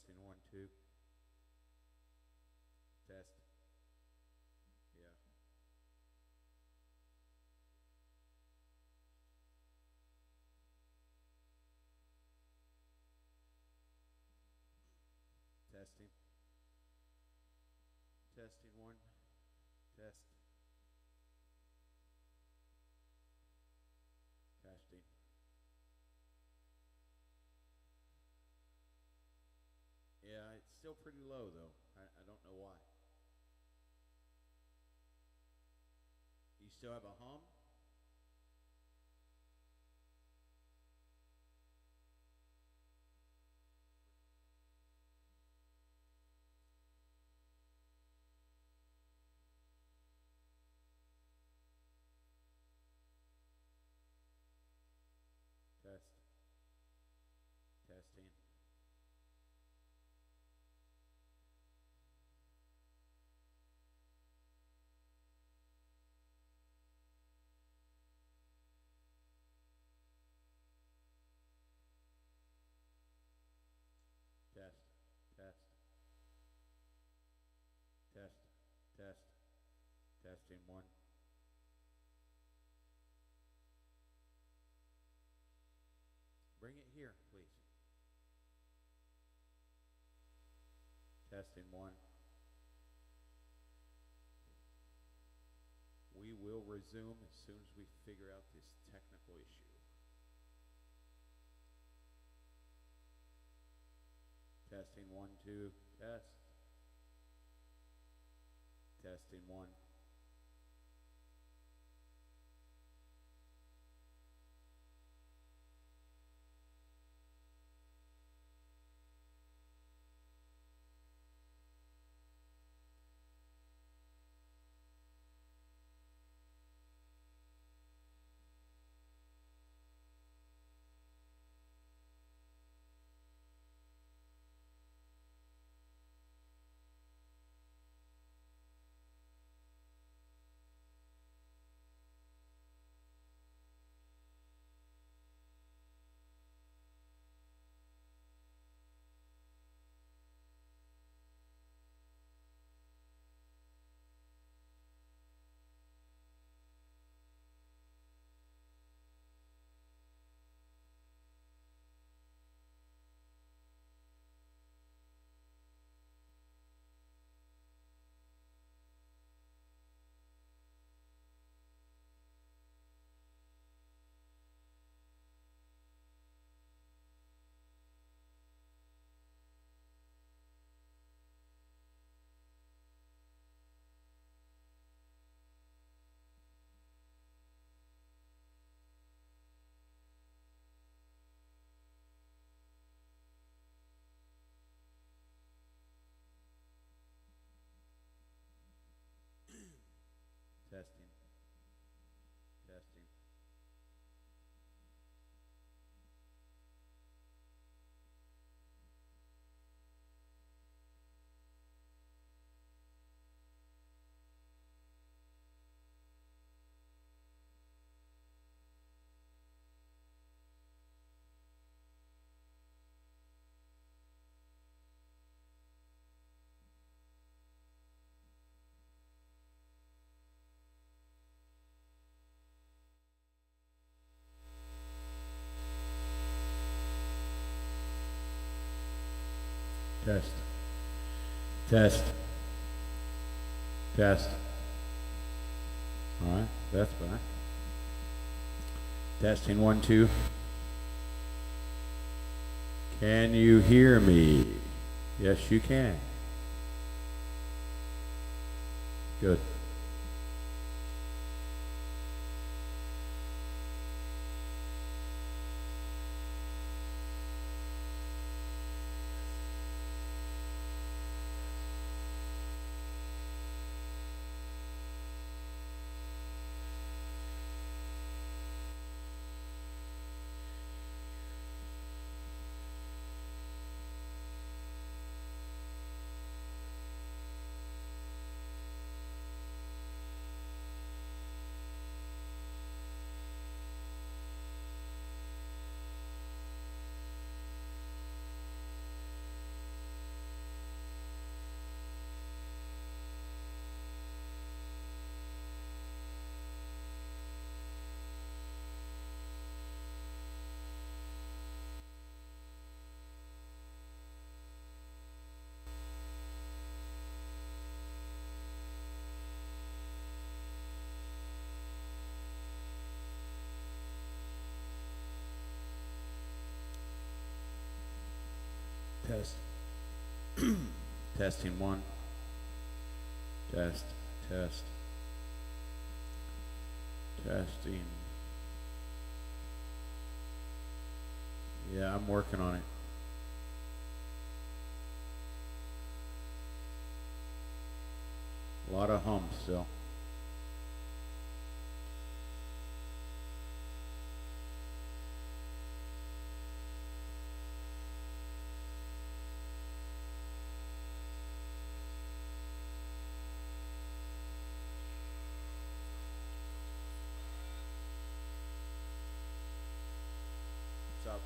Testing one, two. Test. Yeah. Testing. Testing one. Test. Testing. Yeah, it's still pretty low though. I don't know why. You still have a hum? Test. Testing. Test. Test. Test. Test. Testing one. Bring it here, please. Testing one. We will resume as soon as we figure out this technical issue. Testing one, two, test. Testing one. Testing. Testing. Test. Test. Test. All right, that's back. Testing one, two. Can you hear me? Yes, you can. Good. Test. Testing one. Test. Test. Testing. Yeah, I'm working on it. A lot of hums still. What's up?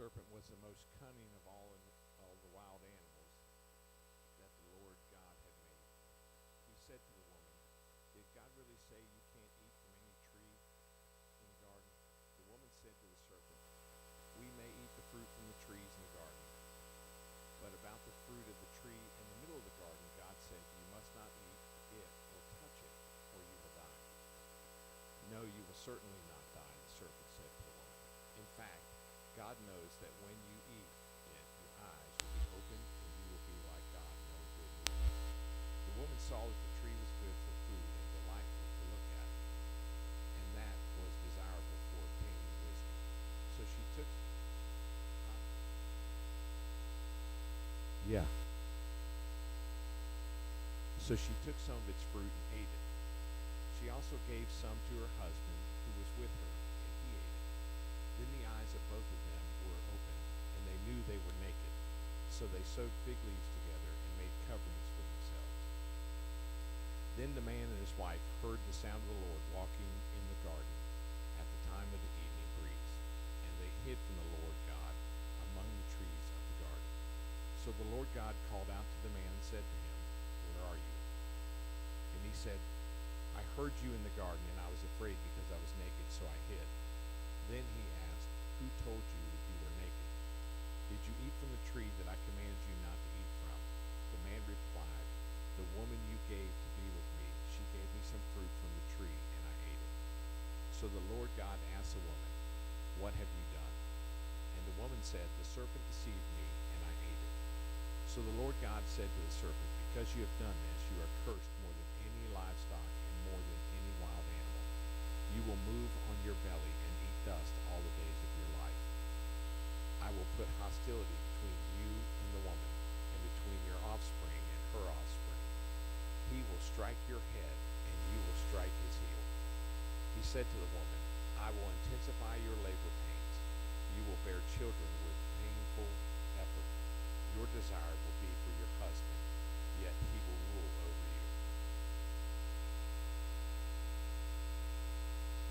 serpent was the most cunning of all the wild animals that the Lord God had made. He said to the woman, "Did God really say you can't eat from any tree in the garden?" The woman said to the serpent, "We may eat the fruit from the trees in the garden, but about the fruit of the tree in the middle of the garden, God said, you must not eat it or touch it, or you will die." "No, you will certainly not die," the serpent said to the woman. "In fact, God knows that when you eat it, your eyes will be opened and you will be like God, knowing good and evil." The woman saw that the tree was good for food and delightful to look at, and that was desirable for obtaining wisdom. So she took some of its fruit and ate it. She also gave some to her husband who was with her, and he ate it. Then the eyes of both of them were opened, and they knew they were naked. So they sewed fig leaves together and made coverings for themselves. Then the man and his wife heard the sound of the Lord walking in the garden at the time of the evening breeze, and they hid from the Lord God among the trees of the garden. So the Lord God called out to the man and said to him, "Where are you?" And he said, "I heard you in the garden, and I was afraid because I was naked, so I hid." Then he asked, "Who told you that you were naked? Did you eat from the tree that I commanded you not to eat from?" The man replied, "The woman you gave to be with me, she gave me some fruit from the tree, and I ate it." So the Lord God asked the woman, "What have you done?" And the woman said, "The serpent deceived me, and I ate it." So the Lord God said to the serpent, "Because you have done this, you are cursed more than any livestock and more than any wild animal. You will move on your belly and eat dust all the days of your life. I will put hostility between you and the woman, and between your offspring and her offspring. He will strike your head, and you will strike his heel." He said to the woman, "I will intensify your labor pains. You will bear children with painful effort. Your desire will be for your husband, yet he will rule over you."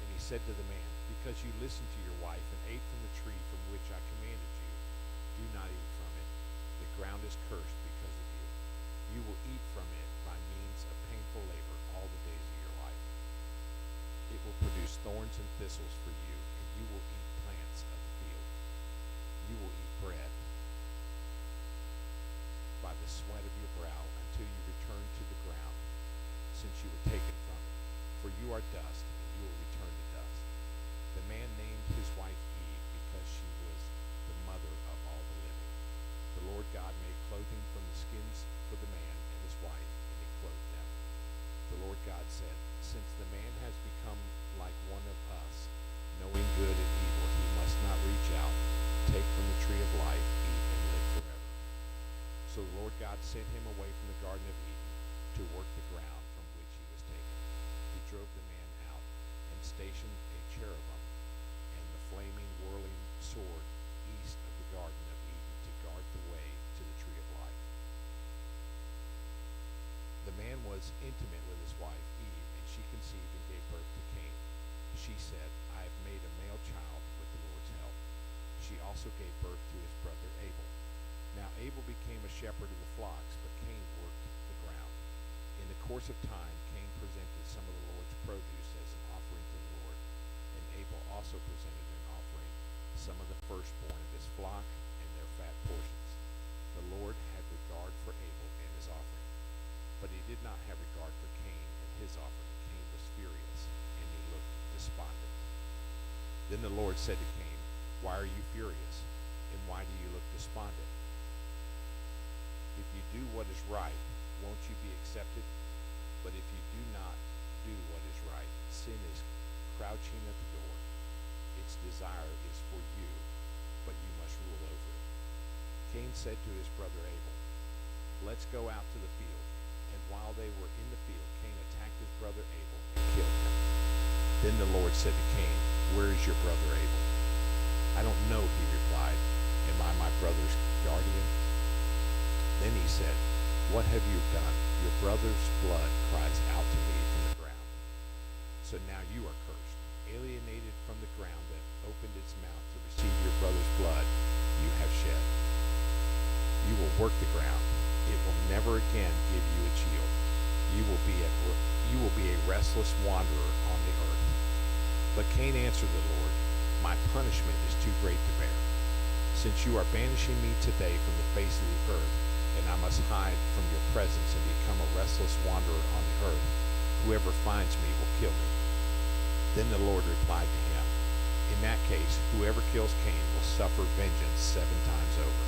And he said to the man, "Because you listened to your wife and ate from the tree from which I commanded you, do not eat from it. The ground is cursed because of you. You will eat from it by means of painful labor all the days of your life. It will produce thorns and thistles for you, and you will eat plants of the field. You will eat bread by the sweat of your brow until you return to the ground, since you were taken from it. For you are dust, and you will return to dust." The man named his wife Eve because she was the mother of all the living. The Lord God made clothing from the skins for the man and his wife, and he clothed them. The Lord God said, "Since the man has become like one of us, knowing good and evil, he must not reach out, take from the tree of life, eat, and live forever." So the Lord God sent him away from the Garden of Eden to work the ground from which he was taken. He drove the man out and stationed a cherubim and the flaming, whirling sword east of the Garden of Eden to guard the way to the tree of life. The man was intimate with his wife Eve, and she conceived and gave birth to Cain. She said, "I have made a male child with the Lord's help." She also gave birth to his brother Abel. Now Abel became a shepherd of the flocks, but Cain worked the ground. In the course of time, Cain presented some of the Lord's produce as an offering to the Lord, and Abel also presented an offering, some of the firstborn of his flock and their fat portions. The Lord had regard for Abel and his offering, but he did not have regard for Cain and his offering. Cain was furious, and he looked despondent. Then the Lord said to Cain, "Why are you furious, and why do you look despondent? If you do what is right, won't you be accepted? But if you do not do what is right, sin is crouching at the door. Its desire is for you, but you must rule over it." Cain said to his brother Abel, "Let's go out to the field." And while they were in the field, Cain attacked his brother Abel and killed him. Then the Lord said to Cain, "Where is your brother Abel?" "I don't know," he replied. "Am I my brother's guardian?" Then he said, "What have you done? Your brother's blood cries out to me from the ground. So now you are cursed, alienated from the ground that opened its mouth to receive your brother's blood. work the ground, it will never again give you its yield. You will be a restless wanderer on the earth. But Cain answered the Lord, my punishment is too great to bear. Since you are banishing me today from the face of the earth, and I must hide from your presence and become a restless wanderer on the earth, whoever finds me will kill me. Then the Lord replied to him, in that case, whoever kills Cain will suffer vengeance 7 times over.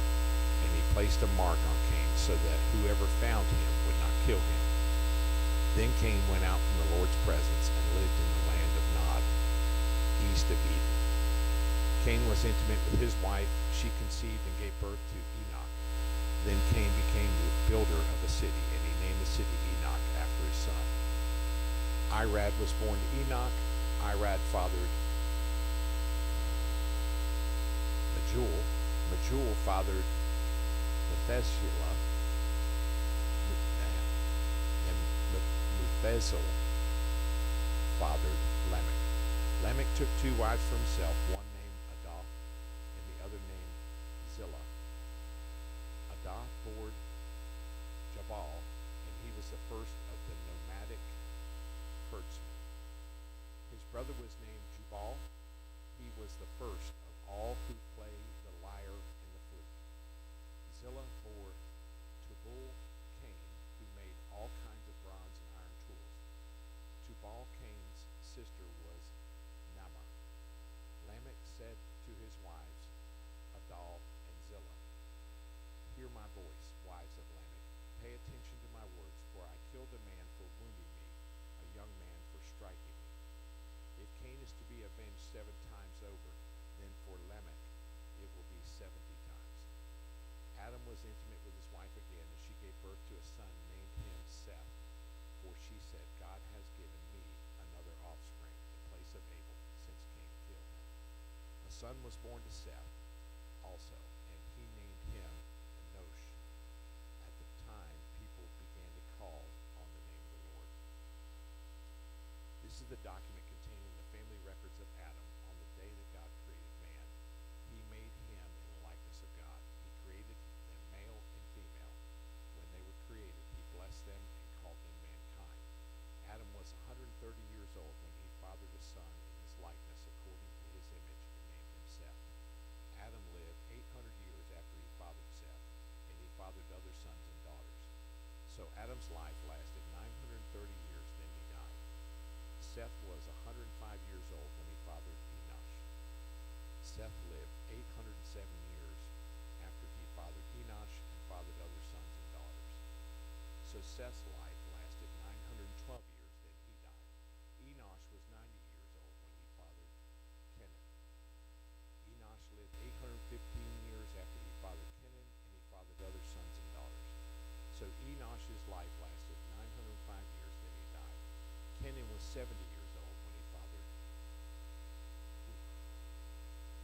And he placed a mark on Cain so that whoever found him would not kill him. Then Cain went out from the Lord's presence and lived in the land of Nod, east of Eden. Cain was intimate with his wife. She conceived and gave birth to Enoch. Then Cain became the builder of a city, and he named the city Enoch after his son. Irad was born to Enoch. Irad fathered Majul. Majul fathered Methuselah, and Methuselah fathered Lamech. Lamech took 2 wives for himself, one named Adah and the other named Zillah. Adah bore Jabal, and he was the first of the nomadic herdsmen. His brother was named Jubal. He was the first of all who play the lyre and the flute. Zillah bore Tubal Cain, who made all kinds of bronze and iron tools. Tubal Cain's sister was Naamah. Lamech said to his wives, Adal and Zillah, hear my voice, wives of Lamech. Pay attention to my words, for I killed a man for wounding me, a young man for striking me. If Cain is to be avenged 7 times over, then for Lamech it will be 70 times. Adam was intimate with his wife again, and she gave birth to a son, named him Seth. For she said, God has given me another offspring in place of Abel, since Cain killed him. A son was born to Seth also, and he named him Enosh. At the time, people began to call on the name of the Lord. This is the document containing the family records of Adam on the day that God created man. He made him in the likeness of God. He created them male and female. When they were created, he blessed them and called them mankind. Adam was 130 years old when he fathered a son in his likeness according to his image and named him Seth. Adam lived 800 years after he fathered Seth, and he fathered other sons and daughters. So Adam's life lasted 930 years, then he died. Seth was 105 years old when he fathered Enosh. Seth lived 807 years after he fathered Enosh and fathered other sons and daughters. So Seth's life lasted 912 years, then he died. Enosh was 90 years old when he fathered Kenan. Enosh lived 815 years after he fathered Kenan, and he fathered other sons and daughters. So Enosh's life lasted 905 years, then he died. Kenan was 70 years old when he fathered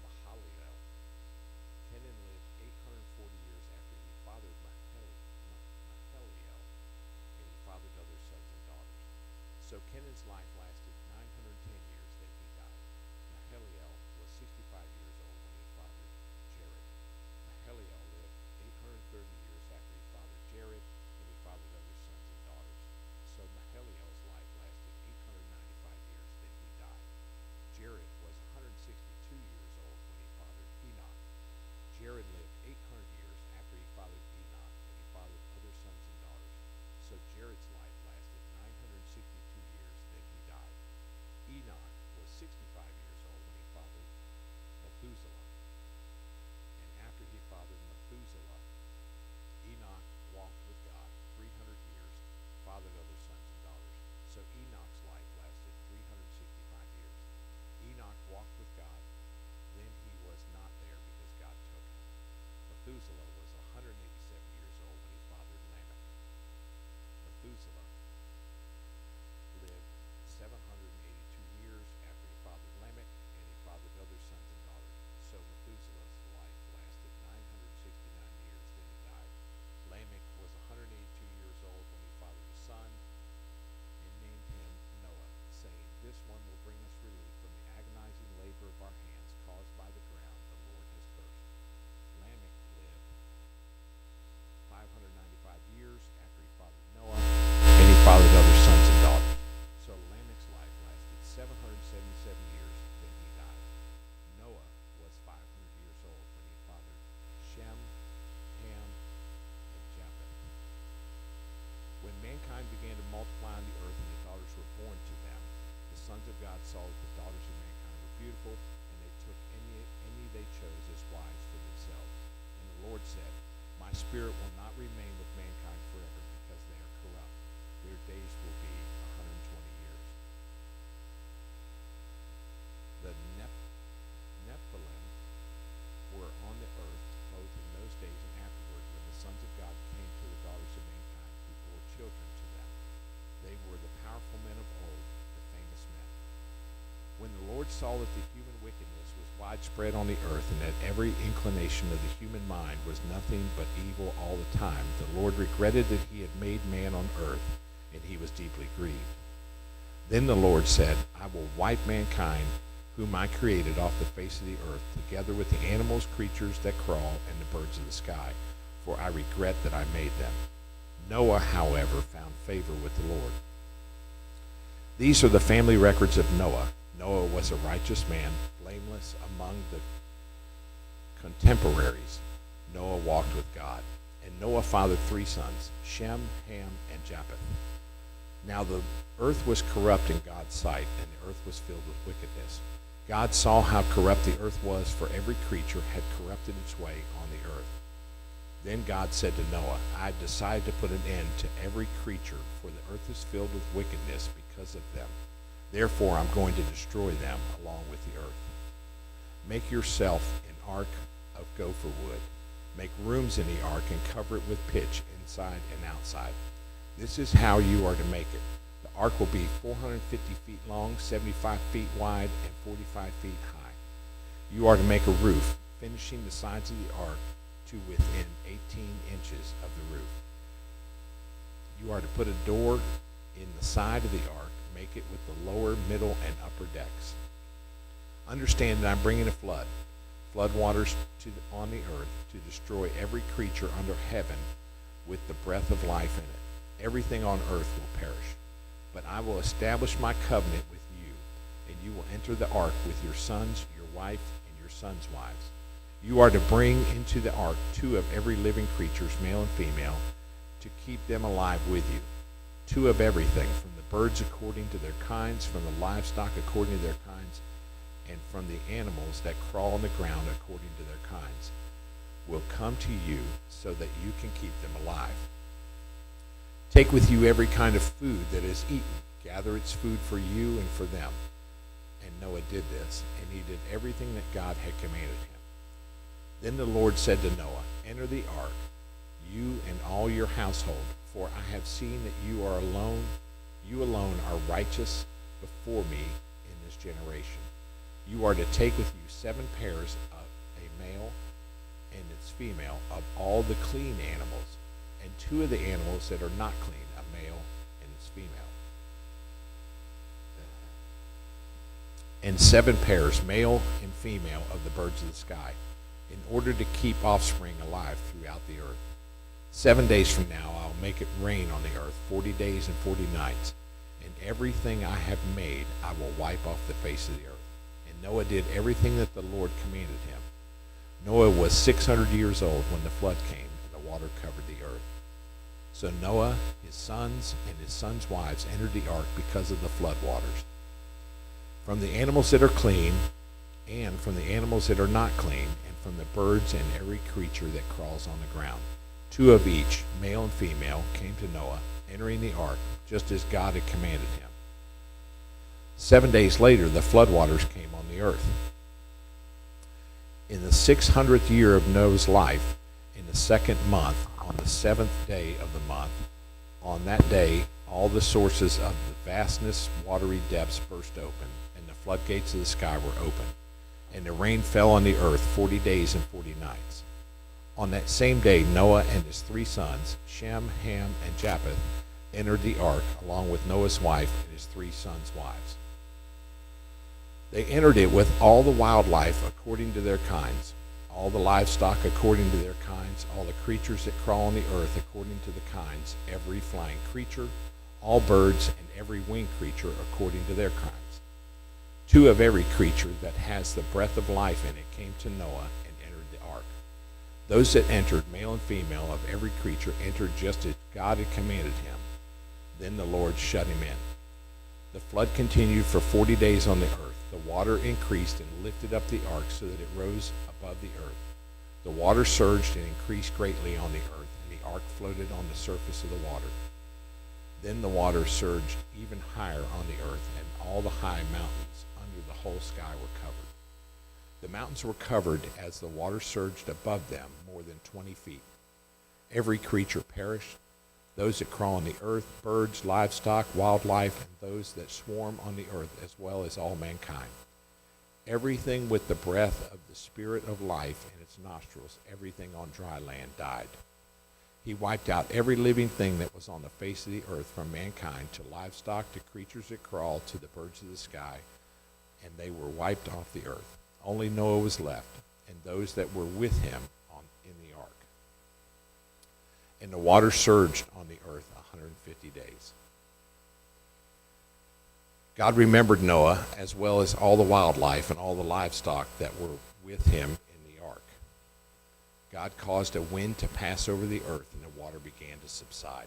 Mahalalel. Kenan lived 840 years after he fathered Mahalalel, and he fathered other sons and daughters. So Kenan's life lasted 910 years, then he died. Mahalalel was 65 years old when he fathered Jared. Mahalalel lived 830 years after he fathered Jared, and he fathered other sons and daughters. So Mahalalel's life lasted 895 years, then he died. Jared was 162 years old when he fathered Enoch. Jared lived 800 years after he fathered Enoch, and he fathered other sons and daughters. So Jared's life lasted 962 years, then he died. Lord said, My spirit will not remain with mankind forever because they are corrupt. Their days will be 120 years. The Nephilim were on the earth both in those days and afterward, when the sons of God came to the daughters of mankind, who bore children to them. They were the powerful men of old, the famous men. When the Lord saw that the human wickedness was widespread on the earth, and that every inclination of the human mind was nothing but evil all the time, the Lord regretted that he had made man on earth, and he was deeply grieved. Then the Lord said, I will wipe mankind, whom I created, off the face of the earth, together with the animals, creatures that crawl, and the birds of the sky, for I regret that I made them. Noah, however, found favor with the Lord. These are the family records of Noah. Noah was a righteous man, blameless among the contemporaries. Noah walked with God. And Noah fathered 3 sons, Shem, Ham, and Japheth. Now the earth was corrupt in God's sight, and the earth was filled with wickedness. God saw how corrupt the earth was, for every creature had corrupted its way on the earth. Then God said to Noah, I have decided to put an end to every creature, for the earth is filled with wickedness because of them. Therefore I'm going to destroy them along with the earth. Make yourself an ark of gopher wood. Make rooms in the ark and cover it with pitch inside and outside. This is how you are to make it. The ark will be 450 feet long, 75 feet wide, and 45 feet high. You are to make a roof, finishing the sides of the ark to within 18 inches of the roof. You are to put a door in the side of the ark. Make it with the lower, middle, and upper decks. Understand that I'm bringing a flood waters on the earth, to destroy every creature under heaven with the breath of life in it. Everything on earth will perish. But I will establish my covenant with you, and you will enter the ark with your sons, your wife, and your sons' wives. You are to bring into the ark 2 of every living creature, male and female, to keep them alive with you. 2 of everything, from the birds according to their kinds, from the livestock according to their kinds, and from the animals that crawl on the ground according to their kinds, will come to you, so that you can keep them alive. Take with you every kind of food that is eaten. Gather its food for you and for them. And Noah did this, and he did everything that God had commanded him. Then the Lord said to Noah, Enter the ark, you and all your household, for I have seen that you alone are righteous before me in this generation. You are to take with you 7 pairs of a male and its female of all the clean animals, and 2 of the animals that are not clean, a male and its female. And 7 pairs, male and female, of the birds of the sky, in order to keep offspring alive throughout the earth. 7 days from now I will make it rain on the earth 40 days and 40 nights, and everything I have made I will wipe off the face of the earth. And Noah did everything that the Lord commanded him. Noah was 600 years old when the flood came, and the water covered the earth. So Noah, his sons, and his sons' wives entered the ark because of the flood waters. From the animals that are clean, and from the animals that are not clean, and from the birds and every creature that crawls on the ground, 2 of each, male and female, came to Noah, entering the ark, just as God had commanded him. 7 days later, the floodwaters came on the earth. In the 600th year of Noah's life, in the 2nd month, on the 7th day of the month, on that day, all the sources of the vastness watery depths burst open, and the floodgates of the sky were opened, and the rain fell on the earth 40 days and 40 nights. On that same day, Noah and his 3 sons, Shem, Ham, and Japheth, entered the ark, along with Noah's wife and his 3 sons' wives. They entered it with all the wildlife according to their kinds, all the livestock according to their kinds, all the creatures that crawl on the earth according to the kinds, every flying creature, all birds, and every winged creature according to their kinds. 2 of every creature that has the breath of life in it came to Noah and entered the ark. Those that entered, male and female of every creature, entered just as God had commanded him. Then the Lord shut him in. The flood continued for 40 days on the earth. The water increased and lifted up the ark so that it rose above the earth. The water surged and increased greatly on the earth, and the ark floated on the surface of the water. Then the water surged even higher on the earth, and all the high mountains under the whole sky were covered. The mountains were covered as the water surged above them more than 20 feet. Every creature perished, those that crawl on the earth, birds, livestock, wildlife, and those that swarm on the earth, as well as all mankind. Everything with the breath of the Spirit of life in its nostrils, everything on dry land died. He wiped out every living thing that was on the face of the earth, from mankind to livestock to creatures that crawl to the birds of the sky, and they were wiped off the earth. Only Noah was left, and those that were with him in the ark. And the water surged on the earth 150 days. God remembered Noah, as well as all the wildlife and all the livestock that were with him in the ark. God caused a wind to pass over the earth, and the water began to subside.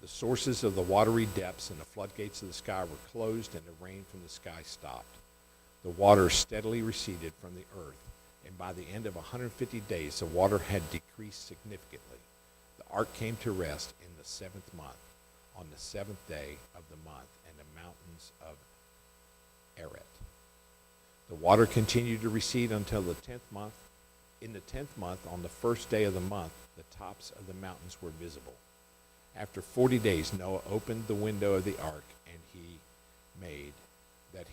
The sources of the watery depths and the floodgates of the sky were closed, and the rain from the sky stopped. The water steadily receded from the earth, and by the end of 150 days, the water had decreased significantly. The ark came to rest in the 7th month, on the 7th day of the month, in the mountains of Ararat. The water continued to recede until the 10th month. In the 10th month, on the 1st day of the month, the tops of the mountains were visible. After 40 days, Noah opened the window of the ark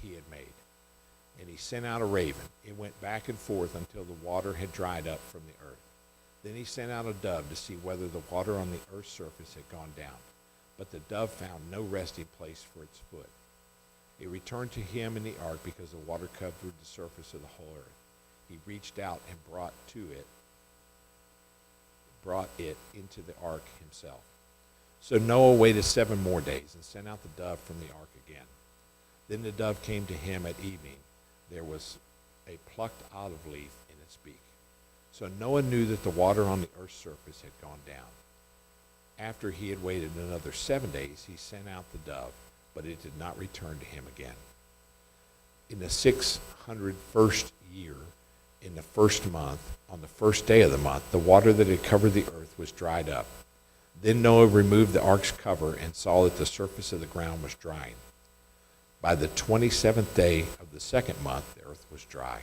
he had made. And he sent out a raven. It went back and forth until the water had dried up from the earth. Then he sent out a dove to see whether the water on the earth's surface had gone down. But the dove found no resting place for its foot. It returned to him in the ark because the water covered the surface of the whole earth. He reached out and brought it into the ark himself. So Noah waited 7 more days and sent out the dove from the ark again. Then the dove came to him at evening. There was a plucked olive leaf in its beak. So Noah knew that the water on the earth's surface had gone down. After he had waited another 7 days, he sent out the dove, but it did not return to him again. In the 601st year, in the 1st month, on the 1st day of the month, the water that had covered the earth was dried up. Then Noah removed the ark's cover and saw that the surface of the ground was drying. By the 27th day of the 2nd month, the earth was dry.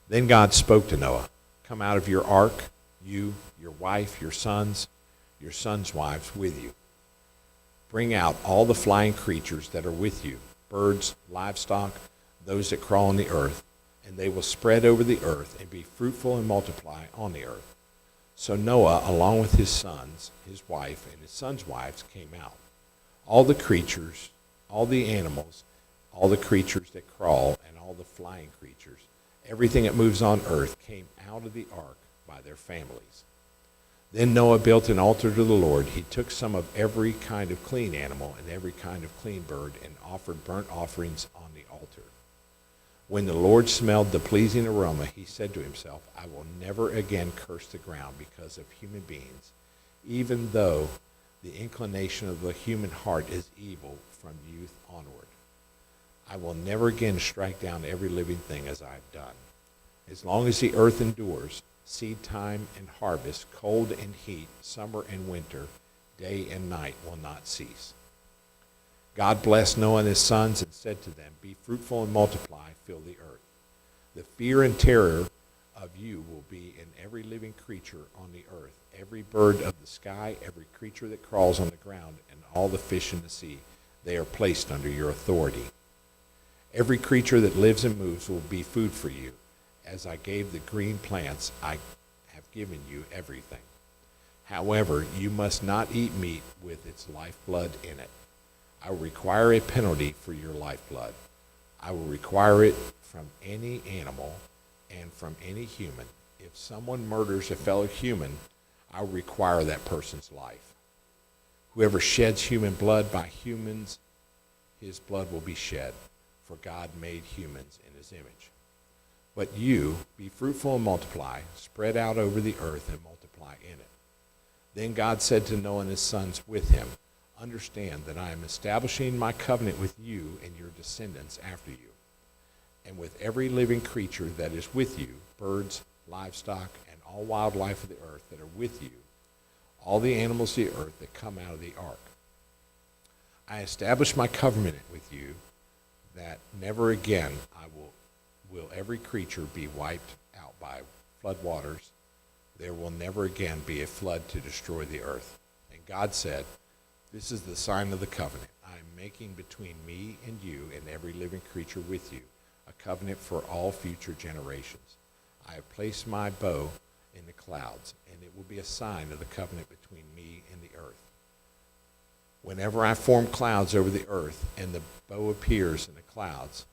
Then God spoke to Noah, "Come out of your ark, you, your wife, your sons' wives with you. Bring out all the flying creatures that are with you, birds, livestock, those that crawl on the earth, and they will spread over the earth and be fruitful and multiply on the earth." So Noah, along with his sons, his wife, and his sons' wives, came out. All the creatures, all the animals, all the creatures that crawl, and all the flying creatures, everything that moves on earth came out of the ark by their families. Then Noah built an altar to the Lord. He took some of every kind of clean animal and every kind of clean bird and offered burnt offerings on the altar. When the Lord smelled the pleasing aroma, he said to himself, "I will never again curse the ground because of human beings, even though the inclination of the human heart is evil from youth onward. I will never again strike down every living thing as I have done. As long as the earth endures, seed time and harvest, cold and heat, summer and winter, day and night will not cease." God blessed Noah and his sons and said to them, "Be fruitful and multiply, fill the earth. The fear and terror of you will be in every living creature on the earth, every bird of the sky, every creature that crawls on the ground, and all the fish in the sea. They are placed under your authority. Every creature that lives and moves will be food for you. As I gave the green plants, I have given you everything. However, you must not eat meat with its lifeblood in it. I will require a penalty for your lifeblood. I will require it from any animal and from any human. If someone murders a fellow human, I will require that person's life. Whoever sheds human blood, by humans his blood will be shed, for God made humans in his image. But you, be fruitful and multiply, spread out over the earth and multiply in it." Then God said to Noah and his sons with him, "Understand that I am establishing my covenant with you and your descendants after you. and with every living creature that is with you, birds, livestock, and all wildlife of the earth that are with you, all the animals of the earth that come out of the ark. I establish my covenant with you that never again will every creature be wiped out by flood waters. There will never again be a flood to destroy the earth. And God said, this is the sign of the covenant I am making between me and you and every living creature with you, a covenant for all future generations. I have placed my bow in the clouds, and it will be a sign of the covenant between me and the earth. Whenever I form clouds over the earth and the bow appears in the clouds,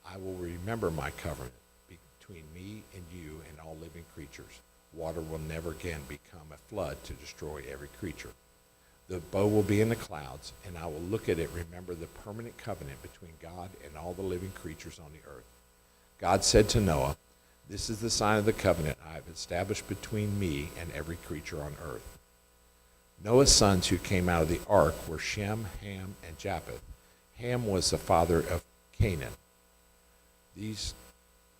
I will remember my covenant between me and you and all living creatures. Water will never again become a flood to destroy every creature. The bow will be in the clouds, and I will look at it, remember the permanent covenant between God and all the living creatures on the earth. God said to Noah, this is the sign of the covenant I have established between me and every creature on earth. Noah's sons who came out of the ark were Shem, Ham, and Japheth. Ham was the father of Canaan. These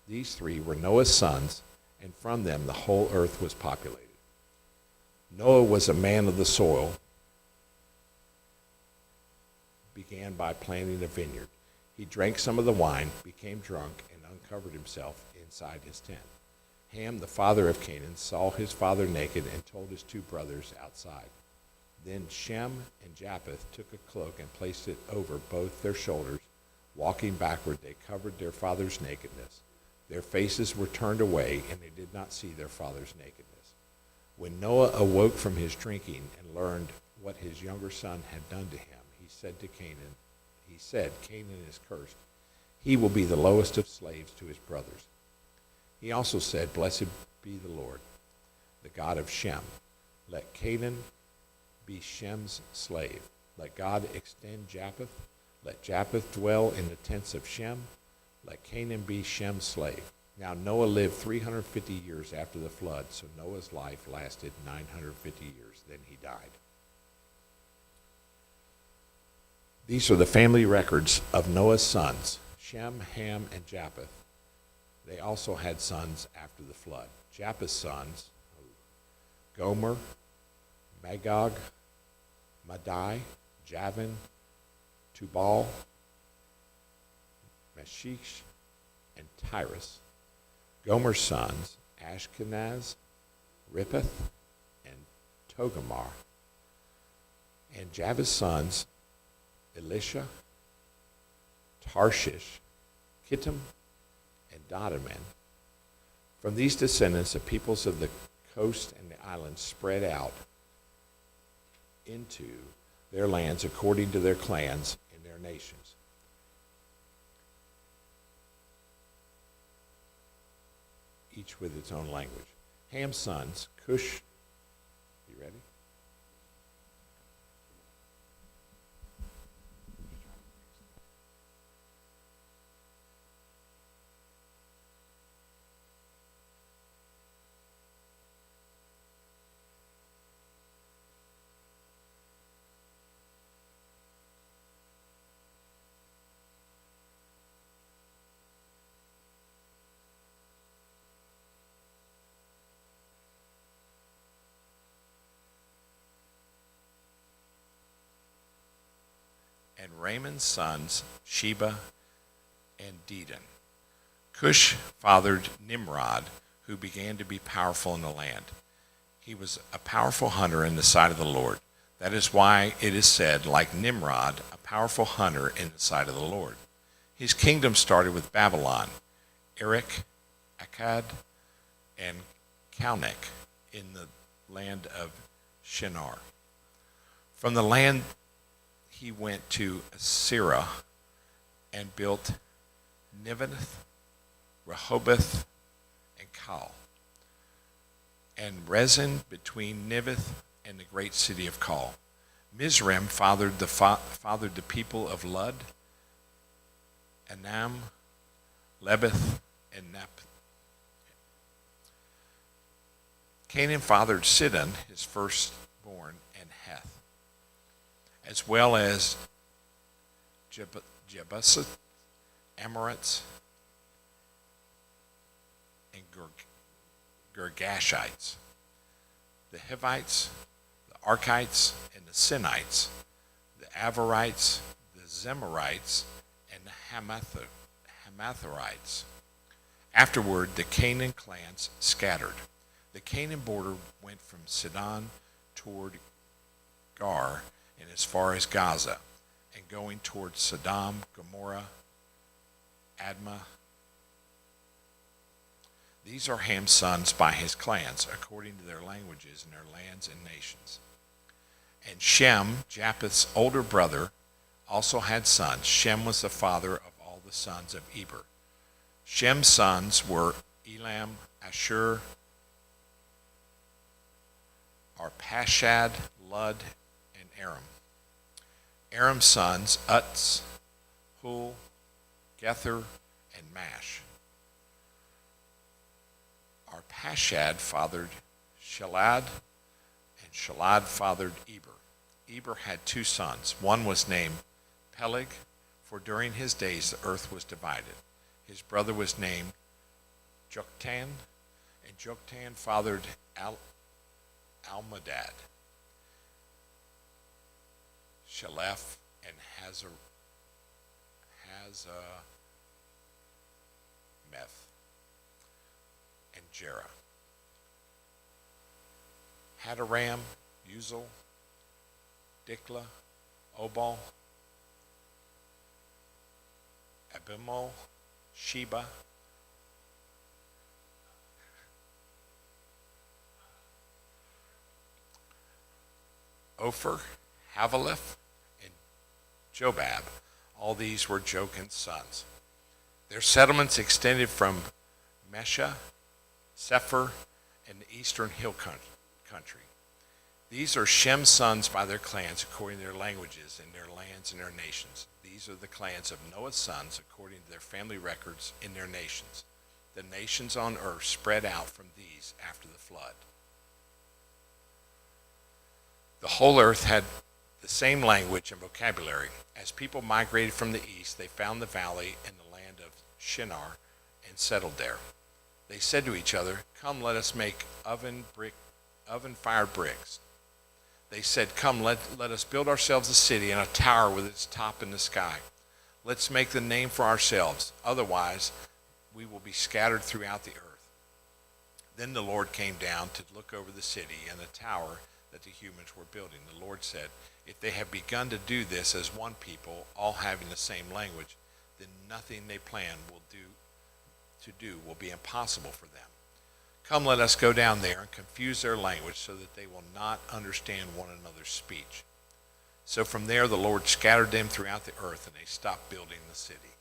three were Noah's sons, and from them the whole earth was populated. Noah was a man of the soil, began by planting a vineyard. He drank some of the wine, became drunk, and uncovered himself inside his tent. Ham, the father of Canaan, saw his father naked and told his two brothers outside. Then Shem and Japheth took a cloak and placed it over both their shoulders. Walking backward, they covered their father's nakedness. Their faces were turned away, and they did not see their father's nakedness. When Noah awoke from his drinking and learned what his younger son had done to him, he said, Canaan is cursed. He will be the lowest of slaves to his brothers. He also said, blessed be the Lord, the God of Shem. Let Canaan be Shem's slave. Let God extend Japheth. Let Japheth dwell in the tents of Shem. Let Canaan be Shem's slave. Now Noah lived 350 years after the flood, so Noah's life lasted 950 years. Then he died. These are the family records of Noah's sons, Shem, Ham, and Japheth. They also had sons after the flood. Japheth's sons, Gomer, Magog, Madai, Javan, Tubal, Meshish, and Tyrus. Gomer's sons, Ashkenaz, Rippeth, and Togarmah. And Javan's sons, Elisha, Tarshish, Kittim, and Dadaman. From these descendants, the peoples of the coast and the islands spread out into their lands according to their clans and their nations. Each with its own language. Ham's sons, Cush, you ready? And Ramon's sons, Sheba and Dedan. Cush fathered Nimrod, who began to be powerful in the land. He was a powerful hunter in the sight of the Lord. That is why it is said, like Nimrod, a powerful hunter in the sight of the Lord. His kingdom started with Babylon, Erech, Akkad, and Calneh in the land of Shinar. From the land he went to Assyria and built Nevath, Rehoboth, and Kal, and Rezin between Nevath and the great city of Kal. Mizraim fathered the people of Lud, Anam, Lebeth, and Naphtali. Canaan fathered Sidon, his firstborn, and Heth, as well as Jebusite, Amorites, and Girgashites, the Hivites, the Arkites, and the Sinites, the Avarites, the Zemarites, and the Hamatharites. Afterward, the Canaan clans scattered. The Canaan border went from Sidon toward Gar and as far as Gaza, and going toward Sodom, Gomorrah, Admah. These are Ham's sons by his clans, according to their languages and their lands and nations. And Shem, Japheth's older brother, also had sons. Shem was the father of all the sons of Eber. Shem's sons were Elam, Ashur, Arpachshad, Lud, and Aram. Aram's sons, Utz, Hul, Gether, and Mash. Arpachshad fathered Shalad, and Shalad fathered Eber. Eber had two sons. One was named Peleg, for during his days the earth was divided. His brother was named Joktan, and Joktan fathered Almadad, Shalef, and Hazameth, and Jerah. Hadaram, Uzal, Dikla, Obal, Abimal, Sheba, Ophir, Havilah, and Jobab. All these were Jochan's sons. Their settlements extended from Mesha, Sephir, and the eastern hill country. These are Shem's sons by their clans, according to their languages and their lands and their nations. These are the clans of Noah's sons, according to their family records in their nations. The nations on earth spread out from these after the flood. The whole earth had the same language and vocabulary. As people migrated from the east, they found the valley and the land of Shinar and settled there. They said to each other, "Come, let us make oven-fired bricks." They said, "Come, let us build ourselves a city and a tower with its top in the sky. Let's make the name for ourselves. Otherwise, we will be scattered throughout the earth." Then the Lord came down to look over the city and the tower that the humans were building. The Lord said, "If they have begun to do this as one people, all having the same language, then nothing they plan to do will be impossible for them. Come, let us go down there and confuse their language so that they will not understand one another's speech." So from there the Lord scattered them throughout the earth, and they stopped building the city.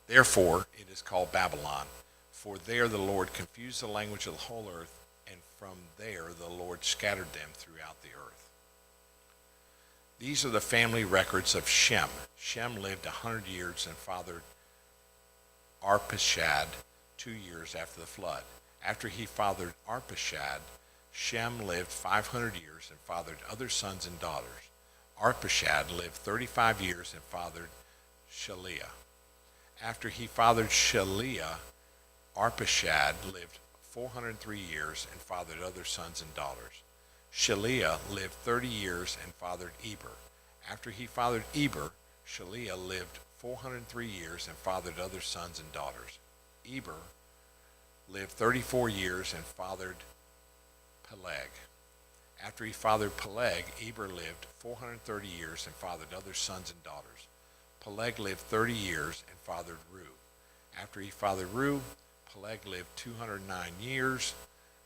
Therefore it is called Babylon, for there the Lord confused the language of the whole earth, and from there the Lord scattered them throughout the earth. These are the family records of Shem. Shem lived 100 years and fathered Arpachshad 2 years after the flood. After he fathered Arpachshad, Shem lived 500 years and fathered other sons and daughters. Arpachshad lived 35 years and fathered Shaliah. After he fathered Shaliah, Arpachshad lived 403 years and fathered other sons and daughters. Shaliah lived 30 years and fathered Eber. After he fathered Eber, Shaliah lived 403 years and fathered other sons and daughters. Eber lived 34 years and fathered Peleg. After he fathered Peleg, Eber lived 430 years and fathered other sons and daughters. Peleg lived 30 years and fathered Reu. After he fathered Reu, Peleg lived 209 years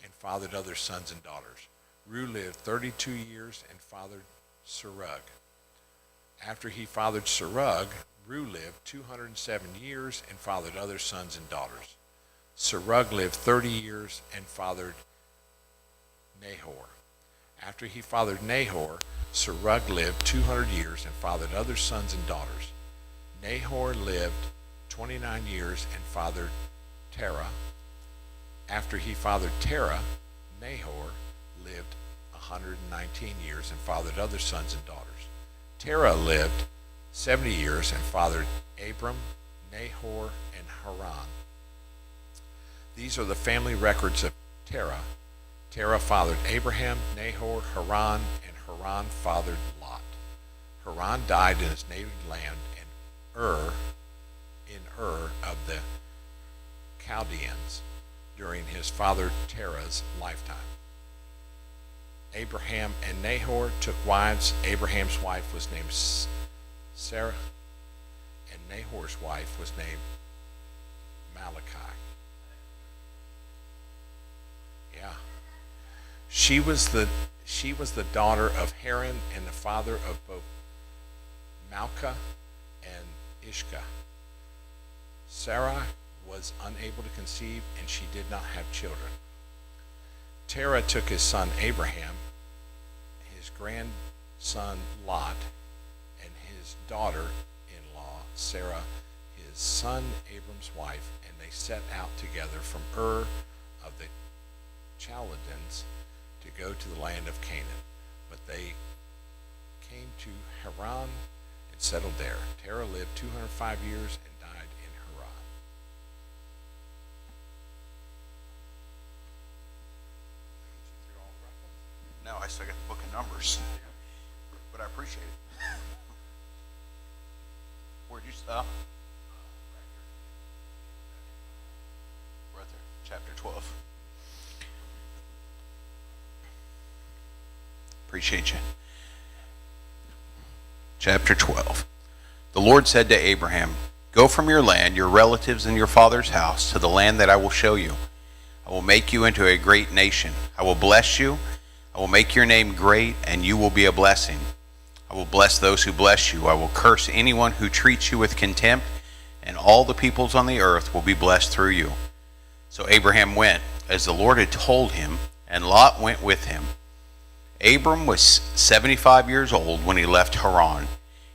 and fathered other sons and daughters. Reu lived 32 years and fathered Serug. After he fathered Serug, Reu lived 207 years and fathered other sons and daughters. Serug lived 30 years and fathered Nahor. After he fathered Nahor, Serug lived 200 years and fathered other sons and daughters. Nahor lived 29 years and fathered Terah. After he fathered Terah, Nahor lived 119 years and fathered other sons and daughters. Terah lived 70 years and fathered Abram, Nahor, and Haran. These are the family records of Terah. Terah fathered Abraham, Nahor, Haran, and Haran fathered Lot. Haran died in his native land in Ur of the Chaldeans during his father Terah's lifetime. Abraham and Nahor took wives. Abraham's wife was named Sarah, and Nahor's wife was named Malachi. Yeah. She was the daughter of Haran and the father of both Malka and Ishka. Sarai was unable to conceive, and she did not have children. Terah took his son Abraham, his grandson Lot, and his daughter-in-law Sarah, his son Abram's wife, and they set out together from Ur of the Chaldeans to go to the land of Canaan. But they came to Haran and settled there. Terah lived 205 years and died in Haran. No, I still got the book of Numbers, but I appreciate it. Where'd you stop? Right there, chapter 12. Appreciate you. Chapter 12. The Lord said to Abraham, "Go from your land, your relatives, and your father's house to the land that I will show you. I will make you into a great nation. I will bless you. I will make your name great, and you will be a blessing. I will bless those who bless you. I will curse anyone who treats you with contempt, and all the peoples on the earth will be blessed through you." So Abraham went, as the Lord had told him, and Lot went with him. Abram was 75 years old when he left Haran.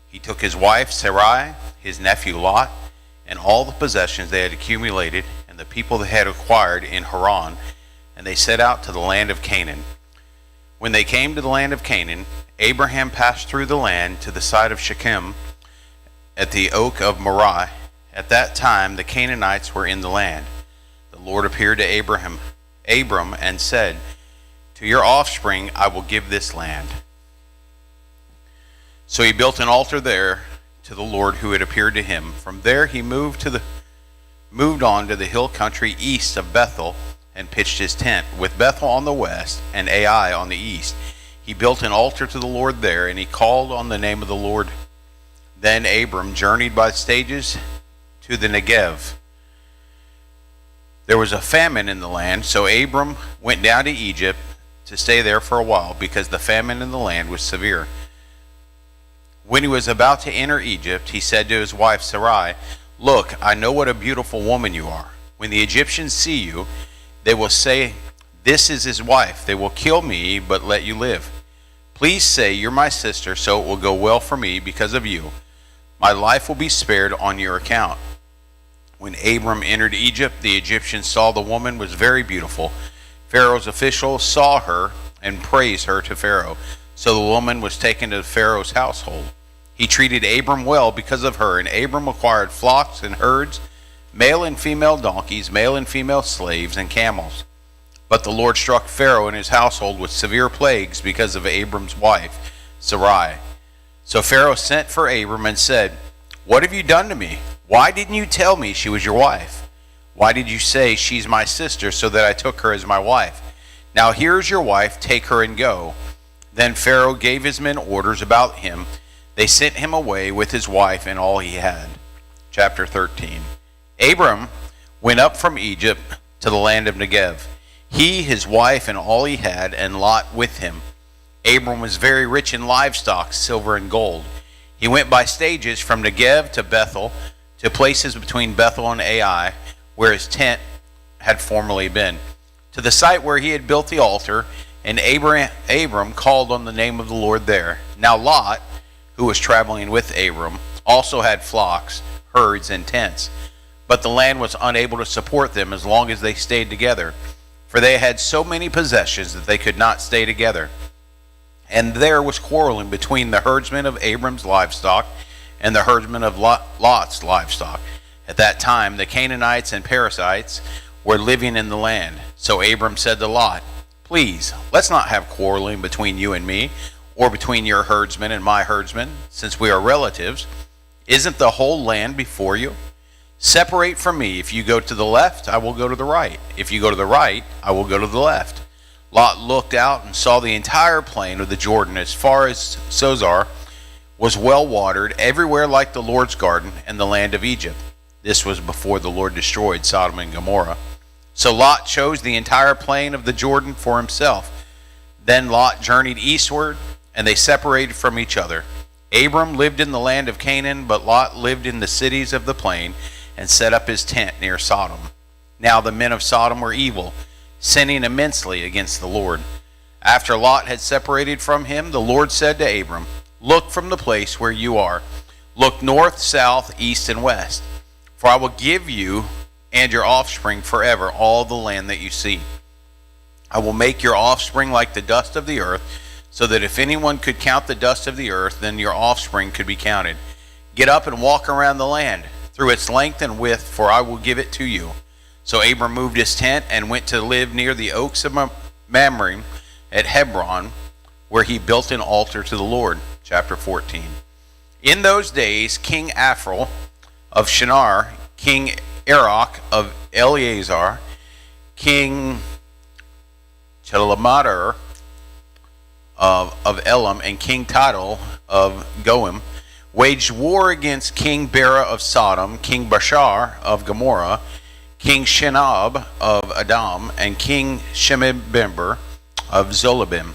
He took his wife Sarai, his nephew Lot, and all the possessions they had accumulated, and the people they had acquired in Haran, and they set out to the land of Canaan. When they came to the land of Canaan, Abraham passed through the land to the side of Shechem at the oak of Moreh. At that time the Canaanites were in the land. The Lord appeared to Abram and said, "To your offspring I will give this land." So he built an altar there to the Lord who had appeared to him. From there he moved on to the hill country east of Bethel and pitched his tent, with Bethel on the west and Ai on the east. He built an altar to the Lord there, and he called on the name of the Lord. Then Abram journeyed by stages to the Negev. There was a famine in the land, so Abram went down to Egypt to stay there for a while, because the famine in the land was severe. When he was about to enter Egypt, he said to his wife Sarai, "Look, I know what a beautiful woman you are. When the Egyptians see you, they will say, 'This is his wife.' They will kill me, but let you live. Please say you're my sister, so it will go well for me because of you. My life will be spared on your account." When Abram entered Egypt, the Egyptians saw the woman was very beautiful. Pharaoh's officials saw her and praised her to Pharaoh. So the woman was taken to Pharaoh's household. He treated Abram well because of her, and Abram acquired flocks and herds, male and female donkeys, male and female slaves, and camels. But the Lord struck Pharaoh and his household with severe plagues because of Abram's wife, Sarai. So Pharaoh sent for Abram and said, "What have you done to me? Why didn't you tell me she was your wife? Why did you say, 'She's my sister,' so that I took her as my wife? Now here's your wife, take her and go." Then Pharaoh gave his men orders about him. They sent him away with his wife and all he had. Chapter 13. Abram went up from Egypt to the land of Negev, he, his wife, and all he had, and Lot with him. Abram was very rich in livestock, silver and gold. He went by stages from Negev to Bethel, to places between Bethel and Ai, where his tent had formerly been, to the site where he had built the altar, and Abram called on the name of the Lord there. Now Lot, who was traveling with Abram, also had flocks, herds, and tents, but the land was unable to support them as long as they stayed together, for they had so many possessions that they could not stay together. And there was quarreling between the herdsmen of Abram's livestock and the herdsmen of Lot's livestock. At that time, the Canaanites and Perizzites were living in the land. So Abram said to Lot, "Please, let's not have quarreling between you and me, or between your herdsmen and my herdsmen, since we are relatives. Isn't the whole land before you? Separate from me. If you go to the left, I will go to the right. If you go to the right, I will go to the left." Lot looked out and saw the entire plain of the Jordan as far as Zoar was well watered, everywhere like the Lord's garden and the land of Egypt. This was before the Lord destroyed Sodom and Gomorrah. So Lot chose the entire plain of the Jordan for himself. Then Lot journeyed eastward, and they separated from each other. Abram lived in the land of Canaan, but Lot lived in the cities of the plain and set up his tent near Sodom. Now the men of Sodom were evil, sinning immensely against the Lord. After Lot had separated from him, the Lord said to Abram, "Look from the place where you are. Look north, south, east, and west. For I will give you and your offspring forever all the land that you see. I will make your offspring like the dust of the earth, so that if anyone could count the dust of the earth, then your offspring could be counted. Get up and walk around the land, through its length and width, for I will give it to you." So Abram moved his tent and went to live near the oaks of Mamre at Hebron, where he built an altar to the Lord. Chapter 14. In those days, King Aphral of Shinar, King Arok of Eleazar, King Chelamadar of Elam, and King Tidal of Goim waged war against King Bera of Sodom, King Bashar of Gomorrah, King Shinab of Adam, and King Shemibimber of Zolabim,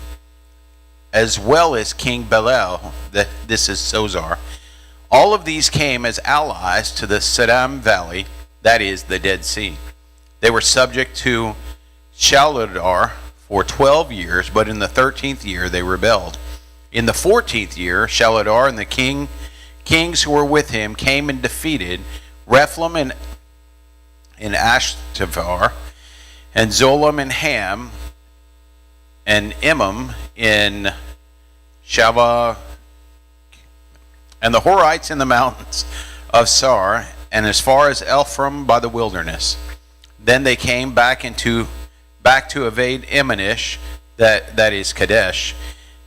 as well as King Belel, this is Zoar. All of these came as allies to the Siddim Valley, that is, the Dead Sea. They were subject to Shaladar for 12 years, but in the 13th year they rebelled. In the 14th year, Shaladar and the kings who were with him came and defeated Rephaim in Ashtavar, and Zolam and Ham, and Imam in Shavah, and the Horites in the mountains of Sar, and as far as Ephraim by the wilderness. Then they came back to invade Emanish, that is Kadesh,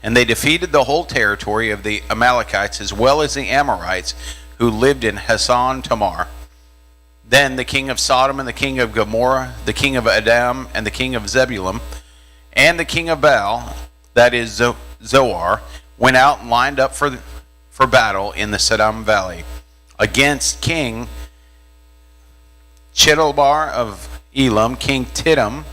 and they defeated the whole territory of the Amalekites as well as the Amorites who lived in Hasan Tamar. Then the king of Sodom and the king of Gomorrah, the king of Adam and the king of Zebulun, and the king of Baal, that is Zoar, went out and lined up for battle in the Siddim Valley against King Chedalbar of Elam, King Tiddim,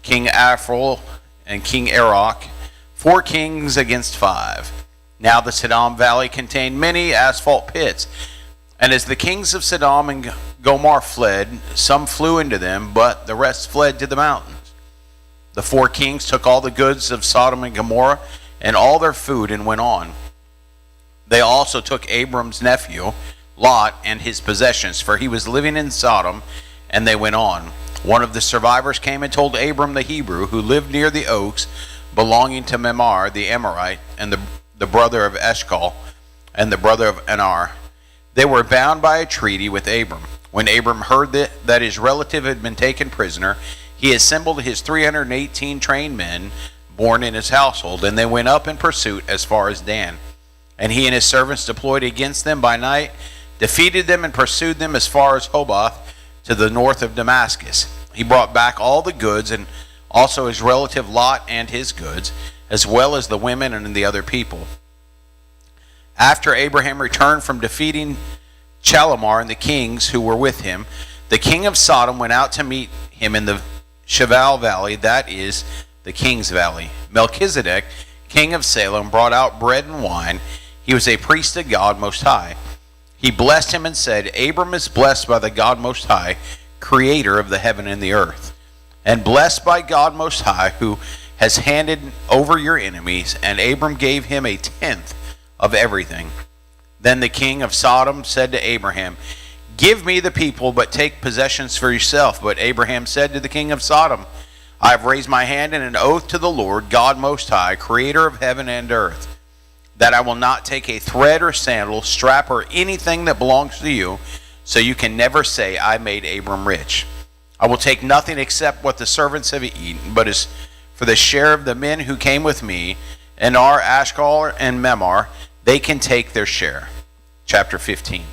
King Aphral, and King Arok, 4 kings against 5. Now the Siddim Valley contained many asphalt pits, and as the kings of Sodom and Gomorrah fled, some flew into them, but the rest fled to the mountains. The 4 kings took all the goods of Sodom and Gomorrah and all their food and went on. They also took Abram's nephew, Lot, and his possessions, for he was living in Sodom, and they went on. One of the survivors came and told Abram the Hebrew, who lived near the oaks belonging to Mamre the Amorite, and the brother of Eshcol, and the brother of Anar. They were bound by a treaty with Abram. When Abram heard that his relative had been taken prisoner, he assembled his 318 trained men born in his household, and they went up in pursuit as far as Dan. And he and his servants deployed against them by night, defeated them, and pursued them as far as Hobath to the north of Damascus. He brought back all the goods, and also his relative Lot and his goods, as well as the women and the other people. After Abraham returned from defeating Chalamar and the kings who were with him, the king of Sodom went out to meet him in the Sheval Valley, that is, the King's Valley. Melchizedek, king of Salem, brought out bread and wine. He was a priest of God Most High. He blessed him and said, "Abram is blessed by the God Most High, creator of the heaven and the earth, and blessed by God Most High, who has handed over your enemies." And Abram gave him 1/10 of everything. Then the king of Sodom said to Abraham, "Give me the people, but take possessions for yourself." But Abraham said to the king of Sodom, "I have raised my hand in an oath to the Lord, God Most High, creator of heaven and earth, that I will not take a thread or sandal, strap, or anything that belongs to you, so you can never say, 'I made Abram rich.'" I will take nothing except what the servants have eaten, but as for the share of the men who came with me, and are Ashgal and Memar, they can take their share. Chapter 15.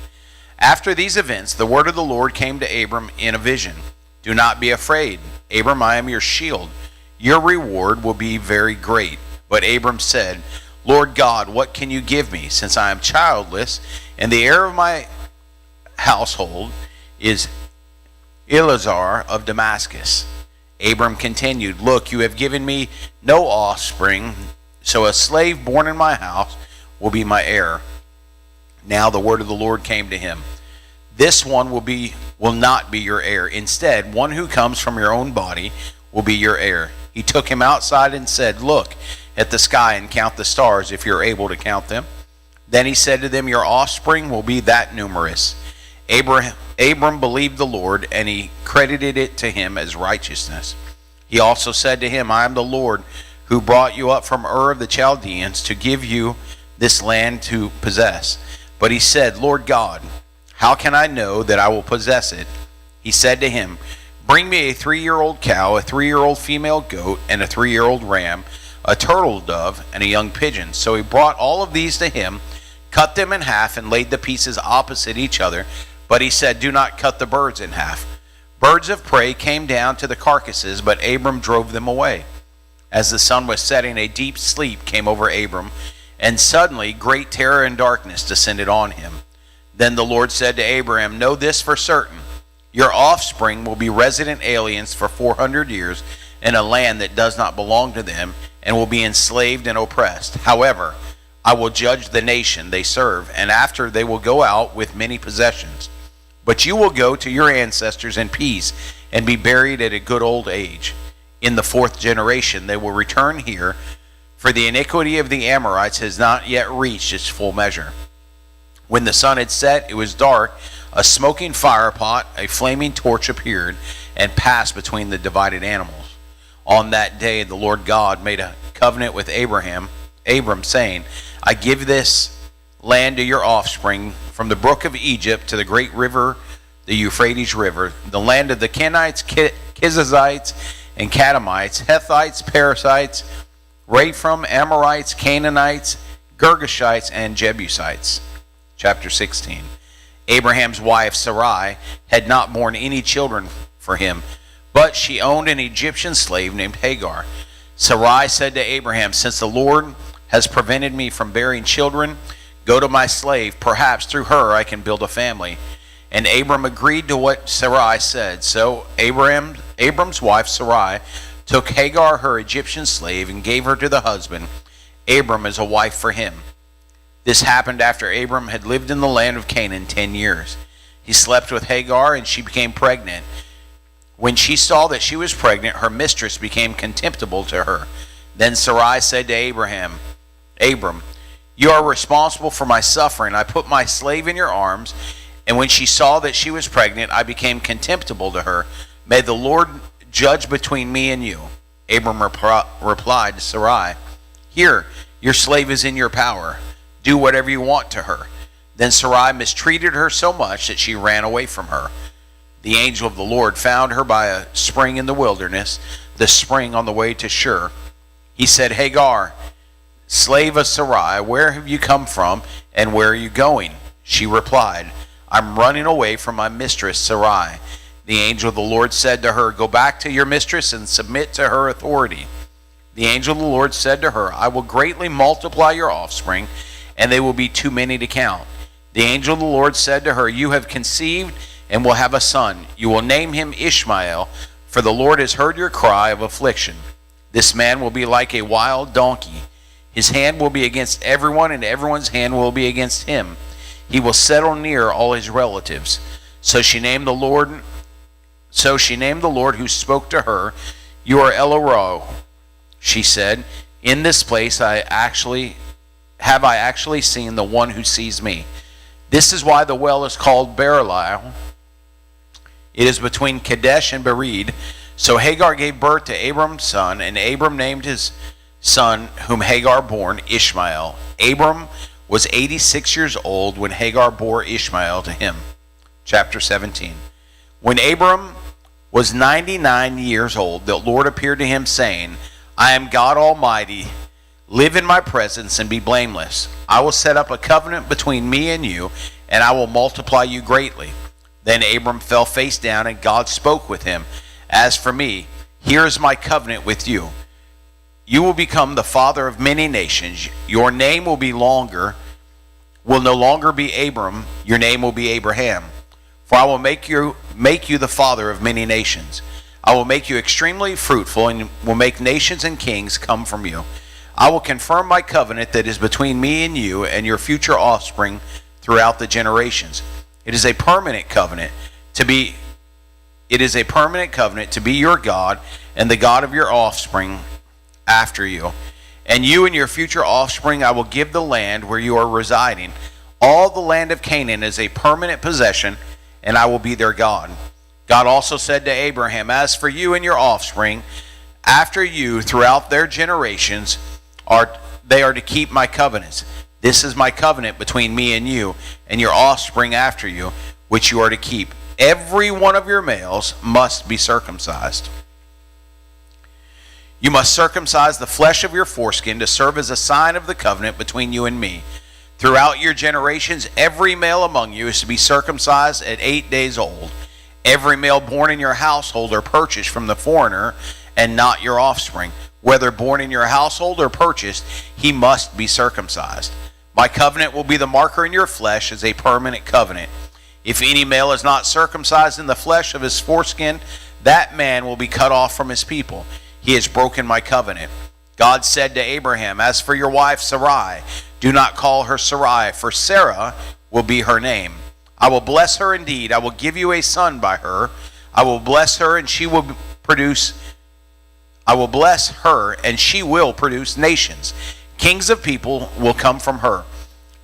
After these events, the word of the Lord came to Abram in a vision. Do not be afraid, Abram, I am your shield. Your reward will be very great. But Abram said, Lord God, what can you give me, since I am childless, and the heir of my household is Eleazar of Damascus? Abram continued, Look, you have given me no offspring, so a slave born in my house will be my heir. Now the word of the Lord came to him. This one will not be your heir. Instead, one who comes from your own body will be your heir. He took him outside and said, Look at the sky and count the stars, if you're able to count them. Then he said to them, Your offspring will be that numerous. Abram believed the Lord, and he credited it to him as righteousness. He also said to him, I am the Lord who brought you up from Ur of the Chaldeans to give you this land to possess. But he said, Lord God, how can I know that I will possess it? He said to him, Bring me a 3-year-old cow, a 3-year-old female goat, and a 3-year-old ram, a turtle dove, and a young pigeon. So he brought all of these to him, cut them in half, and laid the pieces opposite each other. But he said, Do not cut the birds in half. Birds of prey came down to the carcasses, but Abram drove them away. As the sun was setting, a deep sleep came over Abram, and suddenly great terror and darkness descended on him. Then the Lord said to Abraham, Know this for certain, your offspring will be resident aliens for 400 years in a land that does not belong to them, and will be enslaved and oppressed. However, I will judge the nation they serve, and after they will go out with many possessions. But you will go to your ancestors in peace and be buried at a good old age. In the 4th generation they will return here, for the iniquity of the Amorites has not yet reached its full measure. When the sun had set, it was dark. A smoking firepot, a flaming torch appeared and passed between the divided animals. On that day the Lord God made a covenant with Abram, saying, I give this land to your offspring, from the brook of Egypt to the great river, the Euphrates River, the land of the Kenites, Kizzites, and Kadamites, Hethites, Perizzites, Raphim, Amorites, Canaanites, Girgashites, and Jebusites. Chapter 16. Abraham's wife Sarai had not borne any children for him, but she owned an Egyptian slave named Hagar. Sarai said to Abraham, Since the Lord has prevented me from bearing children, go to my slave. Perhaps through her I can build a family. And Abram agreed to what Sarai said. So Abram's wife Sarai took Hagar, her Egyptian slave, and gave her to the husband, Abram, as a wife for him. This happened after Abram had lived in the land of Canaan 10 years. He slept with Hagar, and she became pregnant. When she saw that she was pregnant, her mistress became contemptible to her. Then Sarai said to Abram, You are responsible for my suffering. I put my slave in your arms, and when she saw that she was pregnant, I became contemptible to her. May the Lord judge between me and you. Abram replied to Sarai, Here, your slave is in your power. Do whatever you want to her. Then Sarai mistreated her so much that she ran away from her. The angel of the Lord found her by a spring in the wilderness, the spring on the way to Shur. He said, Hagar, slave of Sarai, where have you come from, and where are you going? She replied, I'm running away from my mistress Sarai. The angel of the Lord said to her, Go back to your mistress and submit to her authority. The angel of the Lord said to her, I will greatly multiply your offspring, and they will be too many to count. The angel of the Lord said to her, You have conceived and will have a son. You will name him Ishmael, for the Lord has heard your cry of affliction. This man will be like a wild donkey. His hand will be against everyone, and everyone's hand will be against him. He will settle near all his relatives. So she named the Lord who spoke to her, You are El-roi. She said, In this place I actually seen the one who sees me. This is why the well is called Beer-lahai. It is between Kadesh and Bered. So Hagar gave birth to Abram's son, and Abram named his son, whom Hagar bore, Ishmael. Abram was 86 years old when Hagar bore Ishmael to him. Chapter 17. When Abram was 99 years old, the Lord appeared to him, saying, I am God Almighty. Live in my presence and be blameless. I will set up a covenant between me and you, and I will multiply you greatly. Then Abram fell face down, and God spoke with him. As for me, here is my covenant with you. You will become the father of many nations. Your name will no longer be Abram. Your name will be Abraham. For I will make you the father of many nations. I will make you extremely fruitful, and will make nations and kings come from you. I will confirm my covenant that is between me and you and your future offspring throughout the generations. It is a permanent covenant to be your God and the God of your offspring after you. And you and your future offspring I will give the land where you are residing. All the land of Canaan is a permanent possession, and I will be their God. God also said to Abraham, as for you and your offspring after you throughout their generations, they are to keep my covenants. This is my covenant between me and you and your offspring after you, which you are to keep. Every one of your males must be circumcised. You must circumcise the flesh of your foreskin to serve as a sign of the covenant between you and me. Throughout your generations, every male among you is to be circumcised at 8 days old. Every male born in your household or purchased from the foreigner, and not your offspring, whether born in your household or purchased, he must be circumcised. My covenant will be the marker in your flesh as a permanent covenant. If any male is not circumcised in the flesh of his foreskin, that man will be cut off from his people. He has broken my covenant. God said to Abraham, as for your wife Sarai, do not call her Sarai, for Sarah will be her name. I will bless her indeed. I will give you a son by her. I will bless her, and she will produce nations. Kings of people will come from her.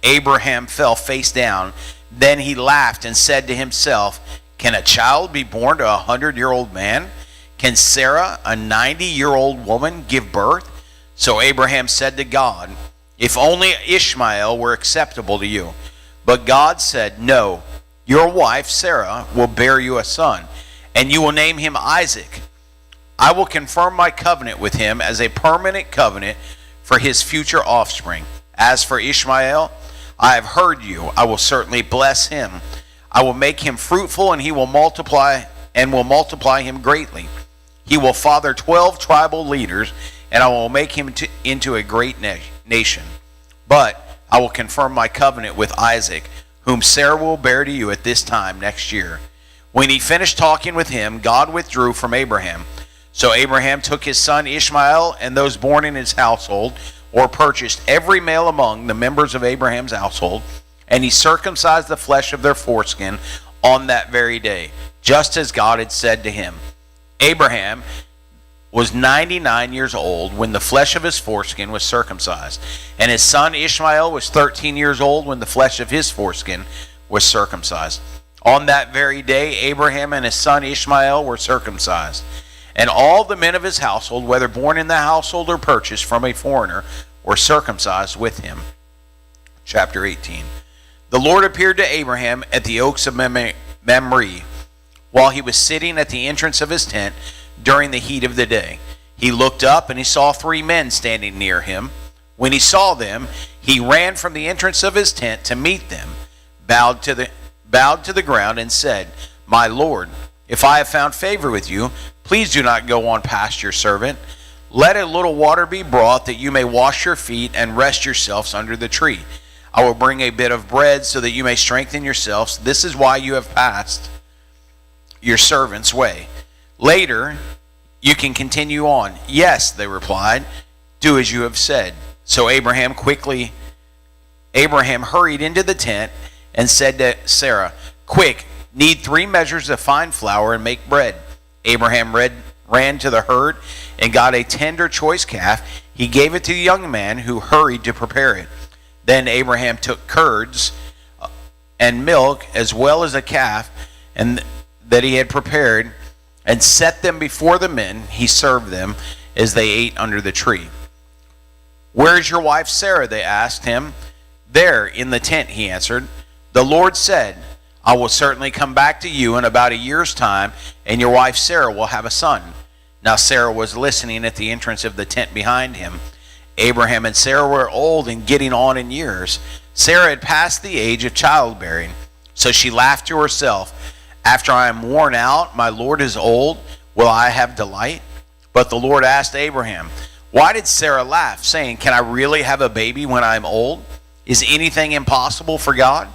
Abraham fell face down. Then he laughed and said to himself, can a child be born to a 100-year-old man? Can Sarah, a 90-year-old woman, give birth? So Abraham said to God, if only Ishmael were acceptable to you. But God said, no, your wife Sarah will bear you a son, and you will name him Isaac. I will confirm my covenant with him as a permanent covenant for his future offspring. As for Ishmael, I have heard you. I will certainly bless him. I will make him fruitful, and he will multiply him greatly. He will father 12 tribal leaders, and I will make him into a great nation. But I will confirm my covenant with Isaac, whom Sarah will bear to you at this time next year. When he finished talking with him, God withdrew from Abraham. So Abraham took his son Ishmael and those born in his household, or purchased every male among the members of Abraham's household, and he circumcised the flesh of their foreskin on that very day, just as God had said to him. Abraham was 99 years old when the flesh of his foreskin was circumcised, and his son Ishmael was 13 years old when the flesh of his foreskin was circumcised. On that very day, Abraham and his son Ishmael were circumcised. And all the men of his household, whether born in the household or purchased from a foreigner, were circumcised with him. Chapter 18. The Lord appeared to Abraham at the oaks of Mamre, while he was sitting at the entrance of his tent during the heat of the day. He looked up, and he saw 3 men standing near him. When he saw them, he ran from the entrance of his tent to meet them, bowed to the ground, and said, my Lord, if I have found favor with you, please do not go on past your servant. Let a little water be brought, that you may wash your feet and rest yourselves under the tree. I will bring a bit of bread, so that you may strengthen yourselves. This is why you have passed your servant's way. Later, you can continue on. Yes, they replied, do as you have said. So Abraham hurried into the tent and said to Sarah, quick, knead 3 measures of fine flour and make bread. Abraham ran to the herd and got a tender choice calf. He gave it to the young man, who hurried to prepare it. Then Abraham took curds and milk, as well as a calf and that he had prepared, and set them before the men. He served them as they ate under the tree. Where is your wife Sarah? They asked him. There, in the tent, he answered. The Lord said, I will certainly come back to you in about a year's time, and your wife Sarah will have a son." Now Sarah was listening at the entrance of the tent behind him. Abraham and Sarah were old and getting on in years. Sarah had passed the age of childbearing. So she laughed to herself, "After I am worn out, my Lord is old, will I have delight?" But the Lord asked Abraham, "Why did Sarah laugh, saying, 'Can I really have a baby when I am old?' Is anything impossible for God?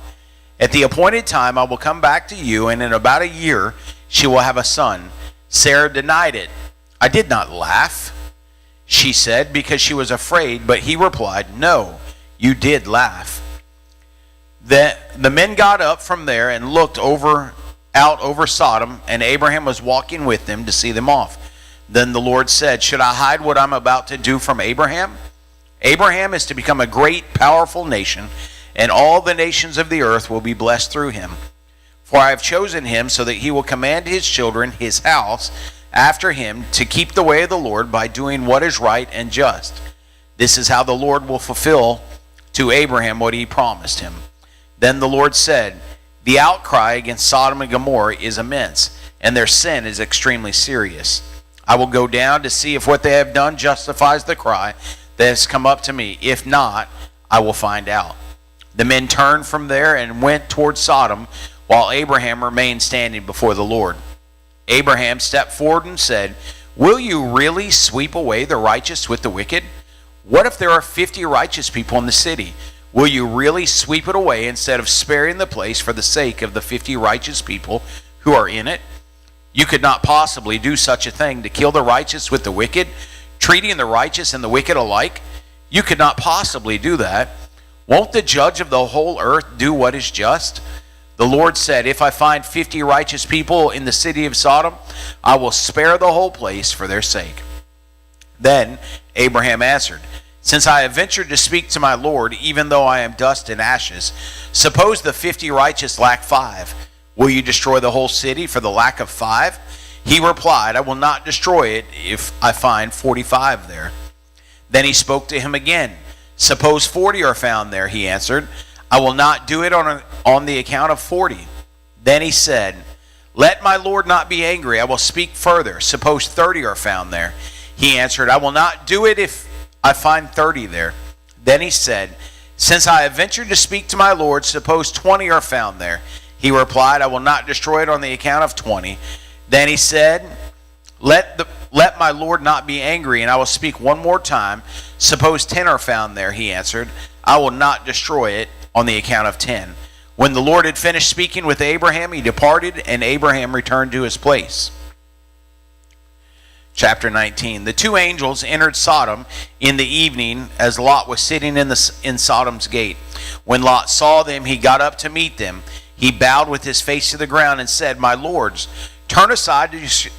At the appointed time I will come back to you, and in about a year she will have a son." Sarah denied it. "I did not laugh," she said, because she was afraid, but he replied, "No, you did laugh." The men got up from there and looked out over Sodom, and Abraham was walking with them to see them off. Then the Lord said, "Should I hide what I'm about to do from Abraham? Abraham is to become a great, powerful nation, and all the nations of the earth will be blessed through him. For I have chosen him so that he will command his children, his house, after him, to keep the way of the Lord by doing what is right and just. This is how the Lord will fulfill to Abraham what he promised him." Then the Lord said, "The outcry against Sodom and Gomorrah is immense, and their sin is extremely serious. I will go down to see if what they have done justifies the cry that has come up to me. If not, I will find out." The men turned from there and went toward Sodom, while Abraham remained standing before the Lord. Abraham stepped forward and said, "Will you really sweep away the righteous with the wicked? What if there are 50 righteous people in the city? Will you really sweep it away instead of sparing the place for the sake of the 50 righteous people who are in it? You could not possibly do such a thing, to kill the righteous with the wicked, treating the righteous and the wicked alike. You could not possibly do that. Won't the judge of the whole earth do what is just?" The Lord said, "If I find 50 righteous people in the city of Sodom, I will spare the whole place for their sake." Then Abraham answered, "Since I have ventured to speak to my Lord, even though I am dust and ashes, suppose the 50 righteous lack 5. Will you destroy the whole city for the lack of 5? He replied, "I will not destroy it if I find 45 there." Then he spoke to him again. "Suppose 40 are found there," he answered. "I will not do it on the account of 40. Then he said, "Let my Lord not be angry. I will speak further. Suppose 30 are found there." He answered, "I will not do it if I find 30 there." Then he said, "Since I have ventured to speak to my Lord, suppose 20 are found there." He replied, "I will not destroy it on the account of 20. Then he said, Let my Lord not be angry, and I will speak one more time. Suppose 10 are found there." He answered, "I will not destroy it on the account of 10. When the Lord had finished speaking with Abraham, he departed, and Abraham returned to his place. Chapter 19. The 2 angels entered Sodom in the evening as Lot was sitting in Sodom's gate. When Lot saw them, he got up to meet them. He bowed with his face to the ground and said, "My lords, turn aside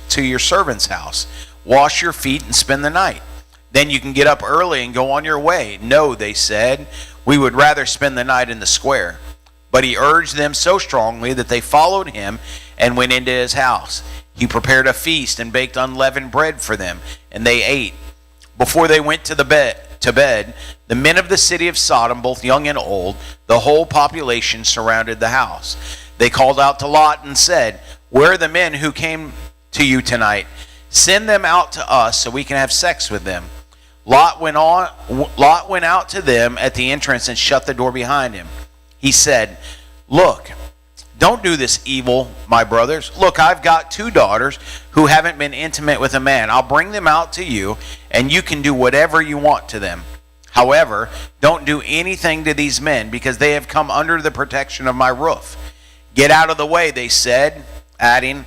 to your servant's house. Wash your feet and spend the night. Then you can get up early and go on your way." "No," they said, "we would rather spend the night in the square." But he urged them so strongly that they followed him and went into his house. He prepared a feast and baked unleavened bread for them, and they ate. Before they went to bed, the men of the city of Sodom, both young and old, the whole population, surrounded the house. They called out to Lot and said, "Where are the men who came to you tonight? Send them out to us so we can have sex with them." Lot went out to them at the entrance and shut the door behind him. He said, "Look, don't do this evil, my brothers. Look, I've got 2 daughters who haven't been intimate with a man. I'll bring them out to you, and you can do whatever you want to them. However, don't do anything to these men, because they have come under the protection of my roof." "Get out of the way," they said, adding,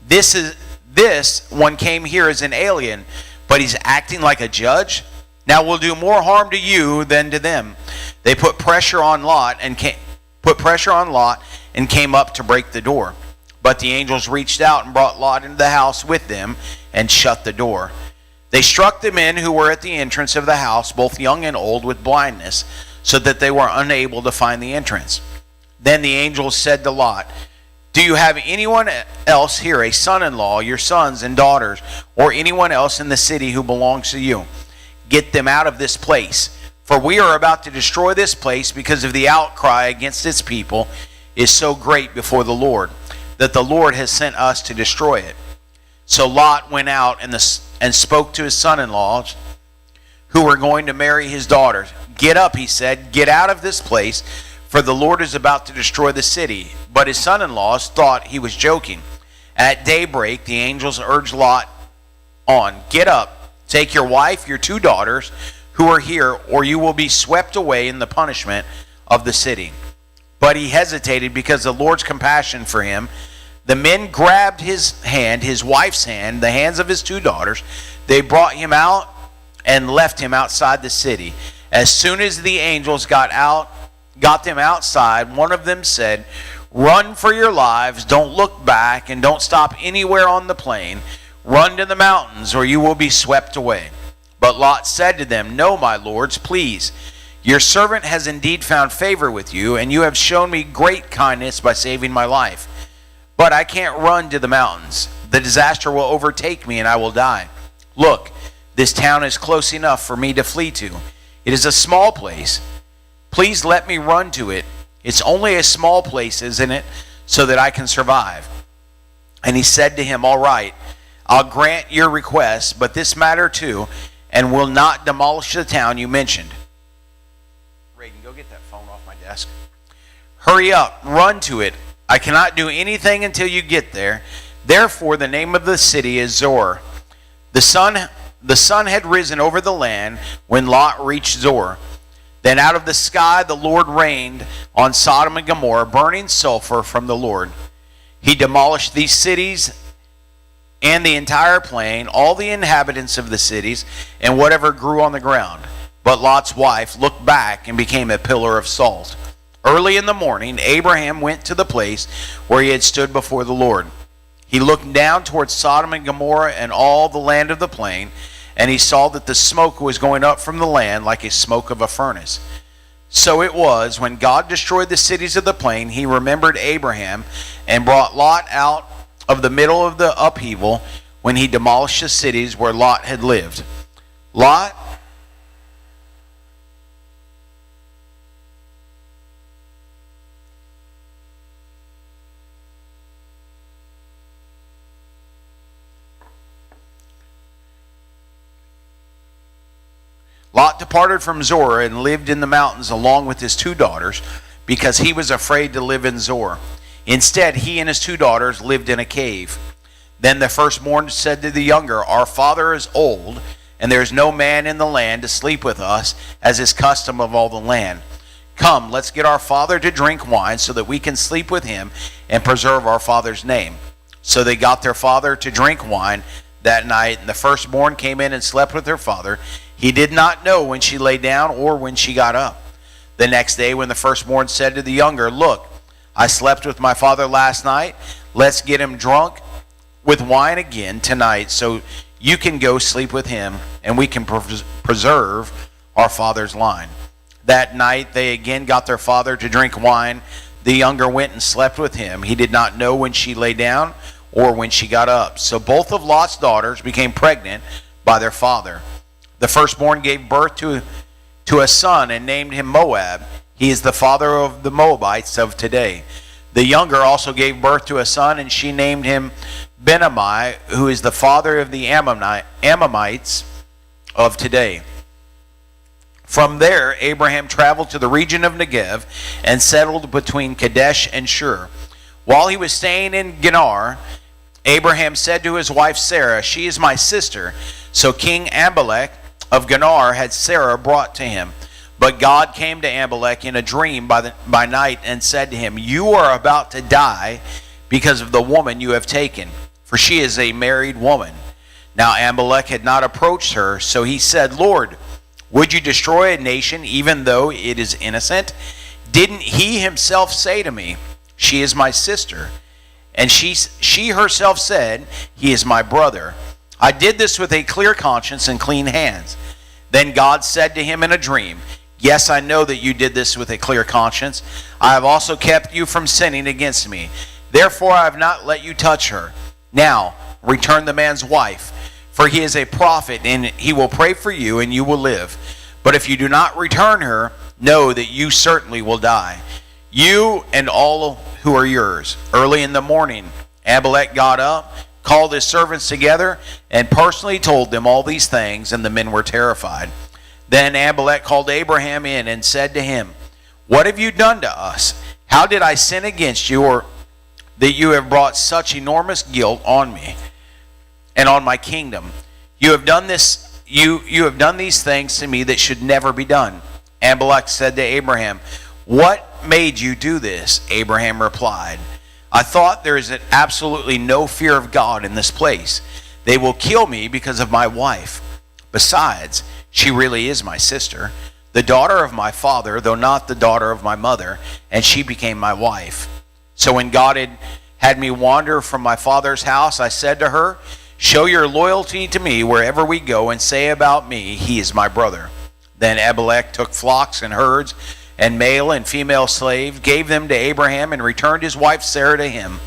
This one came here as an alien, but he's acting like a judge. Now we'll do more harm to you than to them." They put pressure on Lot and came up to break the door. But the angels reached out and brought Lot into the house with them and shut the door. They struck the men who were at the entrance of the house, both young and old, with blindness, so that they were unable to find the entrance. Then the angels said to Lot, "Do you have anyone else here, a son-in-law, your sons and daughters, or anyone else in the city who belongs to you? Get them out of this place, for we are about to destroy this place because of the outcry against its people. is so great before the Lord, that the Lord has sent us to destroy it. So Lot went out and spoke to his son-in-laws, who were going to marry his daughters. Get up, he said, get out of this place, for the Lord is about to destroy the city. But his son-in-laws thought he was joking. At daybreak, the angels urged Lot on, get up, take your wife, your 2 daughters, who are here, or you will be swept away in the punishment of the city. But he hesitated because of the Lord's compassion for him. The men grabbed his hand, his wife's hand, the hands of his 2 daughters. They brought him out and left him outside the city. As soon as the angels got them outside, one of them said, run for your lives, don't look back, and don't stop anywhere on the plain. Run to the mountains, or you will be swept away. But Lot said to them, no, my lords, please. Your servant has indeed found favor with you, and you have shown me great kindness by saving my life. But I can't run to the mountains. The disaster will overtake me, and I will die. Look, this town is close enough for me to flee to. It is a small place. Please let me run to it. It's only a small place, isn't it, so that I can survive? And he said to him, all right, I'll grant your request, but this matter too, and will not demolish the town you mentioned. Raiden, go get that phone off my desk. Hurry up, run to it. I cannot do anything until you get there. Therefore, the name of the city is Zoar. The sun had risen over the land when Lot reached Zoar. Then out of the sky the Lord rained on Sodom and Gomorrah, burning sulfur from the Lord. He demolished these cities and the entire plain, all the inhabitants of the cities, and whatever grew on the ground. But Lot's wife looked back and became a pillar of salt. Early in the morning, Abraham went to the place where he had stood before the Lord. He looked down towards Sodom and Gomorrah and all the land of the plain, and he saw that the smoke was going up from the land like a smoke of a furnace. So it was, when God destroyed the cities of the plain, he remembered Abraham and brought Lot out of the middle of the upheaval when he demolished the cities where Lot had lived. Lot departed from Zoar and lived in the mountains along with his 2 daughters, because he was afraid to live in Zoar. Instead, he and his 2 daughters lived in a cave. Then the firstborn said to the younger, our father is old, and there is no man in the land to sleep with us, as is custom of all the land. Come, let's get our father to drink wine, so that we can sleep with him and preserve our father's name. So they got their father to drink wine that night, and the firstborn came in and slept with her father. He did not know when she lay down or when she got up. The next day, when the firstborn said to the younger, look, I slept with my father last night. Let's get him drunk with wine again tonight, so you can go sleep with him, and we can preserve our father's line. That night they again got their father to drink wine. The younger went and slept with him. He did not know when she lay down or when she got up. So both of Lot's daughters became pregnant by their father. The firstborn gave birth to a son and named him Moab. He is the father of the Moabites of today. The younger also gave birth to a son, and she named him Ben-ammi, who is the father of the Ammonites of today. From there, Abraham traveled to the region of Negev and settled between Kadesh and Shur. While he was staying in Gerar, Abraham said to his wife Sarah, she is my sister. So King Abimelech of Gerar had Sarah brought to him. But God came to Abimelech in a dream by night and said to him, you are about to die because of the woman you have taken, for she is a married woman. Now Abimelech had not approached her, so he said, Lord, would you destroy a nation even though it is innocent? Didn't he himself say to me, she is my sister? And she herself said, he is my brother. I did this with a clear conscience and clean hands. Then God said to him in a dream, yes, I know that you did this with a clear conscience. I have also kept you from sinning against me. Therefore I have not let you touch her. Now return the man's wife, for he is a prophet, and he will pray for you, and you will live. But if you do not return her, know that you certainly will die. you and all who are yours. Early in the morning, Abimelech got up, called his servants together, and personally told them all these things, and the men were terrified. Then Abimelech called Abraham in and said to him, "What have you done to us? How did I sin against you, or that you have brought such enormous guilt on me and on my kingdom? You have done this. You have done these things to me that should never be done." Abimelech said to Abraham, "What made you do this?" Abraham replied, "I thought there is absolutely no fear of God in this place. They will kill me because of my wife. Besides, she really is my sister, the daughter of my father, though not the daughter of my mother, and she became my wife. So when God had me wander from my father's house, I said to her, 'Show your loyalty to me wherever we go, and say about me, he is my brother.' Then Abimelech took flocks and herds and male and female slaves, gave them to Abraham, and returned his wife Sarah to him.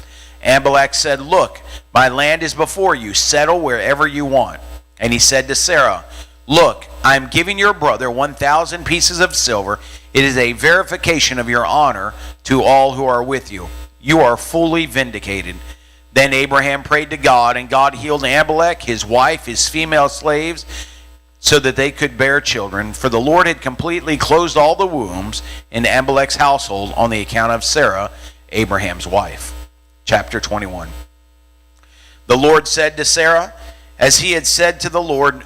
Abimelech said, 'Look, my land is before you. Settle wherever you want.' And he said to Sarah, 'Look, I am giving your brother 1,000 pieces of silver. It is a verification of your honor to all who are with you. You are fully vindicated.' Then Abraham prayed to God, and God healed Abimelech, his wife, his female slaves, so that they could bear children. For the Lord had completely closed all the wombs in Abimelech's household on the account of Sarah, Abraham's wife." Chapter 21. The Lord said to Sarah, as he had said to the Lord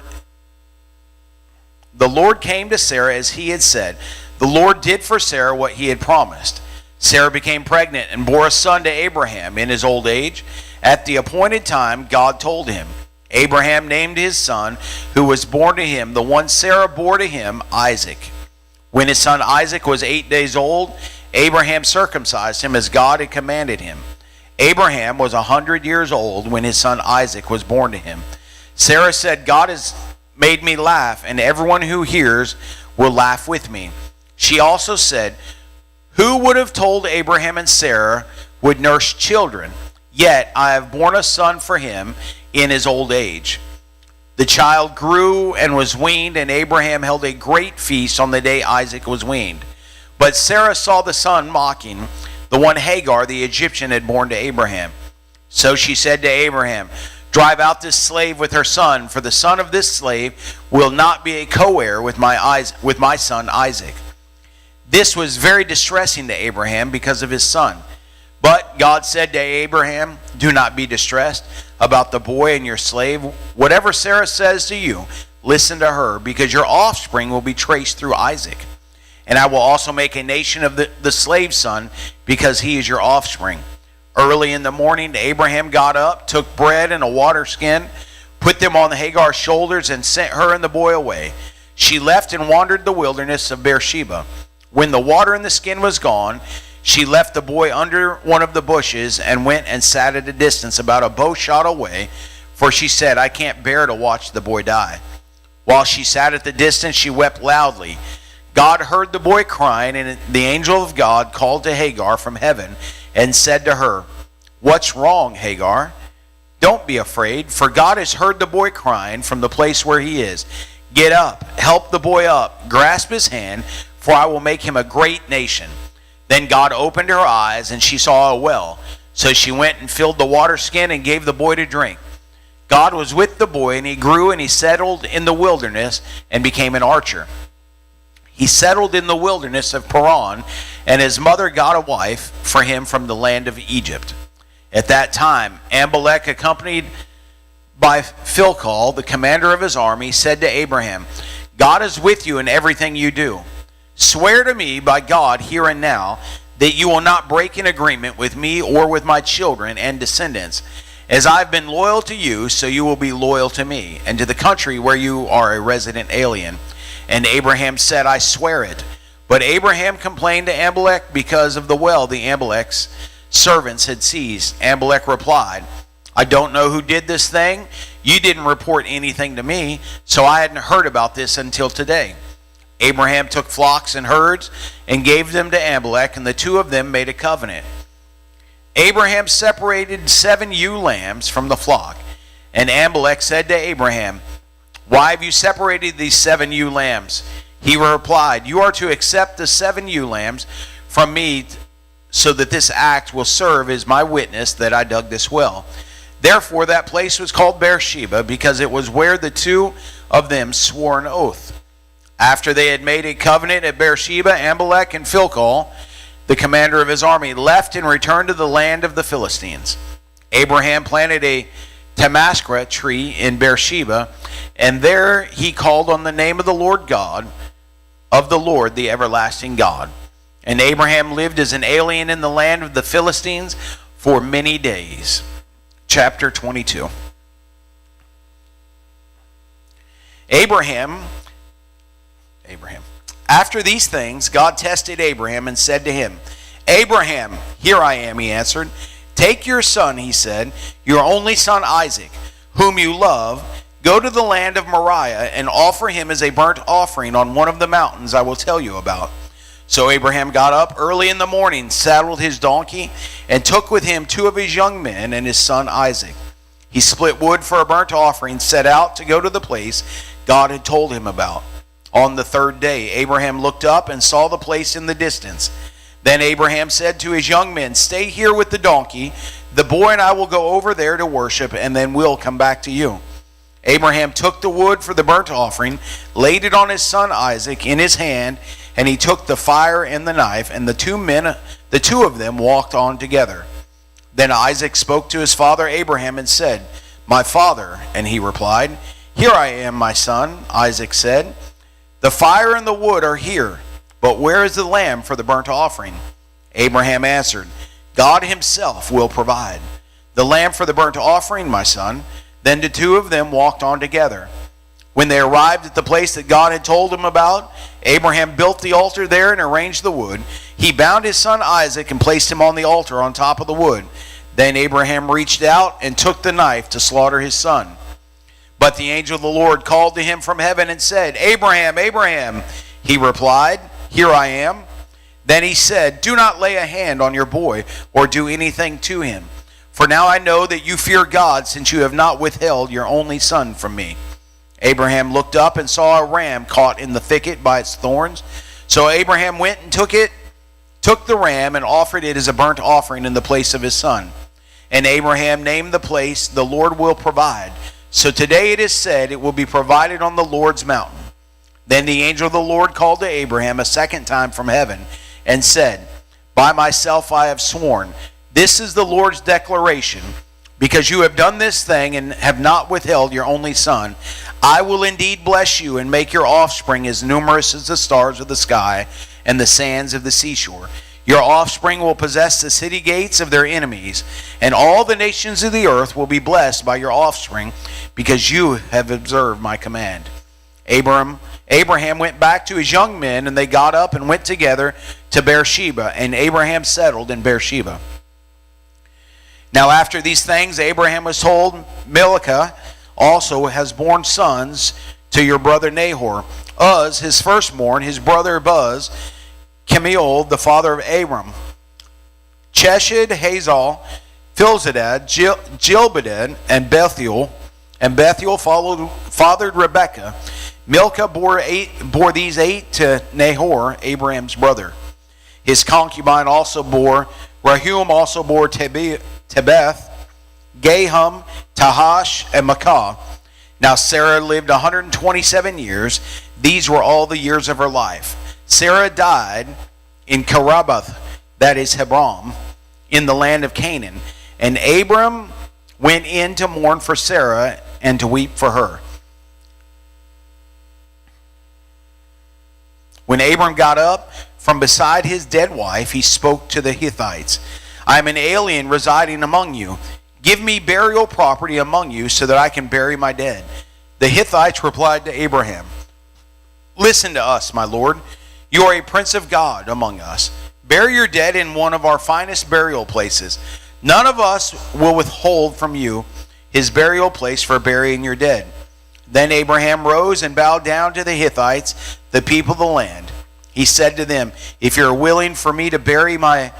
came to Sarah as he had said. The Lord did for Sarah what he had promised. Sarah became pregnant and bore a son to Abraham in his old age. At the appointed time, God told him. Abraham named his son, who was born to him, the one Sarah bore to him, Isaac. When his son Isaac was 8 days old, Abraham circumcised him as God had commanded him. Abraham was 100 years old when his son Isaac was born to him. Sarah said, "God has made me laugh, and everyone who hears will laugh with me." She also said, "Who would have told Abraham and Sarah would nurse children? Yet I have borne a son for him in his old age." The child grew and was weaned, and Abraham held a great feast on the day Isaac was weaned. But Sarah saw the son mocking, the one Hagar the Egyptian had borne to Abraham. So she said to Abraham, "Drive out this slave with her son, for the son of this slave will not be a co-heir with my son Isaac." This was very distressing to Abraham because of his son. But God said to Abraham, "Do not be distressed about the boy and your slave. Whatever Sarah says to you, listen to her, because your offspring will be traced through Isaac. And I will also make a nation of the slave's son, because he is your offspring." Early in the morning, Abraham got up, took bread and a water skin, put them on Hagar's shoulders, and sent her and the boy away. She left and wandered the wilderness of Beersheba. When the water in the skin was gone, she left the boy under one of the bushes and went and sat at a distance about a bow shot away, for she said, "I can't bear to watch the boy die." While she sat at the distance, she wept loudly. God heard the boy crying, and the angel of God called to Hagar from heaven and said to her, "What's wrong, Hagar? Don't be afraid, for God has heard the boy crying from the place where he is. Get up, help the boy up, grasp his hand, for I will make him a great nation." Then God opened her eyes, and she saw a well. So she went and filled the water skin and gave the boy to drink. God was with the boy, and he grew, and he settled in the wilderness and became an archer. He settled in the wilderness of Paran, and his mother got a wife for him from the land of Egypt. At that time, Abimelech, accompanied by Phicol, the commander of his army, said to Abraham, "God is with you in everything you do. Swear to me by God here and now that you will not break an agreement with me or with my children and descendants. As I've been loyal to you, so you will be loyal to me and to the country where you are a resident alien." And Abraham said, "I swear it." But Abraham complained to Abimelech because of the well the Abimelech's servants had seized. Abimelech replied, "I don't know who did this thing. You didn't report anything to me, so I hadn't heard about this until today." Abraham took flocks and herds and gave them to Abimelech, and the two of them made a covenant. Abraham separated 7 ewe lambs from the flock, and Abimelech said to Abraham, "Why have you separated these 7 ewe lambs?" He replied, "You are to accept the 7 ewe lambs from me so that this act will serve as my witness that I dug this well. Therefore that place was called Beersheba, because it was where the two of them swore an oath. After they had made a covenant at Beersheba, Amalek and Philcol, the commander of his army, left and returned to the land of the Philistines. Abraham planted a Tamaskra tree in Beersheba, and there he called on the name of the Lord God, of the Lord, the everlasting God. And Abraham lived as an alien in the land of the Philistines for many days. Chapter 22. Abraham. After these things, God tested Abraham and said to him, Abraham, here I am, he answered. Take your son, he said, your only son Isaac, whom you love. Go to the land of Moriah and offer him as a burnt offering on one of the mountains I will tell you about. So Abraham got up early in the morning, saddled his donkey, and took with him two of his young men and his son Isaac. He split wood for a burnt offering, set out to go to the place God had told him about. On the third day, Abraham looked up and saw the place in the distance. Then Abraham said to his young men, Stay here with the donkey. The boy and I will go over there to worship, and then we'll come back to you. Abraham took the wood for the burnt offering, laid it on his son Isaac in his hand, and he took the fire and the knife, and the two of them walked on together. Then Isaac spoke to his father Abraham and said, My father. And he replied, Here I am, my son. Isaac said, The fire and the wood are here, but where is the lamb for the burnt offering? Abraham answered, God himself will provide the lamb for the burnt offering, my son. Then the two of them walked on together. When they arrived at the place that God had told him about, Abraham built the altar there and arranged the wood. He bound his son Isaac and placed him on the altar on top of the wood. Then Abraham reached out and took the knife to slaughter his son. But the angel of the Lord called to him from heaven and said, Abraham, Abraham. He replied, Here I am. Then he said, Do not lay a hand on your boy or do anything to him. For now I know that you fear God, since you have not withheld your only son from me. Abraham looked up and saw a ram caught in the thicket by its thorns. So Abraham went and took the ram and offered it as a burnt offering in the place of his son. And Abraham named the place, The Lord Will Provide. So today it is said, It will be provided on the Lord's mountain. Then the angel of the Lord called to Abraham a second time from heaven and said, By myself I have sworn, this is the Lord's declaration, because you have done this thing and have not withheld your only son, I will indeed bless you and make your offspring as numerous as the stars of the sky and the sands of the seashore. Your offspring will possess the city gates of their enemies, and all the nations of the earth will be blessed by your offspring, because you have observed my command. Abraham went back to his young men, and they got up and went together to Beersheba, and Abraham settled in Beersheba. Now after these things, Abraham was told, Milcah also has borne sons to your brother Nahor. Uz, his firstborn, his brother Buz, Kemuel, the father of Abram, Chesed, Hazal, Philzadad, Jilbadad, and Bethuel. And Bethuel fathered Rebekah. Milcah bore these 8 to Nahor, Abraham's brother. His concubine also bore, Rahum also bore Tebeth, Gaham, Tahash, and Maacah. Now Sarah lived 127 years. These were all the years of her life. Sarah died in Karabath, that is Hebron, in the land of Canaan. And Abram went in to mourn for Sarah and to weep for her. When Abram got up from beside his dead wife, he spoke to the Hittites, I am an alien residing among you. Give me burial property among you so that I can bury my dead. The Hittites replied to Abraham, Listen to us, my lord. You are a prince of God among us. Bury your dead in one of our finest burial places. None of us will withhold from you his burial place for burying your dead. Then Abraham rose and bowed down to the Hittites, the people of the land. He said to them, If you are willing for me to bury my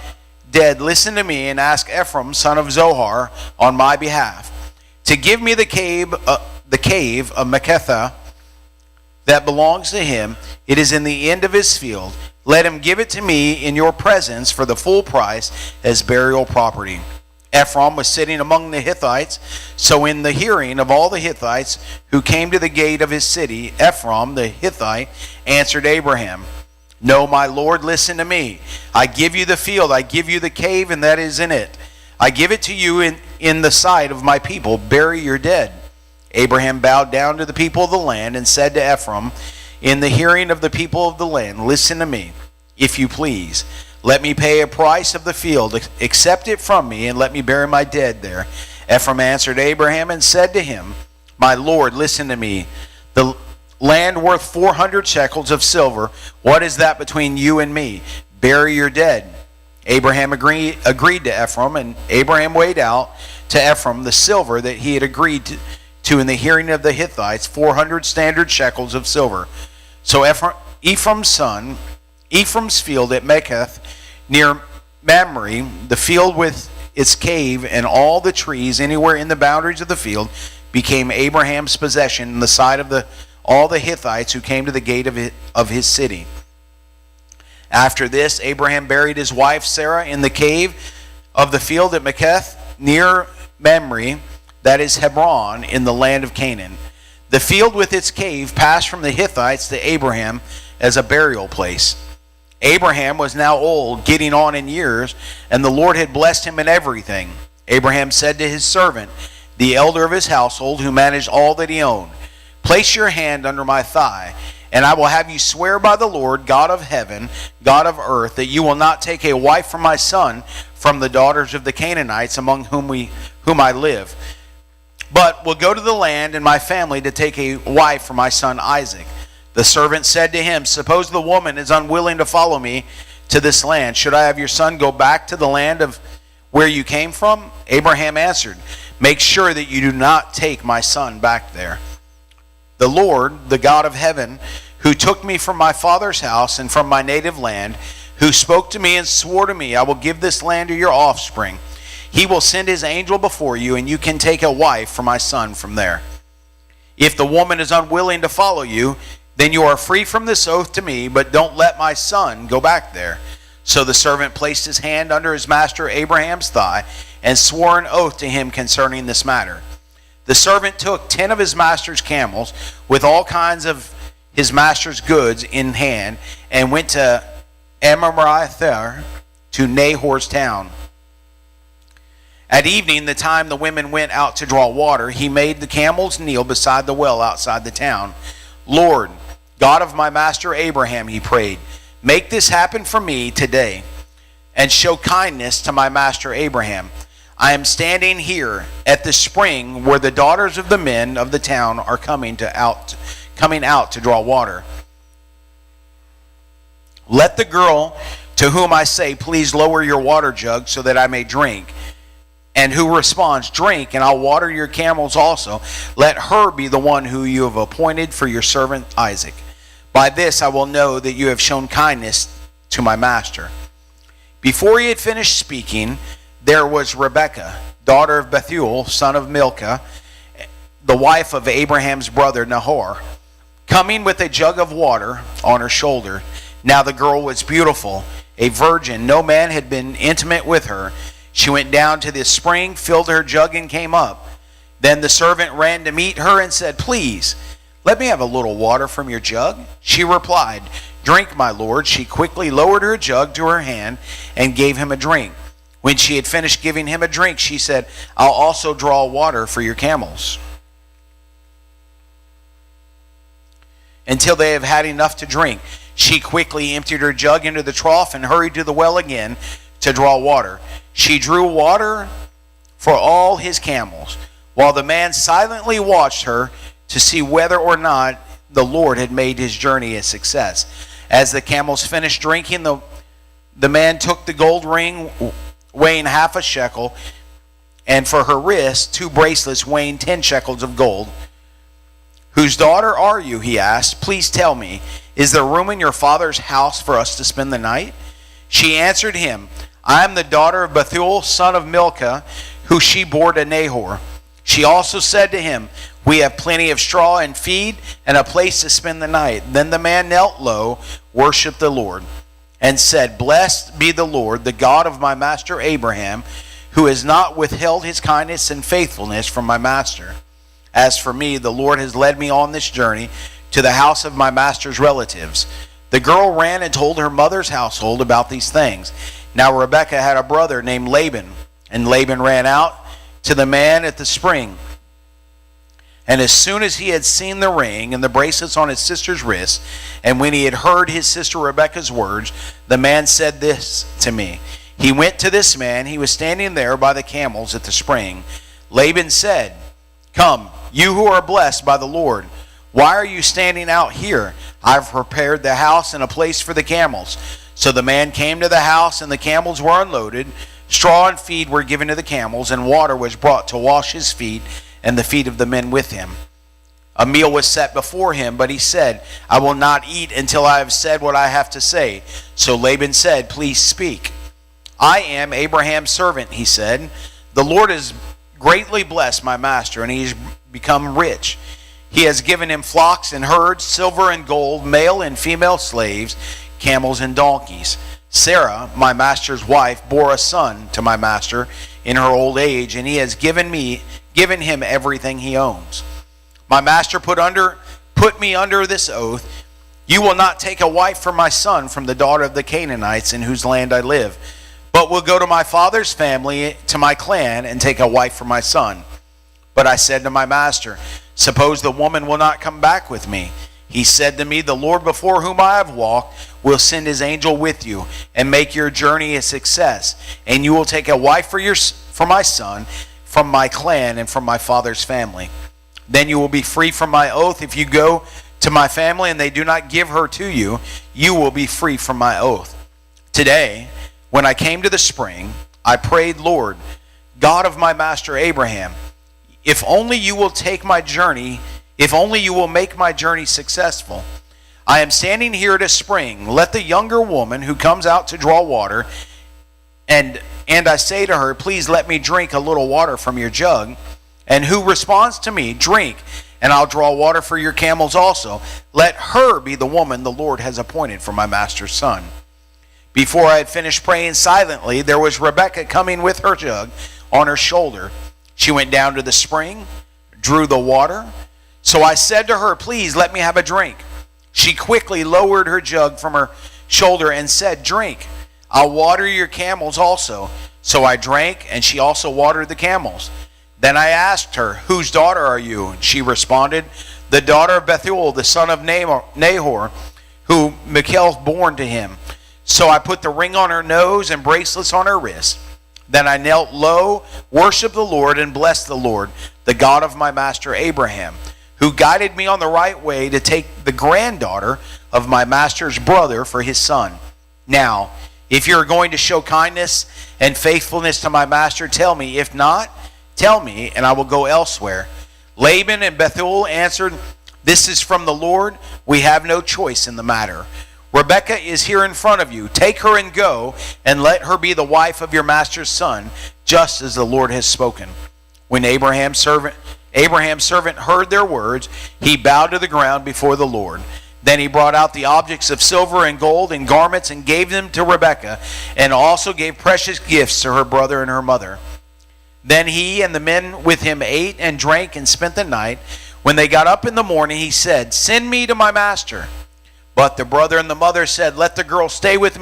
dead, listen to me and ask Ephraim, son of Zohar, on my behalf, to give me the cave of Machpelah that belongs to him. It is in the end of his field. Let him give it to me in your presence for the full price as burial property. Ephron was sitting among the Hittites, so in the hearing of all the Hittites who came to the gate of his city, Ephron the Hittite answered Abraham, No, my Lord, listen to me. I give you the field, I give you the cave, and that is in it. I give it to you in the sight of my people. Bury your dead. Abraham bowed down to the people of the land and said to Ephron, in the hearing of the people of the land, listen to me, if you please. Let me pay a price of the field, accept it from me, and let me bury my dead there. Ephron answered Abraham and said to him, My Lord, listen to me. The land worth 400 shekels of silver, what is that between you and me? Bury your dead. Abraham agreed to Ephron, and Abraham weighed out to Ephron the silver that he had agreed to in the hearing of the Hittites, 400 standard shekels of silver. So Ephraim's field at Mecheth near Mamre, the field with its cave and all the trees anywhere in the boundaries of the field, became Abraham's possession in the sight of all the Hittites who came to the gate of his city. After this, Abraham buried his wife Sarah in the cave of the field at Mecheth near Mamre, that is Hebron, in the land of Canaan. The field with its cave passed from the Hittites to Abraham as a burial place. Abraham was now old, getting on in years, and the Lord had blessed him in everything. Abraham said to his servant, the elder of his household, who managed all that he owned, Place your hand under my thigh, and I will have you swear by the Lord, God of heaven, God of earth, that you will not take a wife for my son from the daughters of the Canaanites among whom I live, but will go to the land and my family to take a wife for my son Isaac. The servant said to him, Suppose the woman is unwilling to follow me to this land. Should I have your son go back to the land of where you came from? Abraham answered, Make sure that you do not take my son back there. The Lord, the God of heaven, who took me from my father's house and from my native land, who spoke to me and swore to me, I will give this land to your offspring. He will send his angel before you, and you can take a wife for my son from there. If the woman is unwilling to follow you, then you are free from this oath to me, but don't let my son go back there. So the servant placed his hand under his master Abraham's thigh and swore an oath to him concerning this matter. The servant took 10 of his master's camels with all kinds of his master's goods in hand and went to Amraphel to Nahor's town. At evening, the time the women went out to draw water, he made the camels kneel beside the well outside the town. Lord, God of my master Abraham, he prayed, make this happen for me today and show kindness to my master Abraham. I am standing here at the spring where the daughters of the men of the town are coming out to draw water. Let the girl to whom I say, please lower your water jug so that I may drink, and who responds, drink, and I'll water your camels also, let her be the one who you have appointed for your servant Isaac. By this I will know that you have shown kindness to my master. Before he had finished speaking, there was Rebekah, daughter of Bethuel, son of Milcah, the wife of Abraham's brother Nahor, coming with a jug of water on her shoulder. Now the girl was beautiful, a virgin. No man had been intimate with her. She went down to the spring, filled her jug, and came up. Then the servant ran to meet her and said, please, let me have a little water from your jug. She replied, drink, my lord. She quickly lowered her jug to her hand and gave him a drink. When she had finished giving him a drink, she said, I'll also draw water for your camels, until they have had enough to drink. She quickly emptied her jug into the trough and hurried to the well again to draw water. She drew water for all his camels, while the man silently watched her to see whether or not the Lord had made his journey a success. As the camels finished drinking, the man took the gold ring weighing half a shekel, and for her wrist 2 bracelets weighing 10 shekels of gold. Whose daughter are you? He asked. Please tell me, is there room in your father's house for us to spend the night? She answered him, I am the daughter of Bethuel, son of Milcah, who she bore to Nahor. She also said to him, we have plenty of straw and feed and a place to spend the night. Then the man knelt low, worshiped the Lord. and said, Blessed be the Lord, the God of my master Abraham, who has not withheld his kindness and faithfulness from my master. As for me, the Lord has led me on this journey to the house of my master's relatives. The girl ran and told her mother's household about these things. Now Rebekah had a brother named Laban, and Laban ran out to the man at the spring. And as soon as he had seen the ring and the bracelets on his sister's wrists, and when he had heard his sister Rebekah's words, the man said this to me. He went to this man. He was standing there by the camels at the spring. Laban said, Come, you who are blessed by the Lord, why are you standing out here? I've prepared the house and a place for the camels. So the man came to the house, and the camels were unloaded. Straw and feed were given to the camels, and water was brought to wash his feet and the feet of the men with him. A meal was set before him, but he said, I will not eat until I have said what I have to say. So Laban said, Please speak. I am Abraham's servant, he said. The Lord has greatly blessed my master, and he has become rich. He has given him flocks and herds, silver and gold, male and female slaves, camels and donkeys. Sarah, my master's wife, bore a son to my master in her old age, and he has given him everything he owns. My master put me under this oath. You will not take a wife for my son from the daughter of the Canaanites in whose land I live, but will go to my father's family, to my clan, and take a wife for my son. But I said to my master, Suppose the woman will not come back with me. He said to me, The Lord before whom I have walked will send his angel with you and make your journey a success. And you will take a wife for my son from my clan and from my father's family. Then you will be free from my oath. If you go to my family and they do not give her to you, you will be free from my oath. Today, when I came to the spring, I prayed, Lord, God of my master Abraham, if only you will take my journey, if only you will make my journey successful. I am standing here at a spring. Let the younger woman who comes out to draw water, and I say to her, Please let me drink a little water from your jug. And who responds to me, Drink, and I'll draw water for your camels also. Let her be the woman the Lord has appointed for my master's son. Before I had finished praying silently, there was Rebekah coming with her jug on her shoulder. She went down to the spring, drew the water. So I said to her, Please let me have a drink. She quickly lowered her jug from her shoulder and said, Drink, I'll water your camels also. So I drank, and she also watered the camels. Then I asked her, Whose daughter are you? And she responded, The daughter of Bethuel, the son of Nahor, who Michal born to him. So I put the ring on her nose and bracelets on her wrist. Then I knelt low, worshiped the Lord, and blessed the Lord, the God of my master Abraham, who guided me on the right way to take the granddaughter of my master's brother for his son. Now, if you are going to show kindness and faithfulness to my master, tell me. If not, tell me, and I will go elsewhere. Laban and Bethuel answered, This is from the Lord. We have no choice in the matter. Rebekah is here in front of you. Take her and go, and let her be the wife of your master's son, just as the Lord has spoken. When Abraham's servant heard their words, he bowed to the ground before the Lord. Then he brought out the objects of silver and gold and garments and gave them to Rebekah, and also gave precious gifts to her brother and her mother. Then he and the men with him ate and drank and spent the night. When they got up in the morning, he said, Send me to my master. But the brother and the mother said, Let the girl stay with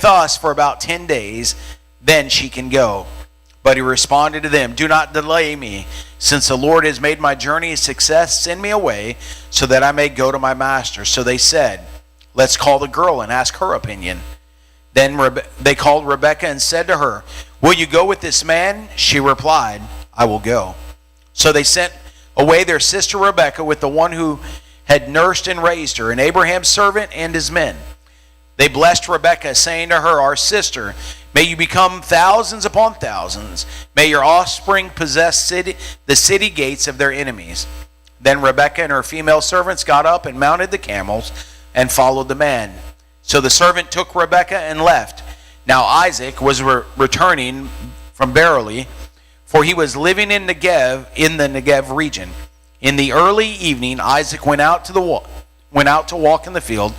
us for about 10 days, then she can go. But he responded to them, Do not delay me. Since the Lord has made my journey a success, send me away so that I may go to my master. So they said, Let's call the girl and ask her opinion. Then they called Rebekah and said to her, Will you go with this man? She replied, I will go. So they sent away their sister Rebekah with the one who had nursed and raised her, and Abraham's servant and his men. They blessed Rebekah, saying to her, Our sister, may you become thousands upon thousands. May your offspring possess the city gates of their enemies. Then Rebekah and her female servants got up and mounted the camels and followed the man. So the servant took Rebekah and left. Now Isaac was returning from Beerleh, for he was living in the Negev region. In the early evening, Isaac went out to walk in the field.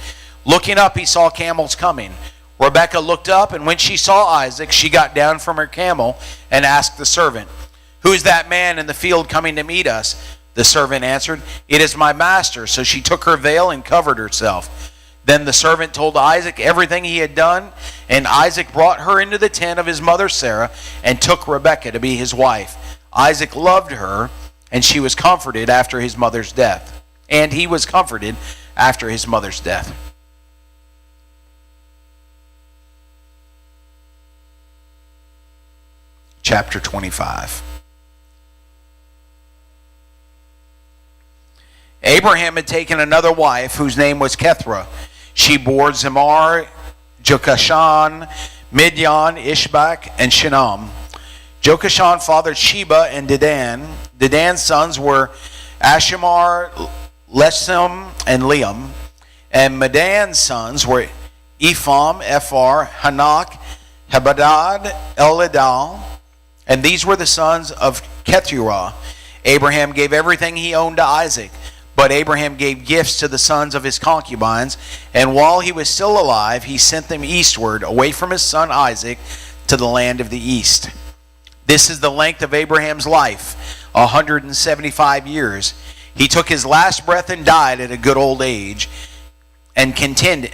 Looking up, he saw camels coming. Rebekah looked up, and when she saw Isaac, she got down from her camel and asked the servant, "Who is that man in the field coming to meet us?" The servant answered, "It is my master." So she took her veil and covered herself. Then the servant told Isaac everything he had done, and Isaac brought her into the tent of his mother Sarah and took Rebekah to be his wife. Isaac loved her, and she was comforted after his mother's death. And he was comforted after his mother's death. Chapter 25. Abraham had taken another wife whose name was Kethra. She bore Zemar, Jokashan, Midian, Ishbak, and Shinam. Jokashan fathered Sheba and Dedan. Dedan's sons were Ashimar, Lesem, and Liam. And Midian's sons were Epham, Ephar, Hanak, Hebadad, Eladal. And these were the sons of Keturah. Abraham gave everything he owned to Isaac. But Abraham gave gifts to the sons of his concubines, and while he was still alive, he sent them eastward, away from his son Isaac, to the land of the east. This is the length of Abraham's life, 175 years. He took his last breath and died at a good old age, and contended,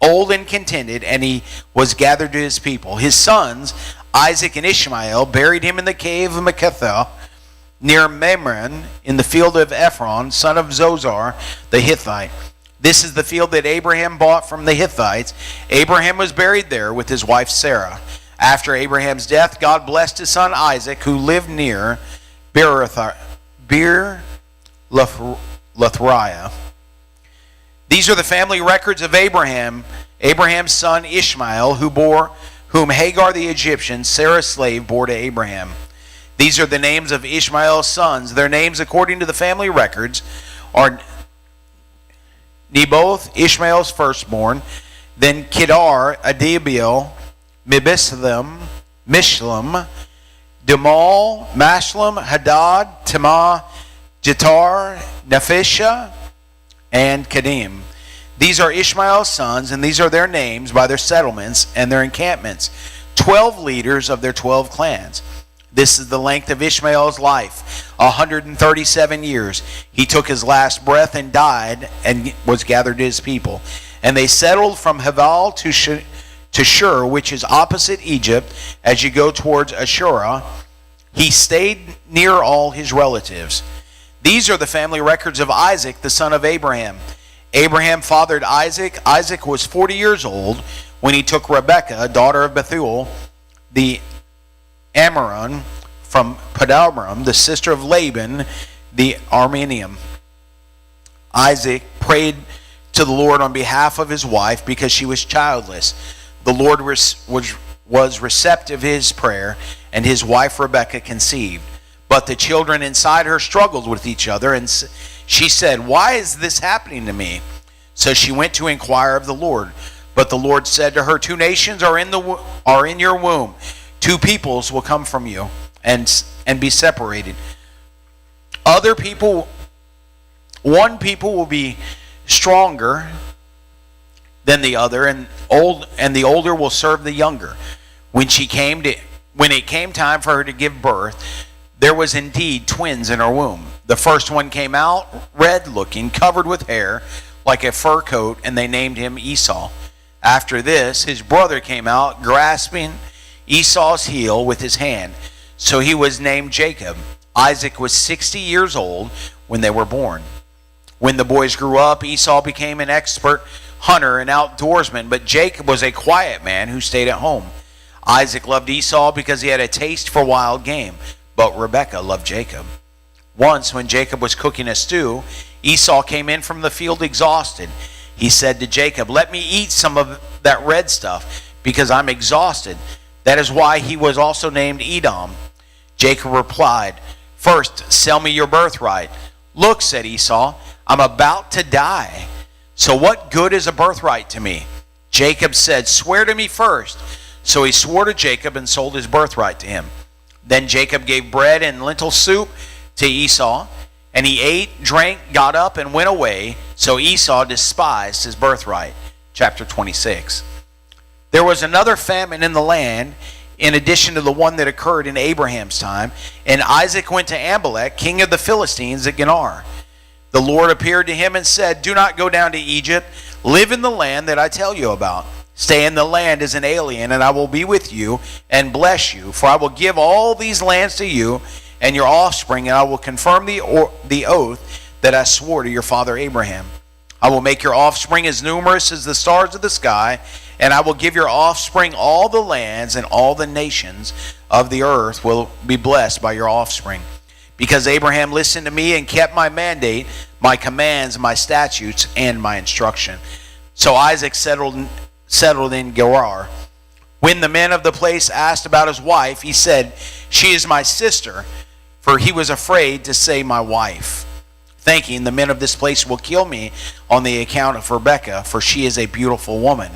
and he was gathered to his people. His sons, Isaac and Ishmael, buried him in the cave of Machpelah, near Mamre, in the field of Ephron, son of Zozar, the Hittite. This is the field that Abraham bought from the Hittites. Abraham was buried there with his wife Sarah. After Abraham's death, God blessed his son Isaac, who lived near Beer Lathriah. These are the family records of Abraham, Abraham's son Ishmael, whom Hagar the Egyptian, Sarah's slave, bore to Abraham. These are the names of Ishmael's sons. Their names, according to the family records, are Neboth, Ishmael's firstborn, then Kedar, Adibiel, Mibislam, Mishlam, Demal, Mashlam, Hadad, Timah, Jetar, Nephisha, and Kadim. These are Ishmael's sons, and these are their names by their settlements and their encampments, 12 leaders of their 12 clans. This is the length of Ishmael's life, 137 years. He took his last breath and died and was gathered to his people. And they settled from Haval to Shur, which is opposite Egypt, as you go towards Ashura. He stayed near all his relatives. These are the family records of Isaac, the son of Abraham. Abraham fathered Isaac. Isaac was 40 years old when he took Rebekah, daughter of Bethuel, the Amaron, from Padabram, the sister of Laban, the Aramean. Isaac prayed to the Lord on behalf of his wife because she was childless. The Lord was receptive to his prayer, and his wife Rebekah conceived. But the children inside her struggled with each other, and she said, "Why is this happening to me?" So she went to inquire of the Lord. But the Lord said to her, "Two nations are in your womb. Two peoples will come from you and be separated. One people will be stronger than the other, and the older will serve the younger." When it came time for her to give birth, there was indeed twins in her womb. The first one came out red-looking, covered with hair like a fur coat, and they named him Esau. After this, his brother came out, grasping Esau's heel with his hand. So he was named Jacob. Isaac was 60 years old when they were born. When the boys grew up, Esau became an expert hunter and outdoorsman, but Jacob was a quiet man who stayed at home. Isaac loved Esau because he had a taste for wild game, but Rebekah loved Jacob. Once, when Jacob was cooking a stew, Esau came in from the field exhausted. He said to Jacob, "Let me eat some of that red stuff, because I'm exhausted." That is why he was also named Edom. Jacob replied, "First, sell me your birthright." "Look," said Esau, "I'm about to die. So what good is a birthright to me?" Jacob said, "Swear to me first." So he swore to Jacob and sold his birthright to him. Then Jacob gave bread and lentil soup to Esau, and he ate, drank, got up, and went away. So Esau despised his birthright. chapter 26. There was another famine in the land in addition to the one that occurred in Abraham's time, and Isaac went to Amalek, king of the Philistines, at Gerar. The Lord appeared to him and said, "Do not go down to Egypt. Live in the land that I tell you about. Stay in the land as an alien, and I will be with you and bless you. For I will give all these lands to you and your offspring, and I will confirm the oath that I swore to your father Abraham. I will make your offspring as numerous as the stars of the sky, and I will give your offspring all the lands, and all the nations of the earth will be blessed by your offspring. Because Abraham listened to me and kept my mandate, my commands, my statutes, and my instruction." So Isaac settled in Gerar. When the men of the place asked about his wife, he said, "She is my sister," for he was afraid to say my wife, thinking, "The men of this place will kill me on the account of Rebekah, for she is a beautiful woman."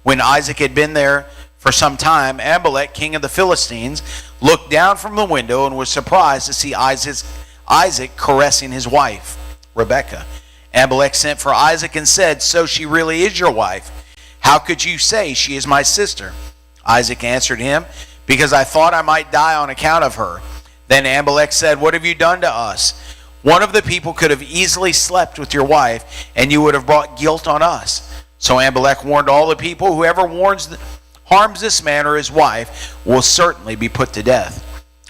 When Isaac had been there for some time, Amalek, king of the Philistines, looked down from the window and was surprised to see Isaac caressing his wife, Rebekah. Amalek sent for Isaac and said, "So she really is your wife? How could you say she is my sister?" Isaac answered him, "Because I thought I might die on account of her." Then Amalek said, "What have you done to us? One of the people could have easily slept with your wife, and you would have brought guilt on us." So Amalek warned all the people, "Whoever harms this man or his wife will certainly be put to death."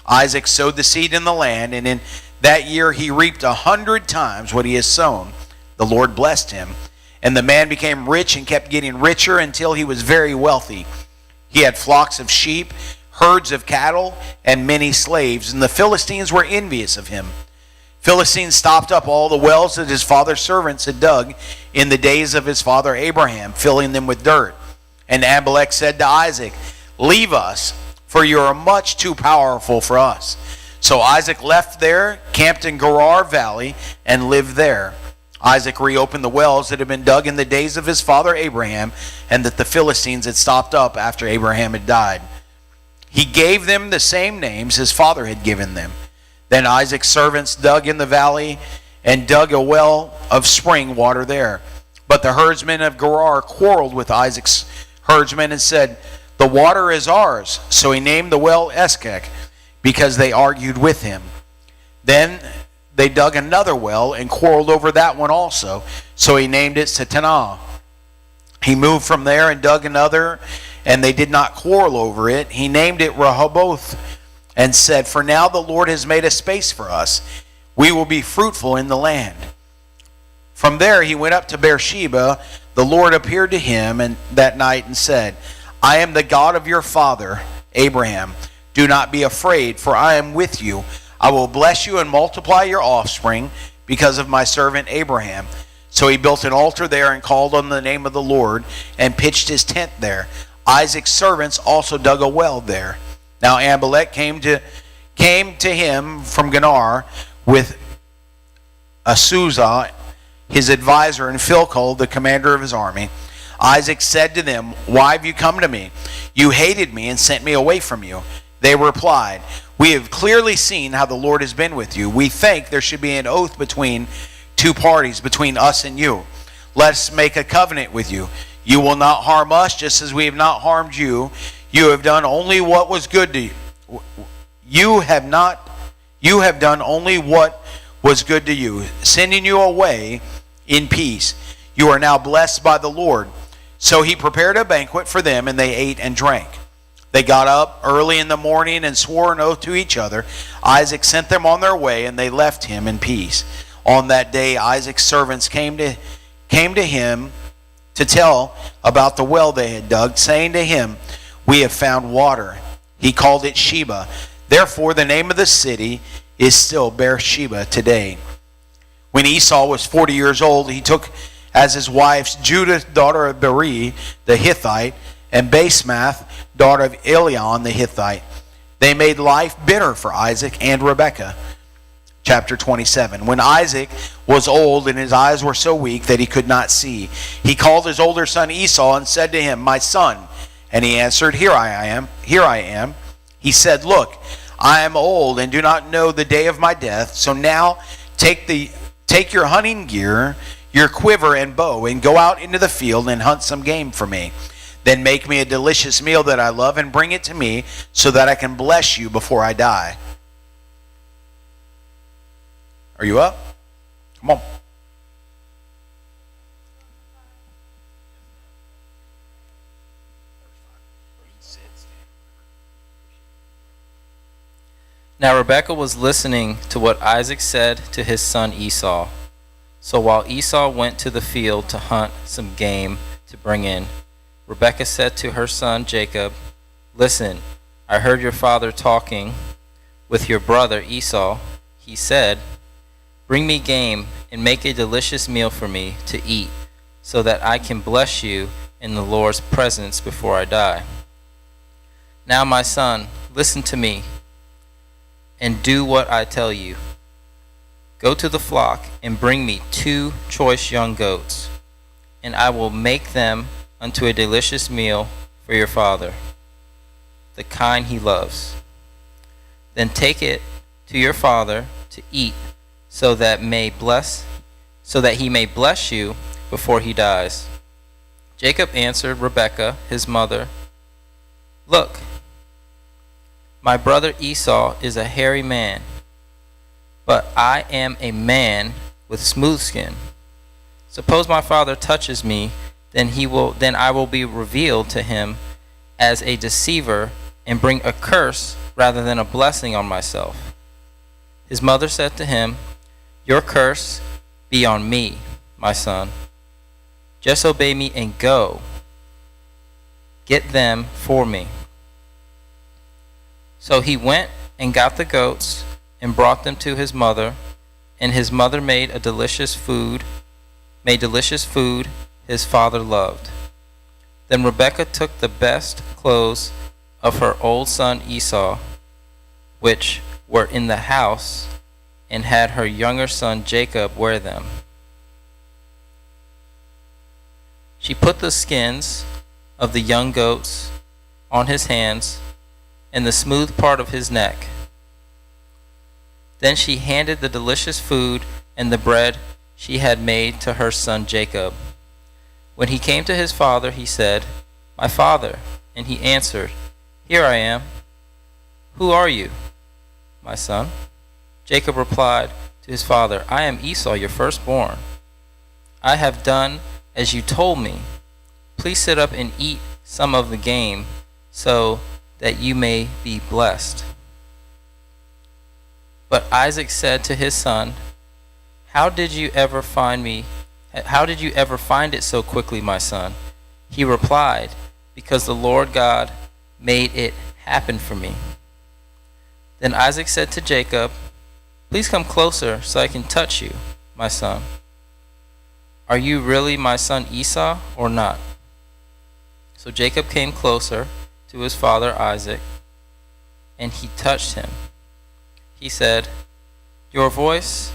Isaac sowed the seed in the land, and in that year he reaped 100 times what he has sown. The Lord blessed him, and the man became rich and kept getting richer until he was very wealthy. He had flocks of sheep, herds of cattle, and many slaves, and the Philistines were envious of him. Philistines stopped up all the wells that his father's servants had dug in the days of his father Abraham, filling them with dirt. And Amalek said to Isaac, "Leave us, for you are much too powerful for us." So Isaac left there, camped in Gerar Valley, and lived there. Isaac reopened the wells that had been dug in the days of his father Abraham, and that the Philistines had stopped up after Abraham had died. He gave them the same names his father had given them. Then Isaac's servants dug in the valley and dug a well of spring water there. But the herdsmen of Gerar quarreled with Isaac's herdsmen and said, "The water is ours." So he named the well Eshek, because they argued with him. Then they dug another well and quarreled over that one also. So he named it Sittanah. He moved from there and dug another, and they did not quarrel over it. He named it Rehoboth, and said, "For now the Lord has made a space for us. We will be fruitful in the land." From there he went up to Beersheba. The Lord appeared to him that night and said, "I am the God of your father Abraham. Do not be afraid, for I am with you. I will bless you and multiply your offspring because of my servant Abraham." So he built an altar there and called on the name of the Lord and pitched his tent there. Isaac's servants also dug a well there. Now Amalek came to him from Gerar with Azuzah, his advisor, and Phicol, the commander of his army. Isaac said to them, "Why have you come to me? You hated me and sent me away from you." They replied, "We have clearly seen how the Lord has been with you. We think there should be an oath between two parties, between us and you. Let us make a covenant with you. You will not harm us, just as we have not harmed you. You have done only what was good to you. You have done only what was good to you, sending you away in peace. You are now blessed by the Lord." So he prepared a banquet for them, and they ate and drank. They got up early in the morning and swore an oath to each other. Isaac sent them on their way, and they left him in peace. On that day, Isaac's servants came to him to tell about the well they had dug, saying to him, "We have found water." He called it Sheba. Therefore, the name of the city is still Beersheba today. When Esau was 40 years old, he took as his wives Judah, daughter of Beri, the Hittite, and Basemath, daughter of Elion, the Hittite. They made life bitter for Isaac and Rebekah. Chapter 27. When Isaac was old and his eyes were so weak that he could not see, he called his older son Esau and said to him, "My son." And he answered, Here I am. He said, "Look, I am old and do not know the day of my death. So now take your hunting gear, your quiver and bow, and go out into the field and hunt some game for me. Then make me a delicious meal that I love and bring it to me so that I can bless you before I die. Are you up? Come on. Now Rebekah was listening to what Isaac said to his son Esau. So while Esau went to the field to hunt some game to bring in, Rebekah said to her son Jacob, "Listen, I heard your father talking with your brother Esau. He said, 'Bring me game and make a delicious meal for me to eat, so that I can bless you in the Lord's presence before I die.' Now, my son, listen to me and do what I tell you. Go to the flock and bring me 2 choice young goats, and I will make them unto a delicious meal for your father, the kind he loves. Then take it to your father to eat, so that he may bless you before he dies." Jacob answered Rebekah, his mother, "Look, my brother Esau is a hairy man, but I am a man with smooth skin. Suppose my father touches me, then I will be revealed to him as a deceiver and bring a curse rather than a blessing on myself." His mother said to him, "Your curse be on me, my son. Just obey me and go. Get them for me." So he went and got the goats and brought them to his mother, and his mother made delicious food his father loved. Then Rebekah took the best clothes of her old son Esau, which were in the house, and had her younger son Jacob wear them. She put the skins of the young goats on his hands and the smooth part of his neck. Then she handed the delicious food and the bread she had made to her son Jacob. When he came to his father, he said, "My father." And he answered, "Here I am." "Who are you, my son?" Jacob replied to his father, "I am Esau, your firstborn. I have done as you told me. Please sit up and eat some of the game, so that you may be blessed." But Isaac said to his son, How did you ever find it so quickly, my son?" He replied, "Because the Lord God made it happen for me." Then Isaac said to Jacob, "Please come closer so I can touch you, my son. Are you really my son Esau or not?" So Jacob came closer to his father Isaac, and he touched him. He said, "Your voice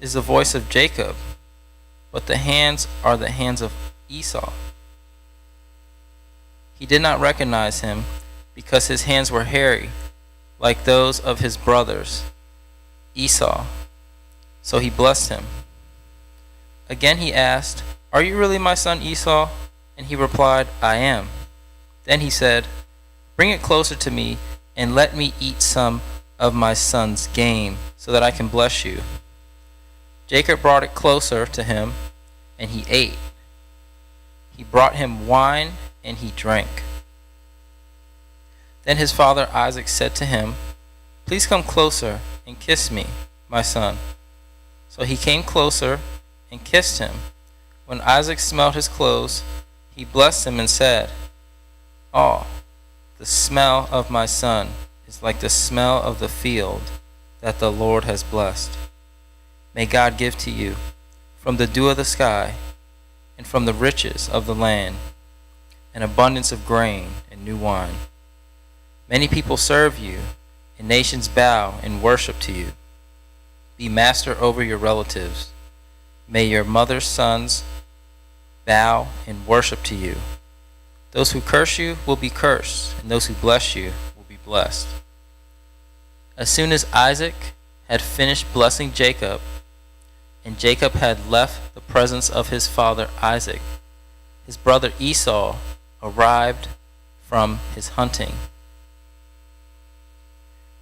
is the voice of Jacob, but the hands are the hands of Esau." He did not recognize him because his hands were hairy, like those of his brothers Esau. So he blessed him. Again he asked, "Are you really my son Esau?" And he replied, "I am." Then he said, "Bring it closer to me and let me eat some of my son's game so that I can bless you." Jacob brought it closer to him, and he ate. He brought him wine, and he drank. Then his father Isaac said to him, "Please come closer and kiss me, my son." So he came closer and kissed him. When Isaac smelled his clothes, he blessed him and said, "Oh, the smell of my son is like the smell of the field that the Lord has blessed. May God give to you from the dew of the sky and from the riches of the land an abundance of grain and new wine. Many people serve you, and nations bow and worship to you. Be master over your relatives. May your mother's sons bow and worship to you. Those who curse you will be cursed, and those who bless you will be blessed." As soon as Isaac had finished blessing Jacob, and Jacob had left the presence of his father Isaac, his brother Esau arrived from his hunting.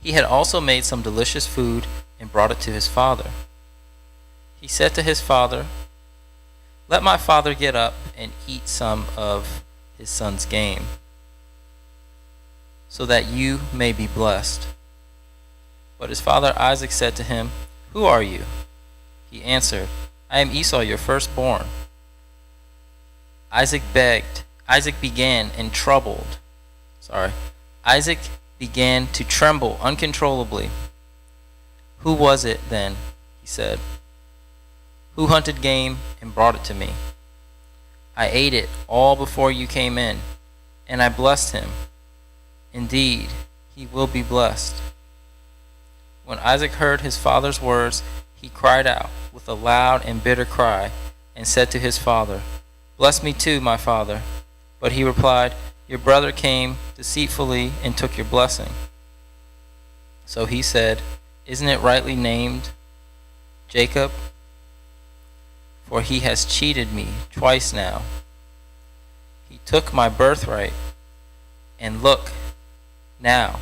He had also made some delicious food and brought it to his father. He said to his father, "Let my father get up and eat some of his son's game, so that you may be blessed." But his father Isaac said to him, "Who are you?" He answered, "I am Esau, your firstborn." Isaac began to tremble uncontrollably. "Who was it then?" he said. "Who hunted game and brought it to me? I ate it all before you came in, and I blessed him. Indeed, he will be blessed." When Isaac heard his father's words, he cried out with a loud and bitter cry and said to his father, "Bless me too, my father." But he replied, "Your brother came deceitfully and took your blessing." So he said, "Isn't it rightly named Jacob? For he has cheated me twice now. He took my birthright, and look, now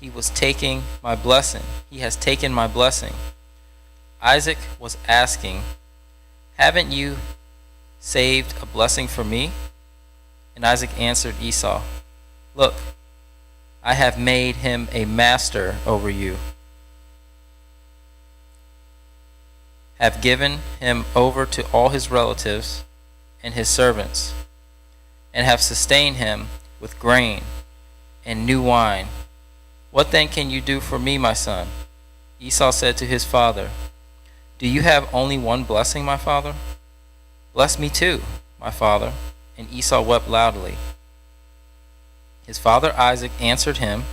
he has taken my blessing." Isaac was asking, "Haven't you saved a blessing for me?" And Isaac answered Esau, "Look, I have made him a master over you, have given him over to all his relatives and his servants, and have sustained him with grain and new wine. What then can you do for me, my son?" Esau said to his father, "Do you have only one blessing, my father? Bless me too, my father." And Esau wept loudly. His father Isaac answered him,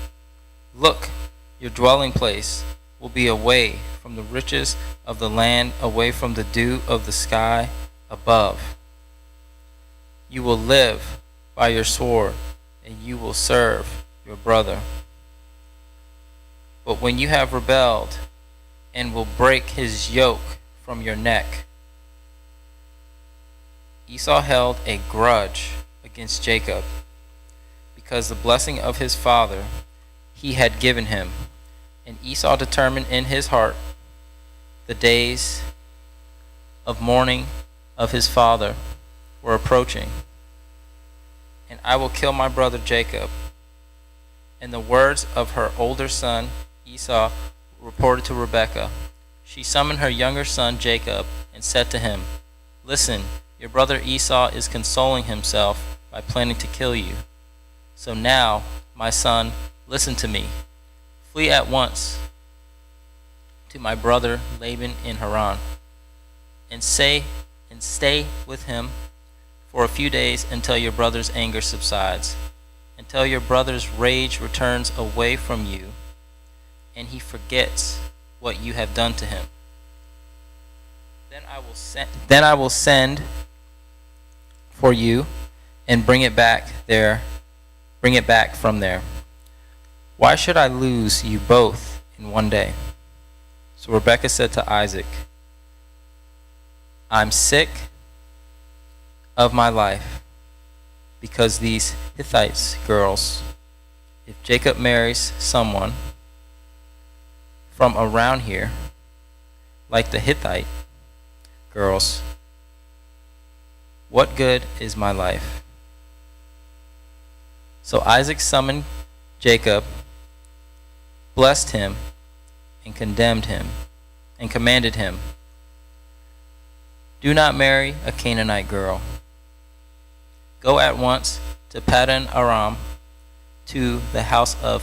"Look, your dwelling place will be away from the riches of the land, away from the dew of the sky above. You will live by your sword, and you will serve your brother. But when you have rebelled and will break his yoke from your neck." Esau held a grudge against Jacob because the blessing of his father he had given him. And Esau determined in his heart the days of mourning of his father were approaching. "And I will kill my brother Jacob." And the words of her older son Esau reported to Rebekah. She summoned her younger son Jacob and said to him, "Listen, your brother Esau is consoling himself by planning to kill you. So now, my son, listen to me. Flee at once to my brother Laban in Haran, and stay with him for a few days until your brother's anger subsides, until your brother's rage returns away from you, and he forgets what you have done to him. Then I will send for you and bring it back from there. Why should I lose you both in one day?" So Rebekah said to Isaac, "I'm sick of my life because these Hittite girls. If Jacob marries someone from around here, like the Hittite girls, what good is my life?" So Isaac summoned Jacob, blessed him, and commanded him, "Do not marry a Canaanite girl. Go at once to Paddan Aram, to the house of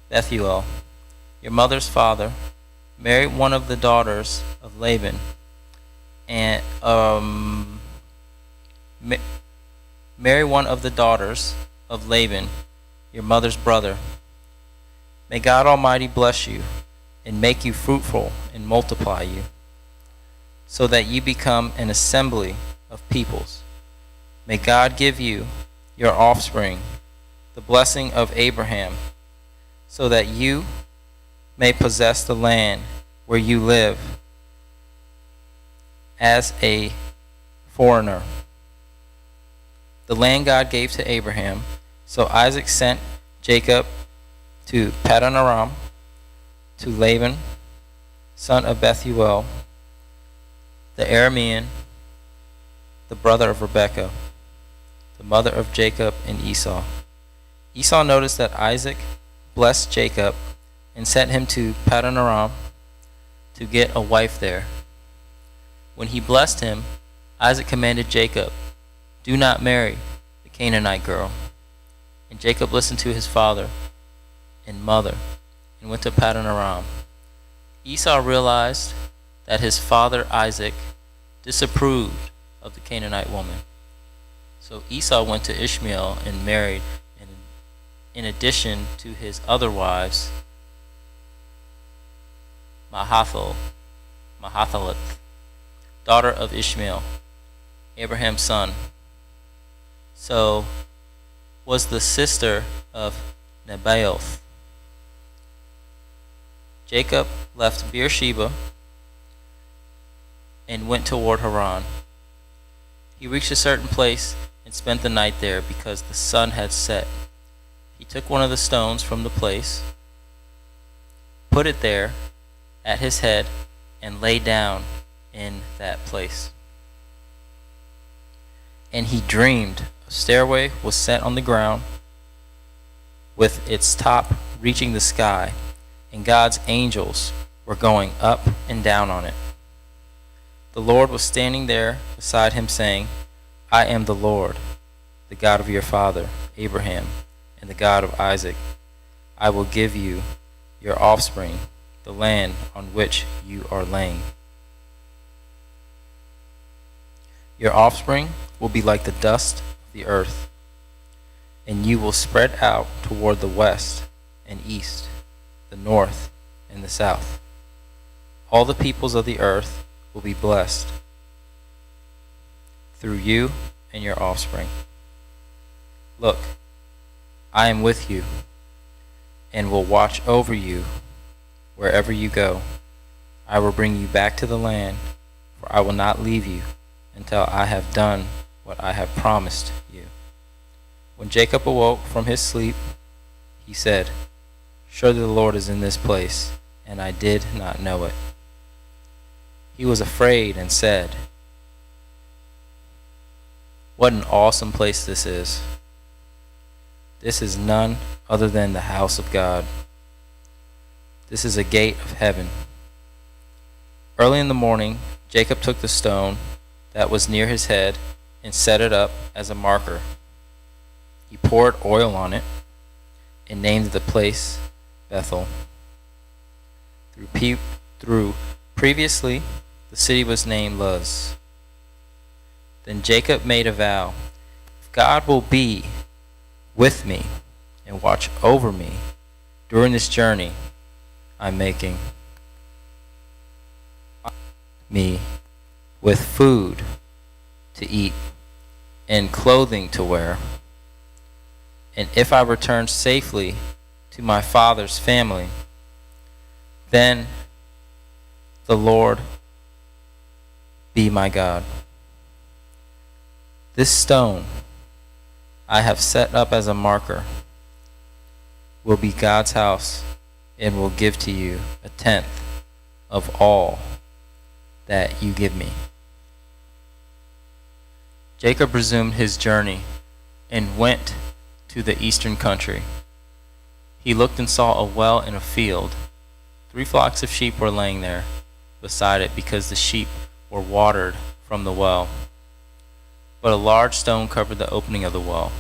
Bethuel, your mother's father. Marry one of the daughters of Laban, and marry one of the daughters of Laban, your mother's brother. May God Almighty bless you and make you fruitful and multiply you, so that you become an assembly of peoples. May God give you, your offspring, the blessing of Abraham, so that you may possess the land where you live, as a foreigner. The land God gave to Abraham. So Isaac sent Jacob to Paddan Aram, to Laban, son of Bethuel, the Aramean, the brother of Rebekah, the mother of Jacob and Esau. Esau noticed that Isaac blessed Jacob and sent him to Paddan Aram to get a wife there. When he blessed him, Isaac commanded Jacob, "Do not marry the Canaanite girl." And Jacob listened to his father and mother and went to Paddan Aram. Esau realized that his father Isaac disapproved of the Canaanite woman. So Esau went to Ishmael and married, and in addition to his other wives, Mahalaleth, daughter of Ishmael, Abraham's son. So was the sister of Nebaioth. Jacob left Beersheba and went toward Haran. He reached a certain place and spent the night there because the sun had set. He took one of the stones from the place, put it there at his head, and lay down in that place. And he dreamed a stairway was set on the ground with its top reaching the sky, and God's angels were going up and down on it. The Lord was standing there beside him, saying, "I am the Lord, the God of your father Abraham, and the God of Isaac. I will give you your offspring the land on which you are laying. Your offspring will be like the dust of the earth, and you will spread out toward the west and east, the north and the south. All the peoples of the earth will be blessed through you and your offspring. Look, I am with you and will watch over you wherever you go. I will bring you back to the land, for I will not leave you until I have done what I have promised you." When Jacob awoke from his sleep, he said, "Surely the Lord is in this place, and I did not know it." He was afraid and said, "What an awesome place this is. This is none other than the house of God. This is a gate of heaven." Early in the morning, Jacob took the stone that was near his head and set it up as a marker. He poured oil on it and named the place Bethel. Previously, the city was named Luz. Then Jacob made a vow, "If God will be with me and watch over me during this journey I'm making, me with food to eat and clothing to wear, and if I return safely to my father's family, then the Lord be my God. This stone I have set up as a marker will be God's house and will give to you a tenth of all that you give me." Jacob resumed his journey and went to the eastern country. He looked and saw a well in a field. 3 flocks of sheep were laying there beside it because the sheep were watered from the well. But a large stone covered the opening of the well.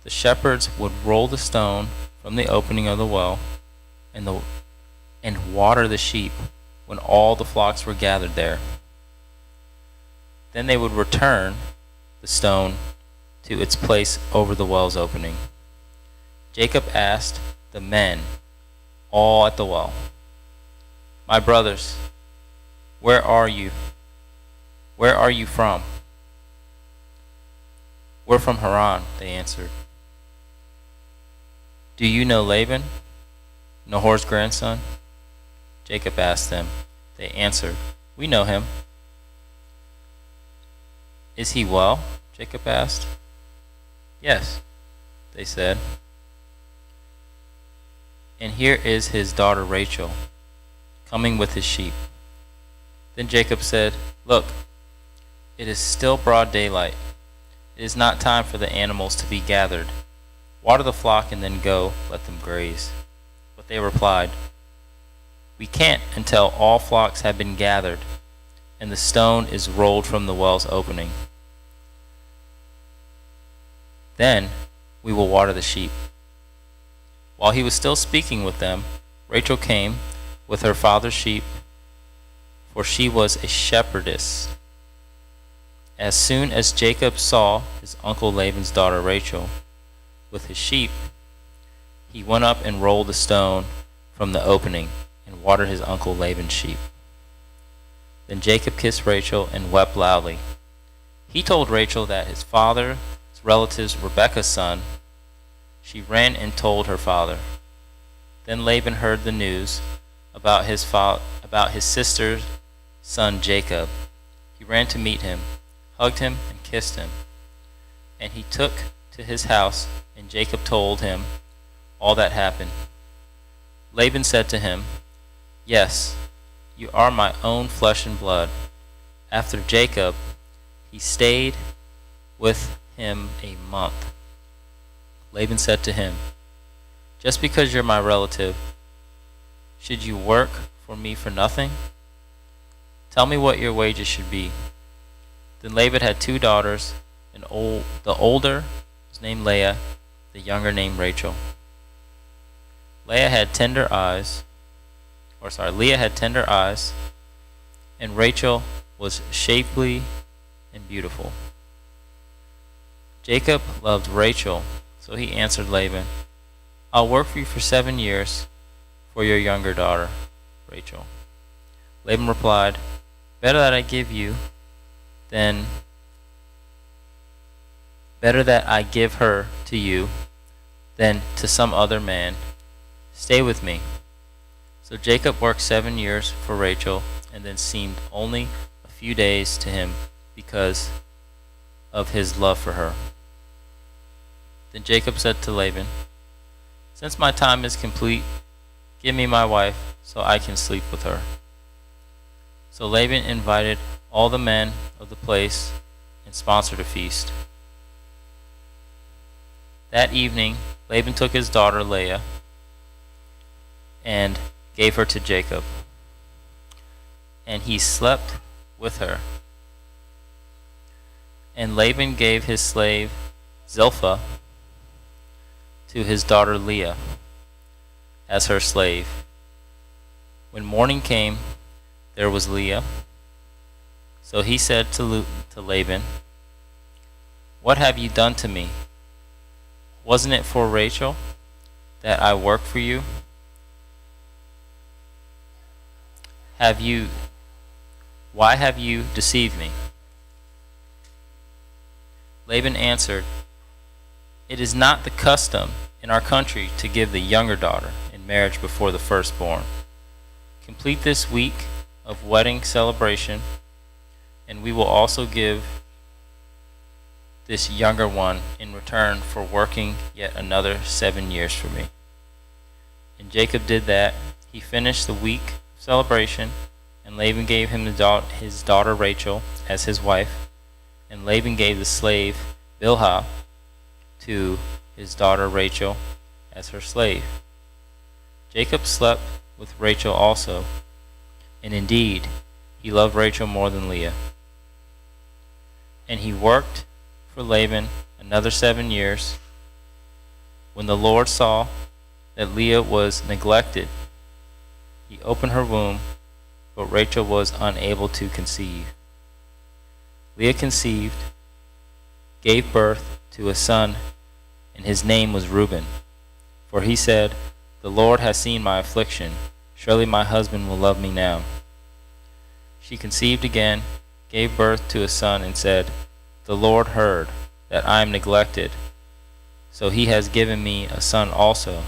The shepherds would roll the stone from the opening of the well and water the sheep when all the flocks were gathered there. Then they would return the stone to its place over the well's opening. Jacob asked the men all at the well, "My brothers, where are you? Where are you from?" "We're from Haran," they answered. "Do you know Laban, Nahor's grandson?" Jacob asked them. They answered, "We know him." "Is he well?" Jacob asked. "Yes," they said. "And here is his daughter Rachel, coming with his sheep." Then Jacob said, "Look, it is still broad daylight. It is not time for the animals to be gathered. Water the flock and then go, let them graze." But they replied, "We can't until all flocks have been gathered and the stone is rolled from the well's opening. Then we will water the sheep." While he was still speaking with them, Rachel came with her father's sheep, for she was a shepherdess. As soon as Jacob saw his uncle Laban's daughter Rachel with his sheep, he went up and rolled the stone from the opening and watered his uncle Laban's sheep. Then Jacob kissed Rachel and wept loudly. He told Rachel that his father's relatives Rebekah's son. She ran and told her father. Then Laban heard the news about his sister's son Jacob. He ran to meet him, hugged him, and kissed him. And he took to his house, and Jacob told him all that happened. Laban said to him, "Yes, you are my own flesh and blood." After Jacob, he stayed with him a month. Laban said to him, "Just because you're my relative, should you work for me for nothing? Tell me what your wages should be." Then Laban had 2 daughters, and the older was named Leah, the younger named Rachel. Leah had tender eyes, and Rachel was shapely and beautiful. Jacob loved Rachel, so he answered Laban, "I'll work for you for 7 years for your younger daughter, Rachel." Laban replied, Better that I give her to you than to some other man. Stay with me." So Jacob worked 7 years for Rachel, and then seemed only a few days to him because of his love for her. Then Jacob said to Laban, "Since my time is complete, give me my wife so I can sleep with her." So Laban invited all the men of the place and sponsored a feast. That evening, Laban took his daughter Leah and gave her to Jacob, and he slept with her. And Laban gave his slave Zilpah to his daughter Leah as her slave. When morning came, there was Leah. So he said to Laban, "What have you done to me? Wasn't it for Rachel that I worked for you? Why have you deceived me?" Laban answered, "It is not the custom in our country to give the younger daughter in marriage before the firstborn. Complete this week of wedding celebration, and we will also give this younger one in return for working yet another 7 years for me." And Jacob did that. He finished the week of celebration, and Laban gave him his daughter Rachel as his wife, and Laban gave the slave Bilhah to his daughter Rachel as her slave. Jacob slept with Rachel also, and indeed he loved Rachel more than Leah. And he worked for Laban another 7 years. When the Lord saw that Leah was neglected, he opened her womb, but Rachel was unable to conceive. Leah conceived, gave birth to a son, and his name was Reuben. For he said, "The Lord has seen my affliction. Surely my husband will love me now." She conceived again, gave birth to a son, and said, "The Lord heard that I am neglected, so he has given me a son also,"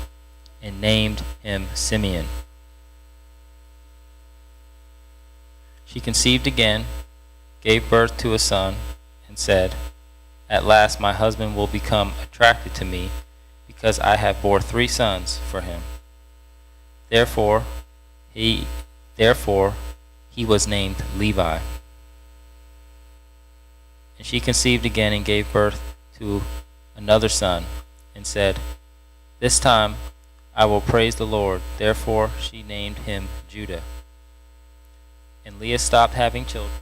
and named him Simeon. She conceived again, gave birth to a son, and said, "At last my husband will become attracted to me, because I have bore 3 sons for him." Therefore he was named Levi. And she conceived again and gave birth to another son, and said, "This time I will praise the Lord." Therefore she named him Judah. And Leah stopped having children.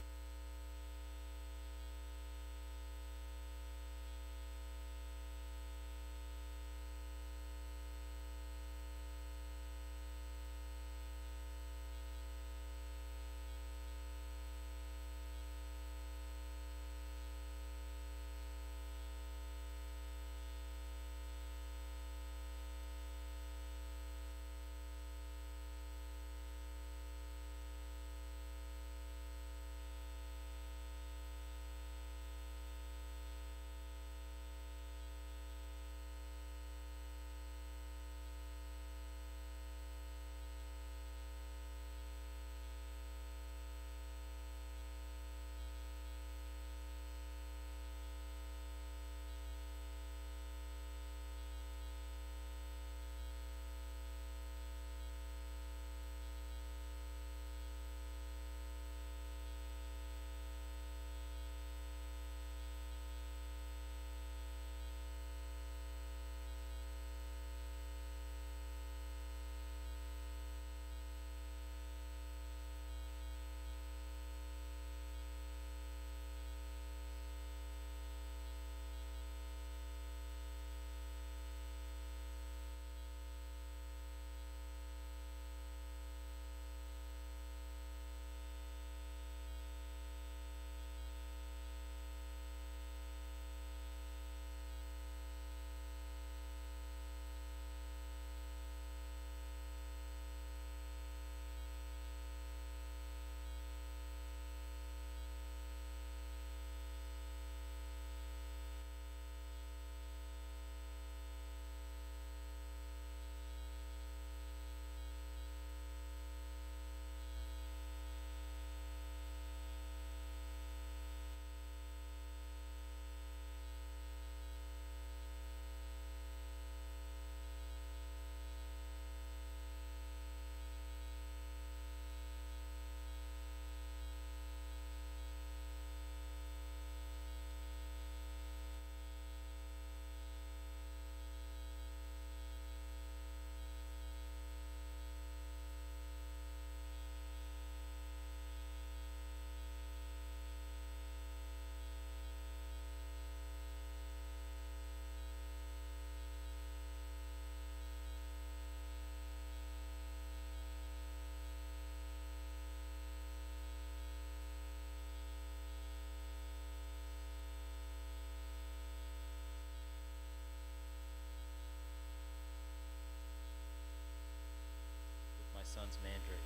My son's Mandrake.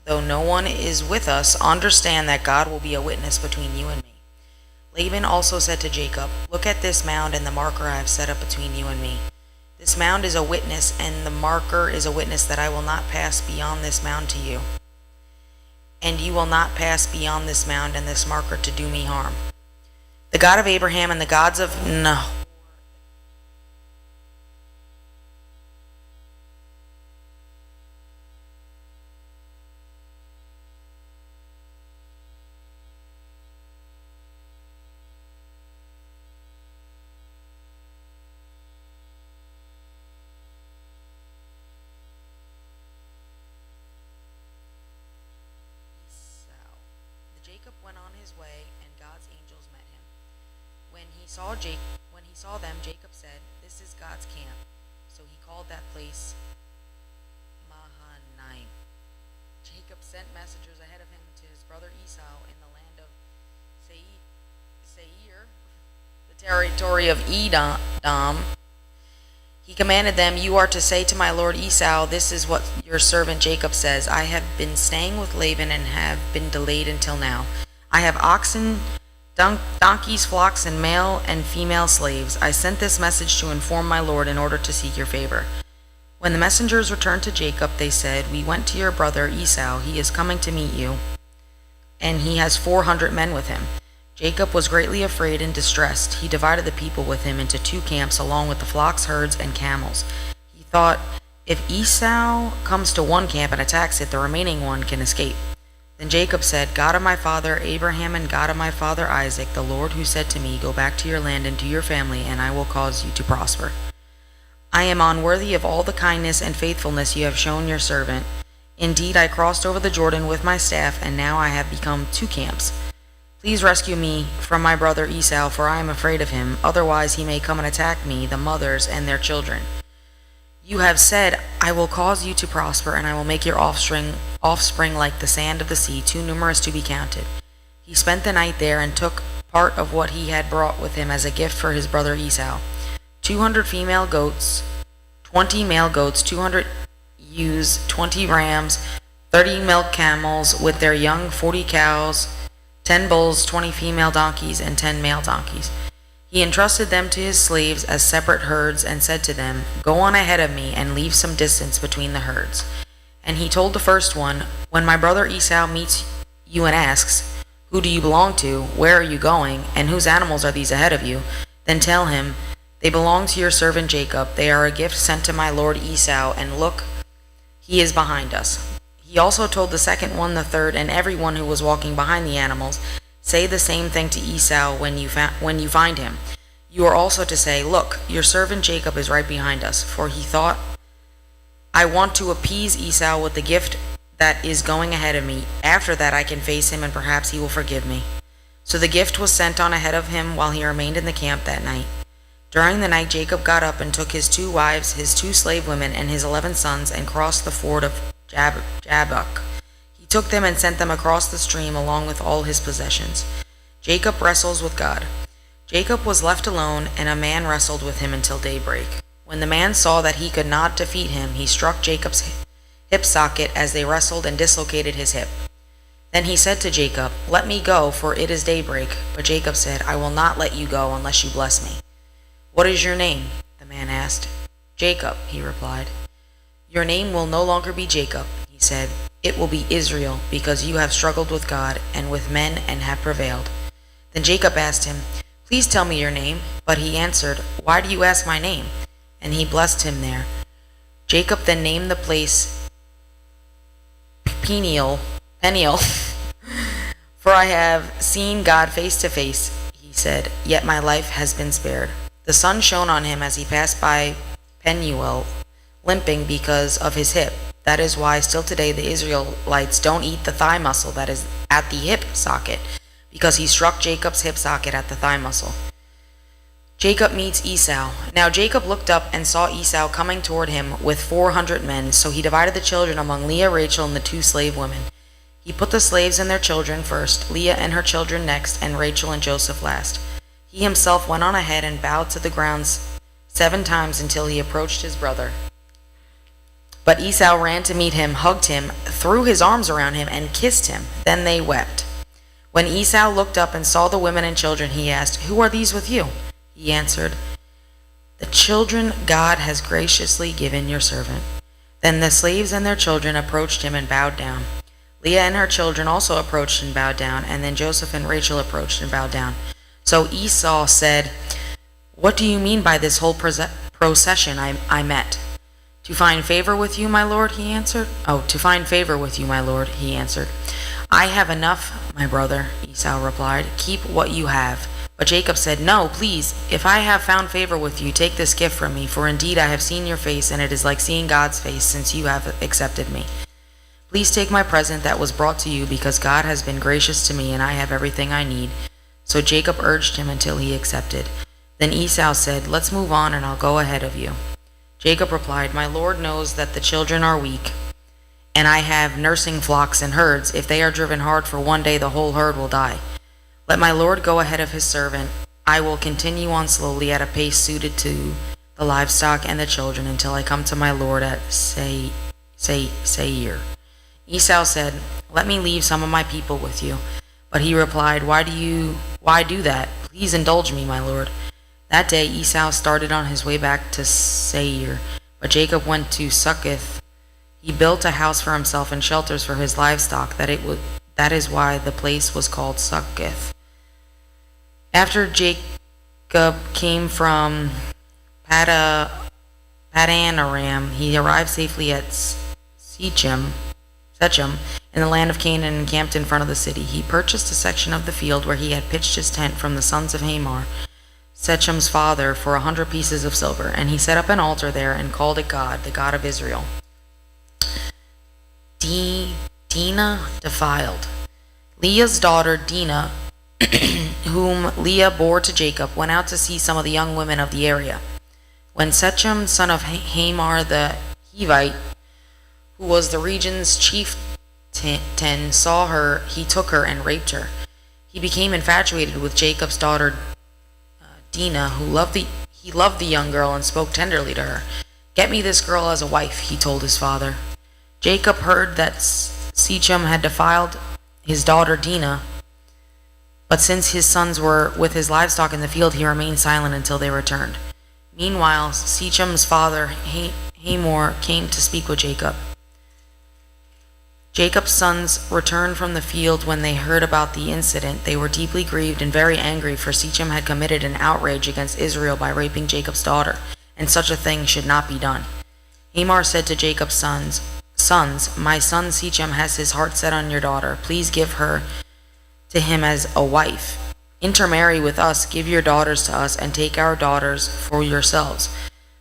though no one is with us, understand that God will be a witness between you and me." Laban also said to Jacob, "Look at this mound and the marker I have set up between you and me. This mound is a witness, and the marker is a witness that I will not pass beyond this mound to you, and you will not pass beyond this mound and this marker to do me harm. The God of Abraham and the gods of Nahor." Jacob went on his way, and God's angels met him. When he saw them, Jacob said, "This is God's camp." So he called that place Mahanaim. Jacob sent messengers ahead of him to his brother Esau in the land of Seir, the territory of Edom. He commanded them, "You are to say to my lord Esau, this is what your servant Jacob says. I have been staying with Laban and have been delayed until now. I have oxen, donkeys, flocks, and male and female slaves. I sent this message to inform my lord in order to seek your favor." When the messengers returned to Jacob, they said, "We went to your brother Esau. He is coming to meet you, and he has 400 men with him." Jacob was greatly afraid and distressed. He divided the people with him into 2 camps along with the flocks, herds, and camels. He thought, "If Esau comes to one camp and attacks it, the remaining one can escape." Then Jacob said, "God of my father Abraham and God of my father Isaac, the Lord who said to me, 'Go back to your land and to your family, and I will cause you to prosper.' I am unworthy of all the kindness and faithfulness you have shown your servant. Indeed, I crossed over the Jordan with my staff, and now I have become 2 camps. Please rescue me from my brother Esau, for I am afraid of him. Otherwise he may come and attack me, the mothers, and their children. You have said, 'I will cause you to prosper, and I will make your offspring like the sand of the sea, too numerous to be counted.'" He spent the night there and took part of what he had brought with him as a gift for his brother Esau: 200 female goats, 20 male goats, 200 ewes, 20 rams, 30 milk camels with their young, 40 cows, 10 bulls, 20 female donkeys, and 10 male donkeys. He entrusted them to his slaves as separate herds and said to them, "Go on ahead of me and leave some distance between the herds." And he told the first one, "When my brother Esau meets you and asks, 'Who do you belong to? Where are you going? And whose animals are these ahead of you?' then tell him, 'They belong to your servant Jacob. They are a gift sent to my lord Esau, and look, he is behind us.'" He also told the second one, the third, and everyone who was walking behind the animals, "Say the same thing to Esau when you find him. You are also to say, 'Look, your servant Jacob is right behind us,' for he thought, 'I want to appease Esau with the gift that is going ahead of me. After that I can face him, and perhaps he will forgive me.' So the gift was sent on ahead of him while he remained in the camp that night. During the night Jacob got up and took his 2 wives, his 2 slave women, and his 11 sons, and crossed the ford of Jabbok. He took them and sent them across the stream along with all his possessions. Jacob wrestles with God. Jacob was left alone, and a man wrestled with him until daybreak. When the man saw that he could not defeat him, he struck Jacob's hip socket as they wrestled and dislocated his hip. Then he said to Jacob, "Let me go, for it is daybreak." But Jacob said, "I will not let you go unless you bless me." "What is your name?" the man asked. "Jacob," he replied. "Your name will no longer be Jacob," he said. "It will be Israel, because you have struggled with God and with men and have prevailed." Then Jacob asked him, "Please tell me your name." But he answered, "Why do you ask my name?" And he blessed him there. Jacob then named the place Peniel, "For I have seen God face to face," he said, "yet my life has been spared." The sun shone on him as he passed by Peniel, limping because of his hip. That is why still today the Israelites don't eat the thigh muscle that is at the hip socket, because he struck Jacob's hip socket at the thigh muscle. Jacob meets Esau. Now Jacob looked up and saw Esau coming toward him with 400 men, so he divided the children among Leah, Rachel, and the 2 slave women. He put the slaves and their children first, Leah and her children next, and Rachel and Joseph last. He himself went on ahead and bowed to the ground 7 times until he approached his brother. But Esau ran to meet him, hugged him, threw his arms around him, and kissed him. Then they wept. When Esau looked up and saw the women and children, he asked, "Who are these with you?" He answered, "The children God has graciously given your servant." Then the slaves and their children approached him and bowed down. Leah and her children also approached and bowed down, and then Joseph and Rachel approached and bowed down. So Esau said, "What do you mean by this whole procession I met?" "To find favor with you, my lord," he answered. "To find favor with you, my lord," he answered. "I have enough, my brother," Esau replied. "Keep what you have." But Jacob said, "No, please, if I have found favor with you, take this gift from me, for indeed I have seen your face, and it is like seeing God's face, since you have accepted me. Please take my present that was brought to you, because God has been gracious to me, and I have everything I need." So Jacob urged him until he accepted. Then Esau said, "Let's move on, and I'll go ahead of you." Jacob replied, "My Lord knows that the children are weak, and I have nursing flocks and herds. If they are driven hard for one day, the whole herd will die. Let my Lord go ahead of his servant. I will continue on slowly at a pace suited to the livestock and the children until I come to my Lord at Seir." Esau said, "Let me leave some of my people with you." But he replied, Why do that? Please indulge me, my lord." That day Esau started on his way back to Seir, but Jacob went to Succoth. He built a house for himself and shelters for his livestock. That is why the place was called Succoth. After Jacob came from Padan Aram, he arrived safely at Shechem in the land of Canaan and camped in front of the city. He purchased a section of the field where he had pitched his tent from the sons of Hamor, Shechem's father, for 100 pieces of silver, and he set up an altar there and called it God, the God of Israel. Dinah defiled. Leah's daughter Dinah, whom Leah bore to Jacob, went out to see some of the young women of the area. When Shechem, son of Hamor the Hivite, who was the region's chieftain, saw her, he took her and raped her. He became infatuated with Jacob's daughter Dinah, he loved the young girl and spoke tenderly to her. "Get me this girl as a wife," he told his father. Jacob heard that Shechem had defiled his daughter Dinah, but since his sons were with his livestock in the field, he remained silent until they returned. Meanwhile, Shechem's father Hamor came to speak with Jacob. Jacob's sons returned from the field. When they heard about the incident, they were deeply grieved and very angry, for Shechem had committed an outrage against Israel by raping Jacob's daughter, and such a thing should not be done. Hamor said to Jacob's sons, "My son Shechem has his heart set on your daughter. Please give her to him as a wife. Intermarry with us, give your daughters to us, and take our daughters for yourselves.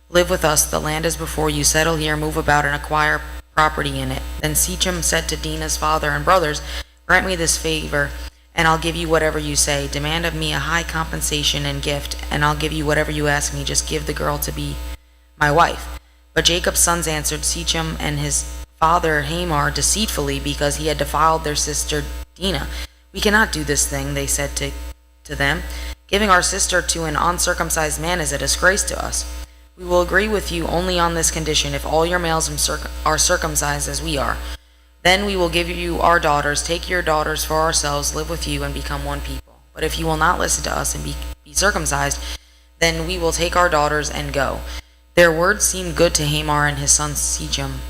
Live with us, the land is before you. Settle here, move about, and acquire property in it." Then Shechem said to Dinah's father and brothers, "Grant me this favor, and I'll give you whatever you say. Demand of me a high compensation and gift, and I'll give you whatever you ask me. Just give the girl to be my wife." But Jacob's sons answered Shechem and his father Hamor deceitfully, because he had defiled their sister Dinah. "We cannot do this thing," they said to them. "Giving our sister to an uncircumcised man is a disgrace to us. We will agree with you only on this condition: if all your males are circumcised as we are, then we will give you our daughters, take your daughters for ourselves, live with you, and become one people. But if you will not listen to us and be circumcised, then we will take our daughters and go." Their words seemed good to Hamor and his son Shechem.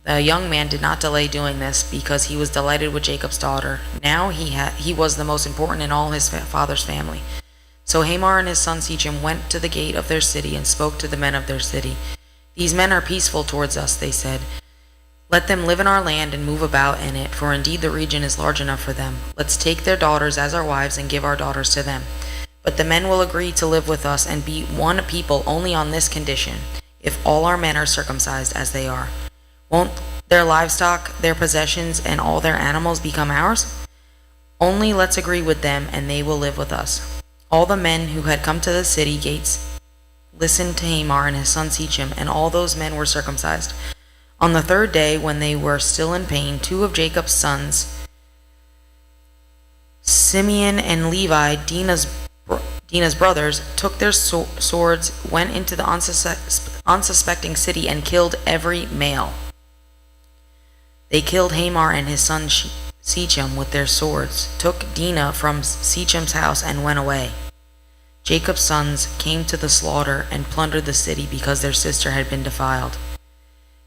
The young man did not delay doing this, because he was delighted with Jacob's daughter. Now he was the most important in all his father's family. So Hamor and his son Shechem went to the gate of their city and spoke to the men of their city. "These men are peaceful towards us," they said. "Let them live in our land and move about in it, for indeed the region is large enough for them. Let's take their daughters as our wives and give our daughters to them. But the men will agree to live with us and be one people only on this condition: if all our men are circumcised as they are. Won't their livestock, their possessions, and all their animals become ours? Only let's agree with them, and they will live with us." All the men who had come to the city gates listened to Hamor and his son Shechem, and all those men were circumcised. On the third day, when they were still in pain, 2 of Jacob's sons, Simeon and Levi, Dinah's brothers, took their swords, went into the unsuspecting city, and killed every male. They killed Hamor and his son Shechem with their swords, took Dinah from Shechem's house, and went away. Jacob's sons came to the slaughter and plundered the city because their sister had been defiled.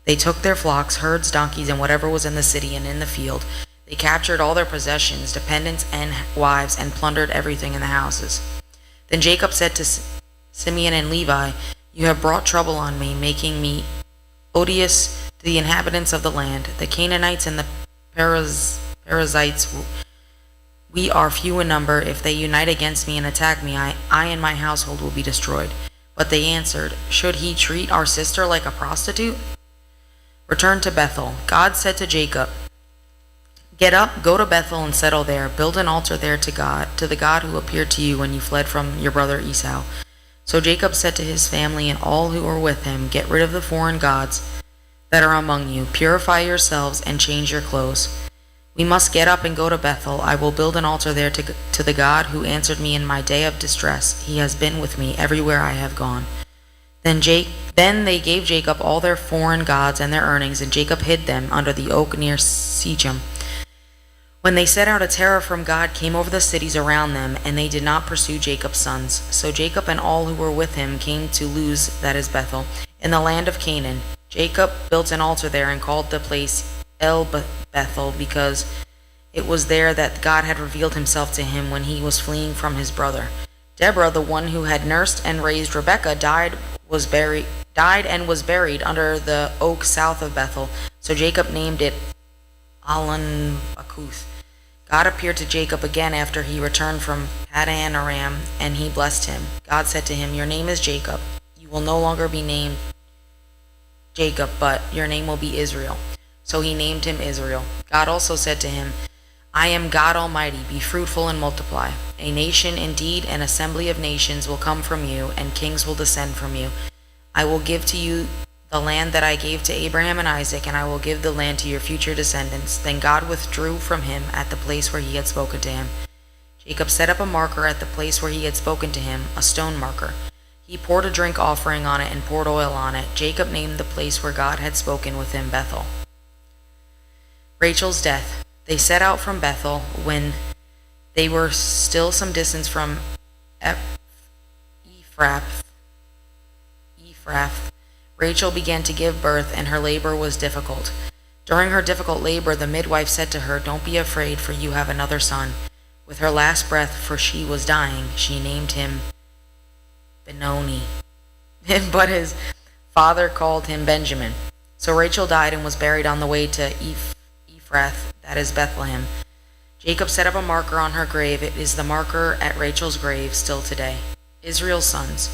They took their flocks, herds, donkeys, and whatever was in the city and in the field. They captured all their possessions, dependents and wives, and plundered everything in the houses. Then Jacob said to Simeon and Levi, "You have brought trouble on me, making me odious to the inhabitants of the land, the Canaanites and the Perizzites. We are few in number. If they unite against me and attack me, I and my household will be destroyed." But they answered, "Should he treat our sister like a prostitute?" Return to Bethel. God said to Jacob, "Get up, go to Bethel and settle there. Build an altar there to the God who appeared to you when you fled from your brother Esau." So Jacob said to his family and all who were with him, "Get rid of the foreign gods that are among you. Purify yourselves and change your clothes. We must get up and go to Bethel. I will build an altar there to the God who answered me in my day of distress. He has been with me everywhere I have gone." Then they gave Jacob all their foreign gods and their earnings, and Jacob hid them under the oak near Shechem. When they set out, a terror from God came over the cities around them, and they did not pursue Jacob's sons. So Jacob and all who were with him came to Luz, that is Bethel, in the land of Canaan. Jacob built an altar there and called the place El Bethel, because it was there that God had revealed himself to him when he was fleeing from his brother. Deborah, the one who had nursed and raised Rebekah, died and was buried under the oak south of Bethel. So Jacob named it Allon-Bacuth. God appeared to Jacob again after he returned from Paddan Aram, and he blessed him. God said to him, "Your name is Jacob. You will no longer be named Jacob, but your name will be Israel." So he named him Israel. God also said to him, "I am God Almighty. Be fruitful and multiply. A nation, indeed, an assembly of nations will come from you, and kings will descend from you. I will give to you the land that I gave to Abraham and Isaac, and I will give the land to your future descendants." Then God withdrew from him at the place where he had spoken to him. Jacob set up a marker at the place where he had spoken to him, a stone marker. He poured a drink offering on it and poured oil on it. Jacob named the place where God had spoken with him Bethel. Rachel's death. They set out from Bethel when they were still some distance from Ephrath. Rachel began to give birth, and her labor was difficult. During her difficult labor, the midwife said to her, "Don't be afraid, for you have another son." With her last breath, for she was dying, she named him Benoni. But his father called him Benjamin. So Rachel died and was buried on the way to Ephrath, that is Bethlehem. Jacob set up a marker on her grave. It is the marker at Rachel's grave still today. Israel's sons.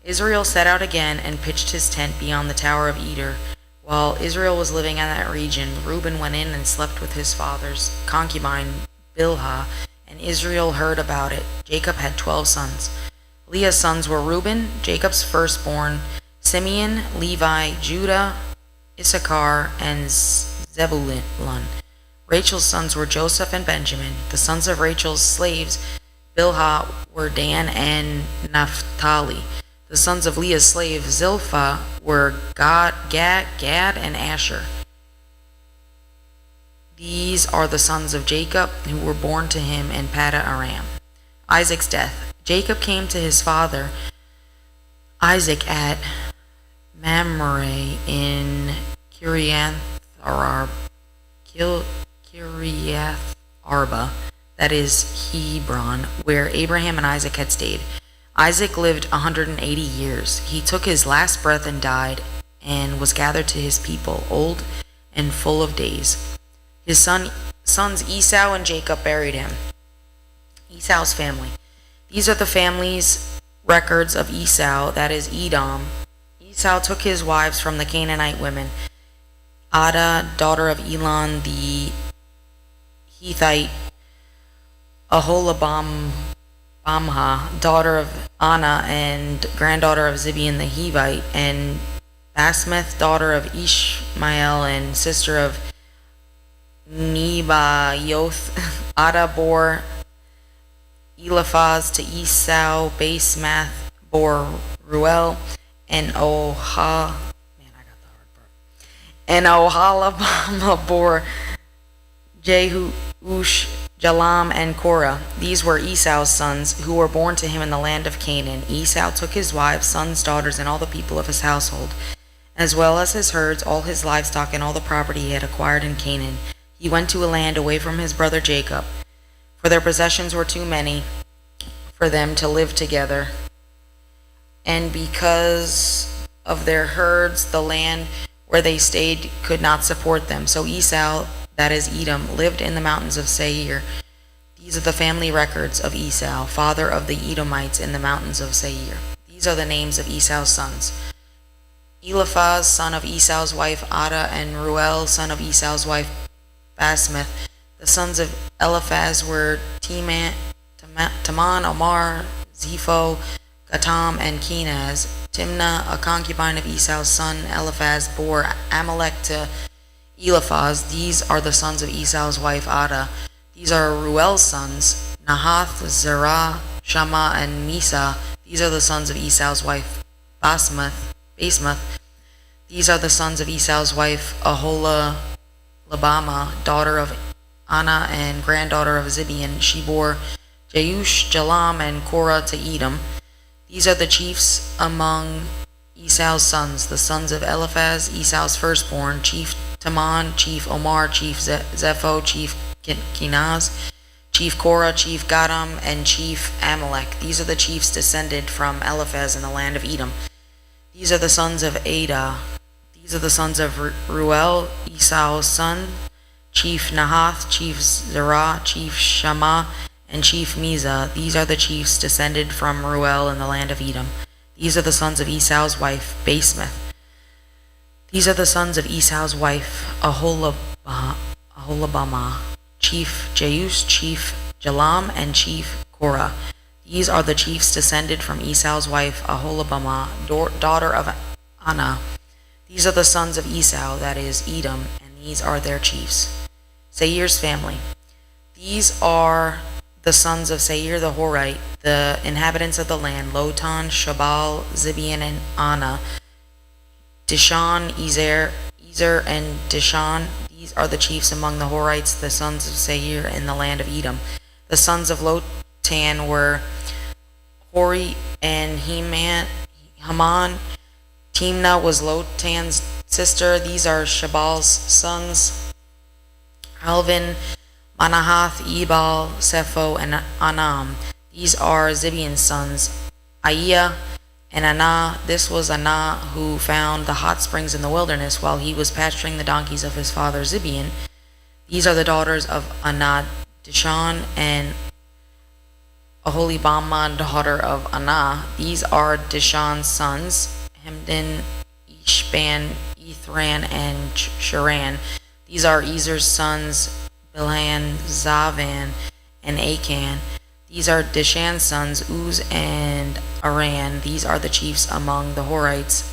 Israel set out again and pitched his tent beyond the Tower of Eder. While Israel was living in that region, Reuben went in and slept with his father's concubine Bilhah, and Israel heard about it. Jacob had 12 sons. Leah's sons were Reuben, Jacob's firstborn, Simeon, Levi, Judah, Issachar, and Zebulun. Rachel's sons were Joseph and Benjamin. The sons of Rachel's slaves, Bilhah, were Dan and Naphtali. The sons of Leah's slave, Zilpah, were Gad, and Asher. These are the sons of Jacob who were born to him in Paddan Aram. Isaac's death. Jacob came to his father Isaac at Mamre in Kiriath Arba, that is Hebron, where Abraham and Isaac had stayed. Isaac lived 180 years. He took his last breath and died, and was gathered to his people, old and full of days. His sons Esau and Jacob buried him. Esau's family. These are the family's records of Esau, that is Edom. Esau took his wives from the Canaanite women. Adah, daughter of Elon the Hethite, Aholibamah, daughter of Anna and granddaughter of Zibeon the Hivite, and Basmath, daughter of Ishmael and sister of Nebaioth. Adah bore Eliphaz to Esau. Basmath bore Ruel and And Oholibamah bore Jehush, Jalam, and Korah. These were Esau's sons, who were born to him in the land of Canaan. Esau took his wives, sons, daughters, and all the people of his household, as well as his herds, all his livestock, and all the property he had acquired in Canaan. He went to a land away from his brother Jacob, for their possessions were too many for them to live together. And because of their herds, the land where they stayed could not support them. So Esau, that is Edom, lived in the mountains of Seir. These are the family records of Esau, father of the Edomites in the mountains of Seir. These are the names of Esau's sons: Eliphaz, son of Esau's wife Adah, and Ruel, son of Esau's wife Basmath. The sons of Eliphaz were Teman, Omar, Zepho, Gatam, and Kenaz. Timnah, a concubine of Esau's son Eliphaz, bore Amalek to Eliphaz. These are the sons of Esau's wife Adah. These are Ruel's sons, Nahath, Zerah, Shammah, and Misa. These are the sons of Esau's wife Basmath. These are the sons of Esau's wife Aholibamah, daughter of Anna and granddaughter of Zibeon. She bore Jeush, Jalam, and Korah to Edom. These are the chiefs among Esau's sons, the sons of Eliphaz, Esau's firstborn: Chief Taman, Chief Omar, Chief Zepho, Chief Kenaz, Chief Korah, Chief Gatam, and Chief Amalek. These are the chiefs descended from Eliphaz in the land of Edom. These are the sons of Adah. These are the sons of Ruel, Esau's son: Chief Nahath, Chief Zerah, Chief Shammah, and Chief Misa. These are the chiefs descended from Ruel in the land of Edom. These are the sons of Esau's wife Basemath. These are the sons of Esau's wife Aholibamah, Chief Jeush, Chief Jalam, and Chief Korah. These are the chiefs descended from Esau's wife Aholibamah, daughter of Anna. These are the sons of Esau, that is Edom, and these are their chiefs. Seir's family. These are the sons of Seir the Horite, the inhabitants of the land: Lotan, Shabal, Zibeon, and Anna, Dishan, Ezer, and Dishan. These are the chiefs among the Horites, the sons of Seir in the land of Edom. The sons of Lotan were Hori and Haman. Timnah was Lotan's sister. These are Shabal's sons: Alvin, Manahath, Ebal, Sepho, and Anam. These are Zibeon's sons: Aiah and Anah. This was Anah who found the hot springs in the wilderness while he was pasturing the donkeys of his father Zibeon. These are the daughters of Anah, Dishan, and Aholibamah, daughter of Anah. These are Dishan's sons: Hemdan, Ishban, Ithran, and Sharan. These are Ezer's sons: Bilhan, Zavan, and Achan. These are Dishan's sons: Uz and Aran. These are the chiefs among the Horites: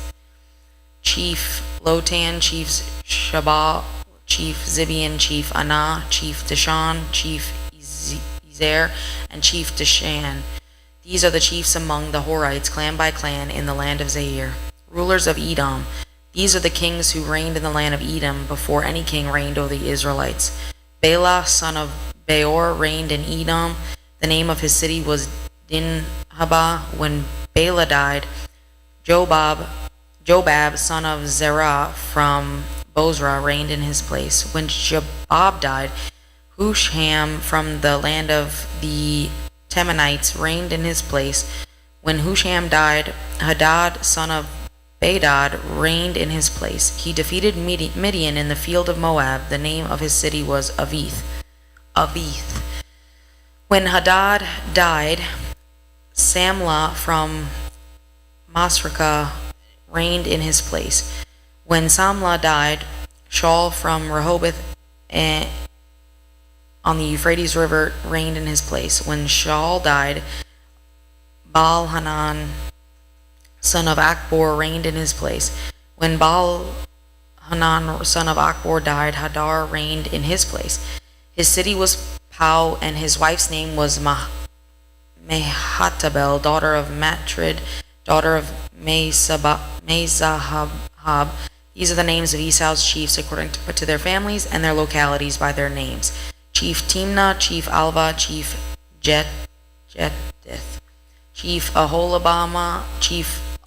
Chief Lotan, Chief Shabal, Chief Zibeon, Chief Anah, Chief Dishan, Chief Ezer, and Chief Dishan. These are the chiefs among the Horites, clan by clan, in the land of Zair. Rulers of Edom. These are the kings who reigned in the land of Edom before any king reigned over the Israelites. Bela, son of Beor, reigned in Edom. The name of his city was Dinhabah. When Bela died, Jobab, son of Zerah from Bozrah, reigned in his place. When Jobab died, Husham from the land of the Temanites reigned in his place. When Husham died, Hadad, son of Bedad, reigned in his place. He defeated Midian in the field of Moab. The name of his city was Avith. When Hadad died, Samlah from Masrekah reigned in his place. When Samlah died, Shaul from Rehoboth on the Euphrates River reigned in his place. When Shaul died, Baal-Hanan, son of Akbor, reigned in his place. When Baal-Hanan, son of Akbor, died, Hadar reigned in his place. His city was Pau, and his wife's name was Mehatabel, daughter of Matrid, daughter of Mezahab. These are the names of Esau's chiefs according to their families and their localities by their names. Chief Timnah, Chief Alva, Chief Jettith, Chief Aholabama, Chief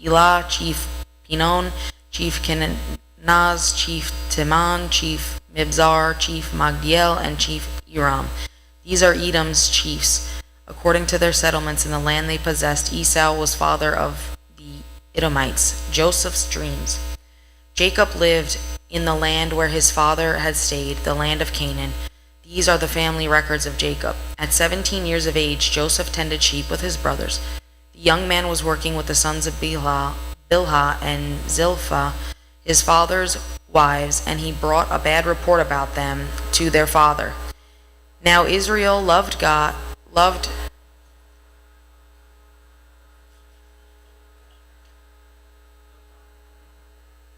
Elah, Chief Pinon, Chief Kenaz, Chief Teman, Chief Mibzar, Chief Magdiel, and Chief Iram. These are Edom's chiefs. According to their settlements in the land they possessed, Esau was father of the Edomites, Joseph's dreams. Jacob lived in the land where his father had stayed, the land of Canaan. These are the family records of Jacob. At 17 years of age, Joseph tended sheep with his brothers. The young man was working with the sons of Bilhah and Zilpah, his father's wives, and he brought a bad report about them to their father. Now Israel loved God.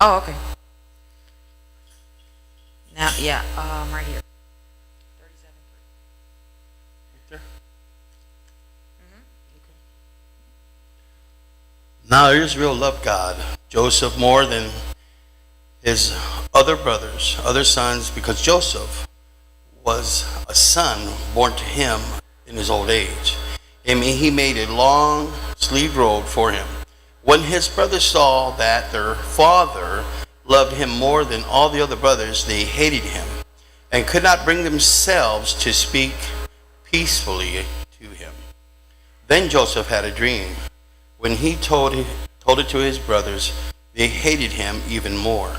Oh, okay. Now, yeah, right here. 37:3. Now Israel loved God, Joseph more than his other brothers, other sons, because Joseph was a son born to him in his old age. And he made a long sleeved robe for him. When his brothers saw that their father loved him more than all the other brothers, they hated him and could not bring themselves to speak peacefully to him. Then Joseph had a dream. When he told it to his brothers, they hated him even more.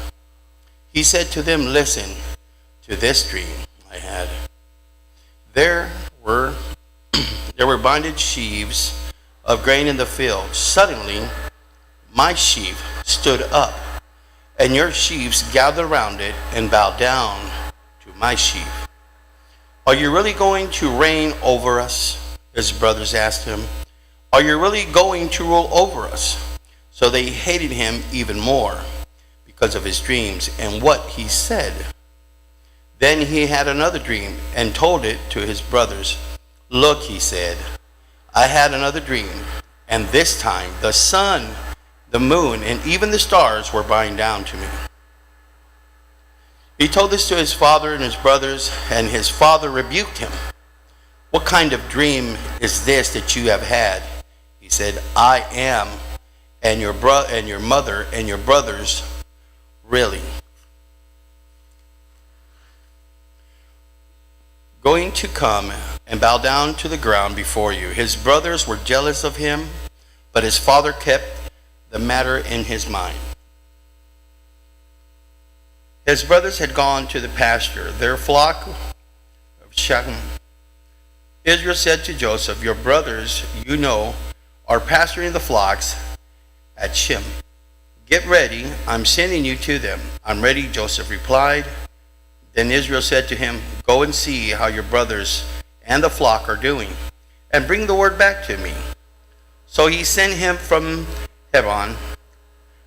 He said to them, "Listen to this dream I had. There were binded sheaves of grain in the field. Suddenly, my sheaf stood up, and your sheaves gathered around it and bowed down to my sheaf. Are you really going to reign over us?" His brothers asked him. "Are you really going to rule over us?" So they hated him even more because of his dreams and what he said. Then he had another dream and told it to his brothers. "Look," he said, "I had another dream, and this time the sun, the moon, and even the stars were bowing down to me." He told this to his father and his brothers, and his father rebuked him. "What kind of dream is this that you have had?" He said, "I am, and your mother and your brothers really going to come and bow down to the ground before you." His brothers were jealous of him, but his father kept the matter in his mind. His brothers had gone to the pasture, their flock of Shechem. Israel said to Joseph, "Your brothers, you know, are pasturing the flocks at Shem. Get ready, I'm sending you to them." "I'm ready," Joseph replied. Then Israel said to him, "Go and see how your brothers and the flock are doing, and bring the word back to me." So he sent him from Hebron,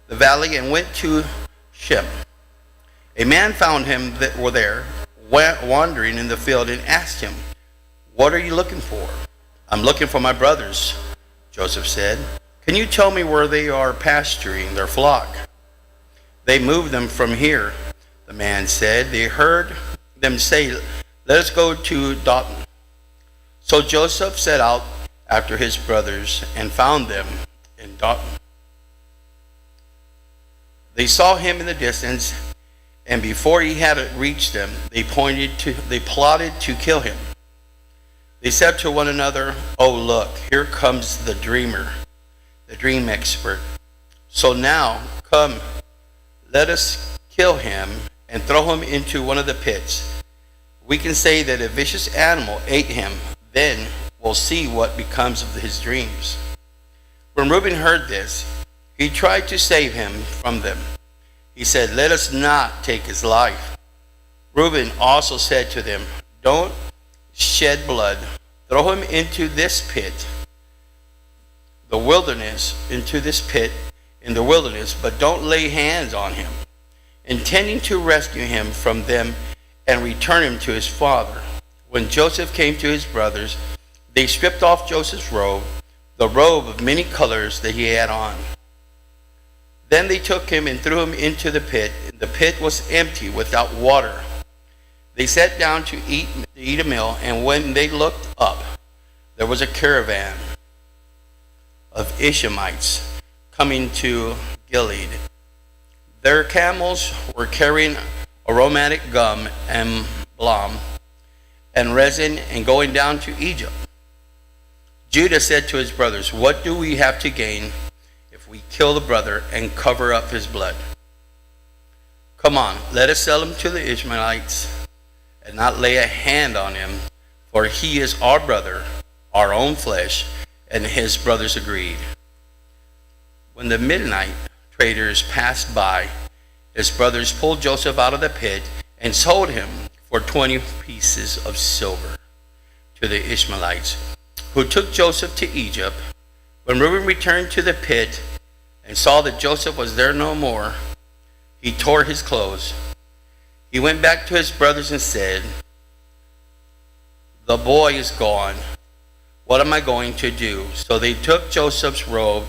the valley, and went to Shem. A man found him that were there, wandering in the field, and asked him, "What are you looking for?" "I'm looking for my brothers," Joseph said. "Can you tell me where they are pasturing their flock?" "They moved them from here," the man said. "They heard them say, 'Let us go to Dothan.'" So Joseph set out after his brothers and found them in Dothan. They saw him in the distance, and before he had reached them, they plotted to kill him. They said to one another, "Oh, look, here comes the dreamer, the dream expert. So now, come, let us kill him and throw him into one of the pits. We can say that a vicious animal ate him, then we'll see what becomes of his dreams." When Reuben heard this, he tried to save him from them. He said, "Let us not take his life." Reuben also said to them, "Don't shed blood. Throw him into this pit, into this pit in the wilderness, but don't lay hands on him," intending to rescue him from them and return him to his father. When Joseph came to his brothers, they stripped off Joseph's robe, the robe of many colors that he had on. Then they took him and threw him into the pit. The pit was empty, without water. They sat down to eat a meal, and when they looked up, there was a caravan of Ishmaelites coming to Gilead. Their camels were carrying aromatic gum and balm and resin and going down to Egypt. Judah said to his brothers, "What do we have to gain if we kill the brother and cover up his blood? Come on, let us sell him to the Ishmaelites and not lay a hand on him, for he is our brother, our own flesh." And his brothers agreed. When the Midianite traders passed by, his brothers pulled Joseph out of the pit and sold him for 20 pieces of silver to the Ishmaelites, who took Joseph to Egypt. When Reuben returned to the pit and saw that Joseph was there no more, he tore his clothes. He went back to his brothers and said, "The boy is gone. What am I going to do?" So they took Joseph's robe,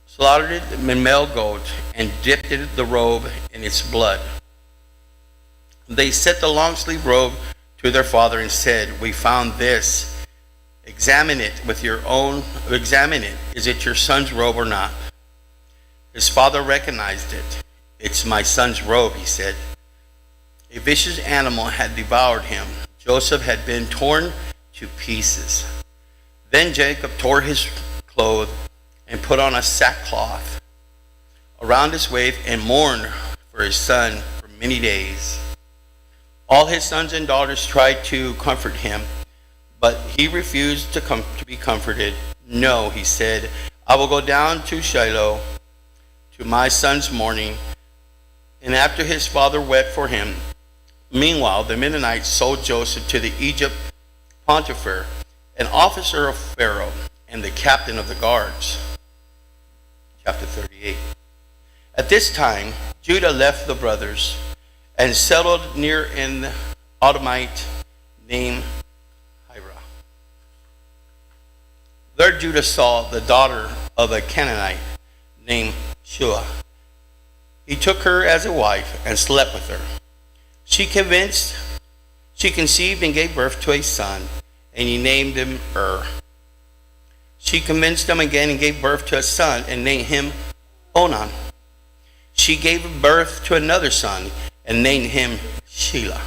slaughtered a male goat, and dipped the robe in its blood. They set the long-sleeved robe to their father and said, "We found this. Examine it. Is it your son's robe or not?" His father recognized it. "It's my son's robe," he said. A vicious animal had devoured him. Joseph had been torn to pieces. Then Jacob tore his clothes and put on a sackcloth around his waist and mourned for his son for many days. All his sons and daughters tried to comfort him, but he refused to be comforted. "No," he said, "I will go down to Shiloh to my son's mourning." And after his father wept for him. Meanwhile, the Midianites sold Joseph to the Egypt Potiphar, an officer of Pharaoh and the captain of the guards. Chapter 38. At this time, Judah left the brothers and settled near an Edomite named Hira. There Judah saw the daughter of a Canaanite named Shua. He took her as a wife and slept with her. She conceived and gave birth to a son, and he named him She convinced him again and gave birth to a son and named him Onan. She gave birth to another son and named him Shelah.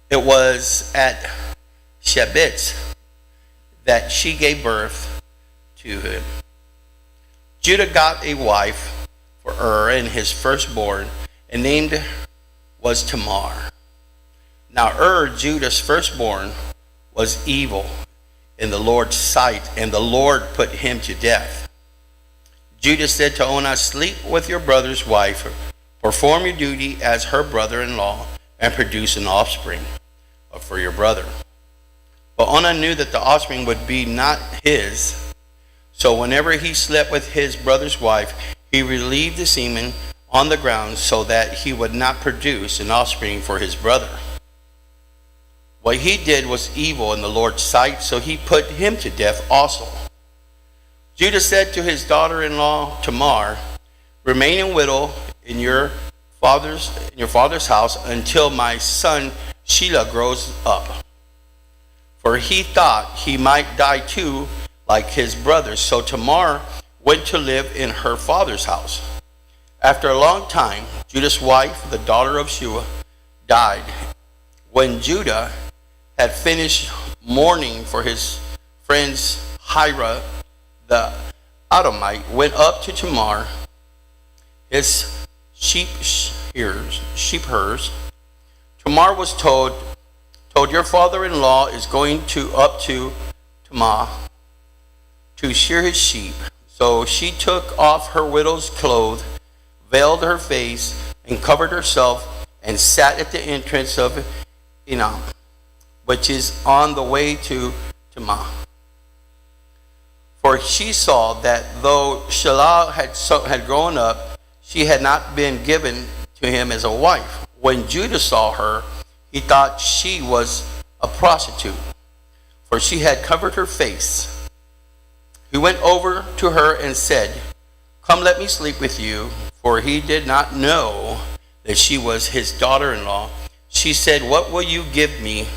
It was at Shebetz that she gave birth to him. Judah got a wife for and his firstborn, and named was Tamar. Now Judah's firstborn, was evil in the Lord's sight, and the Lord put him to death. Judah said to Onan, "Sleep with your brother's wife, perform your duty as her brother-in-law, and produce an offspring for your brother." But Onan knew that the offspring would be not his, so whenever he slept with his brother's wife, he relieved the semen on the ground so that he would not produce an offspring for his brother. What he did was evil in the Lord's sight, so he put him to death also. Judah said to his daughter-in-law Tamar, "Remain a widow in your father's house until my son Shelah grows up." For he thought he might die too, like his brothers. So Tamar went to live in her father's house. After a long time, Judah's wife, the daughter of Shua, died. When Judah had finished mourning for his friends, Hira the Edomite went up to Tamar, his sheep herders. Tamar was told, "Your father-in-law is going up to Tamar to shear his sheep." So she took off her widow's clothes, veiled her face, and covered herself, and sat at the entrance of Enam, which is on the way to Tamar. For she saw that though Shelah had grown up, she had not been given to him as a wife. When Judah saw her, he thought she was a prostitute, for she had covered her face. He went over to her and said, Come, let me sleep with you. For he did not know that she was his daughter-in-law. She said, what will you give me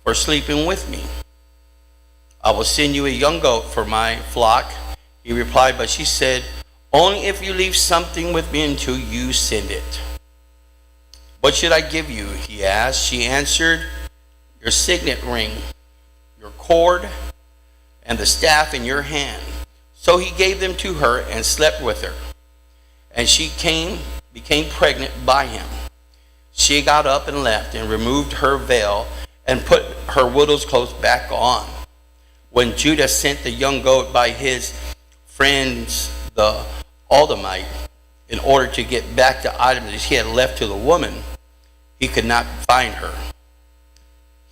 for sleeping with me? I will send you a young goat for my flock. He replied, but she said, only if you leave something with me until you send it. What should I give you? He asked. She answered, your signet ring, your cord, and the staff in your hand. So he gave them to her and slept with her. And she became pregnant by him. She got up and left and removed her veil and put her widow's clothes back on. When Judah sent the young goat by his friends, the Aldamite, in order to get back the items that he had left to the woman, he could not find her.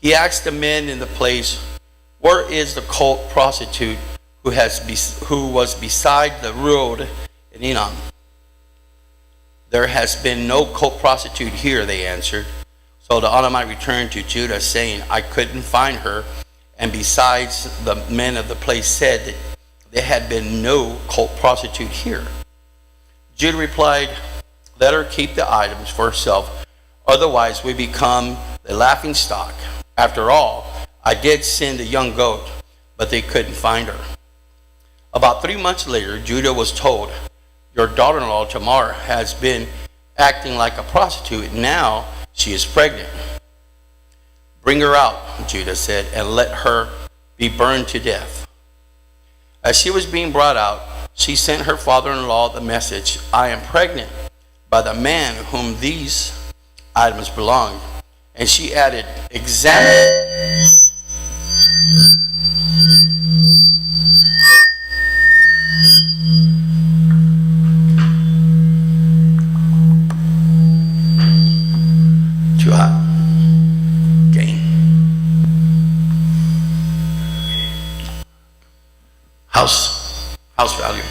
He asked the men in the place, where is the cult prostitute who was beside the road in Enon? There has been no cult prostitute here, they answered. So the Edomite returned to Judah, saying, I couldn't find her. And besides, the men of the place said that there had been no cult prostitute here. Judah replied, let her keep the items for herself, otherwise we become a laughing stock. After all, I did send a young goat, but they couldn't find her. About 3 months later, Judah was told, your daughter-in-law Tamar has been acting like a prostitute. Now she is pregnant. Bring her out, Judah said, and let her be burned to death. As she was being brought out, she sent her father-in-law the message, I am pregnant by the man whom these items belonged. And she added, examine. Too hot. Gain. House value.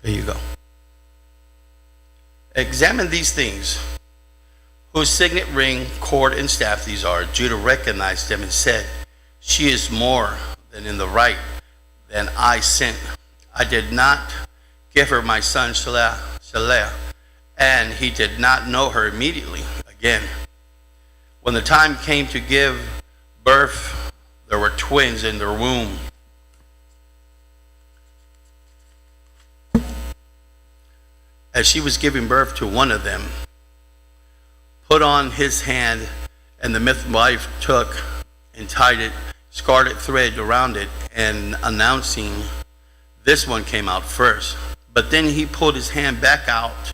There you go. Examine these things, whose signet ring, cord, and staff these are. Judah recognized them and said, she is more than in the right than I sent. I did not give her my son Shelah, and he did not know her immediately again. When the time came to give birth, there were twins in their womb. As she was giving birth to one of them, put on his hand, and the midwife took and tied it, scarlet thread around it, and announcing, this one came out first. But then he pulled his hand back out,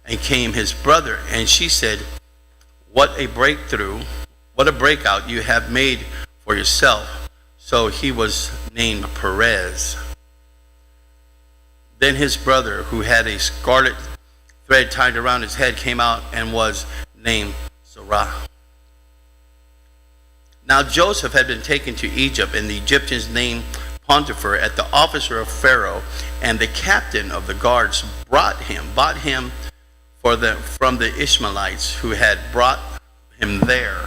and came his brother, and she said, what a breakthrough, what a breakout you have made for yourself. So he was named Perez. Then his brother, who had a scarlet thread tied around his head, came out and was named Zerah. Now Joseph had been taken to Egypt, and the Egyptians named Potiphar, at the officer of Pharaoh, and the captain of the guards bought him from the Ishmaelites who had brought him there.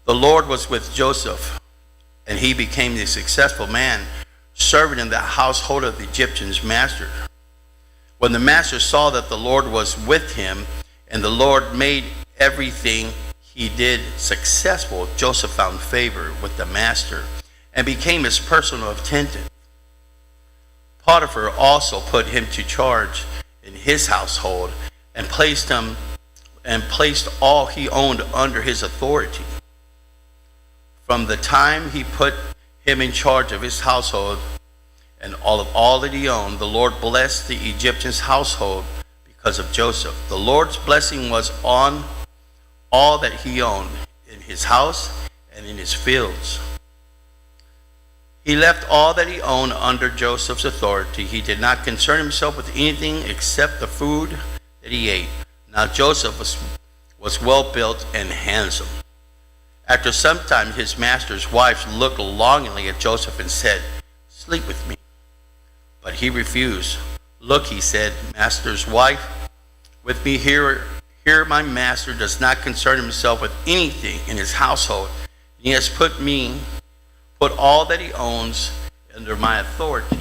The Lord was with Joseph, and he became a successful man, serving in the household of the Egyptian's master. When the master saw that the Lord was with him, and the Lord made everything he did successful, Joseph found favor with the master and became his personal attendant. Potiphar also put him to charge in his household and placed all he owned under his authority. From the time he put him in charge of his household and all that he owned, the Lord blessed the Egyptian's household because of Joseph. The Lord's blessing was on all that he owned in his house and in his fields. He left all that he owned under Joseph's authority. He did not concern himself with anything except the food that he ate. Now Joseph was well built and handsome. After some time, his master's wife looked longingly at Joseph and said, sleep with me. But he refused. Look, he said, master's wife, with me here my master does not concern himself with anything in his household. He has put all that he owns under my authority.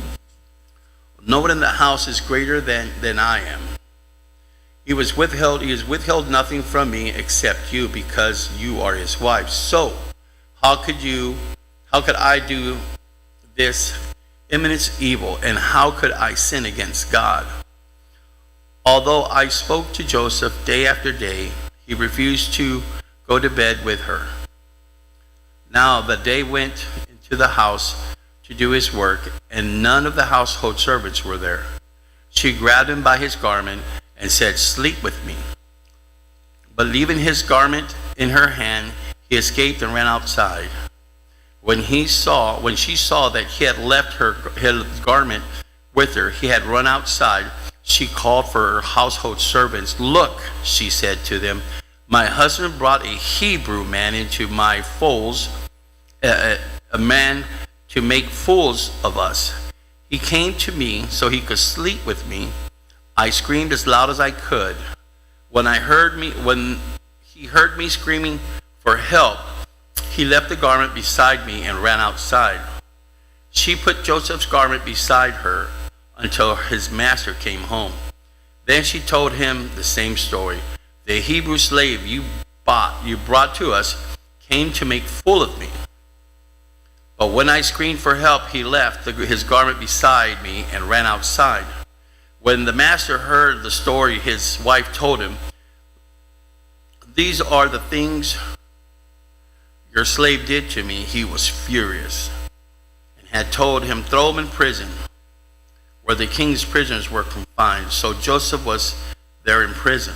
No one in the house is greater than I am. He has withheld nothing from me except you, because you are his wife. So, how could I do this imminent evil, and how could I sin against God? Although I spoke to Joseph day after day, he refused to go to bed with her. Now the day went into the house to do his work, and none of the household servants were there. She grabbed him by his garment and said, "Sleep with me." But leaving his garment in her hand, he escaped and ran outside. When she saw that he had left his garment with her, he had run outside. She called for her household servants. "Look," she said to them, "my husband brought a Hebrew man into my folds, a man to make fools of us. He came to me so he could sleep with me. I screamed as loud as I could. When he heard me screaming for help, he left the garment beside me and ran outside." She put Joseph's garment beside her until his master came home. Then she told him the same story. "The Hebrew slave you brought to us came to make fool of me. But when I screamed for help, he left his garment beside me and ran outside." When the master heard the story his wife told him, "These are the things your slave did to me," he was furious and had told him, "Throw him in prison, where the king's prisoners were confined." So Joseph was there in prison.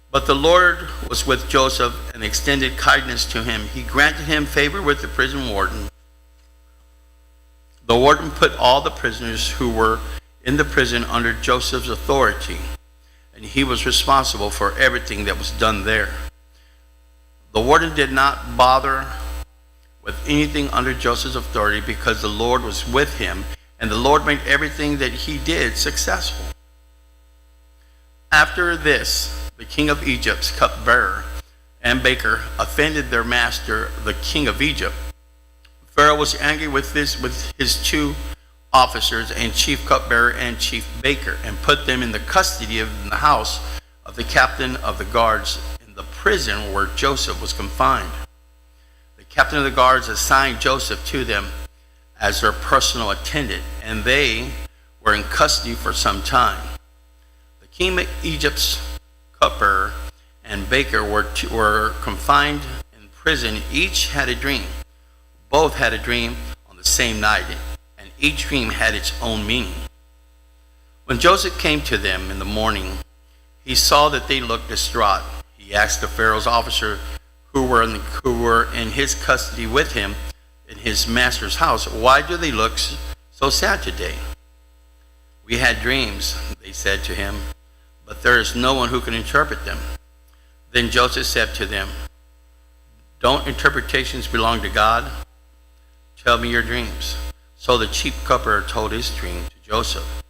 But the Lord was with Joseph and extended kindness to him. He granted him favor with the prison warden. The warden put all the prisoners who were in the prison under Joseph's authority, and he was responsible for everything that was done there. The warden did not bother with anything under Joseph's authority, because the Lord was with him, and the Lord made everything that he did successful. After this, the king of Egypt's cupbearer and baker offended their master, the king of Egypt. Pharaoh was angry with his two officers and chief cupbearer and chief baker, and put them in the custody of the house of the captain of the guards in the prison where Joseph was confined. The captain of the guards assigned Joseph to them as their personal attendant, and they were in custody for some time. The king of Egypt's cupbearer and baker were confined in prison. Each had a dream. Both had a dream on the same night, and each dream had its own meaning. When Joseph came to them in the morning, he saw that they looked distraught. He asked the Pharaoh's officer who were in his custody with him in his master's house, "Why do they look so sad today?" "We had dreams," they said to him, "but there is no one who can interpret them." Then Joseph said to them, "Don't interpretations belong to God? Tell me your dreams." So the chief cupbearer told his dream to Joseph.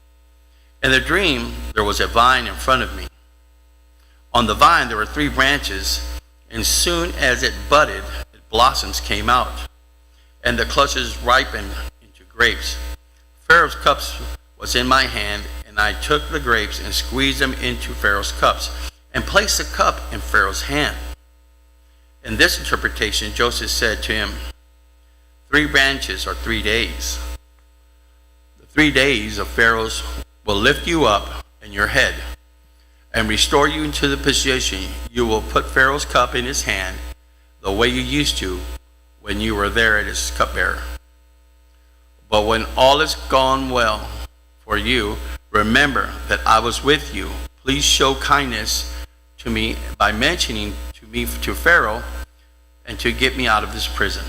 "In the dream, there was a vine in front of me. On the vine there were 3 branches, and soon as it budded, blossoms came out, and the clusters ripened into grapes. Pharaoh's cups was in my hand, and I took the grapes and squeezed them into Pharaoh's cups, and placed the cup in Pharaoh's hand." In this interpretation, Joseph said to him, 3 branches are 3 days. The 3 days of Pharaoh's will lift you up and your head, and restore you into the position. You will put Pharaoh's cup in his hand, the way you used to when you were there as his cupbearer. But when all is gone well for you, remember that I was with you. Please show kindness to me by mentioning to Pharaoh, and to get me out of this prison.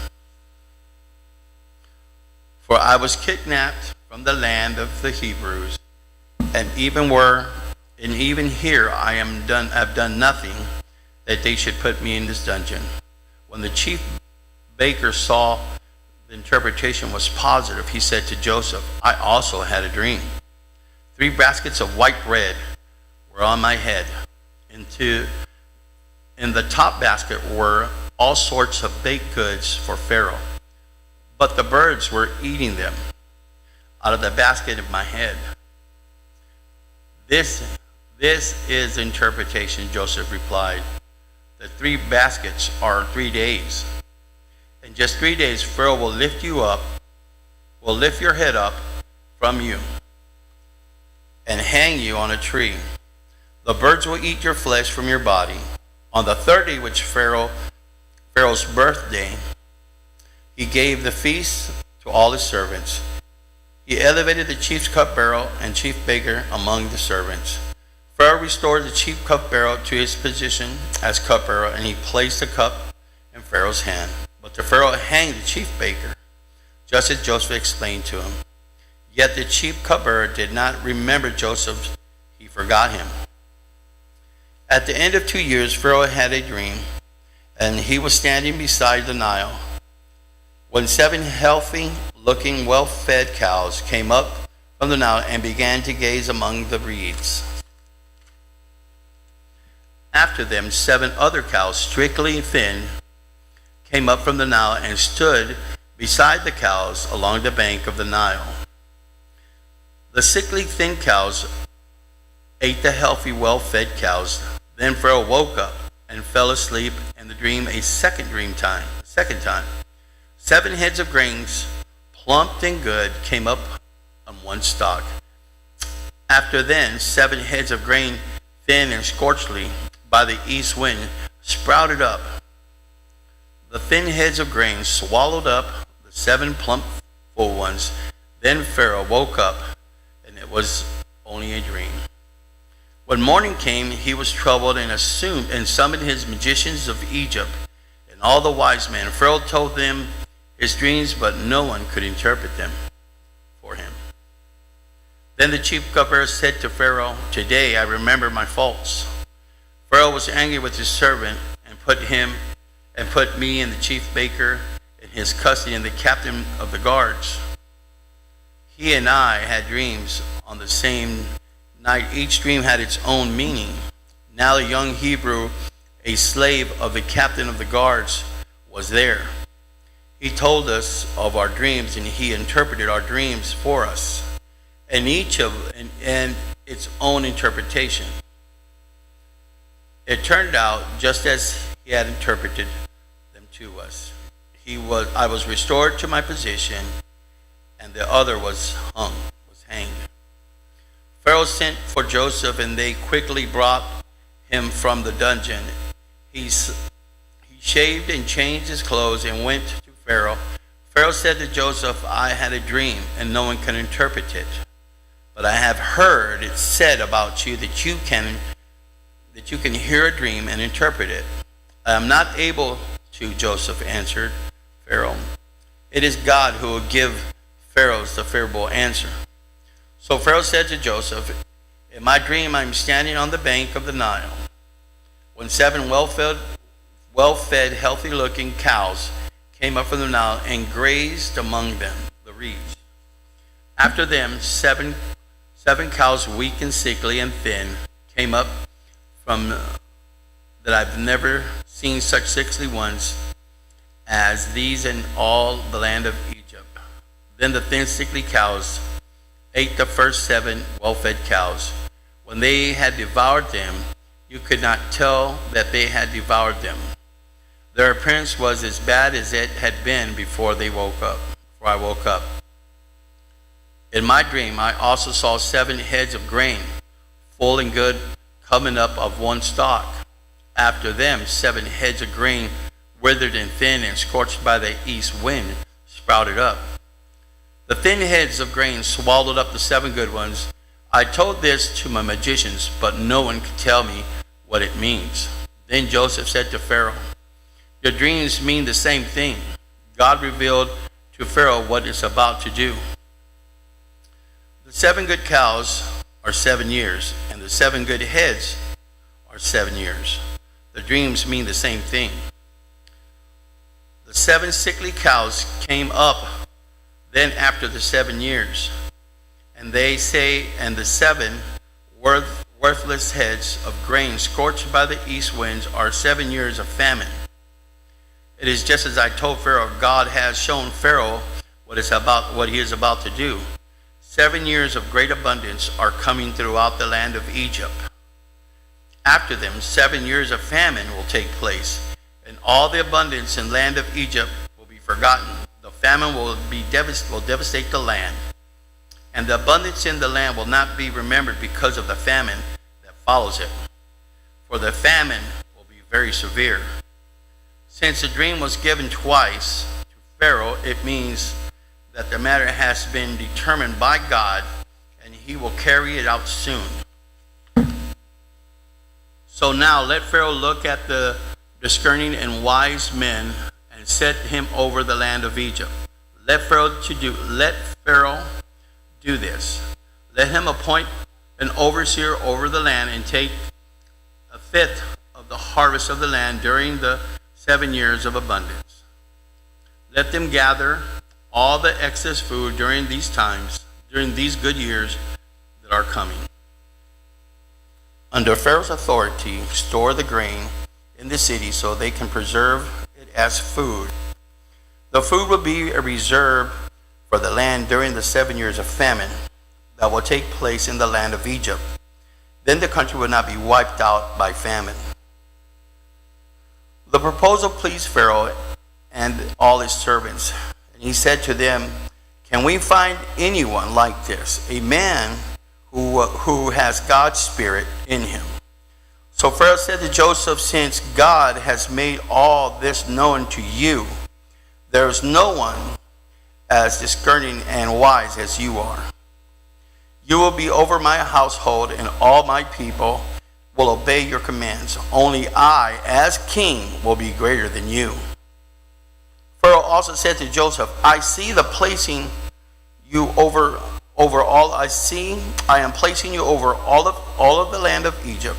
For I was kidnapped from the land of the Hebrews, and even here I have done nothing that they should put me in this dungeon." When the chief baker saw the interpretation was positive, he said to Joseph, "I also had a dream. 3 baskets of white bread were on my head. In the top basket were all sorts of baked goods for Pharaoh, but the birds were eating them. out of the basket of my head. This is interpretation, Joseph replied. The 3 baskets are 3 days. In just 3 days, Pharaoh will lift your head up from you and hang you on a tree. The birds will eat your flesh from your body. On the 3rd day, which Pharaoh's birthday, he gave the feast to all his servants. He elevated the chief cupbearer and chief baker among the servants. Pharaoh restored the chief cupbearer to his position as cupbearer, and he placed the cup in Pharaoh's hand. But the Pharaoh hanged the chief baker, just as Joseph explained to him. Yet the chief cupbearer did not remember Joseph. He forgot him. At the end of 2 years, Pharaoh had a dream, and he was standing beside the Nile, when 7 healthy-looking, well-fed cows came up from the Nile and began to gaze among the reeds. After them, 7 other cows, strictly thin, came up from the Nile and stood beside the cows along the bank of the Nile. The sickly, thin cows ate the healthy, well-fed cows. Then Pharaoh woke up and fell asleep in the dream a second time. 7 heads of grains, plump and good, came up on one stalk. After then, 7 heads of grain, thin and scorchly by the east wind, sprouted up. The thin heads of grain swallowed up the 7 plump, full ones. Then Pharaoh woke up, and it was only a dream. When morning came, he was troubled and summoned his magicians of Egypt and all the wise men. Pharaoh told them his dreams, but no one could interpret them for him. Then the chief cupbearer said to Pharaoh, "Today I remember my faults." Pharaoh was angry with his servant and put me and the chief baker in his custody and the captain of the guards. He and I had dreams on the same night. Each dream had its own meaning. Now a young Hebrew, a slave of the captain of the guards, was there. He told us of our dreams, and he interpreted our dreams for us, and its own interpretation. It turned out just as he had interpreted them to us. I was restored to my position, and the other was hanged. Pharaoh sent for Joseph, and they quickly brought him from the dungeon. He shaved and changed his clothes and went to Pharaoh. Pharaoh said to Joseph, "I had a dream, and no one can interpret it. But I have heard it said about you that you can hear a dream and interpret it." "I am not able to," Joseph answered Pharaoh. "It is God who will give Pharaoh the favorable answer." So Pharaoh said to Joseph, "In my dream I am standing on the bank of the Nile, when 7 well-fed, healthy-looking cows came up from the Nile and grazed among the reeds. After them, seven cows, weak and sickly and thin, came up from that I've never seen such sickly ones as these in all the land of Egypt. Then the thin, sickly cows ate the first 7 well-fed cows. When they had devoured them, you could not tell that they had devoured them. Their appearance was as bad as it had been before I woke up. In my dream, I also saw 7 heads of grain, full and good, coming up of one stalk. After them, 7 heads of grain, withered and thin and scorched by the east wind, sprouted up. The thin heads of grain swallowed up the 7 good ones. I told this to my magicians, but no one could tell me what it means. Then Joseph said to Pharaoh, "Your dreams mean the same thing." God revealed to Pharaoh what it's about to do. The 7 good cows are 7 years, and the 7 good heads are 7 years. The dreams mean the same thing. The 7 sickly cows came up then after the 7 years, and they say, and the 7 worthless heads of grain scorched by the east winds are 7 years of famine. It is just as I told Pharaoh. God has shown Pharaoh what he is about to do. 7 years of great abundance are coming throughout the land of Egypt. After them, 7 years of famine will take place, and all the abundance in land of Egypt will be forgotten. The famine will devastate the land, and the abundance in the land will not be remembered because of the famine that follows it. For the famine will be very severe. Since the dream was given twice to Pharaoh, it means that the matter has been determined by God, and he will carry it out soon. So now let Pharaoh look at the discerning and wise men and set him over the land of Egypt. Let Pharaoh do this. Let him appoint an overseer over the land and take a fifth of the harvest of the land during the 7 years of abundance. Let them gather all the excess food during these good years that are coming. Under Pharaoh's authority, store the grain in the city so they can preserve it as food. The food will be a reserve for the land during the 7 years of famine that will take place in the land of Egypt. Then the country will not be wiped out by famine. The proposal pleased Pharaoh and all his servants. And he said to them, "Can we find anyone like this, a man who has God's spirit in him?" So Pharaoh said to Joseph, "Since God has made all this known to you, there is no one as discerning and wise as you are. You will be over my household, and all my people will obey your commands. Only I, as king, will be greater than you." Pharaoh also said to Joseph, "I see the placing you over all. I am placing you over all of the land of Egypt."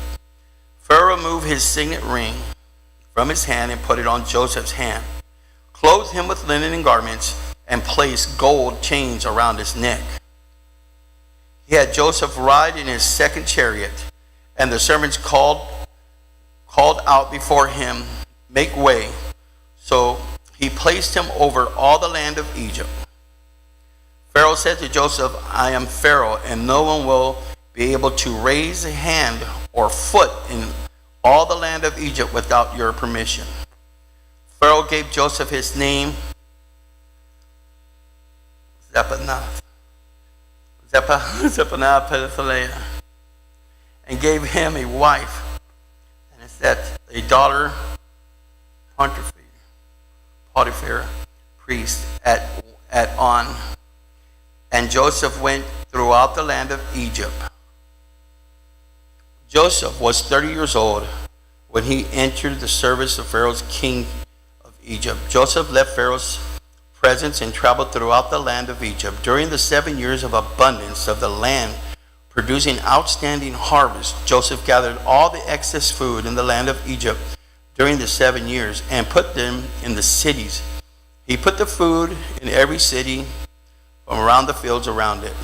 Pharaoh removed his signet ring from his hand and put it on Joseph's hand, clothed him with linen and garments, and placed gold chains around his neck. He had Joseph ride in his second chariot, and the servants called out before him, "Make way." So he placed him over all the land of Egypt. Pharaoh said to Joseph, "I am Pharaoh, and no one will be able to raise a hand or foot in all the land of Egypt without your permission." Pharaoh gave Joseph his name, Zephaneah, and gave him a wife, and it's that a daughter, Potiphar, priest at On. And Joseph went throughout the land of Egypt. Joseph was 30 years old when he entered the service of Pharaoh's king of Egypt. Joseph left Pharaoh's presence and traveled throughout the land of Egypt. During the 7 years of abundance of the land producing outstanding harvest, Joseph gathered all the excess food in the land of Egypt during the 7 years and put them in the cities. He put the food in every city from around the fields around it.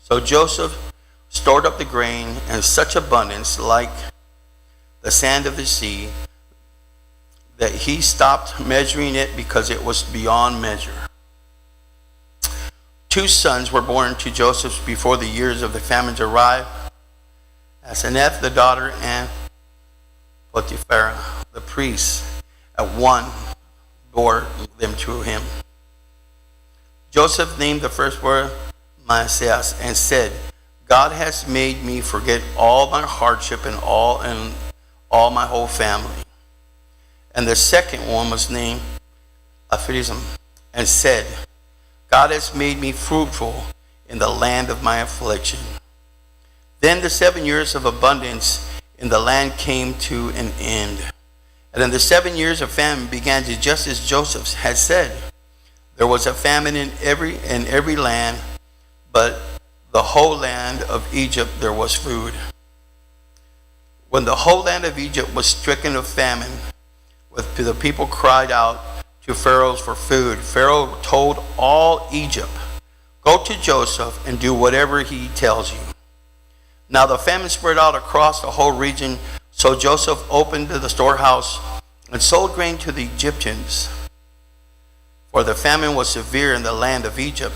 So Joseph stored up the grain in such abundance, like the sand of the sea, that he stopped measuring it because it was beyond measure. 2 sons were born to Joseph before the years of the famine arrived: Asenath, the daughter, and Potiphar, the priest. At one bore them to him. Joseph named the firstborn Manasseh and said, "God has made me forget all my hardship and all my whole family." And the second one was named Ephraim and said, "God has made me fruitful in the land of my affliction." Then the 7 years of abundance in the land came to an end. And then the 7 years of famine began just as Joseph had said. There was a famine in every land, but the whole land of Egypt there was food. When the whole land of Egypt was stricken of famine, the people cried out to Pharaoh for food. Pharaoh told all Egypt, "Go to Joseph and do whatever he tells you." Now the famine spread out across the whole region, so Joseph opened the storehouse and sold grain to the Egyptians. For the famine was severe in the land of Egypt.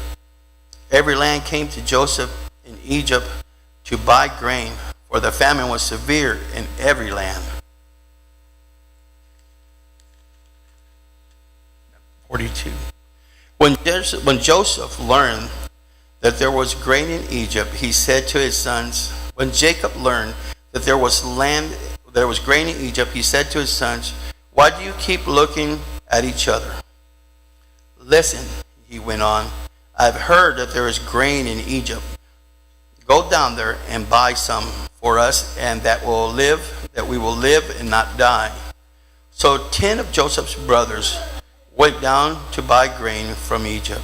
every land came to Joseph in Egypt to buy grain, for the famine was severe in every land. 42. When Joseph learned that there was grain in Egypt, he said to his sons, when Jacob learned that there was grain in Egypt, he said to his sons, why do you keep looking at each other? Listen, he went on, I've heard that there is grain in Egypt. Go down there and buy some for us, and that we will live and not die. So 10 of Joseph's brothers went down to buy grain from Egypt.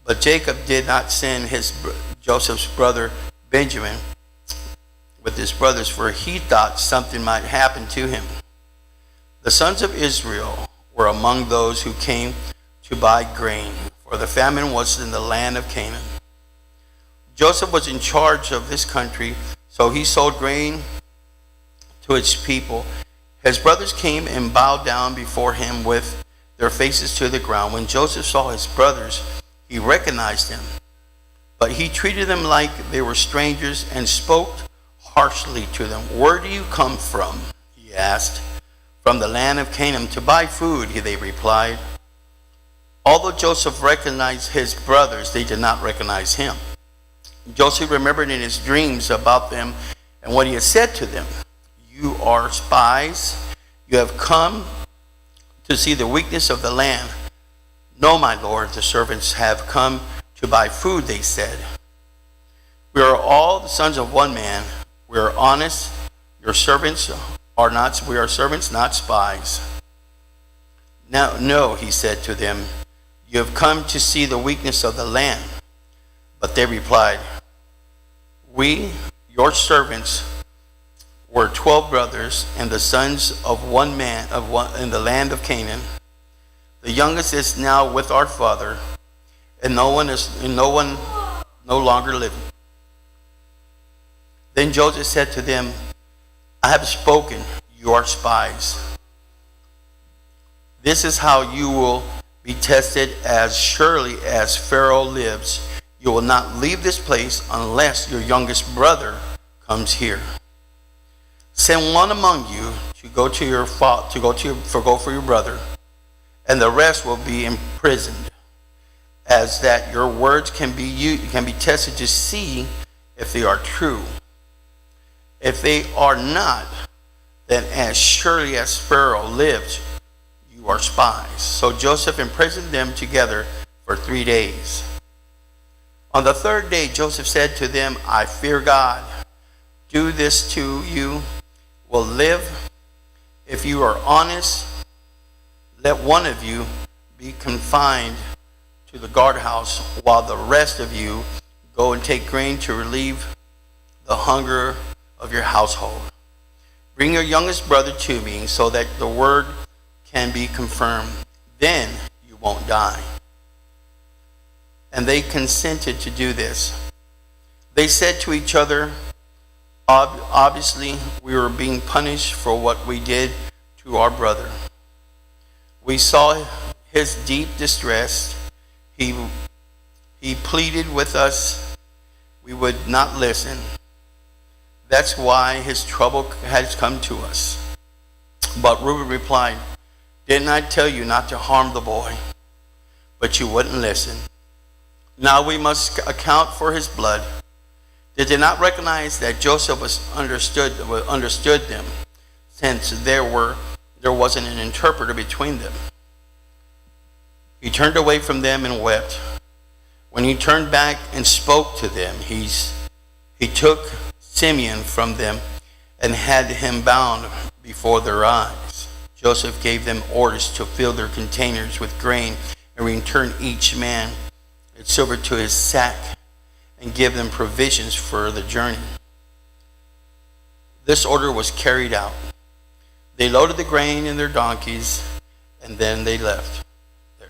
But Jacob did not send Joseph's brother Benjamin with his brothers, for he thought something might happen to him. The sons of Israel were among those who came to buy grain, for the famine was in the land of Canaan. Joseph was in charge of this country, so he sold grain to its people. His brothers came and bowed down before him with their faces to the ground. When Joseph saw his brothers, he recognized them, but he treated them like they were strangers and spoke harshly to them. Where do you come from? He asked. From the land of Canaan to buy food, they replied. Although Joseph recognized his brothers, they did not recognize him. Joseph remembered in his dreams about them and what he had said to them. You are spies. You have come to see the weakness of the land. No, my lord, the servants have come to buy food, they said. We are all the sons of one man. We are honest. Your servants are not, we are servants, not spies. Now, no, he said to them, you have come to see the weakness of the land. But they replied, we, your servants, were 12 brothers and the sons of one man in the land of Canaan. The youngest is now with our father, and no one no longer living. Then Joseph said to them, I have spoken, you are spies. This is how you will be tested. As surely as Pharaoh lives, you will not leave this place unless your youngest brother comes here. Send one among you to go for your brother, and the rest will be imprisoned, as that your words can be tested to see if they are true. If they are not, then as surely as Pharaoh lives, you are spies. So Joseph imprisoned them together for 3 days. On the third day, Joseph said to them, I fear God. Do this to you will live. If you are honest, let one of you be confined to the guardhouse, while the rest of you go and take grain to relieve the hunger of your household. Bring your youngest brother to me, so that the word can be confirmed. Then you won't die. And they consented to do this. They said to each other, obviously we were being punished for what we did to our brother. We saw his deep distress. He pleaded with us. We would not listen. That's why his trouble has come to us. But Reuben replied, didn't I tell you not to harm the boy? But you wouldn't listen. Now we must account for his blood. They did not recognize that Joseph understood them, since there wasn't an interpreter between them. He turned away from them and wept. When he turned back and spoke to them, he took Simeon from them and had him bound before their eyes. Joseph gave them orders to fill their containers with grain and return each man its silver to his sack, and give them provisions for the journey. This order was carried out. They loaded the grain in their donkeys, and then they left there.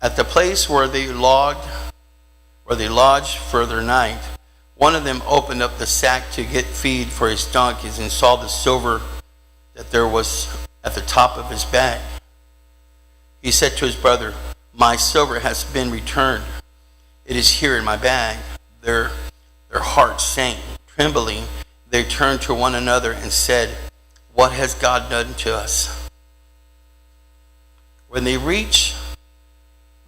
At the place where they lodged for their night, one of them opened up the sack to get feed for his donkeys and saw the silver that there was at the top of his bag. He said to his brother, My silver has been returned. It is here in my bag. Their hearts sank. Trembling, they turned to one another and said, what has God done to us? When they reached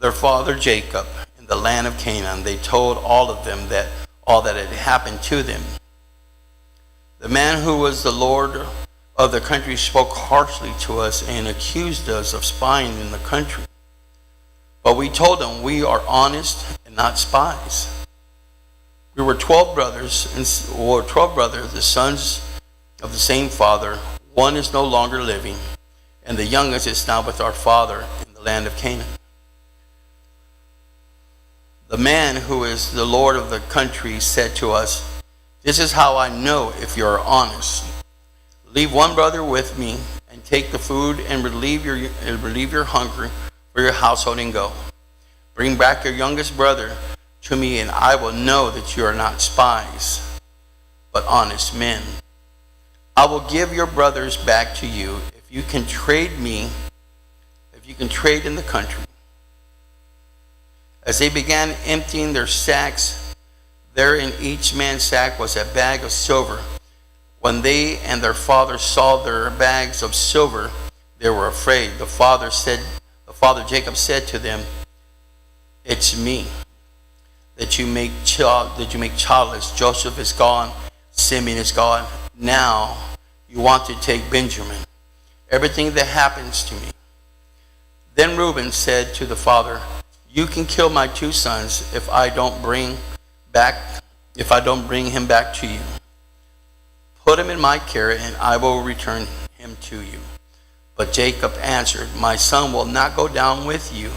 their father Jacob in the land of Canaan, they told all of them that all that had happened to them. The man who was the Lord of the country spoke harshly to us and accused us of spying in the country. But we told him, we are honest and not spies. We were 12 brothers, the sons of the same father. One is no longer living, and the youngest is now with our father in the land of Canaan. The man who is the Lord of the country said to us, this is how I know if you are honest. Leave one brother with me and take the food and relieve your hunger for your household and go. Bring back your youngest brother to me, and I will know that you are not spies, but honest men. I will give your brothers back to you if you can trade in the country. As they began emptying their sacks, there in each man's sack was a bag of silver. When they and their father saw their bags of silver, they were afraid. The father Jacob said to them, it's me that you make childless. Joseph is gone, Simeon is gone. Now you want to take Benjamin, everything that happens to me. Then Reuben said to the father, you can kill my 2 sons if I don't bring him back to you. Put him in my care, and I will return him to you. But Jacob answered, my son will not go down with you,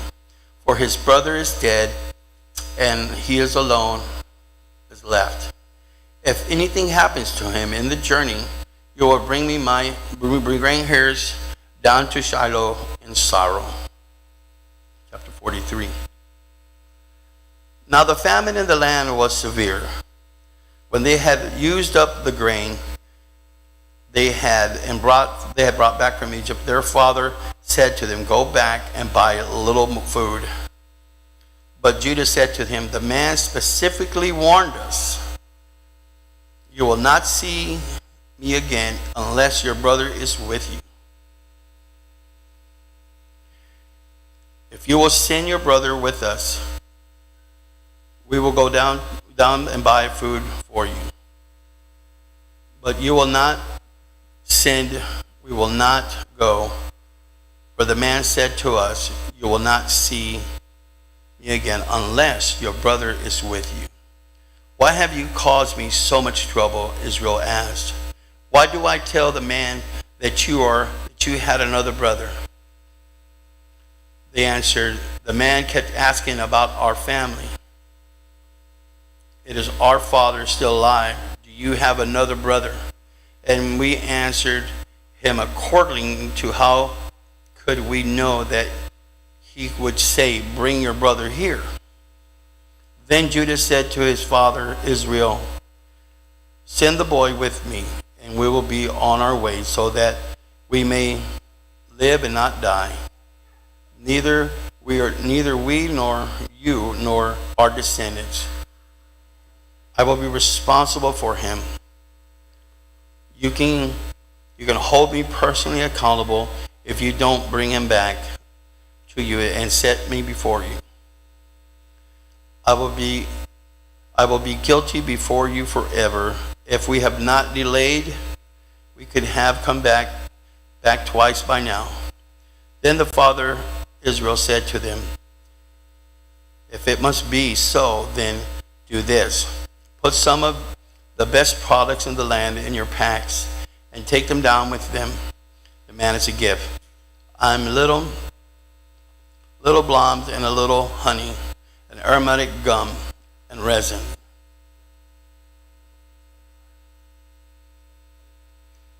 for his brother is dead, and he is left. If anything happens to him in the journey, you will bring me my gray hairs down to Shiloh in sorrow. Chapter 43. Now the famine in the land was severe. When they had used up the grain they had brought back from Egypt, their father said to them, go back and buy a little food. But Judah said to him, the man specifically warned us, you will not see me again unless your brother is with you. If you will send your brother with us, we will go down and buy food for you. But you will not send, we will not go. For the man said to us, you will not see me again unless your brother is with you. Why have you caused me so much trouble? Israel asked. Why do I tell the man that you had another brother? They answered, the man kept asking about our family. It is our father still alive. Do you have another brother? And we answered him according to how could we know that he would say, bring your brother here. Then Judah said to his father Israel, send the boy with me, and we will be on our way, so that we may live and not die. Neither we nor you nor our descendants. I will be responsible for him. You can hold me personally accountable if you don't bring him back to you and set me before you. I will be guilty before you forever. If we have not delayed, we could have come back twice by now. Then the father Israel said to them, if it must be so, then do this. Put some of the best products in the land in your packs and take them down with them. The man is a gift. I'm little balm and a little honey, an aromatic gum and resin.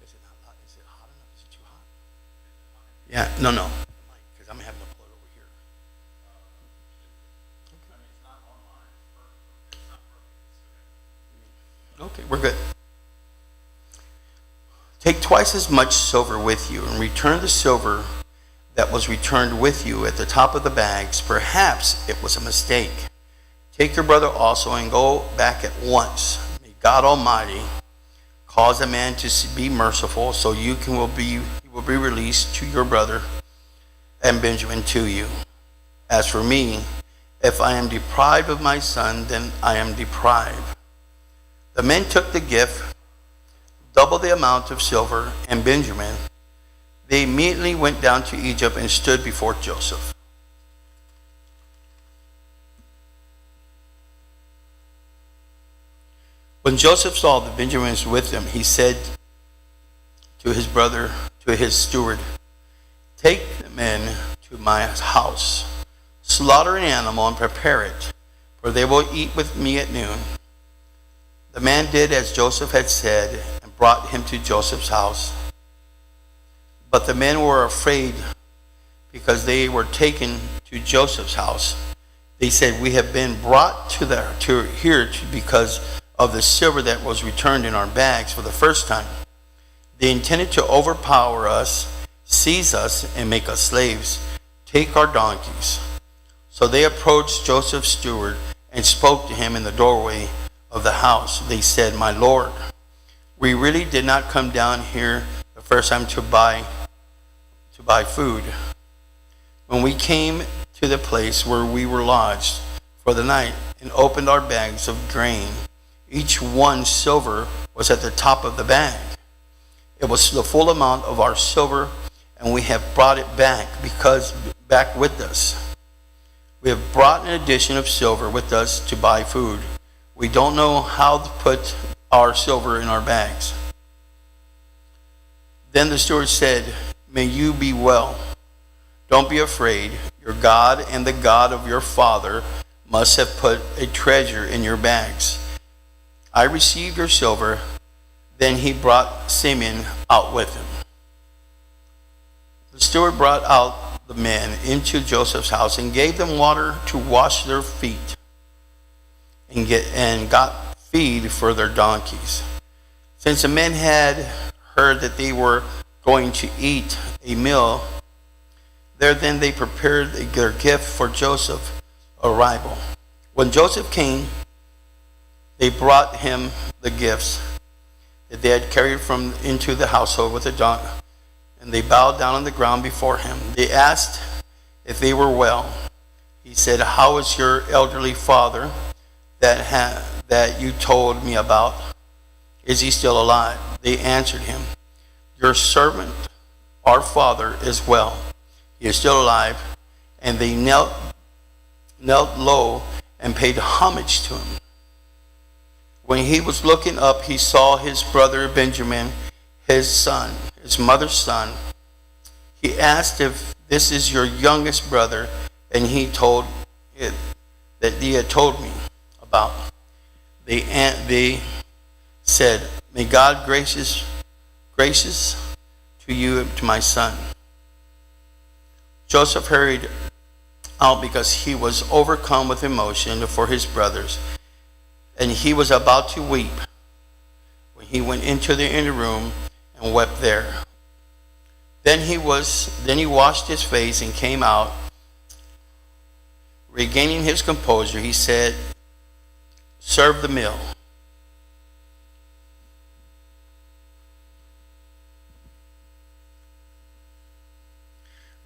Is it hot enough? Is it too hot? Yeah, no. Because I'm having to pull it over here. Okay, we're good. Take twice as much silver with you and return the silver that was returned with you at the top of the bags, perhaps it was a mistake. Take your brother also and go back at once. May God Almighty cause a man to be merciful, so he will be released to your brother and Benjamin to you. As for me, if I am deprived of my son, then I am deprived. The men took the gift, double the amount of silver, and Benjamin. They immediately went down to Egypt and stood before Joseph. When Joseph saw that Benjamin was with him, he said to his brother, to his steward, "Take the men to my house, slaughter an animal and prepare it, for they will eat with me at noon." The man did as Joseph had said and brought him to Joseph's house. But the men were afraid because they were taken to Joseph's house. They said, "We have been brought to here because of the silver that was returned in our bags for the first time." They intended to overpower us, seize us, and make us slaves. Take our donkeys. So they approached Joseph's steward and spoke to him in the doorway of the house. They said, "My lord, we really did not come down here the first time to buy food. When we came to the place where we were lodged for the night and opened our bags of grain, each one's silver was at the top of the bag. It was the full amount of our silver, and we have brought it back with us. We have brought an addition of silver with us to buy food. We don't know how to put our silver in our bags." Then the steward said, "May you be well. Don't be afraid. Your God and the God of your father must have put a treasure in your bags. I received your silver." Then he brought Simeon out with him. The steward brought out the men into Joseph's house and gave them water to wash their feet and got feed for their donkeys. Since the men had heard that they were going to eat a meal there, then they prepared their gift for Joseph's arrival. When Joseph came, they brought him the gifts that they had carried from into the household with the donkey, and they bowed down on the ground before him. They asked if they were well. He said, "How is your elderly father that you told me about? Is he still alive?" They answered him, "Your servant, our father, is well. He is still alive." And they knelt low and paid homage to him. When he was looking up, he saw his brother Benjamin, his mother's son. He asked if this is your youngest brother, and he told it that he had told me about. They said, "May God gracious to you and to my son." Joseph hurried out because he was overcome with emotion for his brothers, and he was about to weep when he went into the inner room and wept there. Then he washed his face and came out. Regaining his composure, he said, "Serve the meal."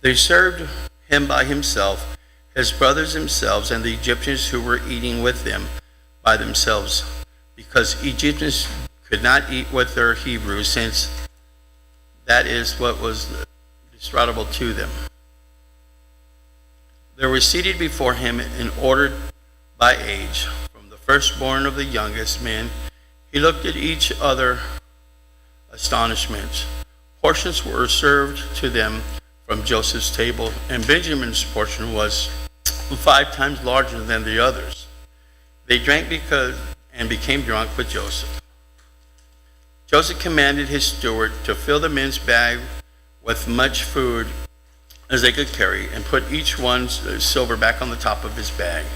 They served him by himself, his brothers themselves, and the Egyptians who were eating with them by themselves, because Egyptians could not eat with their Hebrews, since that is what was distributable to them. They were seated before him in order by age, from the firstborn of the youngest men. He looked at each other astonishment. Portions were served to them from Joseph's table, and Benjamin's portion was 5 times larger than the others. They drank and became drunk with Joseph. Joseph commanded his steward to fill the men's bag with much food as they could carry, and put each one's silver back on the top of his bag.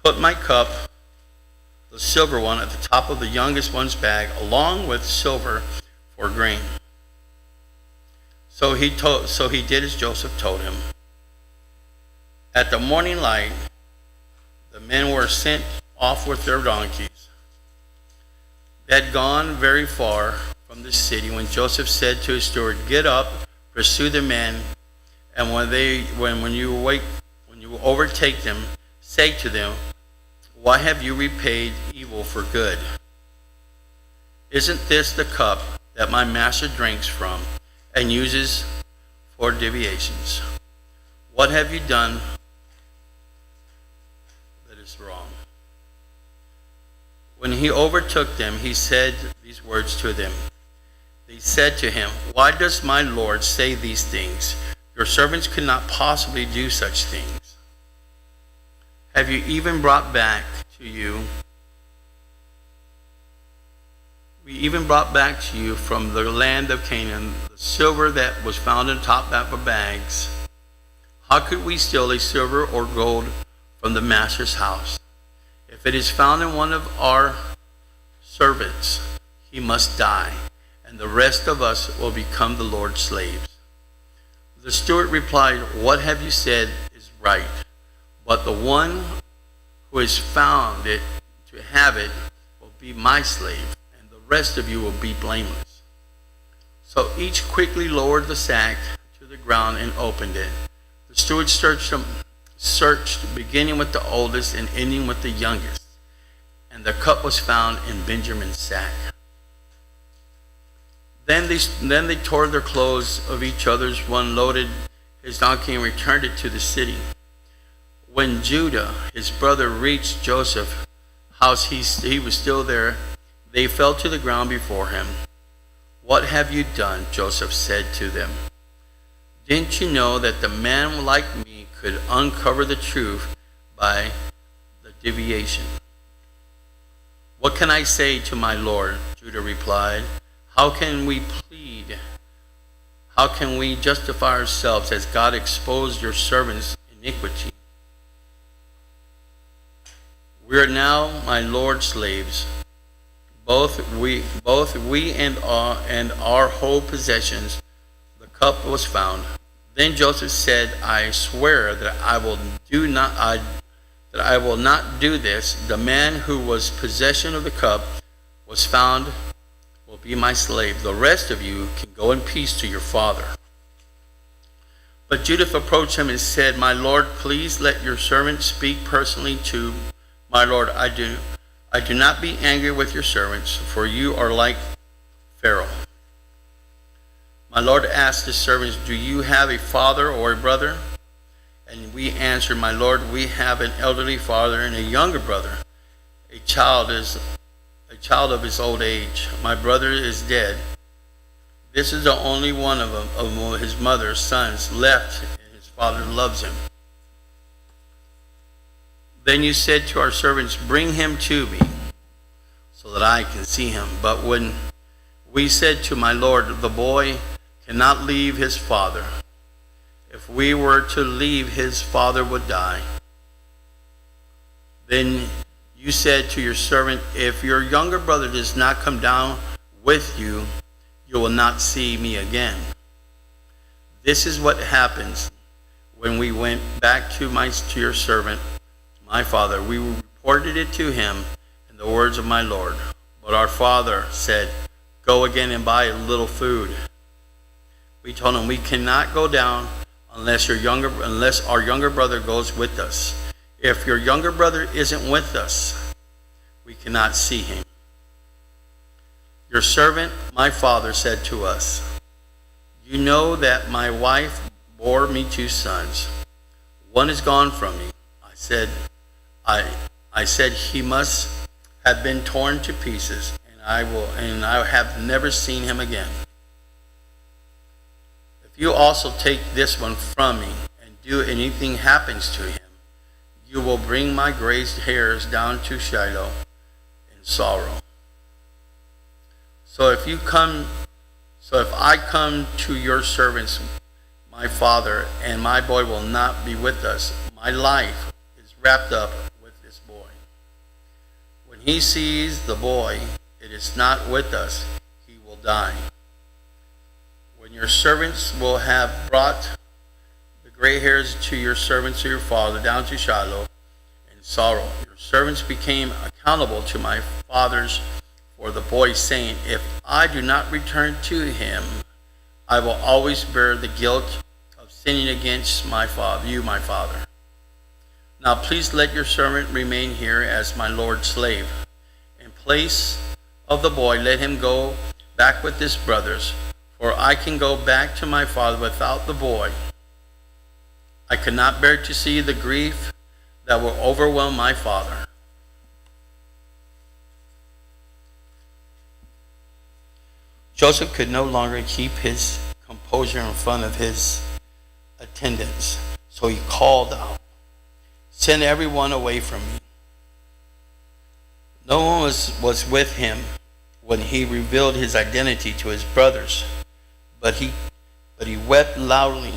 "Put my cup, the silver one, at the top of the youngest one's bag, along with silver for grain." So he did as Joseph told him. At the morning light, the men were sent off with their donkeys. They had gone very far from the city when Joseph said to his steward, "Get up, pursue the men, and when you overtake them, say to them, why have you repaid evil for good? Isn't this the cup that my master drinks from and uses for deviations? What have you done that is wrong?" When he overtook them, he said these words to them. They said to him, "Why does my Lord say these things? Your servants could not possibly do such things. Have you even brought back to you? We even brought back to you from the land of Canaan the silver that was found in top bags. How could we steal a silver or gold from the master's house? If it is found in one of our servants, he must die, and the rest of us will become the Lord's slaves." The steward replied, "What have you said is right, but the one who has found it to have it will be my slave, and the rest of you will be blameless." So each quickly lowered the sack to the ground and opened it. The steward searched, beginning with the oldest and ending with the youngest, and the cup was found in Benjamin's sack. Then they tore their clothes of each other's. One loaded his donkey and returned it to the city. When Judah, his brother, reached Joseph's house, he was still there. They fell to the ground before him. "What have you done?" Joseph said to them. "Didn't you know that the man like me could uncover the truth by the deviation?" "What can I say to my Lord?" Judah replied. How can we plead? How can we justify ourselves as God exposed your servants' iniquity? We are now my Lord's slaves, both we and our whole possessions." The cup was found. Then Joseph said, "I swear that I will not do this. The man who was possession of the cup was found will be my slave. The rest of you can go in peace to your father." But Judith approached him and said, "My Lord, please let your servant speak personally to my Lord. I do not be angry with your servants, for you are like Pharaoh." My Lord asked his servants, "Do you have a father or a brother?" And we answered, "My Lord, we have an elderly father and a younger brother, a child of his old age. My brother is dead. This is the only one of his mother's sons left, and his father loves him." Then you said to our servants, "Bring him to me, so that I can see him." But when we said to my Lord, "The boy cannot leave his father. If we were to leave, his father would die." Then you said to your servant, "If your younger brother does not come down with you, you will not see me again." This is what happens when we went back to your servant, my father. We reported it to him in the words of my Lord. But our father said, "Go again and buy a little food." We told him, "We cannot go down unless our younger brother goes with us. If your younger brother isn't with us, we cannot see him." Your servant, my father, said to us, "You know that my wife bore me 2 sons. One is gone from me." I said he must have been torn to pieces, and I have never seen him again. If you also take this one from me and do anything happens to him, you will bring my gray hairs down to Shiloh in sorrow. So if I come to your servants, my father, and my boy will not be with us, my life is wrapped up with this boy. When he sees the boy, it is not with us, he will die. When when your servants will have brought the gray hairs to your servants to your father down to Shiloh in sorrow. Your servants became accountable to my fathers for the boy, saying, if I do not return to him, I will always bear the guilt of sinning against my father, you, my father. Now please let your servant remain here as my Lord's slave. In place of the boy, let him go back with his brothers, for I can go back to my father without the boy. I cannot bear to see the grief that will overwhelm my father. Joseph could no longer keep his composure in front of his attendants, so he called out, send everyone away from me. No one was with him when he revealed his identity to his brothers, but he wept loudly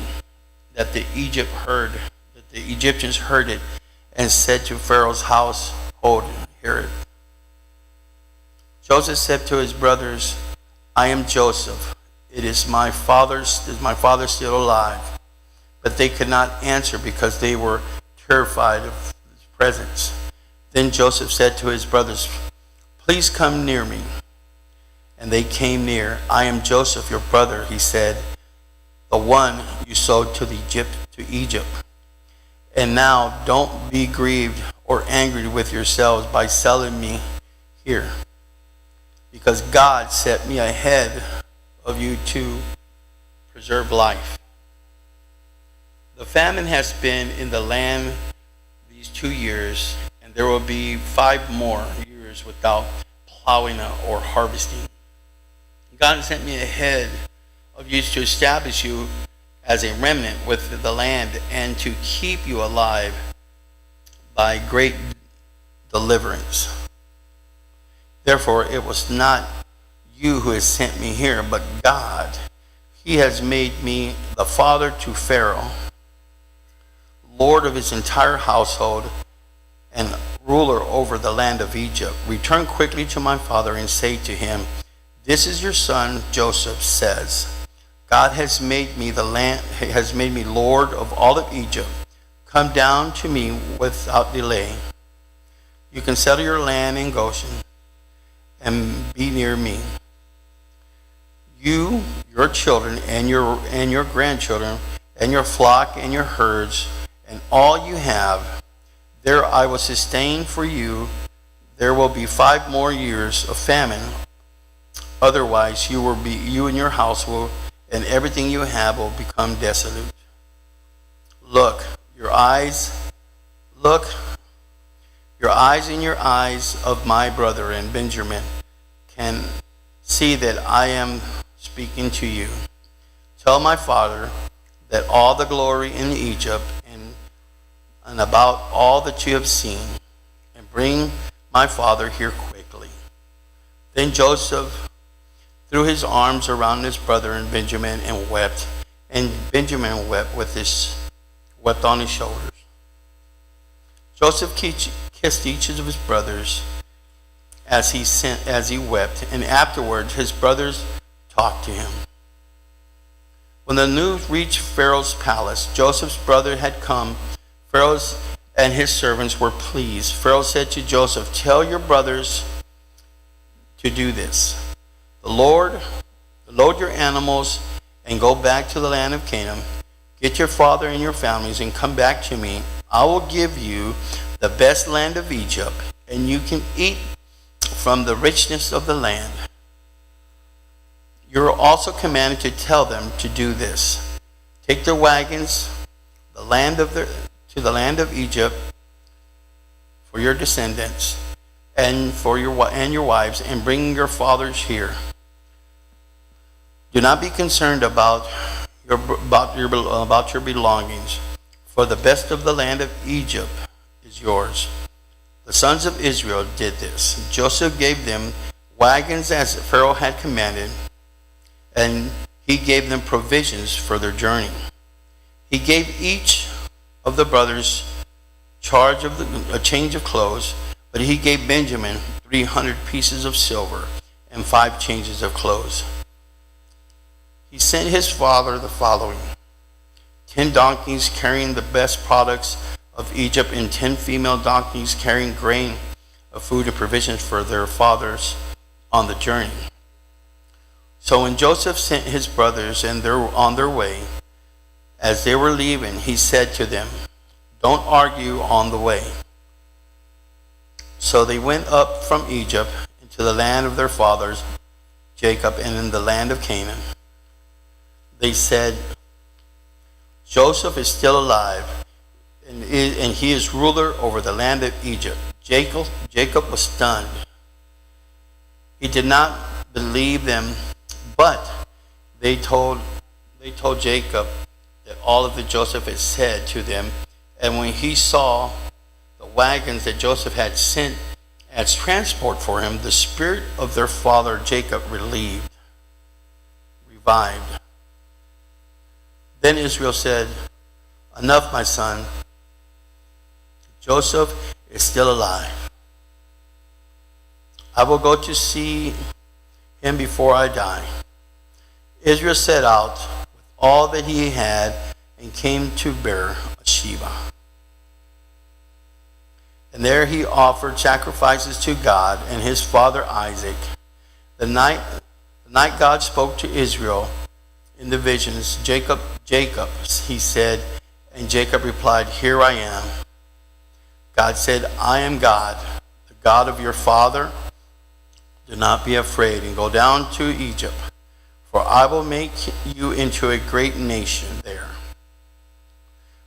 that the Egyptians heard it, and said to Pharaoh's household, hear it. Joseph said to his brothers, I am Joseph. Is my father still alive? But they could not answer because they were terrified of his presence. Then Joseph said to his brothers, please come near me. And they came near. I am Joseph, your brother, he said, the one you sold to Egypt. And now don't be grieved or angry with yourselves by selling me here, because God set me ahead of you to preserve life. The famine has been in the land these 2 years, and there will be 5 more years without plowing or harvesting. God sent me ahead of you to establish you as a remnant with the land and to keep you alive by great deliverance. Therefore, it was not you who has sent me here, but God. He has made me the father to Pharaoh, Lord of his entire household, and ruler over the land of Egypt. Return quickly to my father and say to him, this is your son Joseph says, God has made me Lord of all of Egypt. Come down to me without delay. You can settle your land in Goshen and be near me. You, your children, and your grandchildren, and your flock and your herds, and all you have, there I will sustain for you. There will be 5 more years of famine. Otherwise, you and your house will, and everything you have will become desolate. Look, your eyes and your eyes of my brother and Benjamin can see that I am speaking to you. Tell my father that all the glory in Egypt and about all that you have seen, and bring my father here quickly. Then Joseph threw his arms around his brother and Benjamin and wept, and Benjamin wept on his shoulders. Joseph kissed each of his brothers as he wept, and afterwards his brothers talked to him. When the news reached Pharaoh's palace, Joseph's brother had come. Pharaoh and his servants were pleased. Pharaoh said to Joseph, tell your brothers to do this. Load your animals and go back to the land of Canaan. Get your father and your families and come back to me. I will give you the best land of Egypt, and you can eat from the richness of the land. You are also commanded to tell them to do this. Take their wagons to the land of Egypt for your descendants and for your wives, and bring your fathers here. Do not be concerned about your belongings, for the best of the land of Egypt is yours. The sons of Israel did this. Joseph gave them wagons as Pharaoh had commanded, and he gave them provisions for their journey. He gave each of the brothers charge of a change of clothes, but he gave Benjamin 300 pieces of silver and 5 changes of clothes. he sent his father the following: 10 donkeys carrying the best products of Egypt, and 10 female donkeys carrying grain of food and provisions for their fathers on the journey. So when Joseph sent his brothers and on their way, as they were leaving, he said to them, "Don't argue on the way." So they went up from Egypt into the land of their fathers, Jacob, and in the land of Canaan. They said, "Joseph is still alive, and he is ruler over the land of Egypt." Jacob was stunned. He did not believe them, but they told Jacob that all of that Joseph had said to them. And when he saw the wagons that Joseph had sent as transport for him, the spirit of their father Jacob revived. Then Israel said, "Enough, my son. Joseph is still alive. I will go to see him before I die." Israel set out with all that he had and came to Beersheba. And there he offered sacrifices to God and his father Isaac. The night God spoke to Israel in the visions, "Jacob, Jacob," he said, and Jacob replied, "Here I am." God said, "I am God, the God of your father. Do not be afraid and go down to Egypt, for I will make you into a great nation there.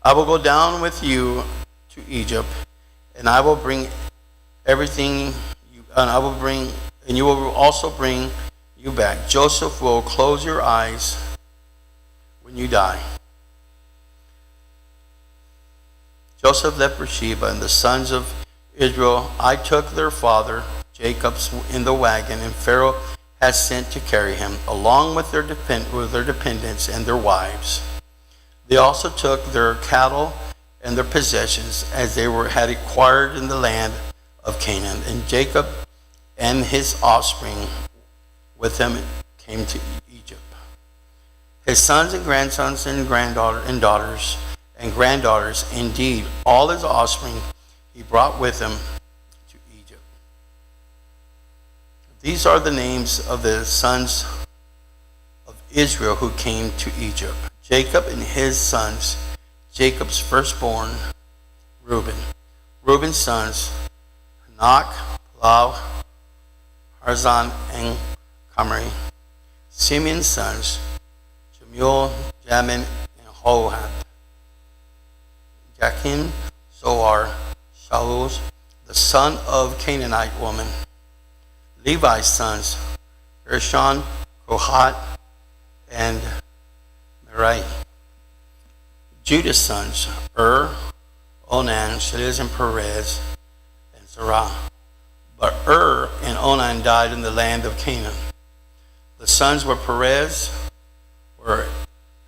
I will go down with you to Egypt, and I will bring everything and you will also bring you back. Joseph will close your eyes when you die." Joseph left Beersheba, and the sons of Israel, I took their father Jacob in the wagon, and Pharaoh had sent to carry him, along with their dependents and their wives. They also took their cattle and their possessions as they had acquired in the land of Canaan. And Jacob and his offspring with him came to Egypt. His sons and grandsons and daughters, indeed, all his offspring he brought with him to Egypt. These are the names of the sons of Israel who came to Egypt: Jacob and his sons, Jacob's firstborn, Reuben. Reuben's sons, Hanok, Palau, Harzan, and Kamri. Simeon's sons, Jemuel, Jamin, and Ohad. Jachin, Zoar, Shaul, the son of Canaanite woman. Levi's sons, Gershon, Kohat, and Merari. Judah's sons, Onan, Shelez, and Perez, and Zerah. But and Onan died in the land of Canaan. The sons were Perez, were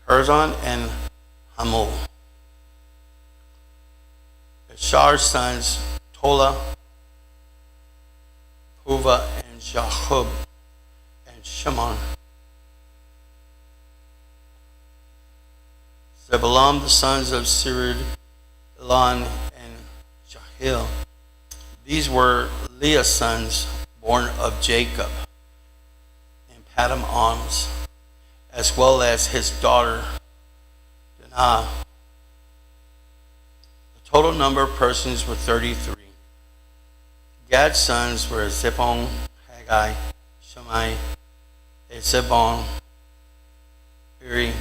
Herzon, and Hamul. Ashar's sons, Tola, Puva, and Jahub, and Shimon. Zebulun, the sons of Sered, Elon, and Jahil. These were Leah's sons, born of Jacob, and Padam Arms, as well as his daughter, Dinah. The total number of persons were 33. Gad's sons were Ziphon, Haggai, Shammai, Ezebon, Eri,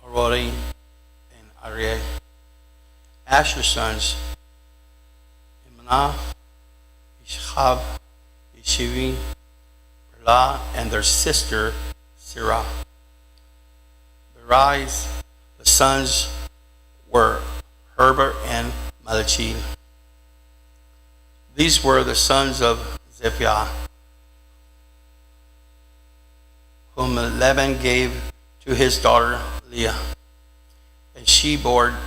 Arodi, and Arieh. Asher's sons, Imnah, Ishchab, Ishivi, Bela, and their sister, Sirah. Berai's, the sons were Herbert and Malachi. These were the sons of Zephiah, whom Laban gave to his daughter Leah, and she bore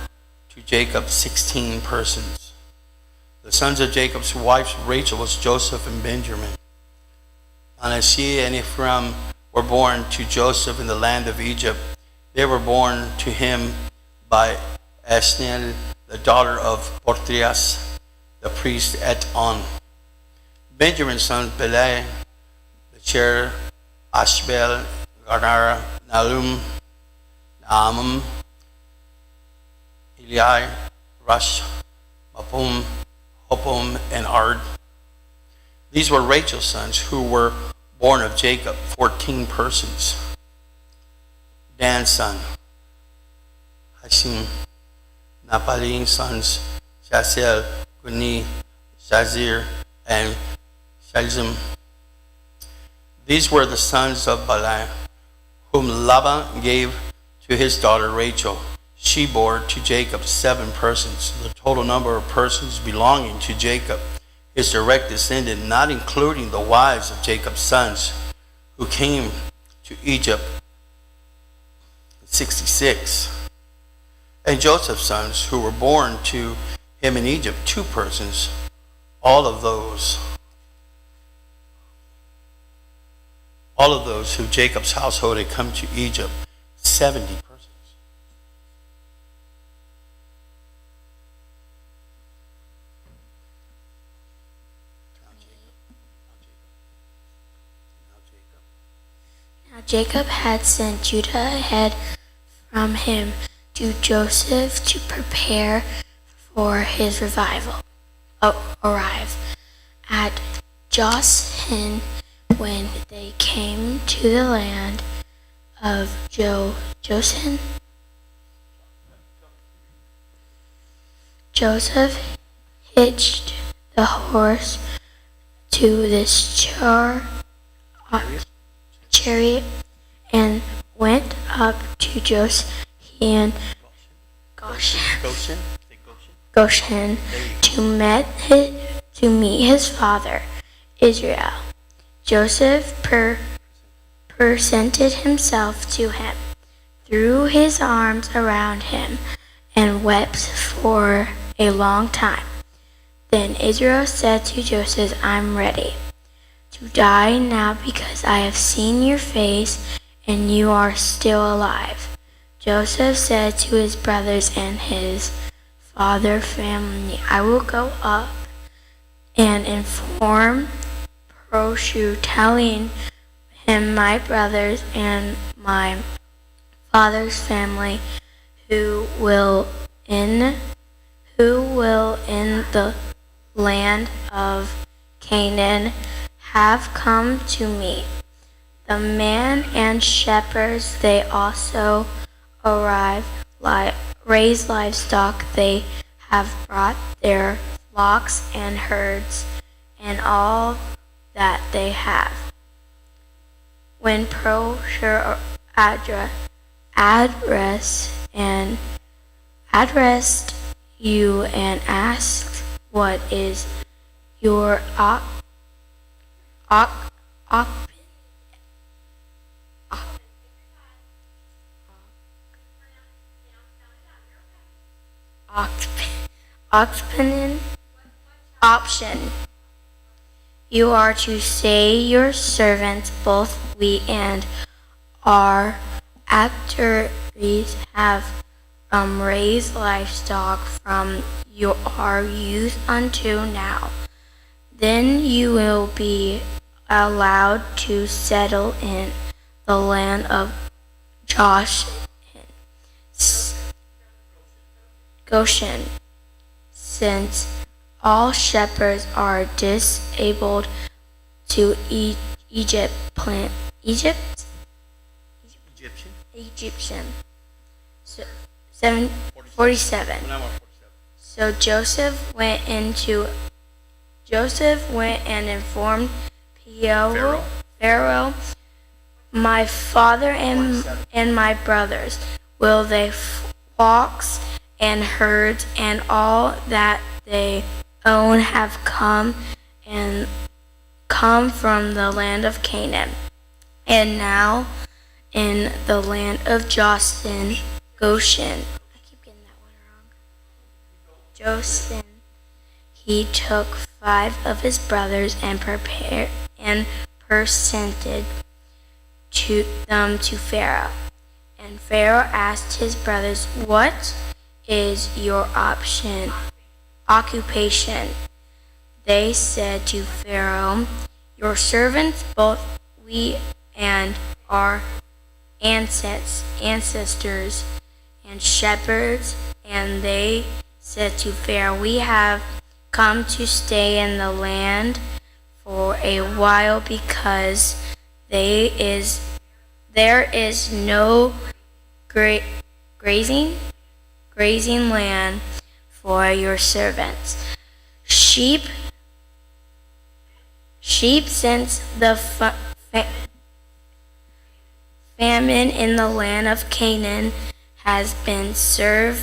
to Jacob 16 persons. The sons of Jacob's wife Rachel was Joseph and Benjamin. Manasseh and Ephraim were born to Joseph in the land of Egypt. They were born to him by Asnel, the daughter of Portias, the priest at On. Benjamin's sons, Belai, Becher, Ashbel, Garnara, Nalum, Naamam, Eliai, Rush, Mapum, Hopum, and Ard. These were Rachel's sons, who were born of Jacob, 14 persons. Dan's son, Hashim. Naphtali's sons, Shasiel, Guni, Shazir, and Shalzim. These were the sons of Balaam, whom Laban gave to his daughter Rachel. She bore to Jacob 7 persons, the total number of persons belonging to Jacob, his direct descendant, not including the wives of Jacob's sons, who came to Egypt in 66. And Joseph's sons, who were born to him in Egypt, 2 persons. All of those who Jacob's household had come to Egypt, 70 persons. Now Jacob had sent Judah ahead from him to Joseph to prepare for his arrive at Joshin. When they came to the land of Joshin, Joseph hitched the horse to this chariot and went up to Goshen to meet his father Israel. Joseph presented himself to him, threw his arms around him, and wept for a long time. Then Israel said to Joseph, I'm ready to die now because I have seen your face and you are still alive. Joseph said to his brothers and his father's family, I will go up and inform Proshu, telling him my brothers and my father's family who will in the land of Canaan have come to me. The men and shepherds, they also raise livestock. They have brought their flocks and herds and all that they have. When Prosher addressed you and asked, what is your option? You are to say your servants, both we and our actuaries have raised livestock from our youth until now. Then you will be allowed to settle in the land of Goshen, since all shepherds are disabled to Egyptian. So, 47. So Joseph went and informed Pharaoh, my father and my brothers, will they flocks and herds and all that they own have come from the land of Canaan, and now in the land of Goshen. I keep getting that one wrong. Joseph. He took 5 of his brothers and presented them to Pharaoh. And Pharaoh asked his brothers, "What is your occupation?" They said to Pharaoh, "Your servants, both we and our ancestors, and shepherds." And they said to Pharaoh, "We have come to stay in the land for a while because there is no grazing land for your servants. Sheep, since the famine in the land of Canaan has been severe.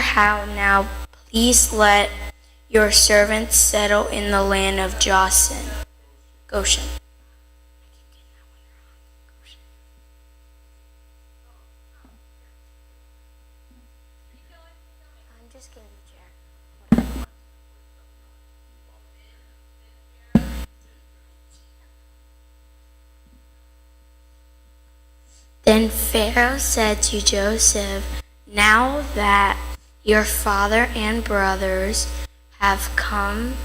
How now, please let your servants settle in the land of Goshen." I'm just getting the chair. Then Pharaoh said to Joseph, "Now that your father and brothers have come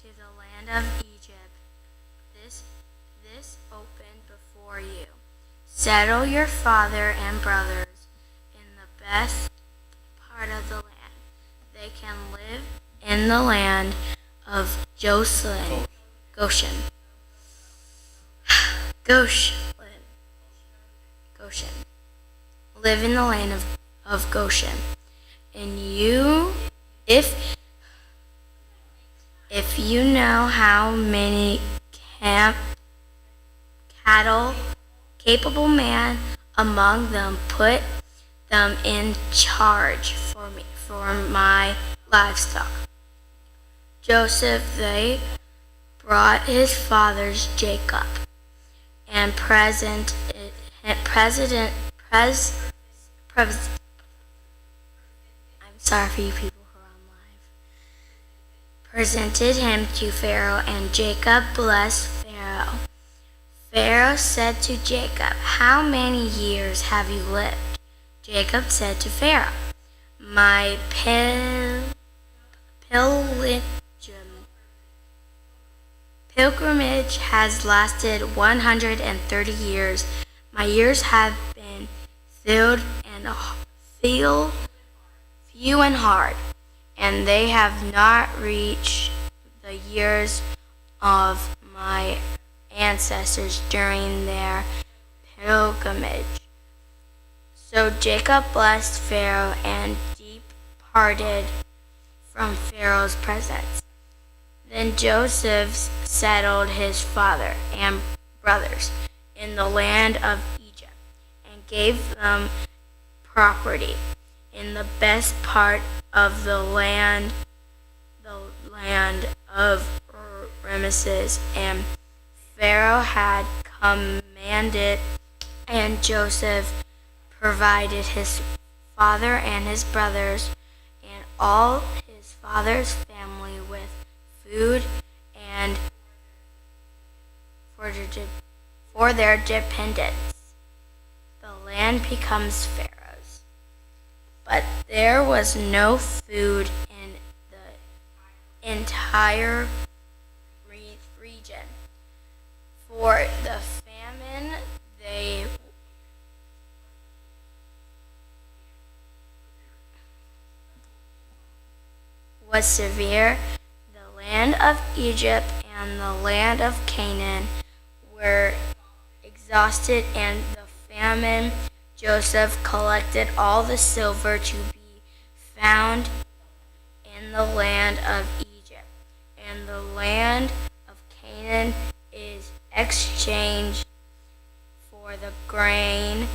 to the land of Egypt, this opened before you. Settle your father and brothers in the best part of the land. They can live in the land of Goshen. Live in the land of Goshen. And if you know how many cattle, capable man among them, put them in charge for my livestock." Joseph, they brought his father's Jacob and I'm sorry for you people who are on live. Presented him to Pharaoh, and Jacob blessed Pharaoh. Pharaoh said to Jacob, "How many years have you lived?" Jacob said to Pharaoh, "My pilgrimage has lasted 130 years. My years have been few and hard, and they have not reached the years of my ancestors during their pilgrimage." So Jacob blessed Pharaoh and departed from Pharaoh's presence. Then Joseph settled his father and brothers in the land of Egypt and gave them property in the best part of the land of Ramesses, and Pharaoh had commanded, and Joseph provided his father and his brothers and all his father's family with food and for their dependents. The land becomes Pharaoh's. But there was no food in the entire region. For the famine was severe. The land of Egypt and the land of Canaan were exhausted, and the famine. Joseph collected all the silver to be found in the land of Egypt, and the land of Canaan is exchanged for the grain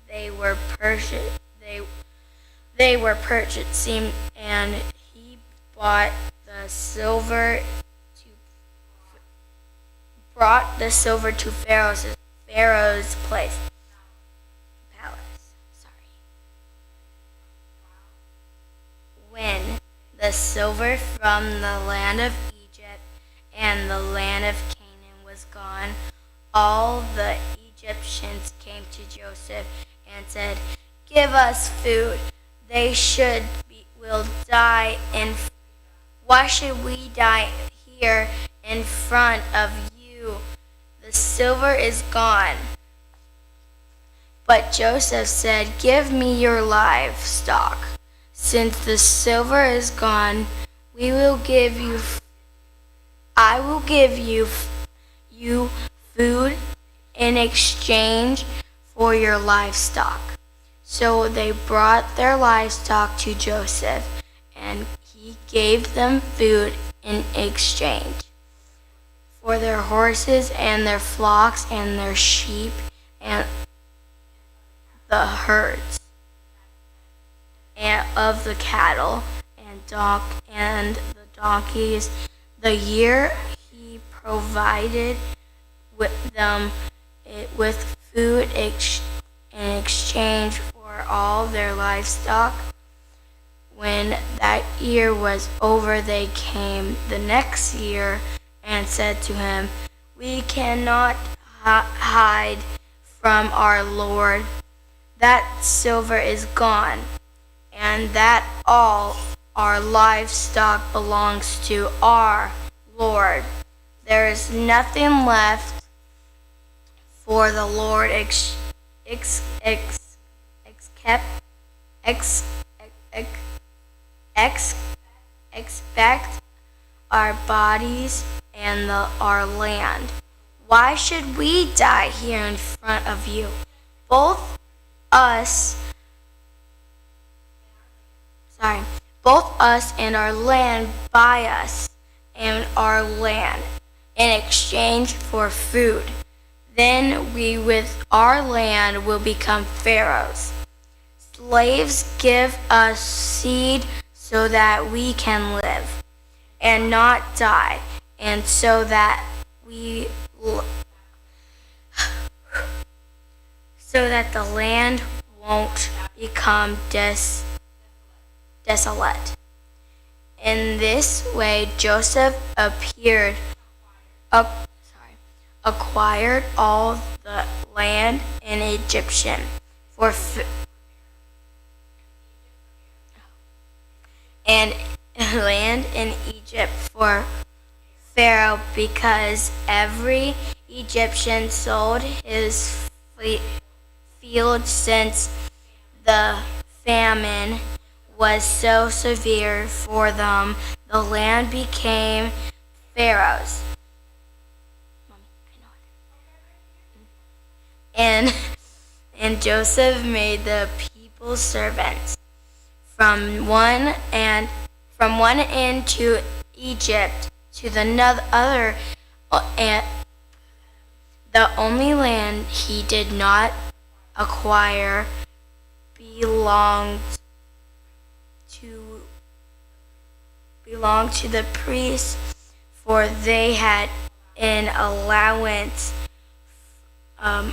they were purchasing, and he brought the silver to Pharaoh's palace. When the silver from the land of Egypt and the land of Canaan was gone, all the Egyptians came to Joseph and said, "Give us food. Will die in. Why should we die here in front of you? The silver is gone." But Joseph said, "Give me your livestock. Since the silver is gone, I will give you food in exchange for your livestock." So they brought their livestock to Joseph, and he gave them food in exchange for their horses and their flocks and their sheep and the herds and of the cattle and the donkeys. The year he provided them with food in exchange for all their livestock. When that year was over, they came the next year and said to him, "We cannot hide from our Lord. That silver is gone, and that all our livestock belongs to our Lord. There is nothing left for the Lord expect our bodies and our land. Why should we die here in front of you? Both us and our land, buy us and our land in exchange for food. Then we with our land will become Pharaoh's. Slaves, give us seed so that we can live and not die, and so that the land won't become desolate." In this way, Joseph acquired all the land in Egypt for Pharaoh, because every Egyptian sold his field, since the famine was so severe for them. The land became Pharaoh's. And Joseph made the people servants from one end to Egypt to the other, and the only land he did not acquire belonged to the priests, for they had an allowance from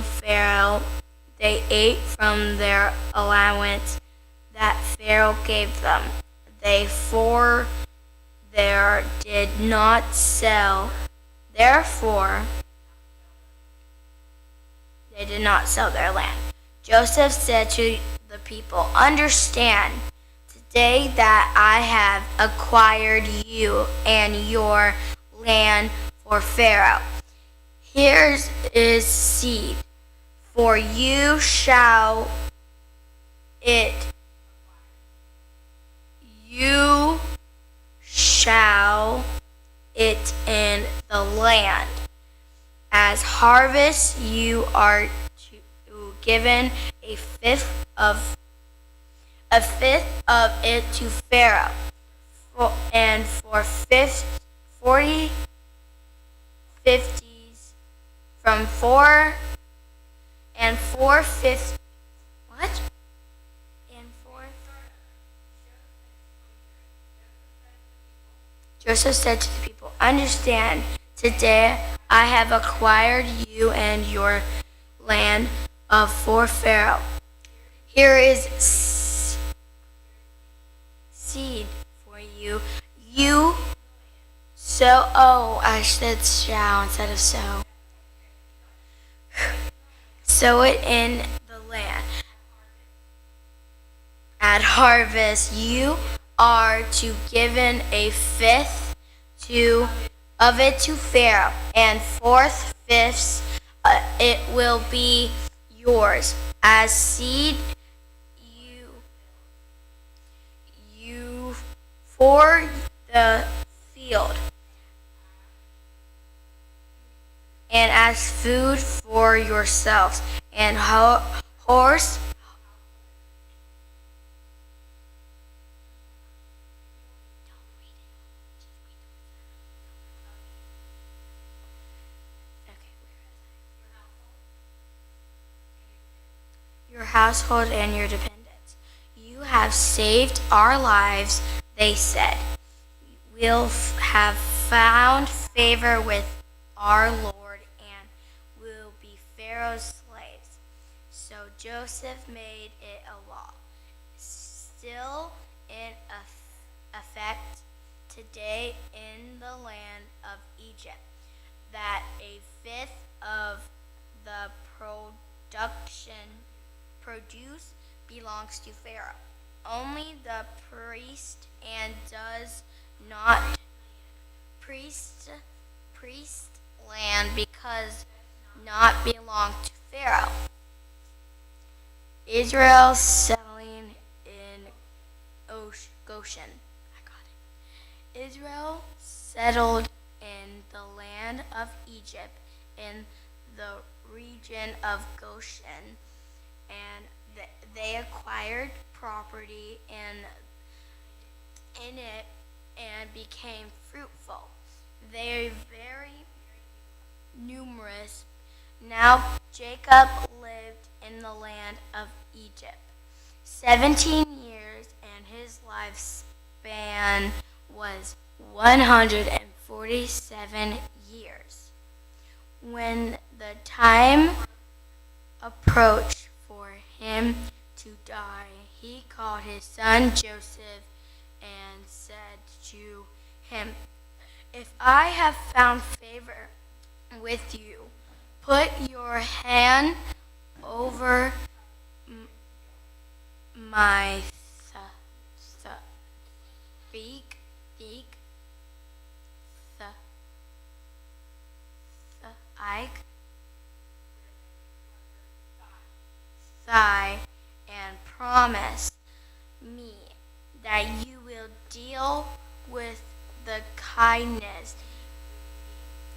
Pharaoh. They ate from their allowance that Pharaoh gave them. Therefore, they did not sell their land. Joseph said to the people, "Understand today that I have acquired you and your land for Pharaoh. Here is seed, for you shall it in the land. As harvest you are given a fifth of it to Pharaoh, and for 40 50s from 4 and 4 fifths. What? And 4. Joseph said to the people, "Understand today I have acquired you and your land of for Pharaoh. Here is seed for you. You sow. Oh, I said shall instead of sow. Sow it in the land. At harvest, you are to given a fifth of it to Pharaoh, and 4/5 it will be yours as seed you for the field, and as food for yourselves, and horse. Your household and your dependents. You have saved our lives, they said. We'll have found favor with our Lord and will be Pharaoh's slaves. So Joseph made it a law, still in effect today in the land of Egypt, that a fifth of the produce belongs to Pharaoh. Only the priest and does not priest land because not belong to Pharaoh. Israel settling in Goshen. I got it. Israel settled in the land of Egypt in the region of Goshen, and they acquired property in it and became fruitful. They are very numerous. Now Jacob lived in the land of Egypt 17 years, and his lifespan was 147 years. When the time approached for him to die, he called his son Joseph and said to him, "If I have found favor with you, put your hand over my thigh and promise me that you will deal with the kindness.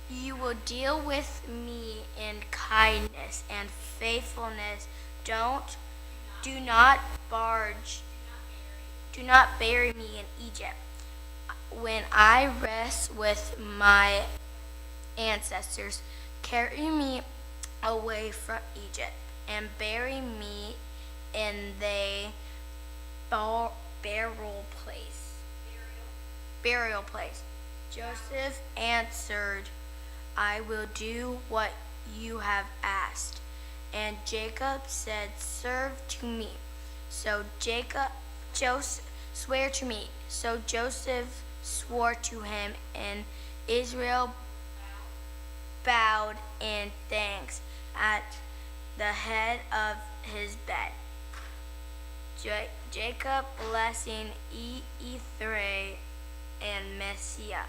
You will deal with me in kindness and faithfulness. Do not bury me in Egypt. When I rest with my ancestors, carry me away from Egypt and bury me in the burial place." Joseph answered, "I will do what you have asked." And Jacob said, "Serve to me." So Joseph swear to me. So Joseph swore to him, and Israel bowed in thanks at the head of his bed. Jacob blessing Ethra and Messiah.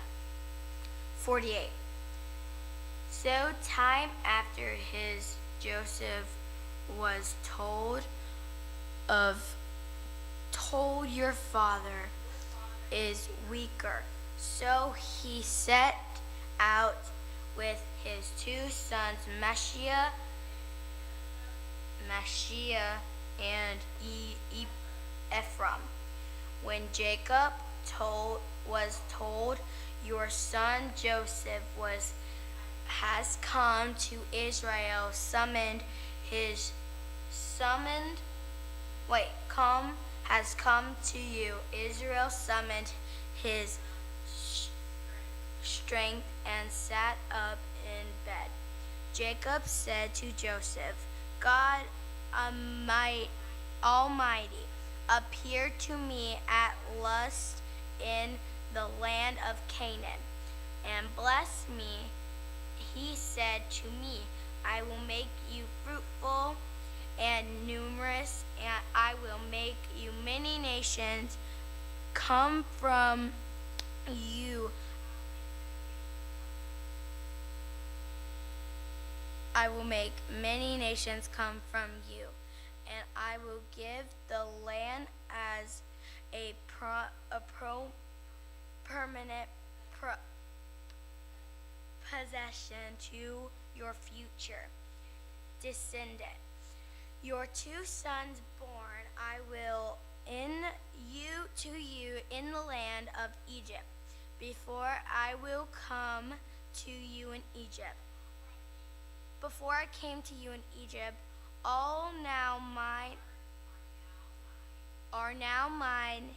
48. So time after his Joseph was told, "Your father is weaker." So he set out with his two sons, Messiah and Ephraim. When Jacob was told, "Your son Joseph has come to Israel," has come to you. Israel summoned his strength and sat up in bed. Jacob said to Joseph, God Almighty appeared to me at last in the land of Canaan and blessed me. He said to me, I will make you fruitful and numerous, and I will make you many nations come from you. I will make many nations come from you, and I will give the land as a permanent possession to your future descendant. Your 2 sons born I will to you in the land of Egypt, before I will come to you in Egypt. Before I came to you in Egypt, all now mine are now mine.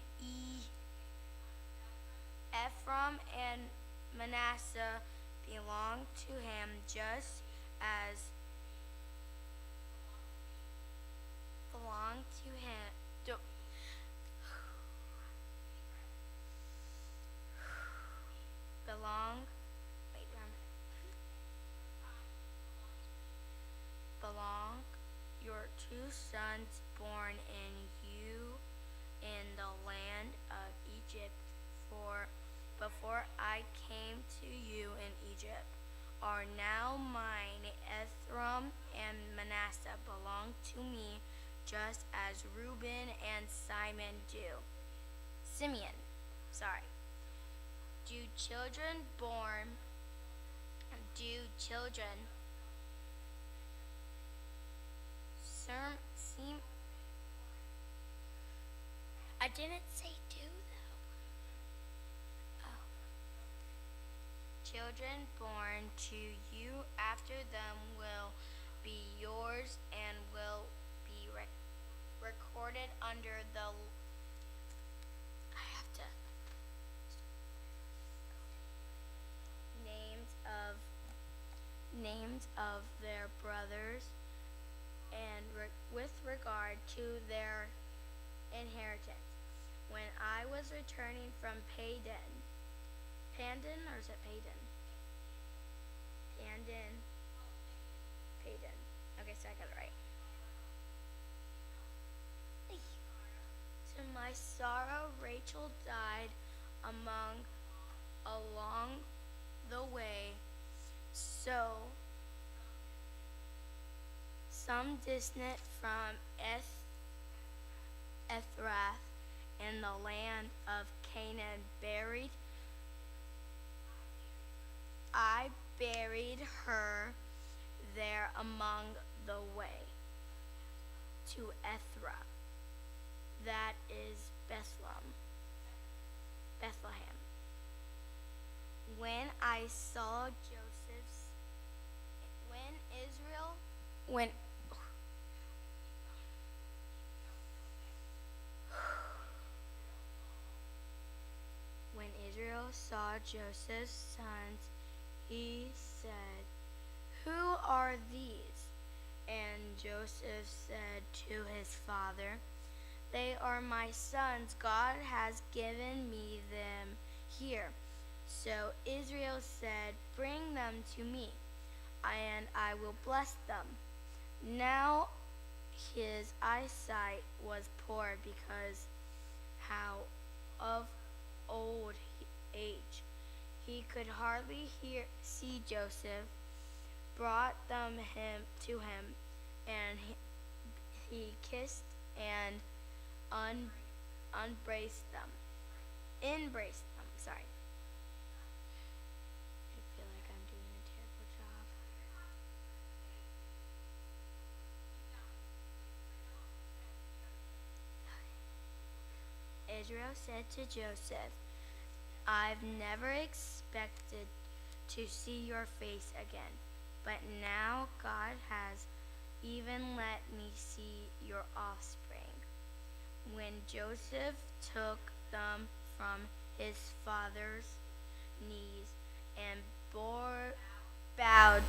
Ephraim and Manasseh belong to him, just as belong to him. Belong your 2 sons born in you in the land of Egypt, for before I came to you in Egypt, are now mine. Ephraim and Manasseh belong to me, just as Reuben and Simeon do. Do children I didn't say do though. Oh. Children born to you after them will be yours and will be recorded under the. I have to. Names of their brothers, and with regard to their inheritance. When I was returning from Pandan, or is it Padan? Padan. Okay, so I got it right. To my sorrow, Rachel died along the way. So, some distant from Ephrath in the land of Canaan I buried her there among the way to Ethra, that is Bethlehem. When I saw when Israel saw Joseph's sons, he said, Who are these? And Joseph said to his father, They are my sons. God has given me them here. So Israel said, Bring them to me, and I will bless them. Now his eyesight was poor because of old age. He could hardly see Joseph. Brought them to him, and he kissed and embraced them. Sorry. I feel like I'm doing a terrible job. Israel said to Joseph, I've never expected to see your face again, but now God has even let me see your offspring. When Joseph took them from his father's knees and bore bowed.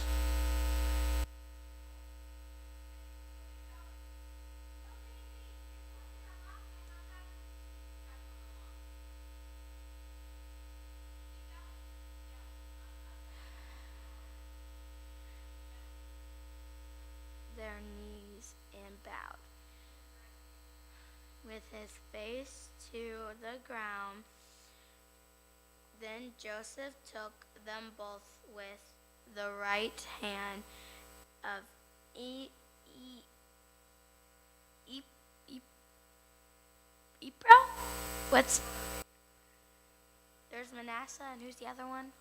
Their knees and bowed. With his face to the ground, then Joseph took them both with the right hand of Ephraim? There's Manasseh, and who's the other one?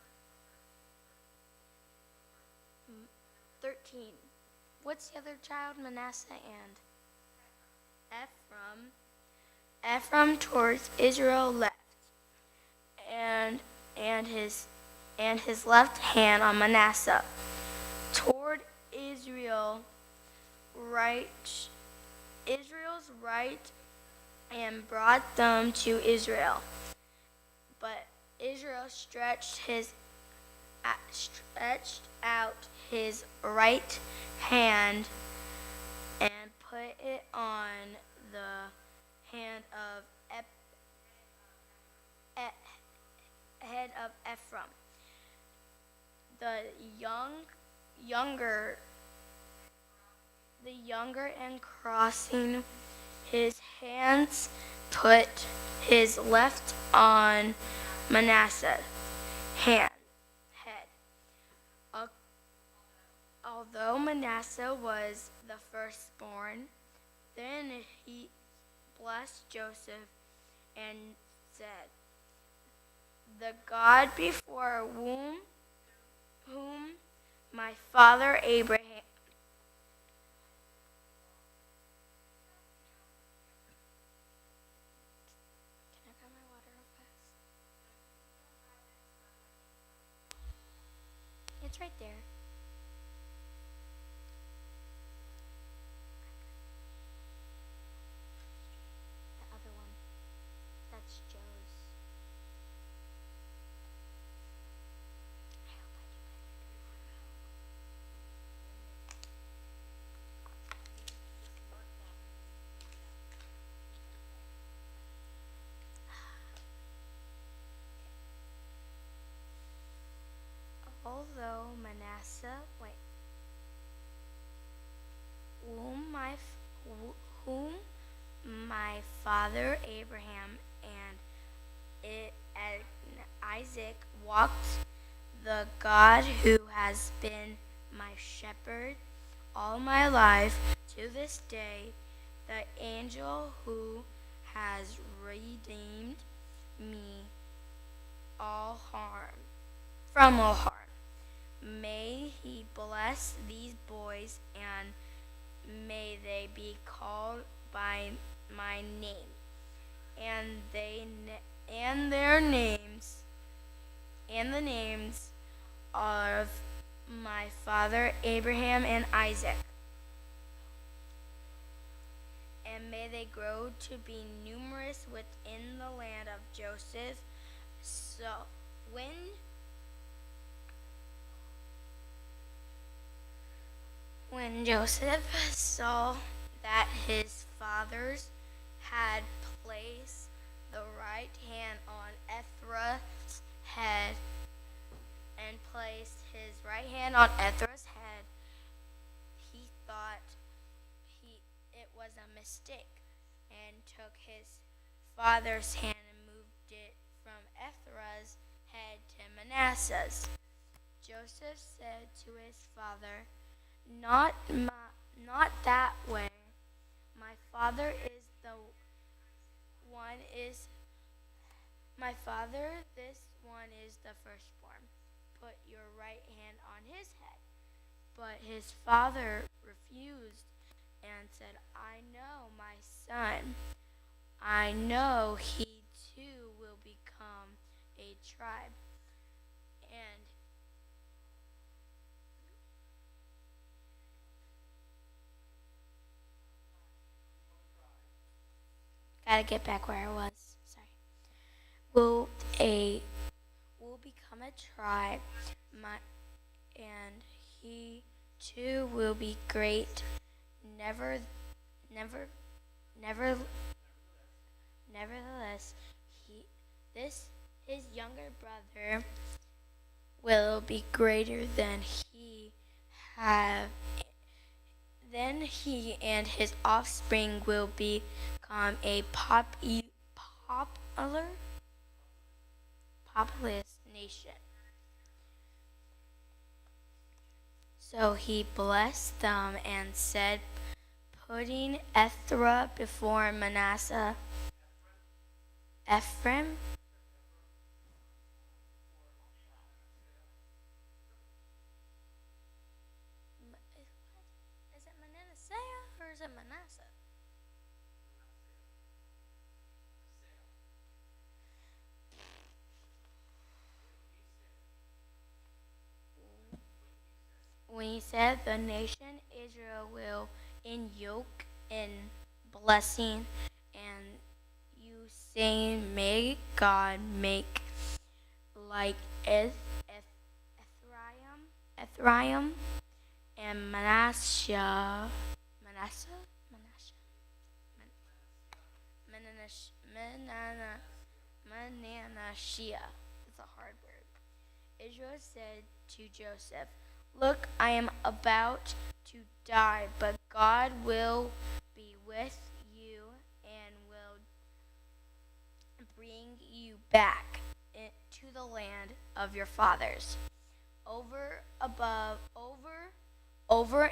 13. What's the other child? Manasseh and Ephraim. Ephraim towards Israel left, and his left hand on Manasseh toward Israel's right, and brought them to Israel. But Israel stretched out his right hand and put it on the hand of head of Ephraim. The younger and crossing his hands put his left on Manasseh's head. Although Manasseh was the firstborn, then he blessed Joseph and said, "The God before whom my father Abraham It's right there. The other one. That's Joe's. I hope I do Although Manasseh, whom my father Abraham and Isaac walked, the God who has been my shepherd all my life to this day, the angel who has redeemed me from all harm. May he bless these boys, and may they be called by my name, and their names, and the names of my father Abraham and Isaac. And may they grow to be numerous within the land of Joseph. So when Joseph saw that his fathers had placed the right hand on Ephraim's head and placed his right hand on Ephraim's head, he thought it was a mistake, and took his father's hand and moved it from Ephraim's head to Manasseh's. Joseph said to his father, Not that way. My father is this one is the firstborn. Put your right hand on his head. But his father refused and said, I know, my son. I know he too will become a tribe. And gotta get back where I was. Sorry. Will become a tribe. and he too will be great. Never, never, never, nevertheless, his younger brother will be greater than he have. Then he and his offspring will become a populous nation. So he blessed them and said, putting Ephraim before Manasseh. Ephraim? Is it Manasseh or is it Manasseh? When he said the nation Israel will in yoke and blessing, and you saying, may God make like Ephraim and Manasseh. It's a hard word. Israel said to Joseph, look, I am about to die, but God will be with you and will bring you back to the land of your fathers. Over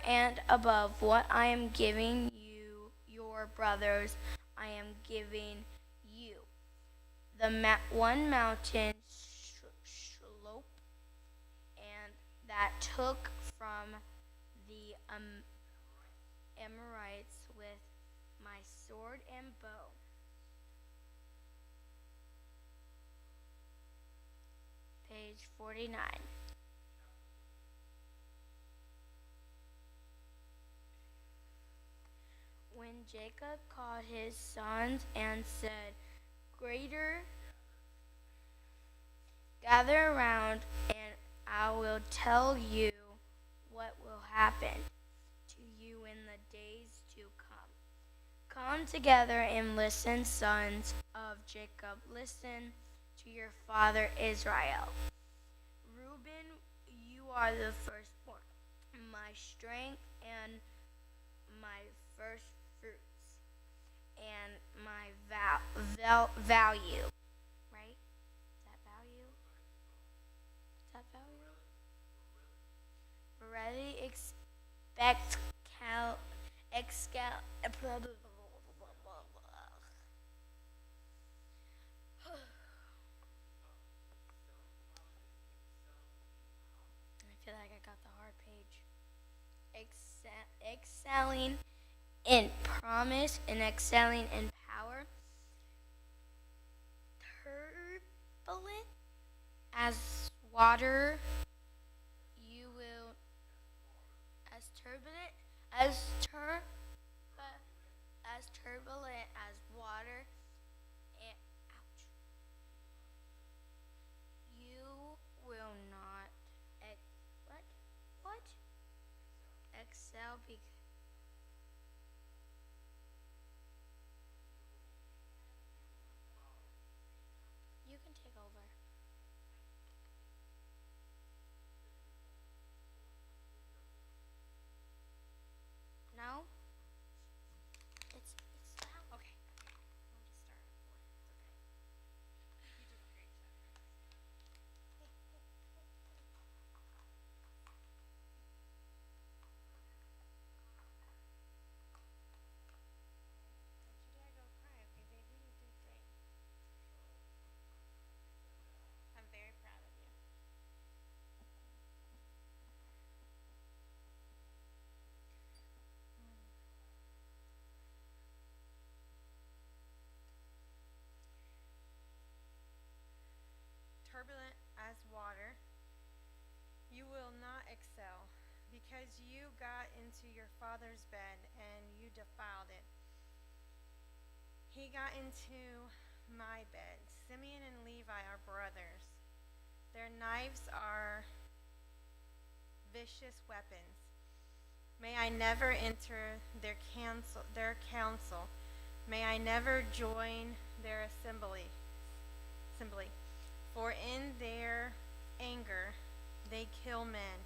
and above what I am giving you, your brothers, I am giving you the one mountain slope, and that took from the Amorites with my sword and bow. Page 49. When Jacob called his sons and said, greater, gather around, and I will tell you what will happen to you in the days to come. Come together and listen, sons of Jacob. Listen to your father Israel. Reuben, you are the firstborn, my strength and my first fruits, and my value. Right? Is that value? Is that value? Ready, expect, I feel like I got the hard page. Excelling in promise and excelling in power. Turbulent as water, you will as turbulent as water, and ouch. You will not what? Excel because you can take over. No? It's loud. Okay. I'll just start it for you. It's okay. You did a great job. Don't you dare go cry, okay, baby? You did great. I'm very proud of you. Turbulent as water, you will not excel, because you got into your father's bed and you defiled it. He got into my bed. Simeon and Levi are brothers. Their knives are vicious weapons. May I never enter their council. May I never join their assembly. For in their anger they kill men,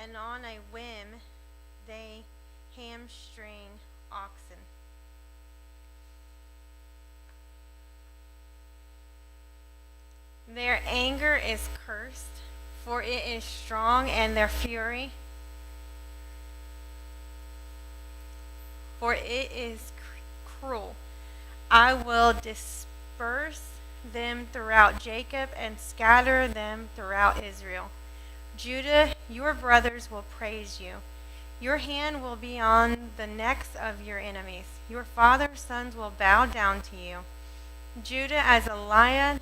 and on a whim they hamstring oxen. Their anger is cursed, for it is strong, and their fury, for it is cruel. I will disperse them throughout Jacob and scatter them throughout Israel. Judah, your brothers will praise you. Your hand will be on the necks of your enemies. Your father's sons will bow down to you. Judah as a lion,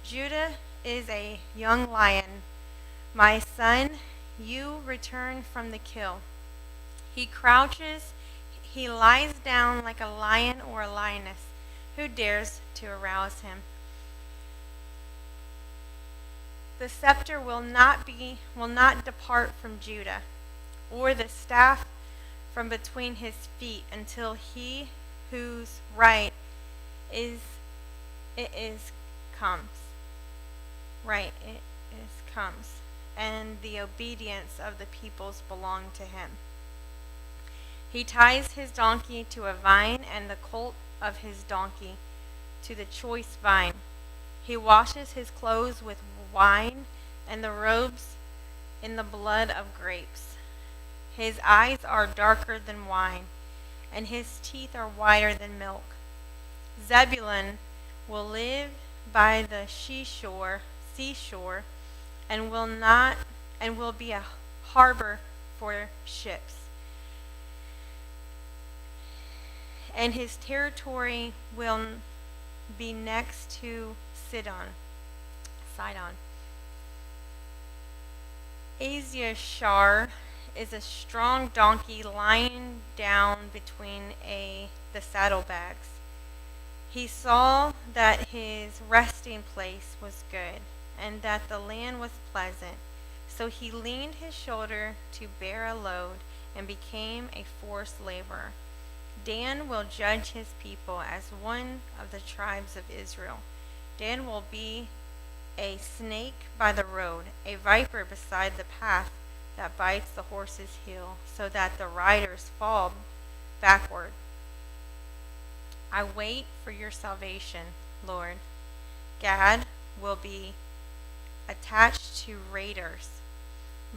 Judah is a young lion. My son, you return from the kill. He crouches, he lies down like a lion or a lioness. Who dares to arouse him? The scepter will not depart from Judah, or the staff from between his feet, until he whose right it is comes, and the obedience of the peoples belong to him. He ties his donkey to a vine, and the colt of his donkey to the choice vine. He washes his clothes with wine, and the robes in the blood of grapes. His eyes are darker than wine, and his teeth are whiter than milk. Zebulun will live by the seashore, and will be a harbor for ships. And his territory will be next to Sidon. Aziashar is a strong donkey lying down between the saddlebags. He saw that his resting place was good, and that the land was pleasant. So he leaned his shoulder to bear a load, and became a forced laborer. Dan will judge his people as one of the tribes of Israel. Dan will be a snake by the road, a viper beside the path that bites the horse's heel, so that the riders fall backward. I wait for your salvation, Lord. Gad will be attached to raiders,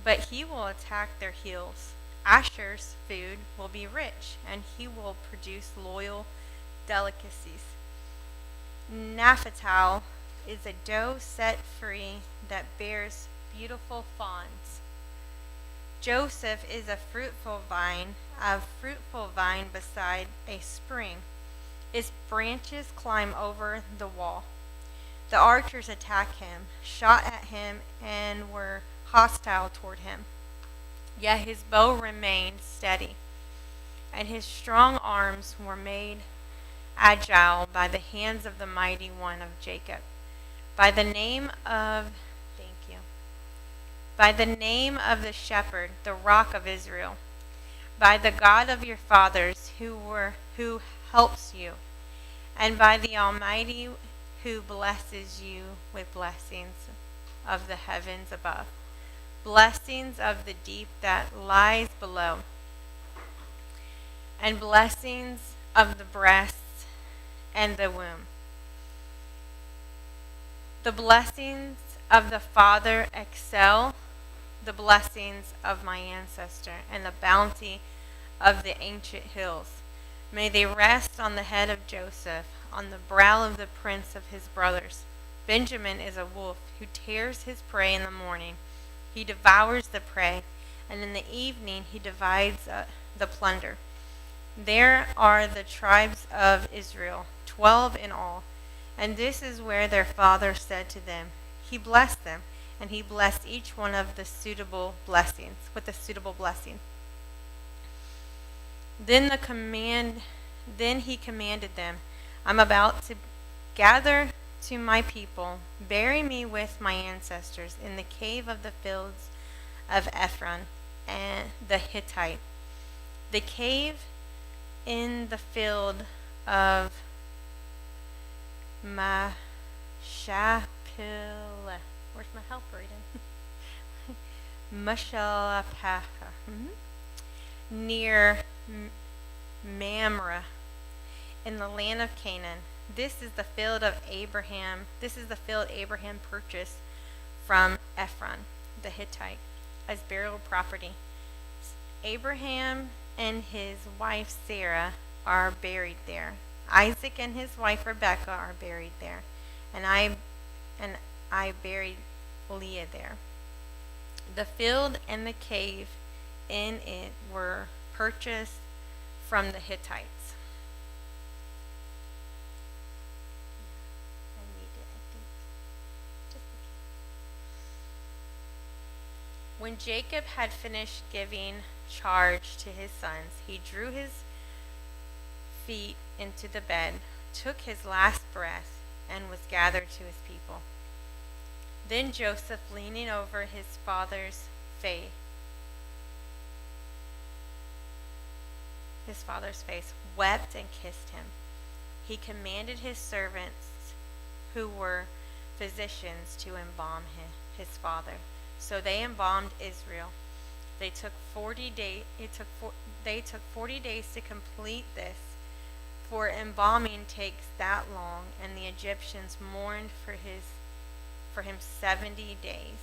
but he will attack their heels. Asher's food will be rich, and he will produce loyal delicacies. Naphtali is a doe set free that bears beautiful fawns. Joseph is a fruitful vine beside a spring. Its branches climb over the wall. The archers attack him, shot at him, and were hostile toward him. Yet his bow remained steady, and his strong arms were made agile by the hands of the mighty one of Jacob. By the name of the shepherd, the rock of Israel, by the God of your fathers who helps you, and by the Almighty who blesses you with blessings of the heavens above, blessings of the deep that lies below, and blessings of the breasts and the womb. The blessings of the Father excel the blessings of my ancestor, and the bounty of the ancient hills. May they rest on the head of Joseph, on the brow of the prince of his brothers. Benjamin is a wolf who tears his prey in the morning. He devours the prey, and in the evening he divides the plunder. There are the tribes of Israel, 12 in all. And this is where their father said to them, he blessed them, and he blessed each one of the suitable blessings, with a suitable blessing. Then he commanded them, I'm about to gather to my people, bury me with my ancestors in the cave of the fields of Ephron and the Hittite. The cave in the field of Mashapil. Where's my helper reading? Mashalapaha. Near Mamre in the land of Canaan. This is the field of Abraham. This is the field Abraham purchased from Ephron, the Hittite, as burial property. Abraham and his wife Sarah are buried there. Isaac and his wife Rebekah are buried there. And I buried Leah there. The field and the cave in it were purchased from the Hittites. I need it, I think. Just a When Jacob had finished giving charge to his sons, he drew his feet into the bed, took his last breath, and was gathered to his people. Then Joseph, leaning over his father's face, wept and kissed him. He commanded his servants, who were physicians, to embalm his father. So they embalmed Israel. They took 40 days. They took 40 days to complete this, for embalming takes that long, and the Egyptians mourned for him 70 days.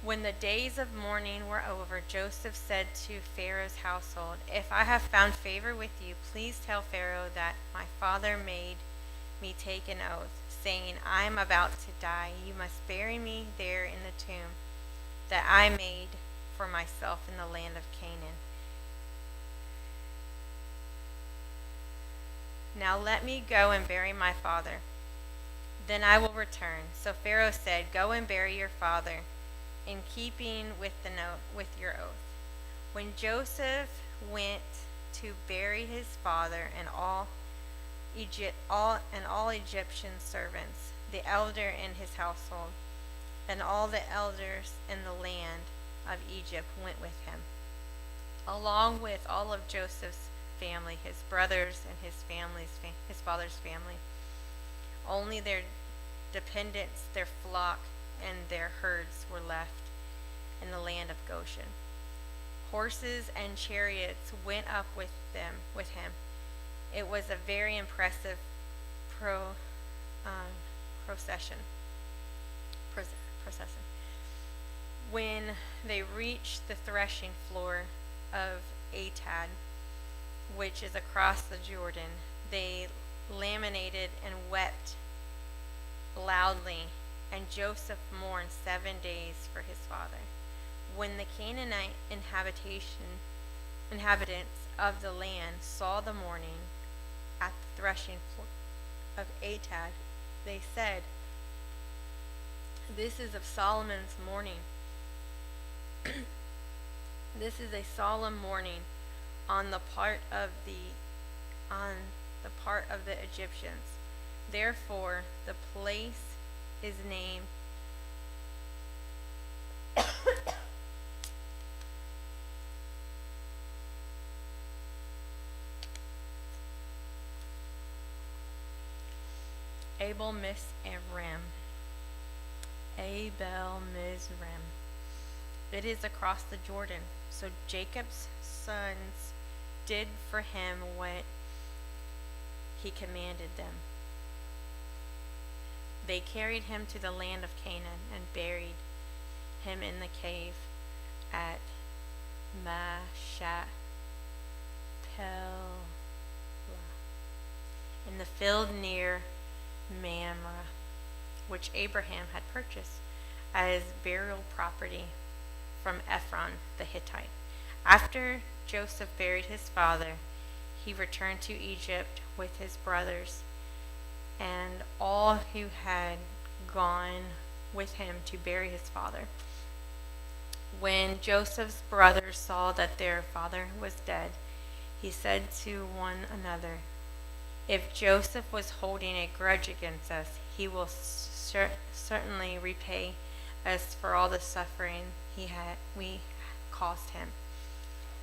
When the days of mourning were over, Joseph said to Pharaoh's household, "If I have found favor with you, please tell Pharaoh that my father made me take an oath, saying, 'I am about to die. You must bury me there in the tomb that I made for myself in the land of Canaan.' Now let me go and bury my father. Then I will return." So Pharaoh said, "Go and bury your father, in keeping with your oath." When Joseph went to bury his father and all Egyptian servants, the elder in his household, and all the elders in the land of Egypt went with him, along with all of Joseph's family, his brothers and his father's family. Only their dependents, their flock, and their herds were left in the land of Goshen. Horses and chariots went up with him. It was a very impressive procession. When they reached the threshing floor of Atad, which is across the Jordan, they lamented and wept loudly, and Joseph mourned 7 days for his father. When the Canaanite inhabitants of the land saw the mourning at the threshing floor of Atad, they said, "This is of Solomon's mourning. This is a solemn mourning on the part of the Egyptians. Therefore, the place is named Abel Mizraim. It is across the Jordan. So Jacob's sons did for him what he commanded them. They carried him to the land of Canaan and buried him in the cave at Mashapela, in the field near Mamre, which Abraham had purchased as burial property from Ephron the Hittite. After Joseph buried his father, he returned to Egypt with his brothers and all who had gone with him to bury his father. When Joseph's brothers saw that their father was dead, he said to one another, "If Joseph was holding a grudge against us, he will certainly repay as for all the suffering we caused him.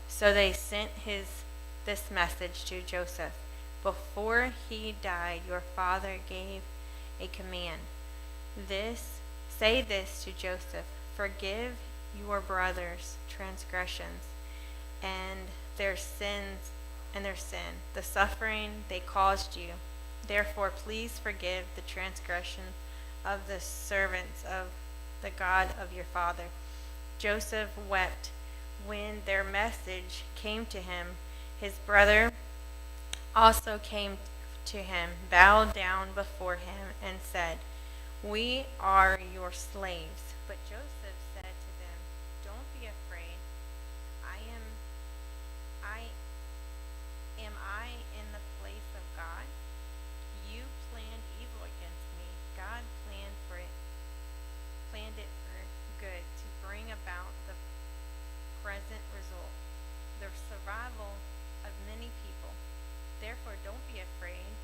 So they sent this message to Joseph. Before he died, your father gave a command. Say this to Joseph, forgive your brothers' transgressions and their sin, the suffering they caused you. Therefore, please forgive the transgression of the servants of the God of your father. Joseph wept when their message came to him. His brother also came to him, bowed down before him, and said, we are your slaves. But Joseph said to them, don't be afraid. Am I in the place of God? You planned evil against me. God planned it for good to bring about the present result, the survival of many people. Therefore, don't be afraid.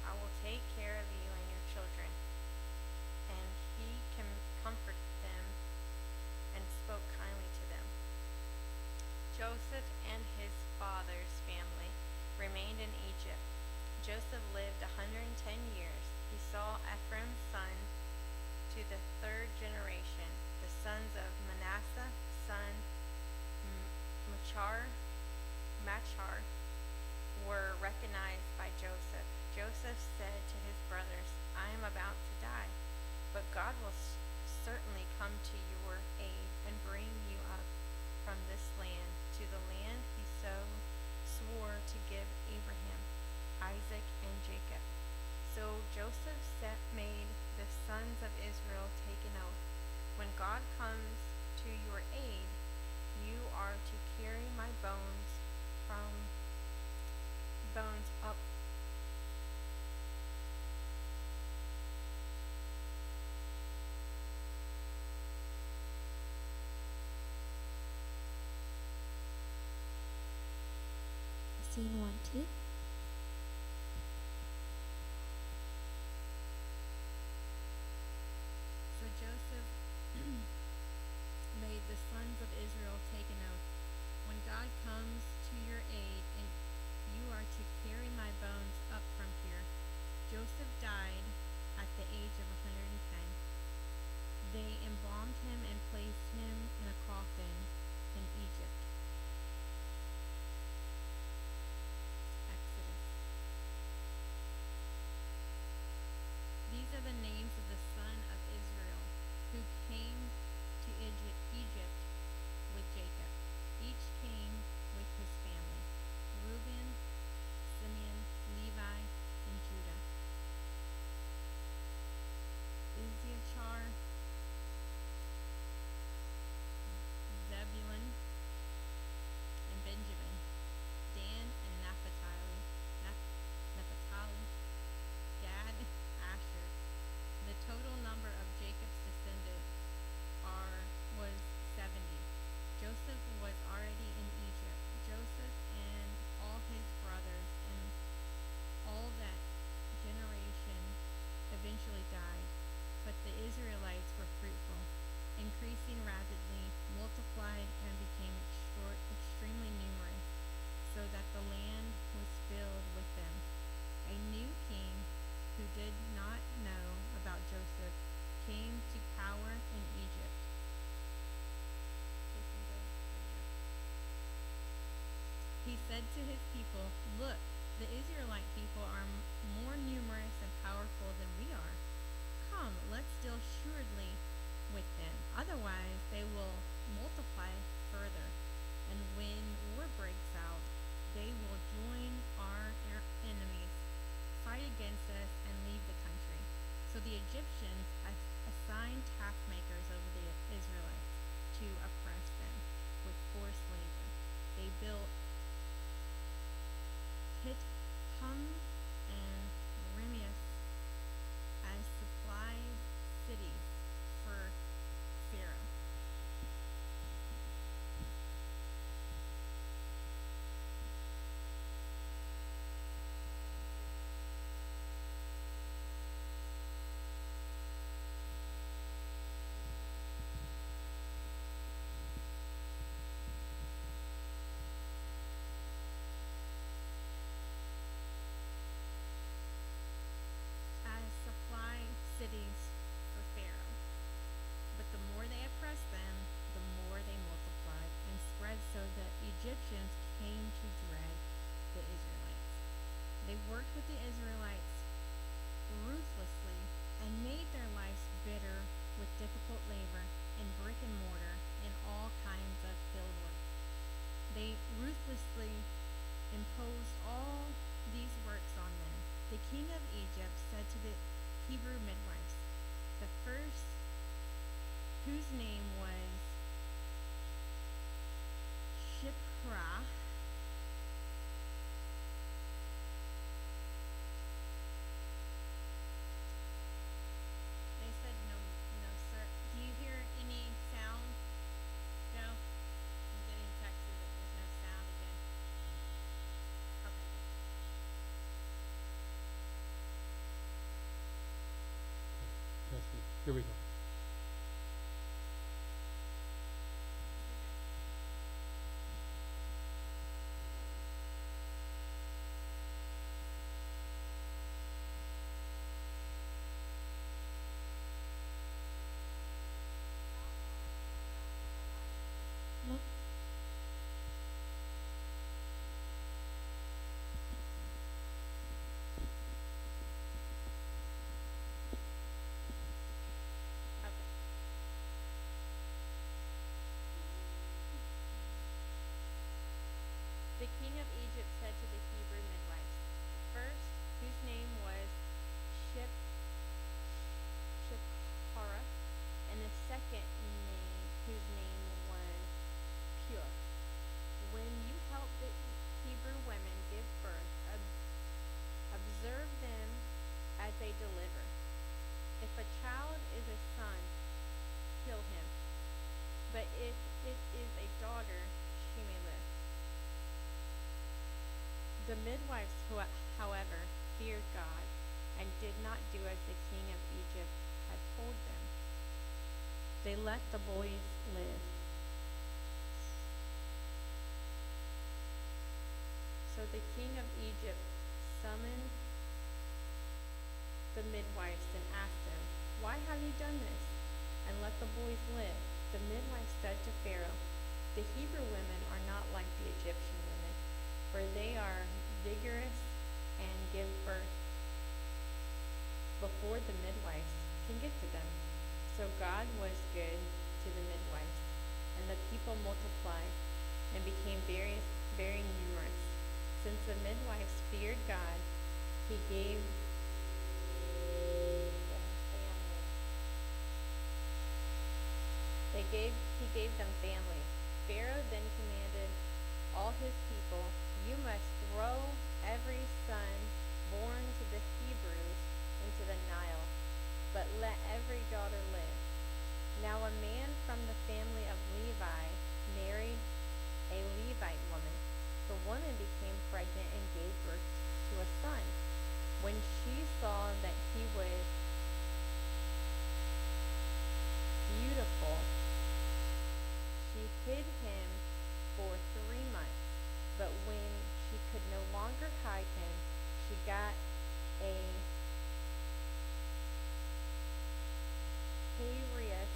I will take care of you and your children. And he comforted them and spoke kindly to them. Joseph and his father's family remained in Egypt. Joseph lived 110 years. He saw Ephraim's son to the third generation. The sons of Manasseh, son Machar, were recognized by Joseph. Joseph said to his brothers, I am about to die, but God will certainly come to your aid and bring you up from this land to the land he swore to give Abraham, Isaac, and Jacob. So Joseph made the sons of Israel take an oath. When God comes to your aid, you are to carry my bones up. Scene 1, 2. So Joseph made the sons of Israel take an oath. When God comes to your aid, and you are to carry my bones up from here. Joseph died at the age of 110. They embalmed him and placed him in a coffin in Egypt. Exodus. These are the names of the son of Israel who came to Egypt with Jacob. Each came with his family: Reuben, Simeon, Levi, and Judah. Issachar, Zebulun, and Benjamin, Dan and Naphtali, Gad, Asher. The total number of Jacob's descendants was 70. Joseph was already in Egypt. Joseph and all his brothers and all that generation eventually died, but the Israelites were fruitful, increasing rapidly, multiplied, and became extremely numerous, so that the land was filled with them. A new king, who did not know about Joseph, came to power in Egypt. He said to his people, look, the Israelite people are more numerous and powerful than we are. Come, let's deal shrewdly with them. Otherwise, they will multiply further. And when war breaks out, they will join our enemies, fight against us, and leave the country. So the Egyptians assigned taskmakers over the Israelites to oppress them with forced labor. They built Pithom and Remius as supply cities for Pharaoh. worked with the Israelites ruthlessly and made their lives bitter with difficult labor in brick and mortar and all kinds of field work. They ruthlessly imposed all these works on them. The king of Egypt said to the Hebrew midwives, the first whose name was Shiphrah, they said no, no, sir. Do you hear any sound? No? I'm getting texts that there's no sound again. Okay. Testing. Here we go. Okay. The king of Egypt said to the Hebrew midwives, first, whose name was Shiphrah, and the second name, whose name was Pur. When you help the Hebrew women give birth, observe them as they deliver. If a child is a son, kill him. But if it is a daughter, she may live. The midwives, however, feared God and did not do as the king of Egypt had told them. They let the boys live. So the king of Egypt summoned the midwives and asked them, why have you done this and let the boys live? The midwives said to Pharaoh, the Hebrew women are not like the Egyptian women, for they are vigorous and give birth before the midwives can get to them. So God was good to the midwives, and the people multiplied and became very numerous. Since the midwives feared God, he gave them families. He gave them families. Pharaoh then commanded all his people, you must throw every son born to the Hebrews into the Nile, but let every daughter live. Now a man from the family of Levi married a Levite woman. The woman became pregnant and gave birth to a son. When she saw that he was beautiful, she hid him for 3 months. But when she could no longer hide him, she got a Piraeus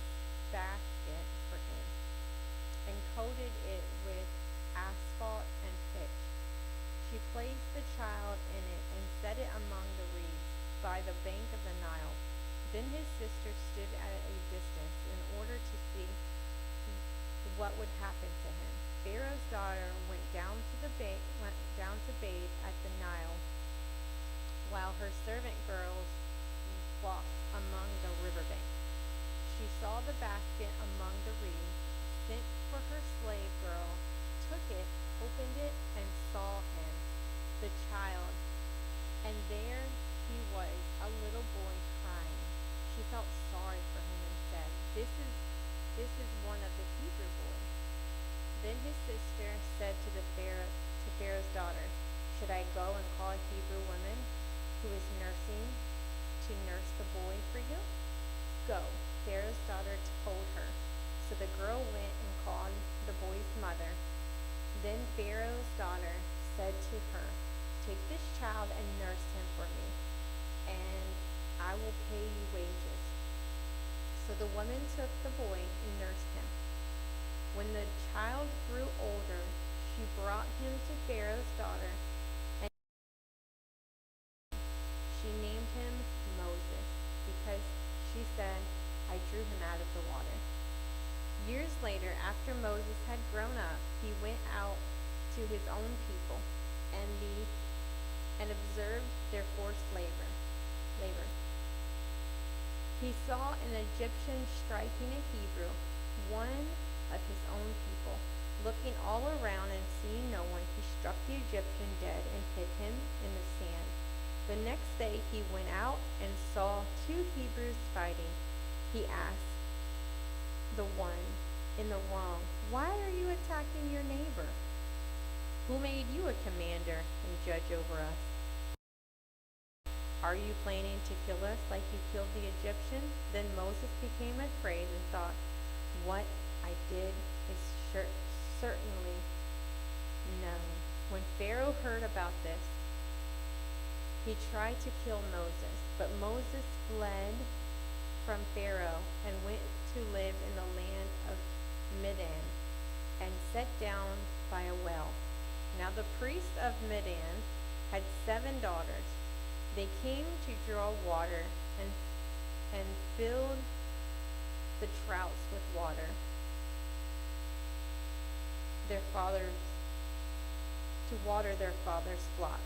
basket for him and coated it with asphalt and pitch. She placed the child in it and set it among the reeds by the bank of the Nile. Then his sister stood at a distance in order to see what would happen to him. Pharaoh's daughter went down to bathe at the Nile, while her servant girls walked among the riverbank. She saw the basket among the reeds, sent for her slave girl, took it, opened it, and saw him, the child, and there he was, a little boy crying. She felt sorry for him and said, This is one of the Hebrew boys. Then his sister said to Pharaoh's daughter, should I go and call a Hebrew woman who is nursing to nurse the boy for you? Go, Pharaoh's daughter told her. So the girl went and called the boy's mother. Then Pharaoh's daughter said to her, take this child and nurse him for me, and I will pay you wages. So the woman took the boy and nursed him. When the child grew older, she brought him to Pharaoh's daughter, the water. Years later, after Moses had grown up, he went out to his own people and observed their forced labor. He saw an Egyptian striking a Hebrew, one of his own people. Looking all around and seeing no one, he struck the Egyptian dead and hid him in the sand. The next day he went out and saw two Hebrews fighting. He asked the one in the wrong, "Why are you attacking your neighbor? Who made you a commander and judge over us? Are you planning to kill us like you killed the Egyptian?" Then Moses became afraid and thought, "What I did is certainly known." When Pharaoh heard about this, he tried to kill Moses, but Moses fled from Pharaoh and went to live in the land of Midian and sat down by a well. Now the priest of Midian had 7 daughters. They came to draw water and filled the troughs with water. To water their father's flock.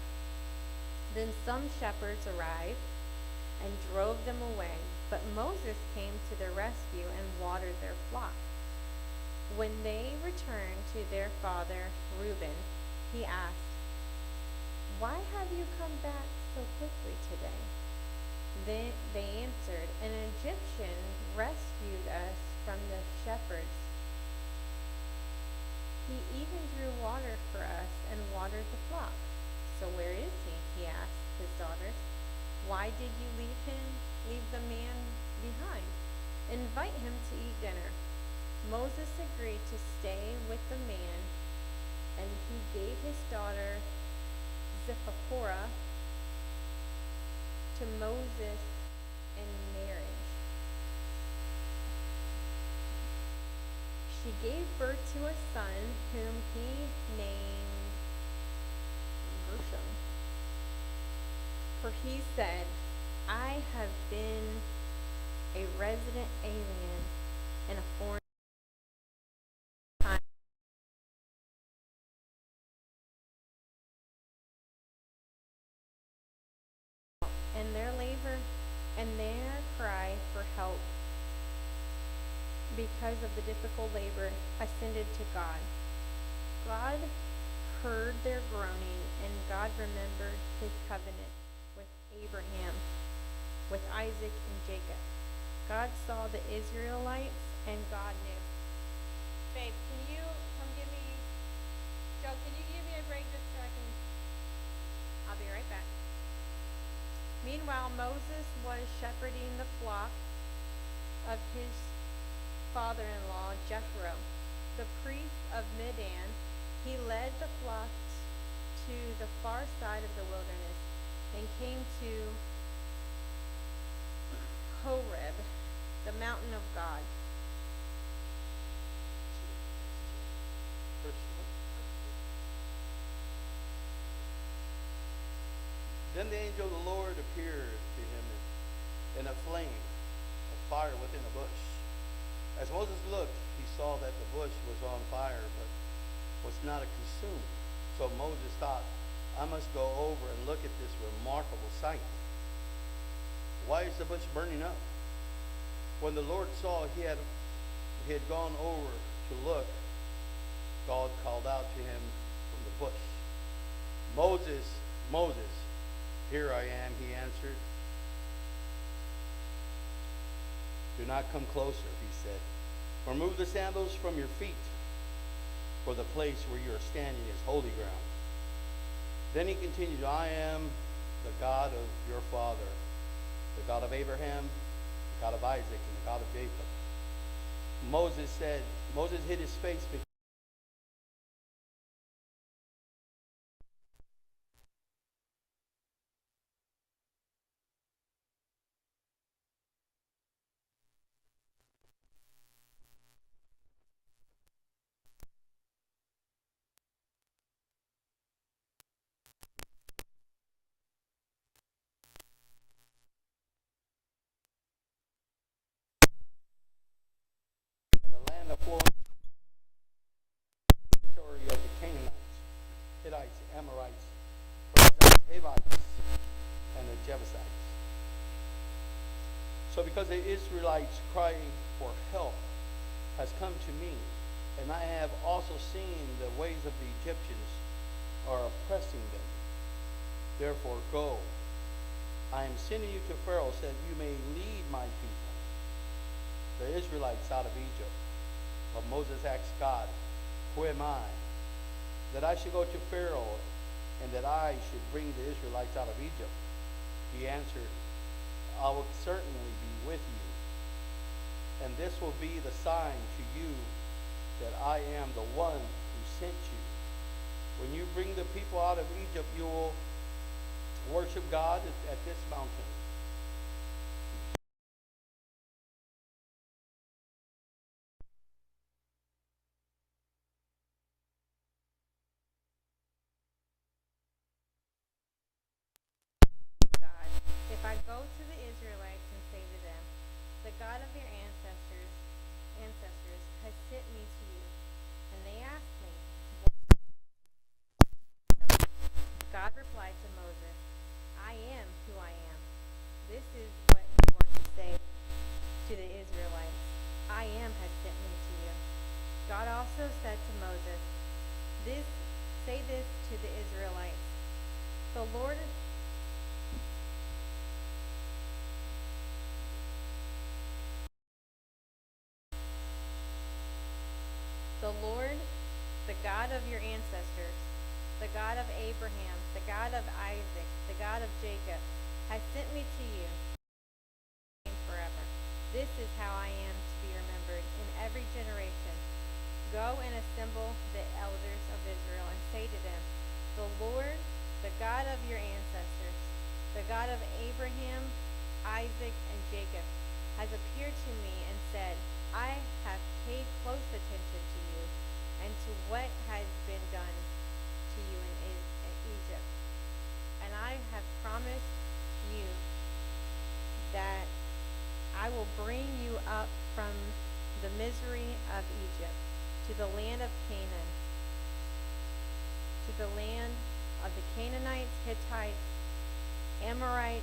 Then some shepherds arrived and drove them away, but Moses came to their rescue and watered their flock. When they returned to their father Reuben, he asked, "Why have you come back so quickly today?" Then they answered, "An Egyptian rescued us from the shepherds. He even drew water for us and watered the flock." "So where is he?" he asked his daughters. "Why did you leave the man behind? Invite him to eat dinner." Moses agreed to stay with the man, and he gave his daughter Zipporah to Moses in marriage. She gave birth to a son whom he named Gershom. For he said, "I have been a resident alien in a foreign time." And their labor and their cry for help because of the difficult labor ascended to God. God heard their groaning, and God remembered his covenant with Abraham, with Isaac and Jacob. God saw the Israelites, and God knew. Babe, can you come give me, Joe, can you give me a break just so I can, I'll be right back. Meanwhile, Moses was shepherding the flock of his father-in-law, Jethro, the priest of Midian. He led the flock to the far side of the wilderness and came to Horeb, the mountain of God. Then the angel of the Lord appeared to him in a flame of fire within a bush. As Moses looked, he saw that the bush was on fire, but was not consumed. So Moses thought, "I must go over and look at this remarkable sight. Why is the bush burning up?" When the Lord saw he had gone over to look, God called out to him from the bush, "Moses, Moses." "Here I am," he answered. "Do not come closer," he said. "Remove the sandals from your feet, for the place where you are standing is holy ground." Then he continued, "I am the God of your father, the God of Abraham, the God of Isaac, and the God of Jacob." Moses hid his face because Jebusites. So because the Israelites' crying for help has come to me, and I have also seen the ways of the Egyptians are oppressing them. Therefore go. I am sending you to Pharaoh so that you may lead my people, the Israelites, out of Egypt. But Moses asked God, who am I, that I should go to Pharaoh and that I should bring the Israelites out of Egypt? He answered, I will certainly be with you, and this will be the sign to you that I am the one who sent you. When you bring the people out of Egypt, you will worship God at this mountain. God, if I go to the Israelites and say to them, the God of your ancestors has sent me to you, and they ask me, God replied to Moses, I am who I am. This is what you are to say to the Israelites. I am has sent me to you. God also said to Moses, say this to the Israelites. The Lord the God of your ancestors, the God of Abraham, the God of Isaac, the God of Jacob, has sent me to you forever. This is how I am to be remembered in every generation. Go and assemble the elders of Israel and say to them, the Lord, the God of your ancestors, the God of Abraham, Isaac, and Jacob, has appeared to me and said, I have paid close attention to you and to what has been done to you in Egypt. And I have promised you that I will bring you up from the misery of Egypt to the land of Canaan, to the land of the Canaanites, Hittites, Amorites,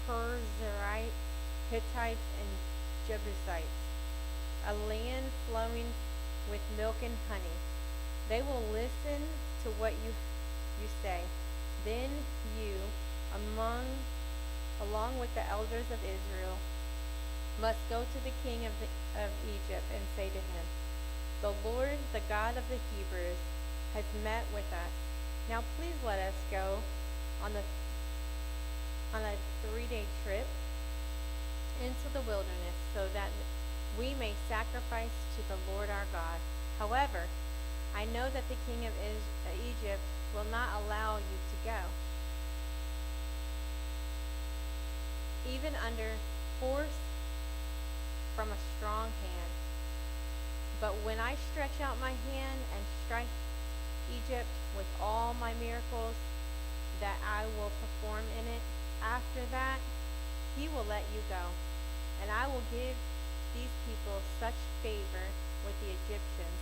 Perizzites, Hittites, and Jebusites, a land flowing with milk and honey. They will listen to what you say. Then you, along with the elders of Israel, must go to the king of Egypt and say to him, the Lord, the God of the Hebrews, has met with us. Now please let us go on a 3-day trip into the wilderness so that we may sacrifice to the Lord our God. However, I know that the king of Egypt will not allow you to go, even under force from a strong hand. But when I stretch out my hand and strike Egypt with all my miracles that I will perform in it, after that he will let you go, and I will give these people such favor with the Egyptians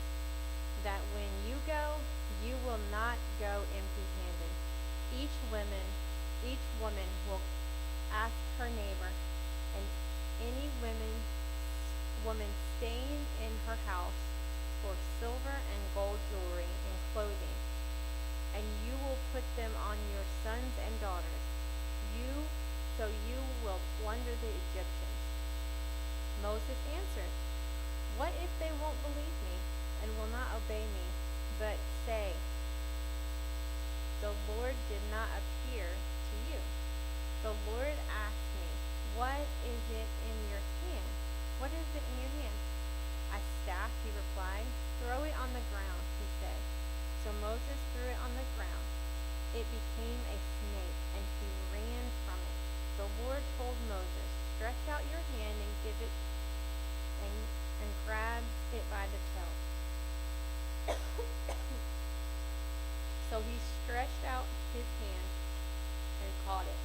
that when you go, you will not go empty-handed. Each woman will ask her neighbor, and any woman staying in her house for silver and gold jewelry and clothing, and you will put them on your sons and daughters. So you will plunder the Egyptians. Moses answered, what if they won't believe me and will not obey me, but say, the Lord did not appear to you? The Lord asked me, what is it in your hand? What is it in your hand? A staff, he replied. Throw it on the ground, he said. So Moses threw it on the ground. It became a snake, and he ran from it. The Lord told Moses, stretch out your hand and give it, and grab it by the tail. So he stretched out his hand and caught it.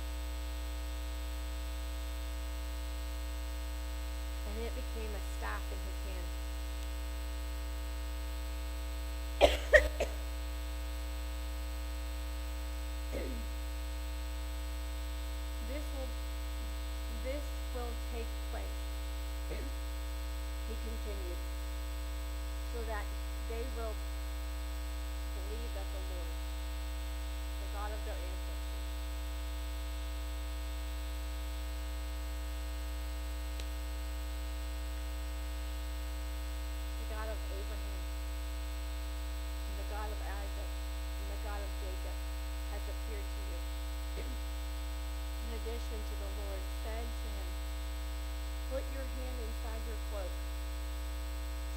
And it became a staff in his hand. will believe that the Lord, the God of their ancestors, the God of Abraham, and the God of Isaac, and the God of Jacob, has appeared to you. In addition to the Lord said to him, put your hand inside your cloak.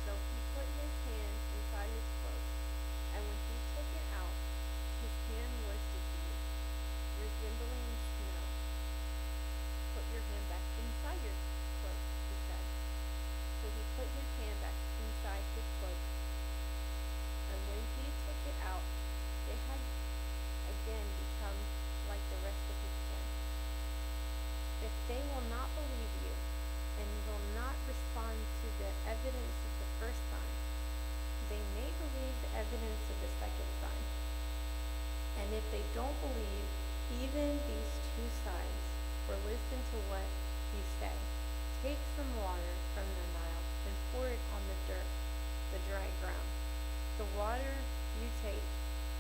So he put his hand inside his cloak, and when he took it out, his hand was diseased, resembling snow. Put your hand back inside your cloak, he said. So he put his hand back inside his cloak, and when he took it out, it had again become like the rest of his skin. If they will not believe you, and will not respond to the evidence of the first sign, they may believe the evidence of the second sign. And if they don't believe even these two signs, or listen to what you say, take some water from the Nile and pour it on the dirt, the dry ground. The water you take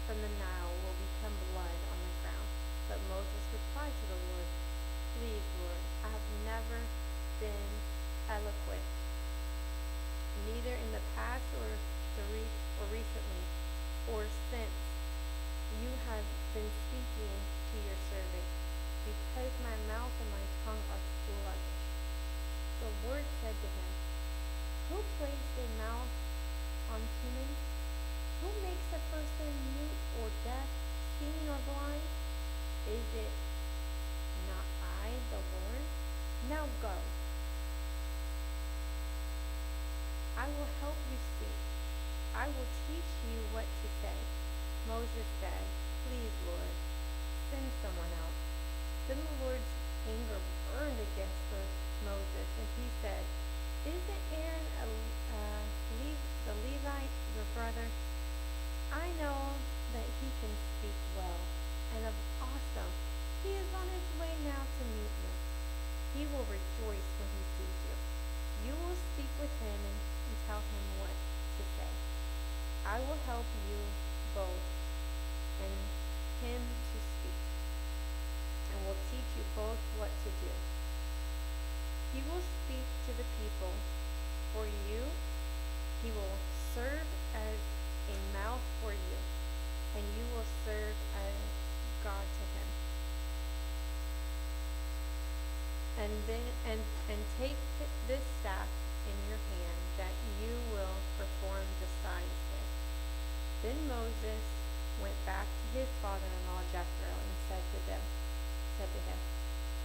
from the Nile will become blood on the ground. But Moses replied to the Lord, please, Lord, I have never been eloquent, neither in the past or recently, or since you have been speaking to your servant, because my mouth and my tongue are sluggish. The Lord said to him, who placed a mouth on humans? Who makes a person mute or deaf, seeing or blind? Is it not I, the Lord? Now go. I will help you speak. I will teach you what to say. Moses said, please, Lord, send someone else. Then the Lord's anger burned against Moses, and he said, isn't Aaron the Levite, your brother? I know that he can speak well, and awesome. He is on his way now to meet you. He will rejoice when he sees you. You will speak with him and tell him what to say. I will help you both and him to speak, and will teach you both what to do. He will speak to the people for you. He will serve as a mouth for you, and you will serve as God to him. And take this staff in your hand that you will perform the signs with. Then Moses went back to his father-in-law Jethro and said to him,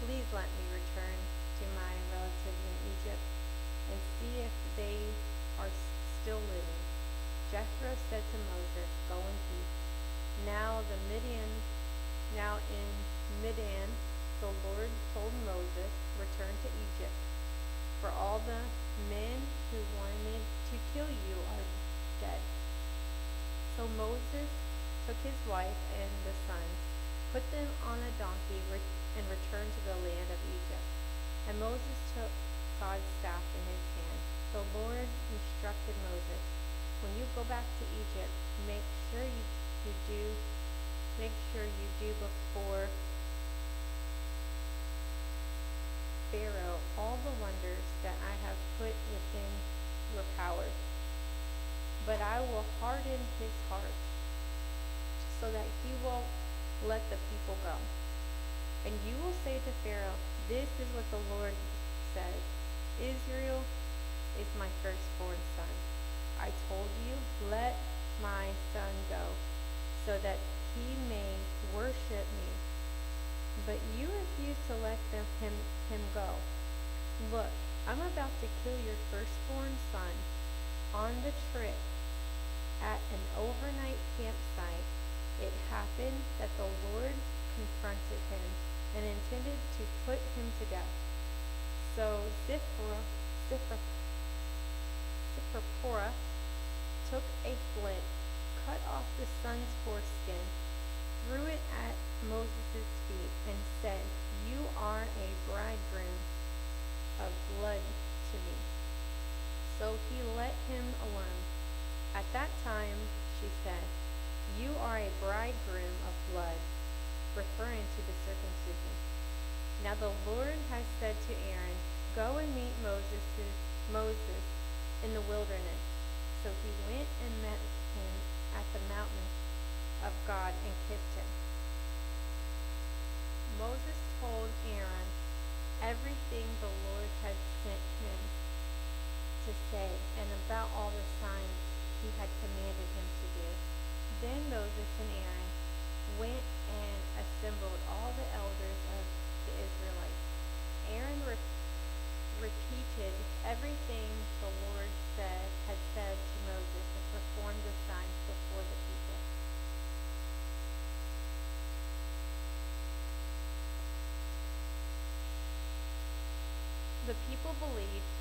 please let me return to my relatives in Egypt and see if they are still living. Jethro said to Moses, go in peace. Now in Midian, the Lord told Moses, return to Egypt, for all the men who wanted to kill you are dead. So Moses took his wife and the sons, put them on a donkey, and returned to the land of Egypt. And Moses took God's staff in his hand. The Lord instructed Moses, when you go back to Egypt, make sure you do before Pharaoh all the wonders that I have put within your power. But I will harden his heart so that he won't let the people go. And you will say to Pharaoh, this is what the Lord says, Israel is my firstborn son. I told you, let my son go, so that he may worship me. But you refuse to let him go. Look, I'm about to kill your firstborn son on the trip at an overnight campsite. It happened that the Lord confronted him and intended to put him to death. So Zipporah took a flint, cut off the son's foreskin, threw it at Moses' feet, and said, you are a bridegroom of blood to me. So he let him alone. At that time she said, "You are a bridegroom of blood," referring to the circumcision. Now the Lord has said to Aaron, "Go and meet Moses in the wilderness." So he went and met him at the mountain of God and kissed him. Moses told Aaron everything the Lord had sent him to say and about all the signs he had commanded him to do. Then Moses and Aaron went and assembled all the elders of the Israelites. Aaron repeated everything the Lord had said to Moses and performed the signs before the people. The people believed,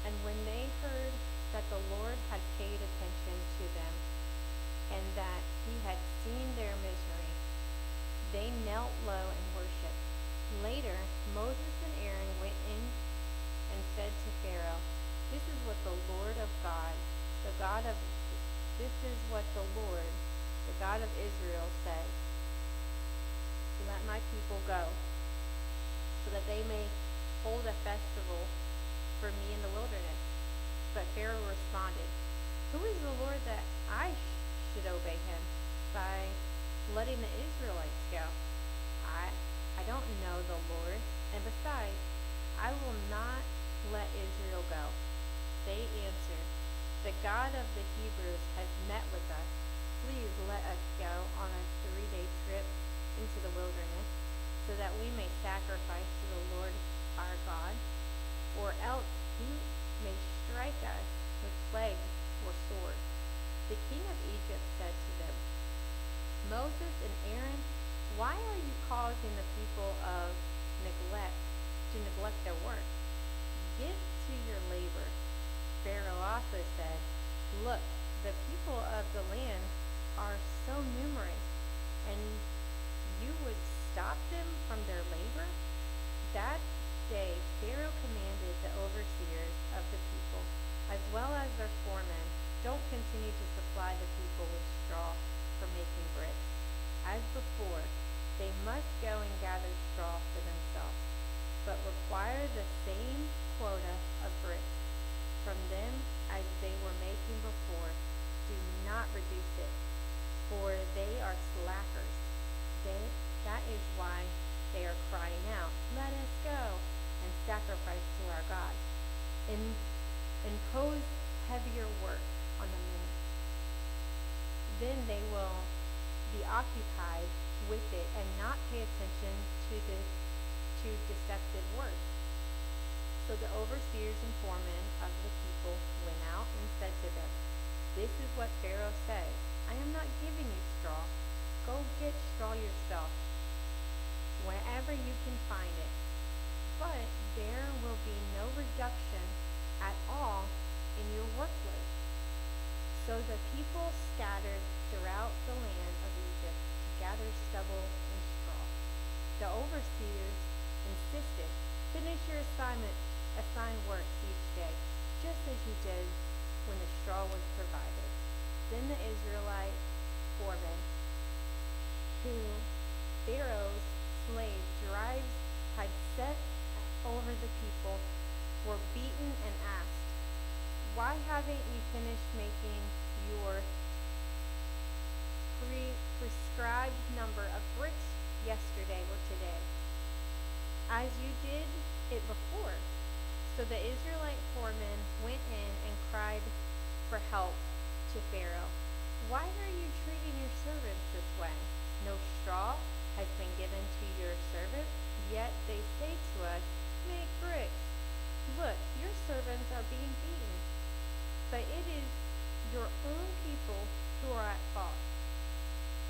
and when they heard that the Lord had paid attention to them and that he had seen their misery, they knelt low and worshipped. Later, Moses and Aaron went in and said to Pharaoh, "This is what the Lord, the God of Israel says, let my people go, so that they may hold a festival for me in the wilderness." But Pharaoh responded, "Who is the Lord that I should obey him by letting the Israelites go? I don't know the Lord, and besides, I will not let Israel go." They answered, "The God of the Hebrews has met with us. Please let us go on a 3-day trip into the wilderness, so that we may sacrifice to the Lord our God, or else he may strike us with plagues or sword." The king of Egypt said to them, "Moses and Aaron, why are you causing the people to neglect their work? Get to your labor." Pharaoh also said, "Look, the people of the land are so numerous, and you would stop them from their labor?" That day Pharaoh commanded the overseers of the people, as well as their foremen, "Don't continue to supply the people with straw for making bricks. As before, they must go and gather straw for themselves, but require the same quota of bricks from them as they were making before. Do not reduce it, for they are slackers. That is why they are crying out, 'Let us go and sacrifice to our God.' Impose heavier work on the men. Then they will be occupied with it and not pay attention to deceptive work." So the overseers and foremen of the people went out and said to them, "This is what Pharaoh says, I am not giving you straw. Go get straw yourself, wherever you can find it. But there will be no reduction at all in your workload." So the people scattered throughout the land of Egypt to gather stubble and straw. The overseers insisted, "Finish your assigned work each day, just as you did when the straw was provided." Then the Israelite foremen, who Pharaoh's slave drives had set over the people, were beaten and asked, "Why haven't you finished making your prescribed number of bricks yesterday or today, as you did it before?" So the Israelite foreman went in and cried for help to Pharaoh. "Why are you treating your servants this way? No straw has been given to your servants, yet they say to us, 'Make bricks.' Look, your servants are being beaten, but it is your own people who are at fault."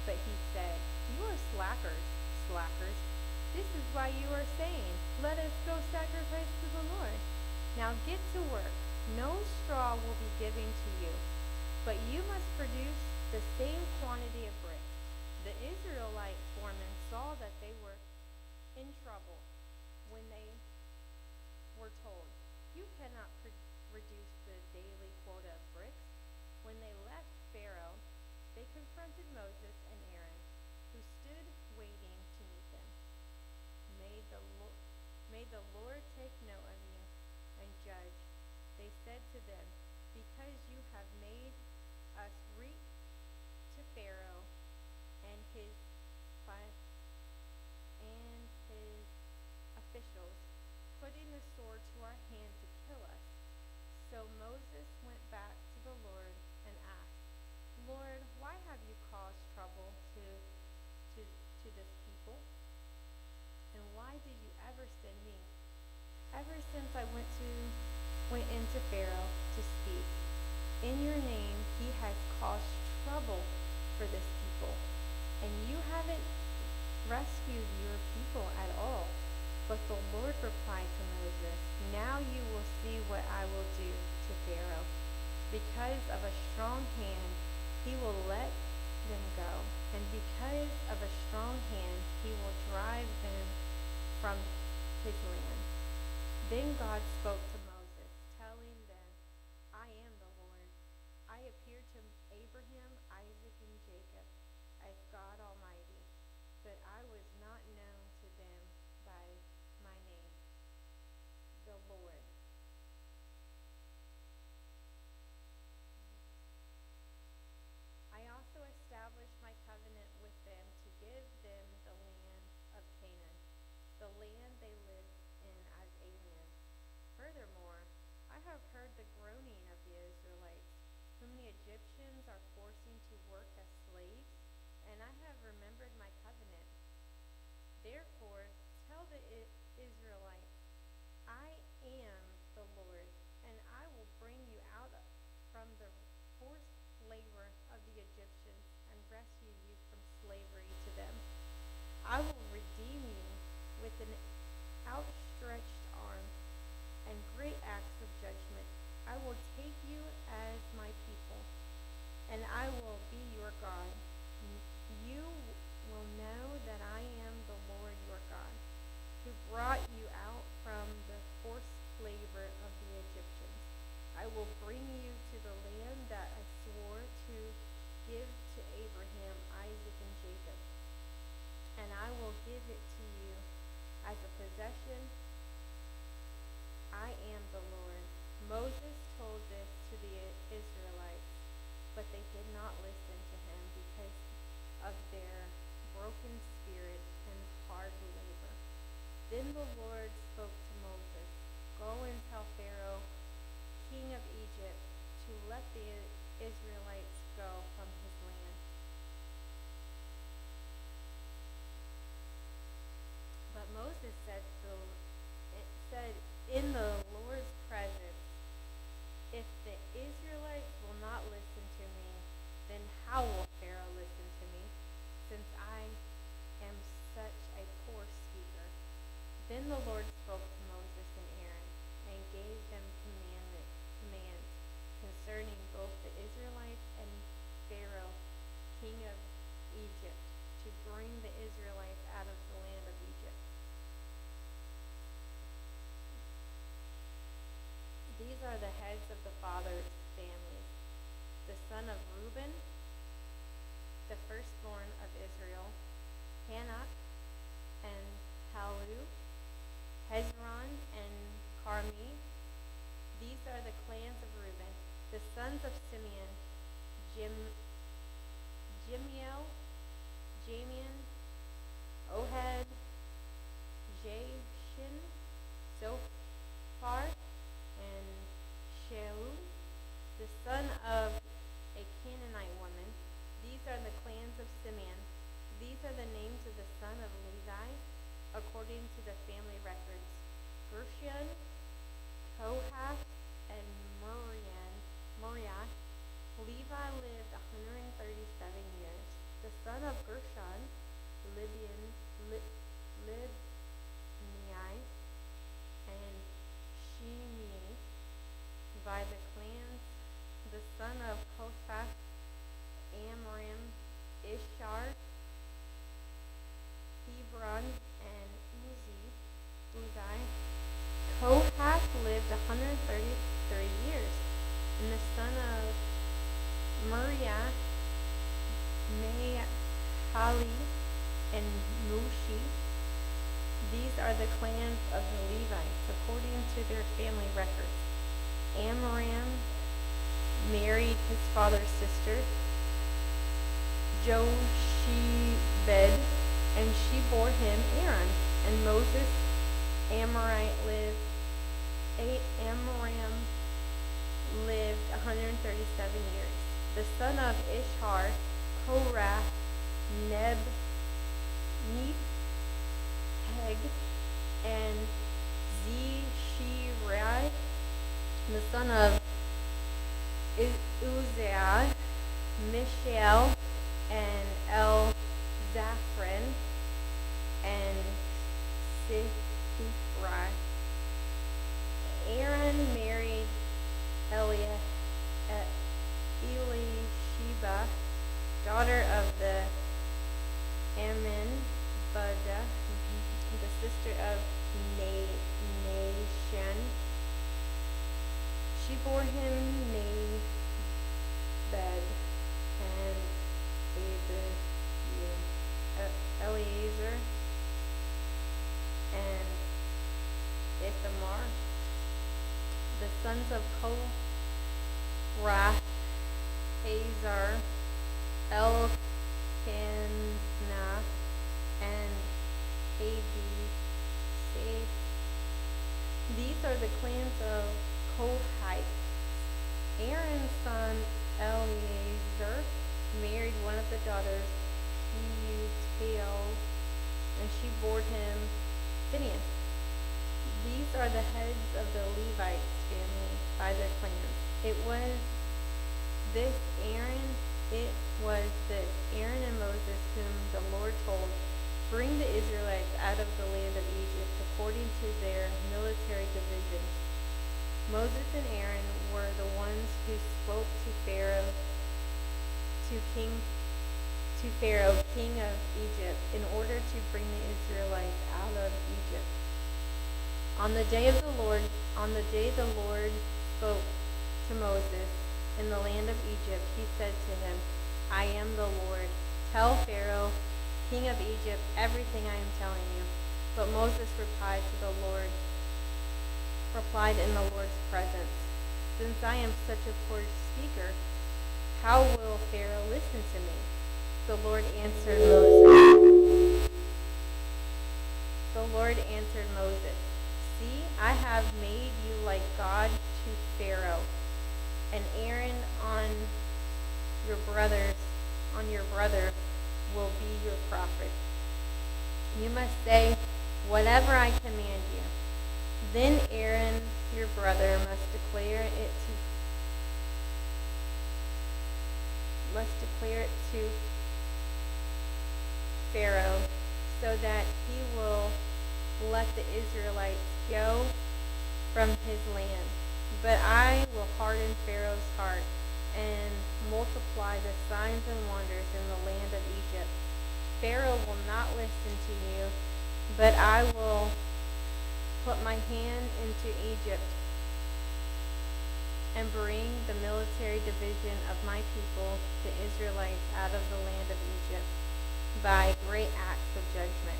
But he said, "You are slackers. This is why you are saying, 'Let us go sacrifice to the Lord.' Now get to work. No straw will be given to you, but you must produce the same quantity of bricks." The Israelite foremen saw that they were in trouble when they were told, "You cannot reduce the daily quota of bricks." When they left Pharaoh, they confronted Moses and Aaron, who stood waiting to meet them. May the Lord take note of you and judge. They said to them, because you have made us reek to Pharaoh and his officials, putting the sword to our hand to kill us. So Moses went back to the Lord and asked, Lord, why have you caused trouble to this people? And why did you ever send me? Ever since I went into Pharaoh to speak, in your name he has caused trouble for this people, and you haven't rescued your people at all. But the Lord replied to Moses, now you will see what I will do to Pharaoh. Because of a strong hand, he will let them go, and because of a strong hand, he will drive them from his land. Then God spoke to Moses, telling them, I am the Lord. I appeared to Abraham, Isaac, and Jacob as God Almighty, but I was not known to them by my name, the Lord. I also established my covenant with them to give them the land of Canaan, the land they live in as aliens. Furthermore, I have heard the groaning of the Israelites, whom the Egyptians are forcing to work as slaves, and I have remembered my covenant. Therefore, tell the Israelites, I am the Lord, and I will bring you out from the forced labor of the Egyptians and rescue you from slavery to them. I will redeem you with an outstretched arm and great acts of judgment. I will take you as my people, and I will be your God. You will know that I am the Lord your God, who brought you out from the forced labor of the Egyptians. I will bring you to the land that I swore to give to Abraham, Isaac, and Jacob, and I will give it to you as a possession. I am the Lord. Moses told this to the Israelites, but they did not listen to him because of their broken spirit and hard labor. Then the Lord spoke to Moses, go and tell Pharaoh, king of Egypt, to let the Israelites go from his land. But Moses said in the Lord's presence, if the Israelites will not listen to me, then how will Pharaoh listen to me, since I am such a poor speaker? Then the Lord spoke to Moses and Aaron and gave them commands concerning both the Israelites and Pharaoh, king of Egypt, to bring the Israelites out of the land of Egypt. These are the heads of the fathers' families. The son of Reuben, the firstborn of Israel, Hanok and Palu, Hezron and Carmi. These are the clans of Reuben. The sons of Simeon, Jemiel, Jamian, Ohad, Jashin, Zophar, and Shaul, the son of a Canaanite woman. These are the clans of Simeon. These are the names of the son of Levi, according to the family records: Gershon, Kohath, and Moriah. Levi lived 137 years. The son of Gershon, Libni, and Shimei. By the clans, the son of Kohath, Amram, Ishar, Hebron, and Uzai. Kohath lived 133 years, and the son of Mushi. These are the clans of the Levites according to their family records. Amram married his father's sister, Jochebed, and she bore him Aaron. And Moses, Amram lived 137 years. The son of Ishar, Korath, Nepheg, and Zishirai, the son of Uzziah, Mishael, and Elzaphran, and Sithrai. Aaron married Elisheba, daughter of the Amminadab, the sister of Nahshon. She bore him Nabed and Eleazar and Ithamar. The sons of Korath, Hazar, Elkanah, and Abishai. These are the clans of Kohath. Aaron's son Eleazar married one of the daughters, Peuel, and she bore him Phinehas. These are the heads of the Levites family by their clans. It was this Aaron and Moses whom the Lord told, bring the Israelites out of the land of Egypt according to their military divisions. Moses and Aaron were the ones who spoke to Pharaoh, king of Egypt, in order to bring the Israelites out of Egypt. On the day the Lord spoke to Moses in the land of Egypt, he said to him, I am the Lord. Tell Pharaoh, king of Egypt, everything I am telling you. But Moses replied in the Lord's presence, since I am such a poor speaker, how will Pharaoh listen to me? The Lord answered Moses, see, I have made you like God to Pharaoh, and Aaron on your brother will be your prophet. You must say whatever I command you. Then Aaron, your brother, must declare it to Pharaoh, so that he will let the Israelites go from his land. But I will harden Pharaoh's heart and multiply the signs and wonders in the land of Egypt. Pharaoh will not listen to you, but I will put my hand into Egypt and bring the military division of my people, the Israelites, out of the land of Egypt by great acts of judgment.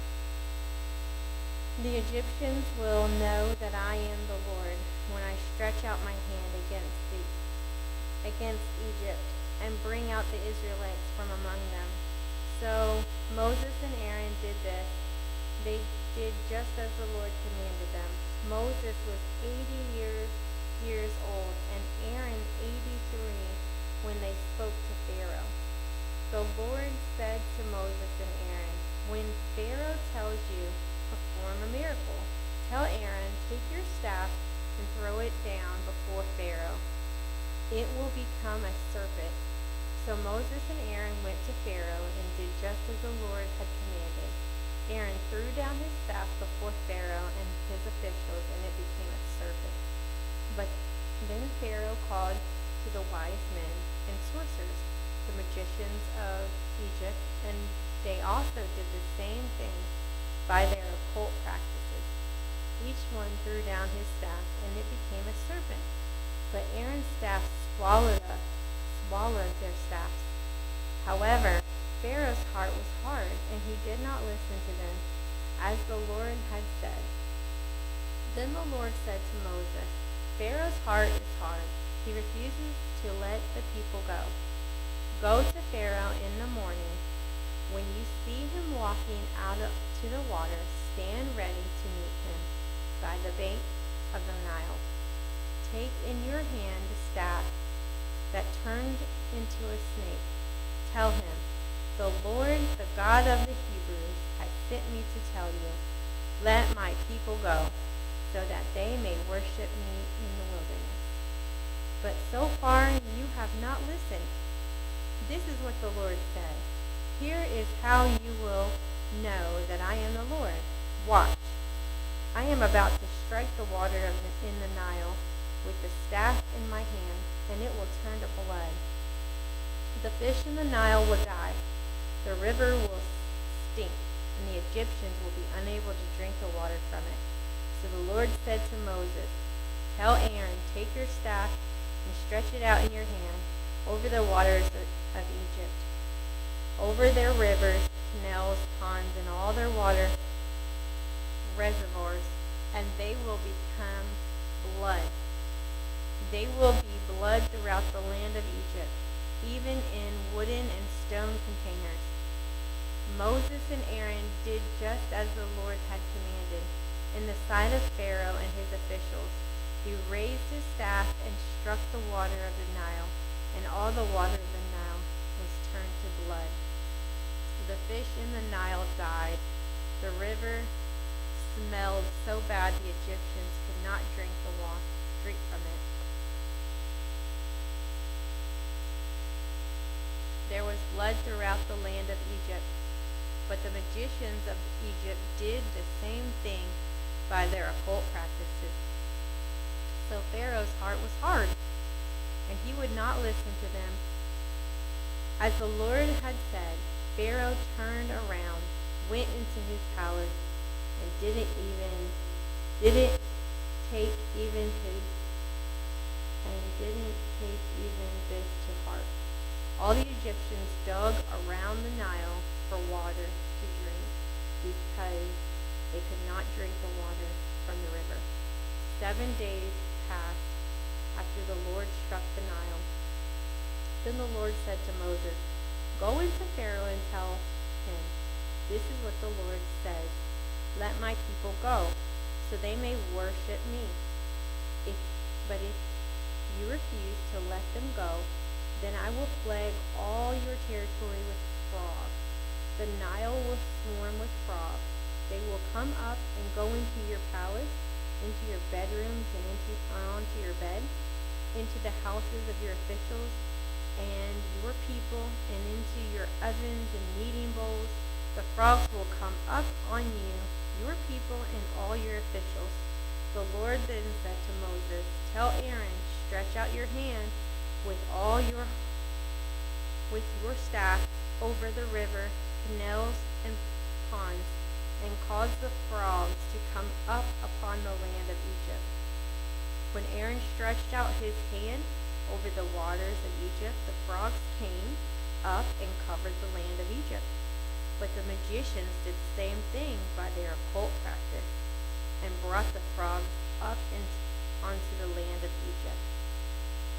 The Egyptians will know that I am the Lord when I stretch out my hand against Egypt and bring out the Israelites from among them. So Moses and Aaron did this. They did just as the Lord commanded them. Moses was 80 years old, and Aaron 83 when they spoke to Pharaoh. The Lord said to Moses and Aaron, when Pharaoh tells you, perform a miracle, tell Aaron, take your staff and throw it down before Pharaoh. It will become a serpent. So Moses and Aaron went to Pharaoh and did just as the Lord had commanded. Aaron threw down his staff before Pharaoh and his officials, and it became a serpent. But then Pharaoh called to the wise men and sorcerers, the magicians of Egypt, and they also did the same thing by their occult practices. Each one threw down his staff, and it became a serpent. But Aaron's staff swallowed their staffs. However, Pharaoh's heart was hard, and he did not listen to them, as the Lord had said. Then the Lord said to Moses, Pharaoh's heart is hard. He refuses to let the people go. Go to Pharaoh in the morning. When you see him walking out to the water, stand ready to meet him by the bank of the Nile. Take in your hand the staff that turned into a snake. Tell him, the Lord, the God of the Hebrews, has sent me to tell you, let my people go, so that they may worship me in the wilderness. But so far you have not listened. This is what the Lord says. Here is how you will know that I am the Lord. Watch. I am about to strike the water in the Nile with the staff in my hand, and it will turn to blood. The fish in the Nile will die. The river will stink, and the Egyptians will be unable to drink the water from it. So the Lord said to Moses, tell Aaron, take your staff and stretch it out in your hand over the waters of Egypt, over their rivers, canals, ponds, and all their water reservoirs, and they will become blood. They will be blood throughout the land of Egypt, even in wooden and stone containers. Moses and Aaron did just as the Lord had commanded. In the sight of Pharaoh and his officials, he raised his staff and struck the water of the Nile, and all the water of the Nile was turned to blood. The fish in the Nile died. The river smelled so bad the Egyptians could not drink from it. There was blood throughout the land of Egypt, but the magicians of Egypt did the same thing by their occult practices. So Pharaoh's heart was hard, and he would not listen to them. As the Lord had said, Pharaoh turned around, went into his palace, and didn't take even this to heart. All the Egyptians dug around the Nile for water to drink, because they could not drink the water from the river. 7 days passed after the Lord struck the Nile. Then the Lord said to Moses, go into Pharaoh and tell him, this is what the Lord says, let my people go, so they may worship me. But if you refuse to let them go, then I will plague all your territory with frogs. The Nile will swarm with frogs. They will come up and go into your palace, into your bedrooms, and onto your bed, into the houses of your officials and your people, and into your ovens and kneading bowls. The frogs will come up on you, your people, and all your officials. The Lord then said to Moses, tell Aaron, stretch out your hand with your staff over the river, canals, and ponds, and cause the frogs to come up upon the land of Egypt. When Aaron stretched out his hand over the waters of Egypt, the frogs came up and covered the land of Egypt. But the magicians did the same thing by their occult practice, and brought the frogs up onto the land of Egypt.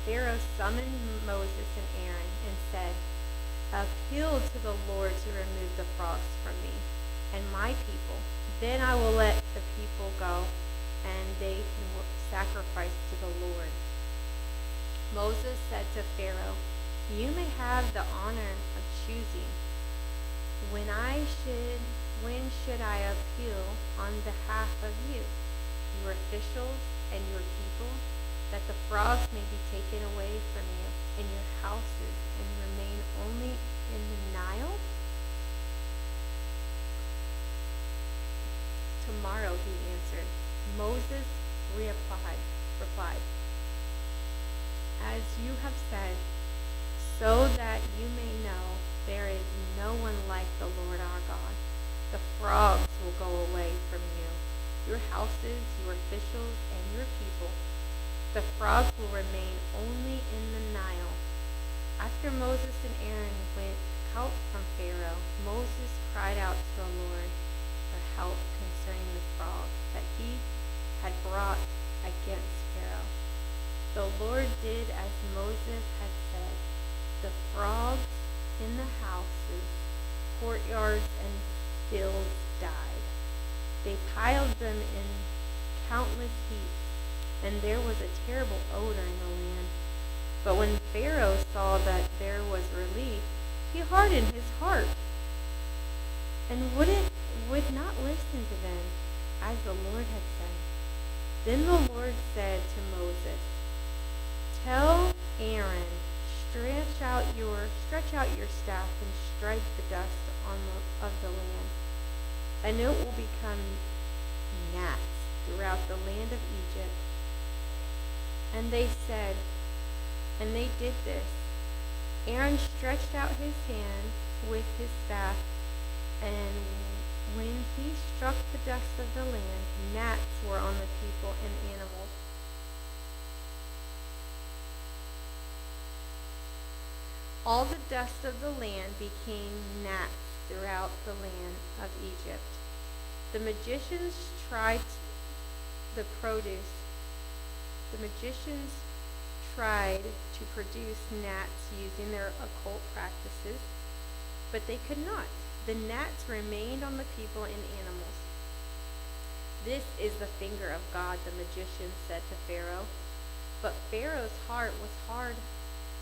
Pharaoh summoned Moses and Aaron and said, appeal to the Lord to remove the frogs from me and my people. Then I will let the people go, and they can sacrifice to the Lord. Moses said to Pharaoh, you may have the honor of choosing. When should I appeal on behalf of you, your officials and your people, that the frogs may be taken away from you and your houses and remain only in the Nile? Tomorrow, he answered. Moses replied, as you have said, so that you may know there is no one like the Lord our God. The frogs will go away from you, your houses, your officials, and your people. The frogs will remain only in the Nile. After Moses and Aaron went help from Pharaoh, Moses cried out to the Lord for help concerning the frog that he had brought against Pharaoh. The Lord did as Moses had said. The frogs in the houses, courtyards, and fields died. They piled them in countless heaps, and there was a terrible odor in the land. But when Pharaoh saw that there was relief, he hardened his heart and would not listen to them, as the Lord had said. Then the Lord said to Moses, "Tell Aaron, stretch out your staff and strike the dust of the land, and it will become gnats throughout the land of Egypt." And they did this. Aaron stretched out his hand with his staff, and when he struck the dust of the land, gnats were on the people and animals. All the dust of the land became gnats throughout the land of Egypt. The magicians tried to produce gnats using their occult practices, but they could not. The gnats remained on the people and animals. "This is the finger of God," the magicians said to Pharaoh. But Pharaoh's heart was hard,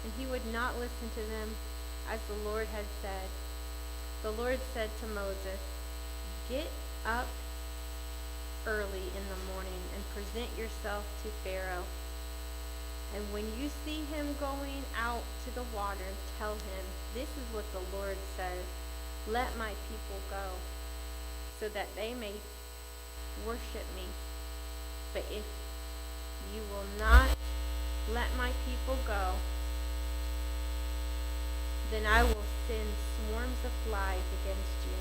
and he would not listen to them, as the Lord had said. The Lord said to Moses, "Get up early in the morning and present yourself to Pharaoh. And when you see him going out to the water, tell him, 'This is what the Lord says. Let my people go, so that they may worship me. But if you will not let my people go, then I will send swarms of flies against you,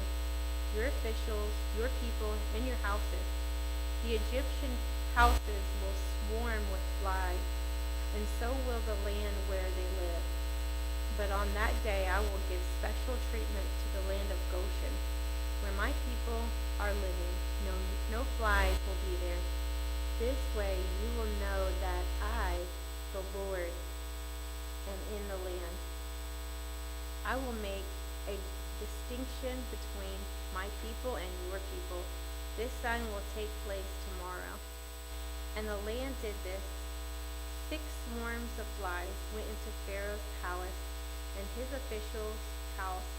your officials, your people, and your houses. The Egyptian houses will swarm with flies, and so will the land where they live. But on that day I will give special treatment to the land of Goshen, where my people are living. No flies will be there. This way you will know that I, the Lord, am in the land. I will make a distinction between my people and your people. This sign will take place tomorrow." And the land did this. 6 swarms of flies went into Pharaoh's palace and his officials' house.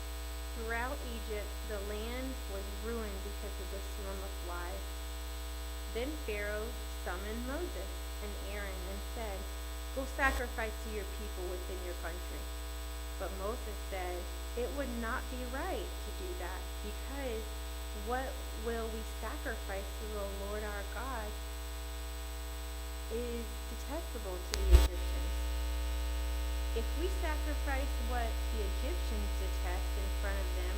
Throughout Egypt, the land was ruined because of the swarm of flies. Then Pharaoh summoned Moses and Aaron and said, "Go sacrifice to your people within your country." But Moses said, "It would not be right to do that, because what will we sacrifice to the Lord our God is detestable to the Egyptians. If we sacrifice what the Egyptians detest in front of them,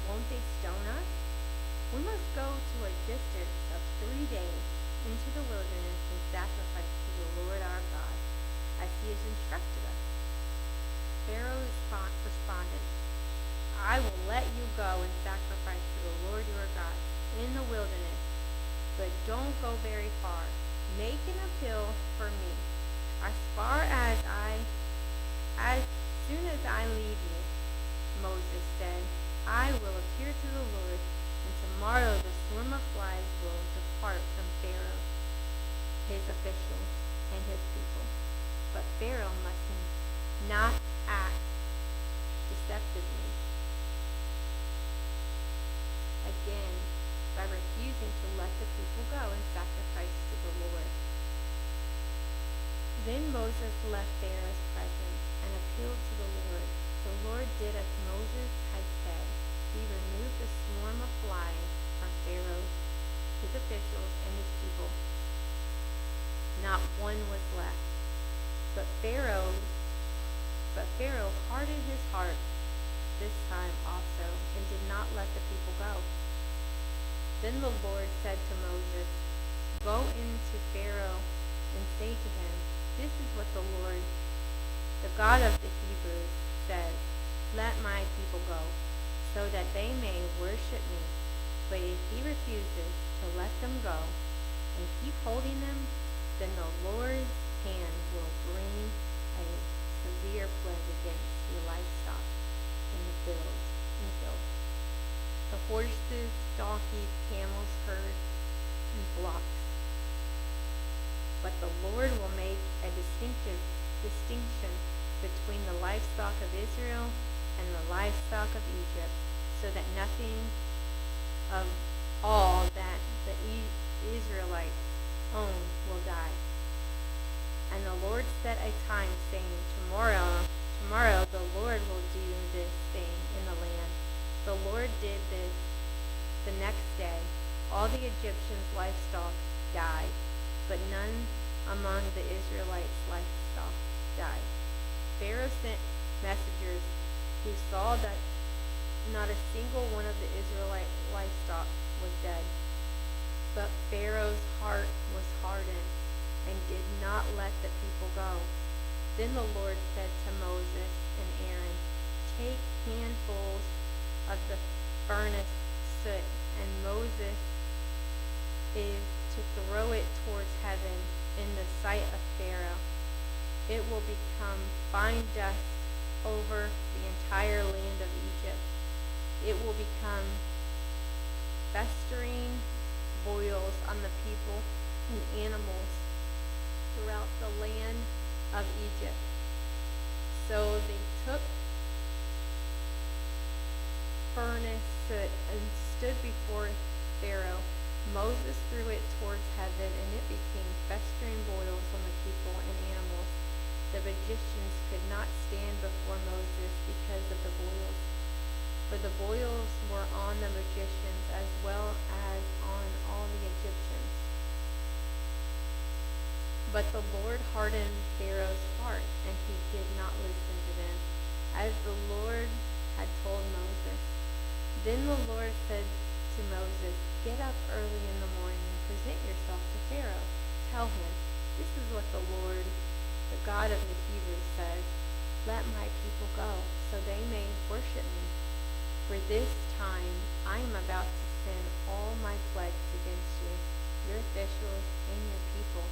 won't they stone us? We must go to a distance of 3 days into the wilderness and sacrifice to the Lord our God, as he has instructed us." Pharaoh responded, "I will let you go and sacrifice to the Lord your God in the wilderness, but don't go very far. Make an appeal for me. As soon as I leave you," Moses said, "I will appear to the Lord, and tomorrow the swarm of flies will depart from Pharaoh, his officials, and his people. But Pharaoh must not act deceptively again by refusing to let the people go and sacrifice to the Lord." Then Moses left Pharaoh's presence and appealed to the Lord. The Lord did as Moses had said. He removed the swarm of flies from Pharaoh, his officials, and his people. Not one was left. But Pharaoh hardened his heart this time also, and did not let the people go. Then the Lord said to Moses, "Go into Pharaoh and say to him, 'This is what the Lord, the God of the Hebrews, says. let my people go, so that they may worship me. But if he refuses to let them go and keep holding them, then the Lord's hand will bring a severe plague against your livestock in the field. The horses, donkeys, camels, herds, and flocks. But the Lord will make a distinction between the livestock of Israel and the livestock of Egypt, so that nothing of all that the Israelites own will die. And the Lord set a time, saying, Tomorrow the Lord will do this thing in the land. The Lord did this the next day. All the Egyptians' livestock died, but none among the Israelites' livestock died. Pharaoh sent messengers who saw that not a single one of the Israelite livestock was dead. But Pharaoh's heart was hardened and did not let the people go. Then the Lord said to Moses and Aaron, Take handfuls of the furnace soot, and Moses is to throw it towards heaven in the sight of Pharaoh. It will become fine dust over the entire land of Egypt. It will become festering boils on the people and animals throughout the land of Egypt. So they took furnace soot and stood before Pharaoh. Moses threw it towards heaven, and it became festering boils on the people and animals. The magicians could not stand before Moses because of the boils, for the boils were on the magicians as well as on all the Egyptians. But the Lord hardened Pharaoh's heart, and he did not listen to them, as the Lord had told Moses. Then the Lord said to Moses, Get up early in the morning and present yourself to Pharaoh. Tell him, This is what the Lord, the God of the Hebrews, says. Let my people go, so they may worship me. For this time I am about to send all my plagues against you, your officials, and your people.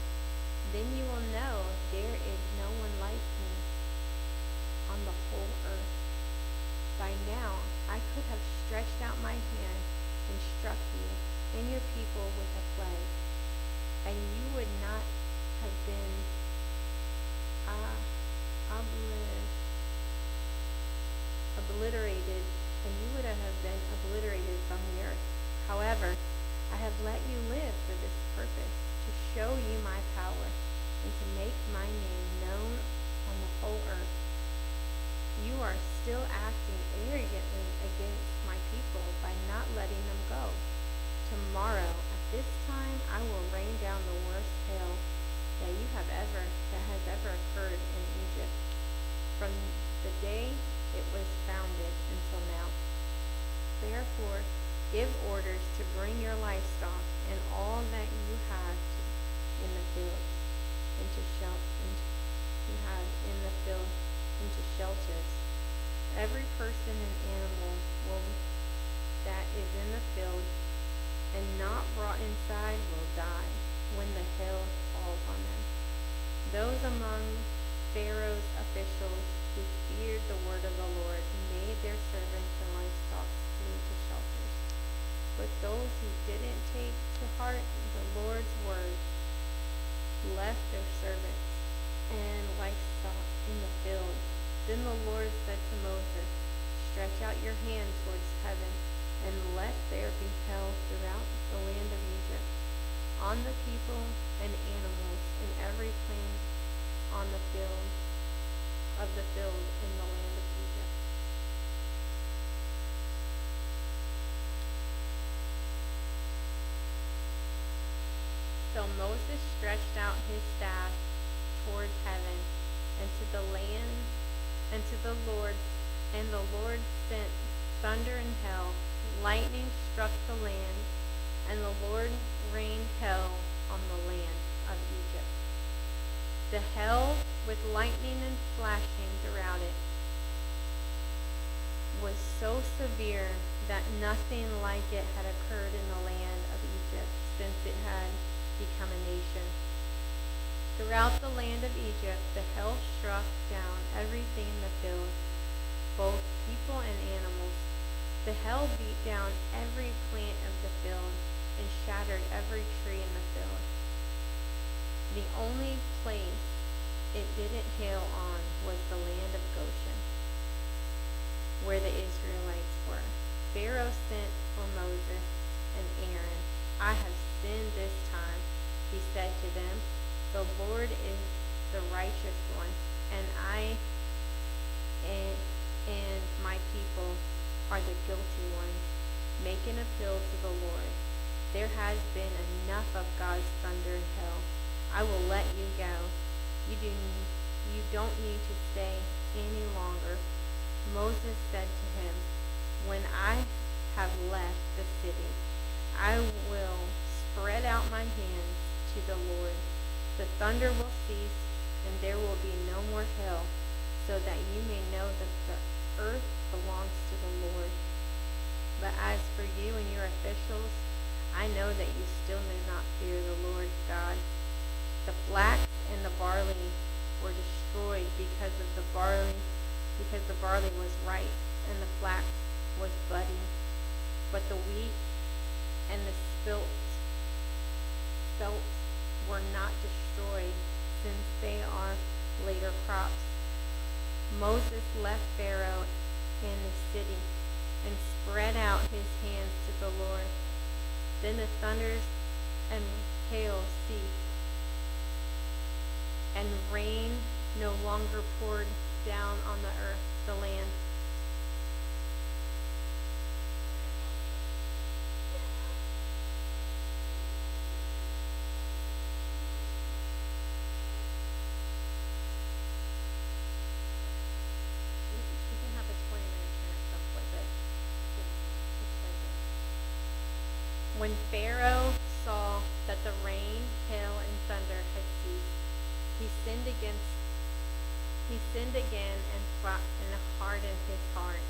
Then you will know there is no one like me on the whole earth. By now I could have stretched out my hand and struck you and your people with a plague, and you would not have been obliterated, and you would have been obliterated from the earth. However, I have let you live for this purpose, to show you my power, and to make my name known on the whole earth. You are still acting arrogantly against my people by not letting them go. Tomorrow, at this time, I will rain down the worst hail that has ever occurred in Egypt, from the day it was founded until now. Therefore, give orders to bring your livestock and all that you have in the field into shelters. Every person and animal that is in the field and not brought inside will die when the hail falls on them. Those among Pharaoh's officials who feared the word of the Lord made their servants and livestock flee to shelters. But those who didn't take to heart the Lord's word left their servants and livestock in the field. Then the Lord said to Moses, Stretch out your hand towards heaven, and let there be hail throughout the land of Egypt, on the people and animals, and every plant on the field in the land of Egypt. So Moses stretched out his staff towards heaven, and to the land, and to the Lord, and the Lord sent thunder and hail. Lightning struck the land, and the Lord rained hail on the land of Egypt. The hail with lightning and flashing throughout it was so severe that nothing like it had occurred in the land of Egypt since it had become a nation. Throughout the land of Egypt, the hail struck down everything in the field, both people and animals. The hail beat down every plant of the field and shattered every tree in the field. The only place it didn't hail on was the land of Goshen, where the Israelites were. Pharaoh sent for Moses and Aaron. I have sinned this time, he said to them. The Lord is the righteous one, and I and my people are the guilty ones. Make an appeal to the Lord. There has been enough of God's thunder and hail. I will let you go. You don't need to stay any longer. Moses said to him, when I have left the city, I will spread out my hands to the Lord. The thunder will cease, and there will be no more hail, so that you may know that the earth belongs to the Lord. But as for you and your officials, I know that you still do not fear the Lord God. The flax and the barley were destroyed because the barley was ripe and the flax was budding. But the wheat and the spelt were not destroyed, since they are later crops. Moses left Pharaoh and the city and spread out his hands to the Lord. Then the thunders and hail ceased, and rain no longer poured down on the land. You can have a 20-minute turn at some point, but just right here. When Pharaoh saw that the rain, hail, and thunder had ceased, he sinned again and hardened his heart.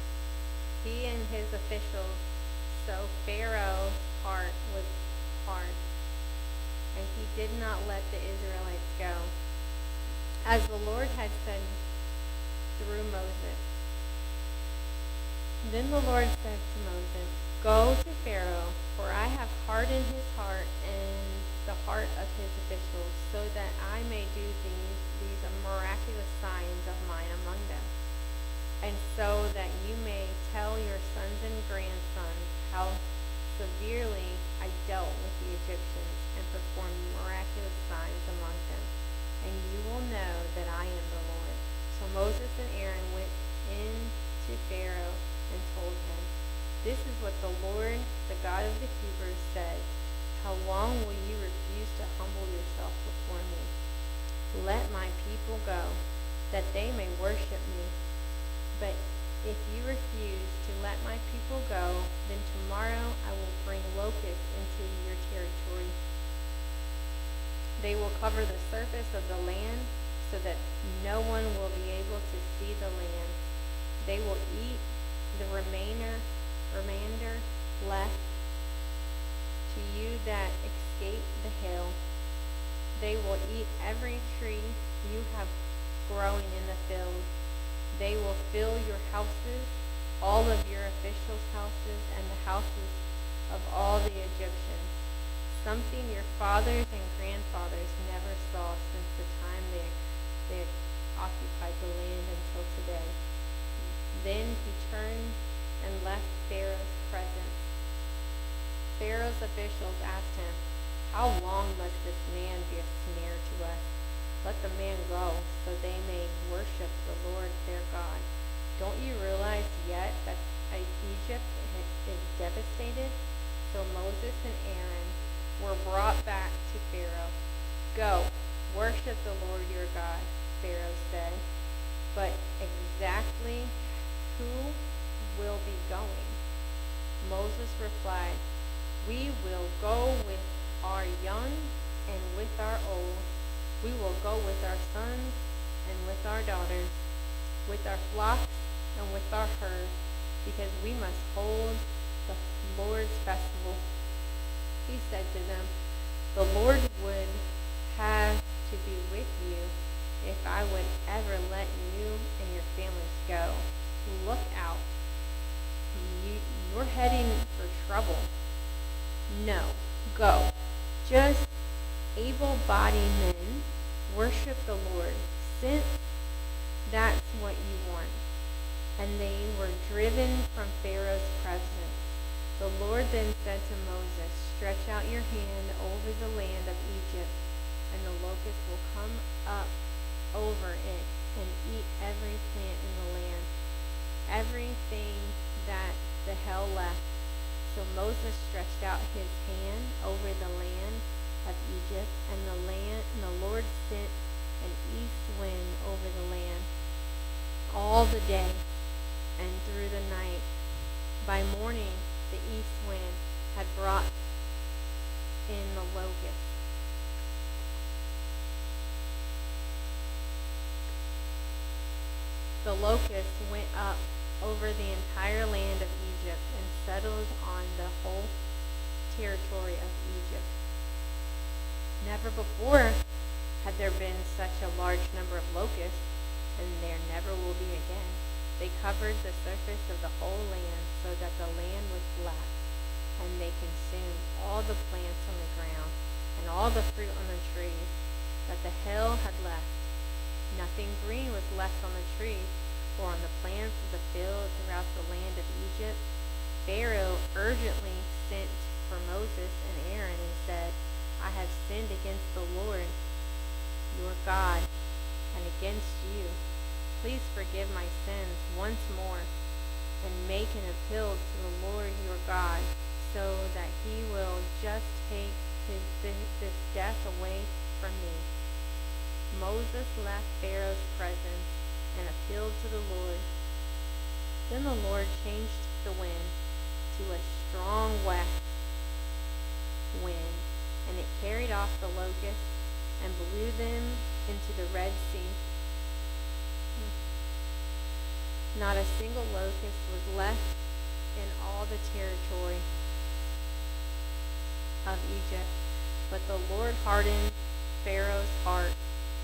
He and his officials, so Pharaoh's heart was hard, and he did not let the Israelites go, as the Lord had said through Moses. Then the Lord said to Moses, go to Pharaoh, for I have hardened his heart and the heart of his officials, so that I may do these miraculous signs of mine among them, and so that you may tell your sons and grandsons how severely I dealt with the Egyptians and performed miraculous signs among them, and you will know that I am the Lord. So Moses and Aaron went in to Pharaoh and told him, this is what the Lord, the God of the Hebrews, says. How long will you refuse to humble yourself before me? Let my people go, that they may worship me. But if you refuse to let my people go, then tomorrow I will bring locusts into your territory. They will cover the surface of the land, so that no one will be able to see the land. They will eat the remainder left to you that escape the hail. They will eat every tree you have growing in the field. They will fill your houses, all of your officials' houses, and the houses of all the Egyptians, something your fathers and grandfathers never saw since the time they occupied the land until today. Then he turned and left Pharaoh's presence. Pharaoh's officials asked him, how long must this man be a snare to us? Let the man go, so they may worship the Lord their God. Don't you realize yet that Egypt is devastated? So Moses and Aaron were brought back to Pharaoh. Go, worship the Lord your God, Pharaoh said. But exactly who will be going? Moses replied, we will go with our young and with our old. We will go with our sons and with our daughters, with our flocks and with our herds. because we must hold the Lord's festival. He said to them, the Lord would have to be with you if I would ever let you and your families go. Look out. You're heading for trouble. No, go. Just able-bodied men worship the Lord, since that's what you want. And they were driven from Pharaoh's presence. The Lord then said to Moses, stretch out your hand over the land of Egypt, and the locusts will come up over it and eat every plant in the land, everything that the hail left. So Moses stretched out his hand over the land of Egypt, and the Lord sent an east wind over the land all the day and through the night. By morning, the east wind had brought in the locusts. The locusts went up over the entire land of Egypt and settled on the whole territory of Egypt. Never before had there been such a large number of locusts, and there never will be again. They covered the surface of the whole land so that the land was flat, and they consumed all the plants on the ground and all the fruit on the trees that the hail had left. Nothing green was left on the trees or on the plants of the field throughout the land of Egypt. Pharaoh urgently sent for Moses and Aaron and said, I have sinned against the Lord, your God, and against you. Please forgive my sins once more and make an appeal to the Lord your God so that he will just take this death away from me. Moses left Pharaoh's presence and appealed to the Lord. Then the Lord changed the wind to a strong west wind, and it carried off the locusts and blew them into the Red Sea. Not a single locust was left in all the territory of Egypt, but the Lord hardened Pharaoh's heart,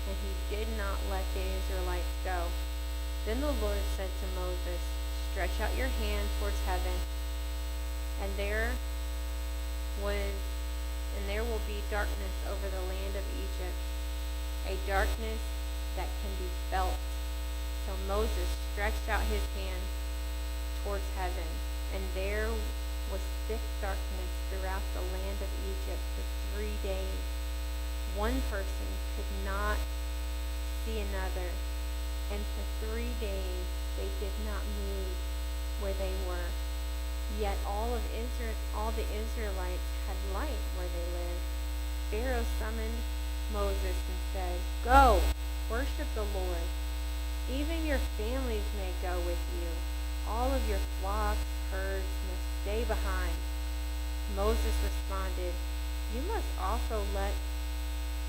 and he did not let the Israelites go. Then the Lord said to Moses, stretch out your hand towards heaven, and there will be darkness over the land of Egypt, a darkness that can be felt. So Moses stretched out his hand towards heaven, and there was thick darkness throughout the land of Egypt for 3 days. One person could not see another, and for 3 days they did not move where they were. Yet all the Israelites had light where they lived. Pharaoh summoned Moses and said, go, worship the Lord. Even your families may go with you. All of your flocks, herds must stay behind. Moses responded, you must also let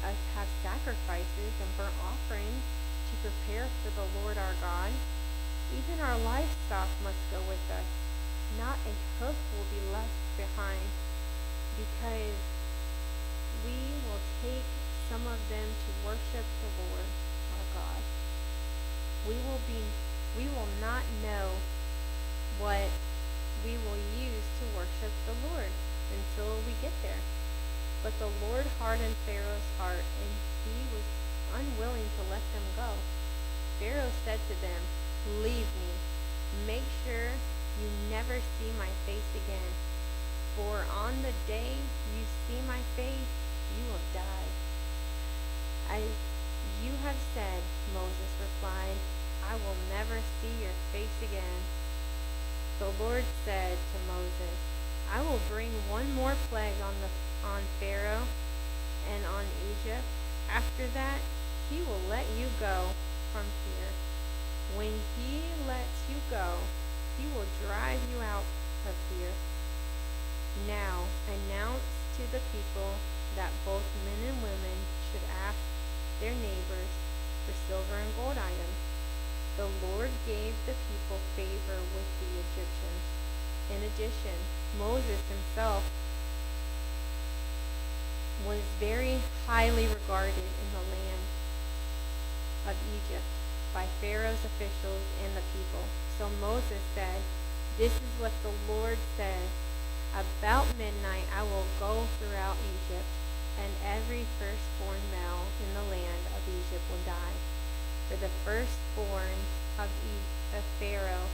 us have sacrifices and burnt offerings to prepare for the Lord our God. Even our livestock must go with us. Not a hoof will be left behind, because we will take some of them to worship the Lord our God. We will not know what we will use to worship the Lord until we get there. But the Lord hardened Pharaoh's heart, and he was unwilling to let them go. Pharaoh said to them, leave me. Make sure you never see my face again. For on the day you see my face, you will die. As you have said, Moses replied, I will never see your face again. The Lord said to Moses, I will bring one more plague on Pharaoh and on Egypt. After that, he will let you go from here. When he lets you go, he will drive you out of here. Now announce to the people that both men and women should ask their neighbors for silver and gold items. The Lord gave the people favor with the Egyptians. In addition, Moses himself was very highly regarded in the land of Egypt by Pharaoh's officials and the people. So Moses said, "This is what the Lord says. About midnight I will go throughout Egypt, and every firstborn male in the land of Egypt will die. For the firstborn of Pharaoh,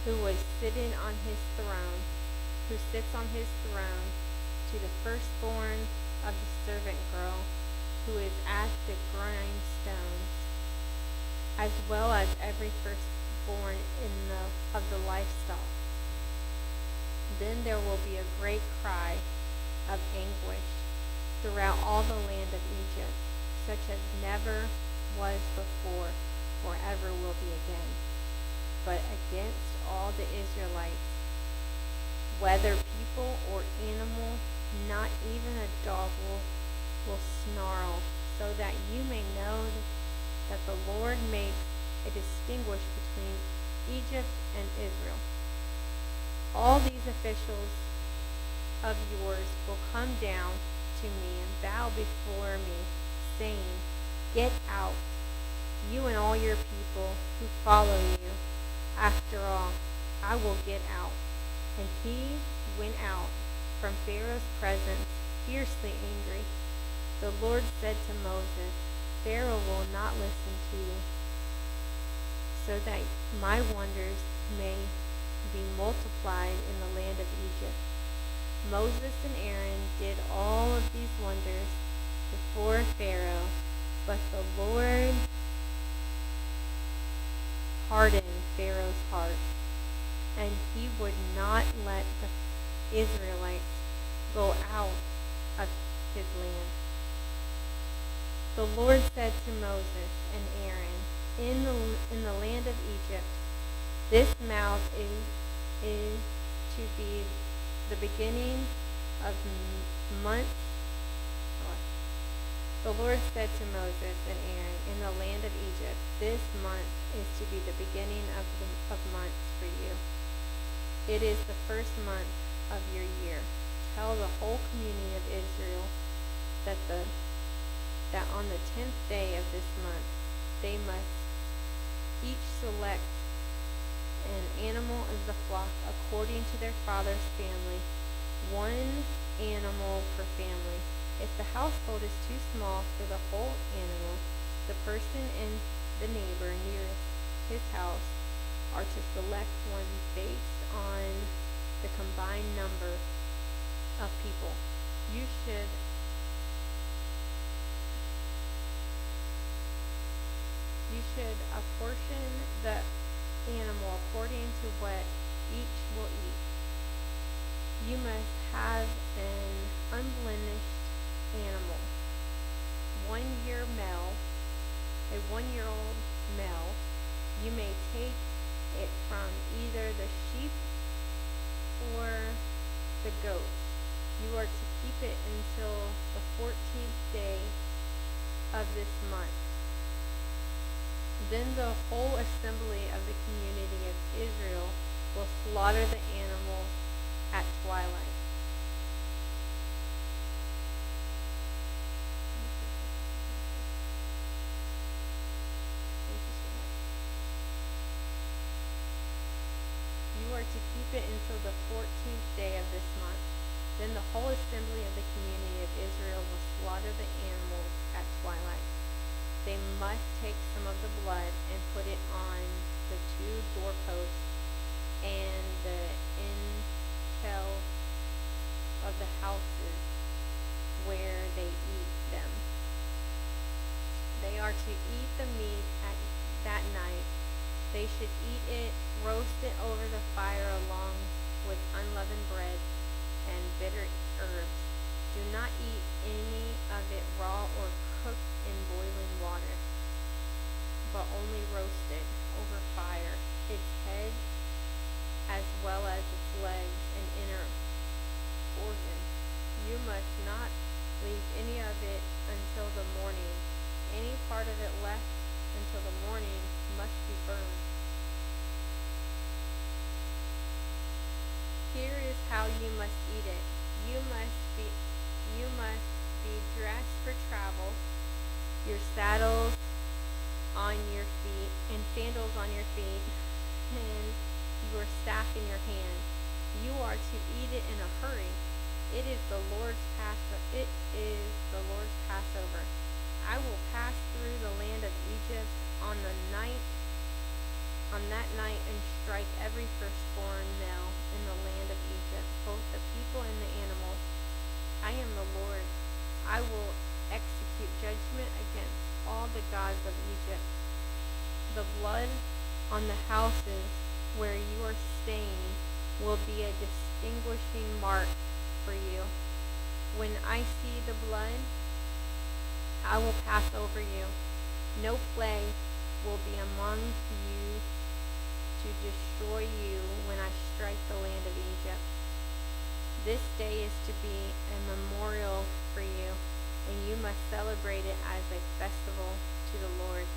who was sitting on his throne, who sits on his throne, to the firstborn of the servant girl, who is at the grindstones, as well as every firstborn of the livestock. Then there will be a great cry of anguish throughout all the land of Egypt, such as never was before or ever will be again. But against all the Israelites, whether people or animal, not even a dog will snarl, so that you may know that the Lord makes a distinguish between Egypt and Israel. All these officials of yours will come down to me and bow before me, saying, 'Get out, you and all your people who follow you. After all, I will get out.' And he went out from Pharaoh's presence, fiercely angry. The Lord said to Moses, 'Pharaoh will not listen to you, so that my wonders may be multiplied in the land of Egypt.' Moses and Aaron did all of these wonders before Pharaoh, but the Lord hardened Pharaoh's heart, and he would not let the Israelites go out of his land. The Lord said to Moses and Aaron, in the land of Egypt, 'This mouth is to be the beginning of months.'" The Lord said to Moses and Aaron, "In the land of Egypt, this month is to be the beginning of months for you. It is the first month of your year. Tell the whole community of Israel that on the 10th day of this month they must each select an animal of the flock according to their father's family, one animal per family. If the household is too small for the whole animal, the person and the neighbor nearest his house are to select one based on the combined number of people. You should apportion the animal according to what each will eat. You must have an unblemished animal, 1 year male, a 1-year-old male. You may take it from either the sheep or the goat. You are to keep it until the 14th day of this month. Then the whole assembly of the community of Israel will slaughter the animals at twilight. You are to keep it until the 14th day of this month. Then the whole assembly of the community of Israel will slaughter the animals at twilight. They must take some of the blood and put it on the 2 doorposts and the intel of the houses where they eat them. They are to eat the meat at that night. They should eat it, roast it over the fire along with unleavened bread and bitter herbs. Do not eat any of it raw or cooked in boiling water, but only roasted over fire, its head as well as its legs and inner organs. You must not leave any of it until the morning. Any part of it left until the morning must be burned. Here is how you must eat it. You must be dressed for travel, your saddles on your feet, and sandals on your feet, and your staff in your hand. You are to eat it in a hurry. It is the Lord's Passover. I will pass through the land of Egypt on that night and strike every firstborn male in the land of Egypt, both the people and the animals. I am the Lord. I will execute judgment against all the gods of Egypt. The blood on the houses where you are staying will be a distinguishing mark for you. When I see the blood, I will pass over you. No plague will be among you to destroy you when I strike the land of Egypt. This day is to be a memorial for you, and you must celebrate it as a festival to the Lord.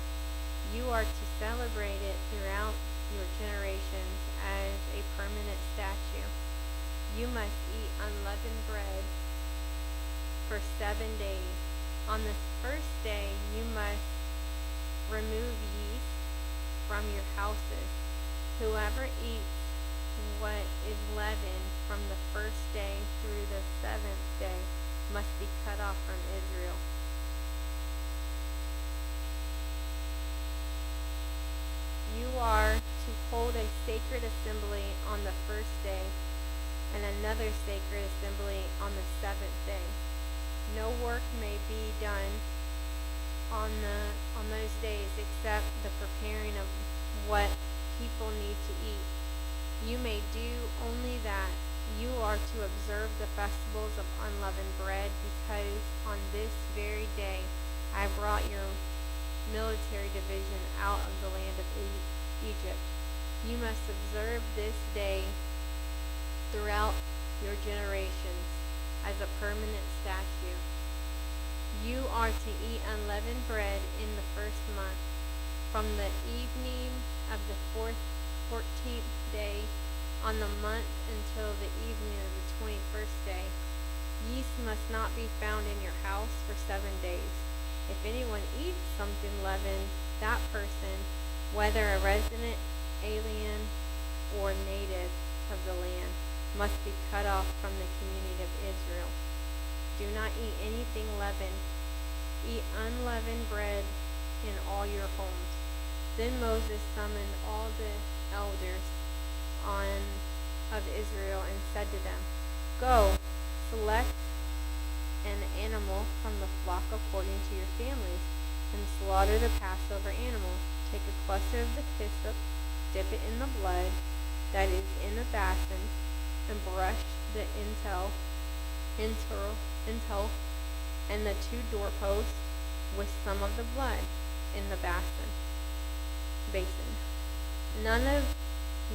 You are to celebrate it throughout your generations as a permanent statue. You must eat unleavened bread for 7 days. On the first day, you must remove yeast from your houses. Whoever eats what is leavened from the first day through the 7th day must be cut off from Israel. You are to hold a sacred assembly on the first day and another sacred assembly on the 7th day. No work may be done on those days except the preparing of what people need to eat. You may do only that. You are to observe the festivals of unleavened bread, because on this very day I brought your military division out of the land of Egypt. You must observe this day throughout your generations as a permanent statute. You are to eat unleavened bread in the first month. From the evening of the 14th day on the month until the evening of the 21st day. Yeast must not be found in your house for 7 days. If anyone eats something leavened, that person, whether a resident, alien, or native of the land, must be cut off from the community of Israel. Do not eat anything leavened. Eat unleavened bread in all your homes. Then Moses summoned all the elders of Israel and said to them, Go, select an animal from the flock according to your families, and slaughter the Passover animal. Take a cluster of the hyssop, dip it in the blood that is in the basin, and brush the intel, and the 2 doorposts with some of the blood in the basin. None of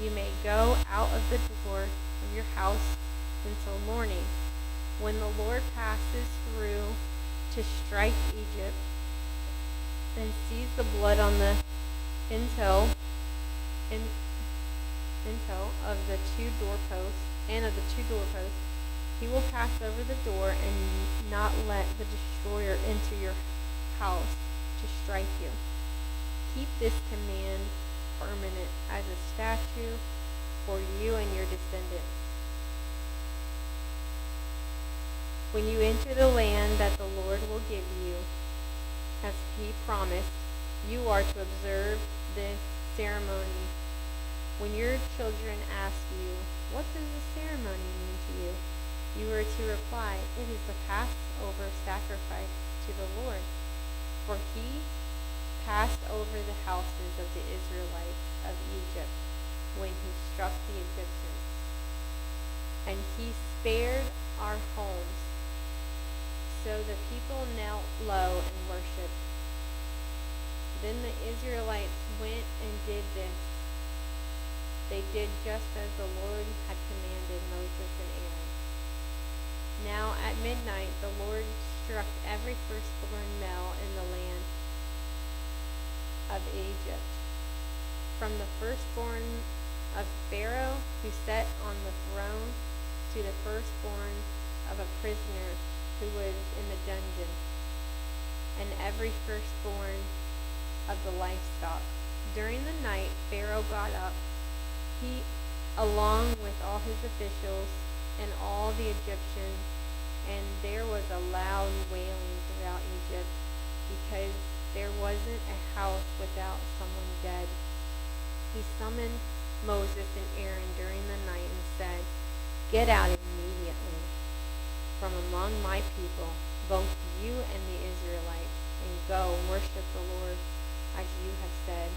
you may go out of the door of your house until morning, when the Lord passes through to strike Egypt and sees the blood on the intel of the 2 doorposts. He will pass over the door and not let the destroyer into your house to strike you. Keep this command permanent as a statute for you and your descendants. When you enter the land that the Lord will give you, as he promised, you are to observe this ceremony. When your children ask you, What does the ceremony mean to you? You are to reply, It is the Passover sacrifice to the Lord. For he passed over the houses of the Israelites of Egypt when he struck the Egyptians. And he spared our homes. So the people knelt low and worshipped. Then the Israelites went and did this. They did just as the Lord had commanded Moses and Aaron. Now at midnight the Lord struck every firstborn male in the land of Egypt, from the firstborn of Pharaoh who sat on the throne to the firstborn of a prisoner who was in the dungeon, and every firstborn of the livestock. During the night, Pharaoh got up, he along with all his officials and all the Egyptians, and there was a loud wailing throughout Egypt because there wasn't a house without someone dead. He summoned Moses and Aaron during the night and said, "Get out immediately from among my people, both you and the Israelites, and go worship the Lord as you have said.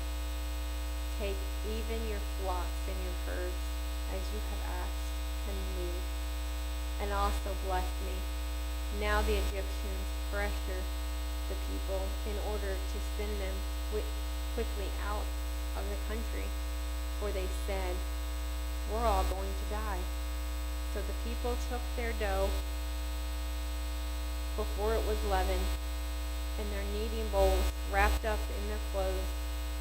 Take even your flocks and your herds as you have asked, and leave, and also bless me." Now the Egyptians pressure the people in order to send them quickly out of the country, for they said, "We're all going to die." So the people took their dough before it was leavened, and their kneading bowls wrapped up in their clothes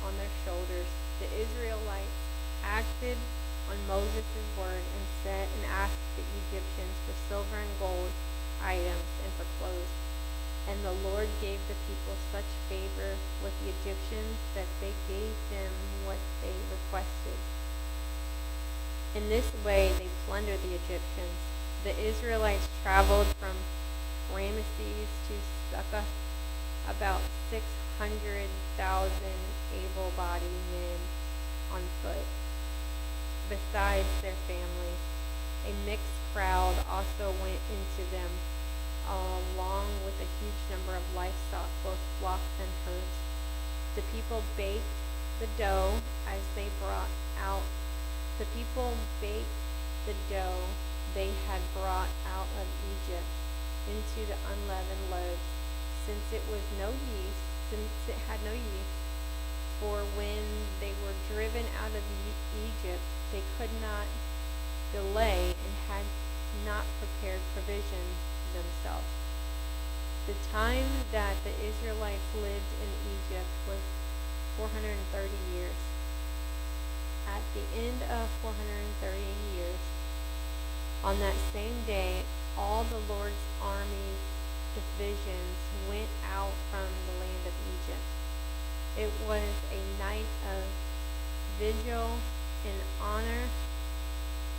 on their shoulders. The Israelites acted on Moses' word and said and asked the Egyptians for silver and gold items and for clothes. And the Lord gave the people such favor with the Egyptians that they gave them what they requested. In this way they plundered the Egyptians. The Israelites traveled from Ramesses to Succoth, about 600,000 able-bodied men on foot, besides their families. A mixed crowd also went into them, along with a huge number of livestock, both flocks and herds. The people baked the dough as they brought out. The people baked the dough they had brought out of Egypt into the unleavened loaves, since it had no yeast. For when they were driven out of Egypt, they could not delay and had not prepared provisions themselves. The time that the Israelites lived in Egypt was 430 years. At the end of 430 years, on that same day, all the Lord's army's divisions went out from the land of Egypt. It was a night of vigil in honor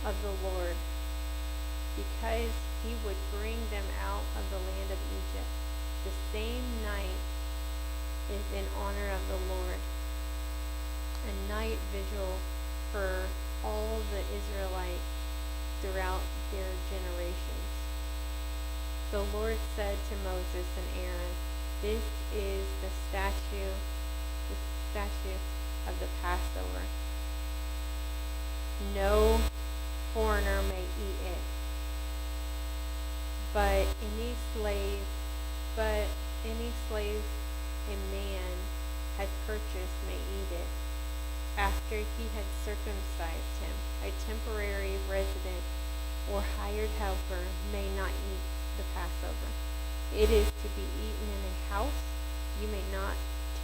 of the Lord, because he would bring them out of the land of Egypt. The same night is in honor of the Lord, a night vigil for all the Israelites throughout their generations. The Lord said to Moses and Aaron, "This is the statute of the Passover. No foreigner may eat it, but any slave a man had purchased may eat it after he had circumcised him. A temporary resident or hired helper may not eat the Passover. It is to be eaten in a house. You may not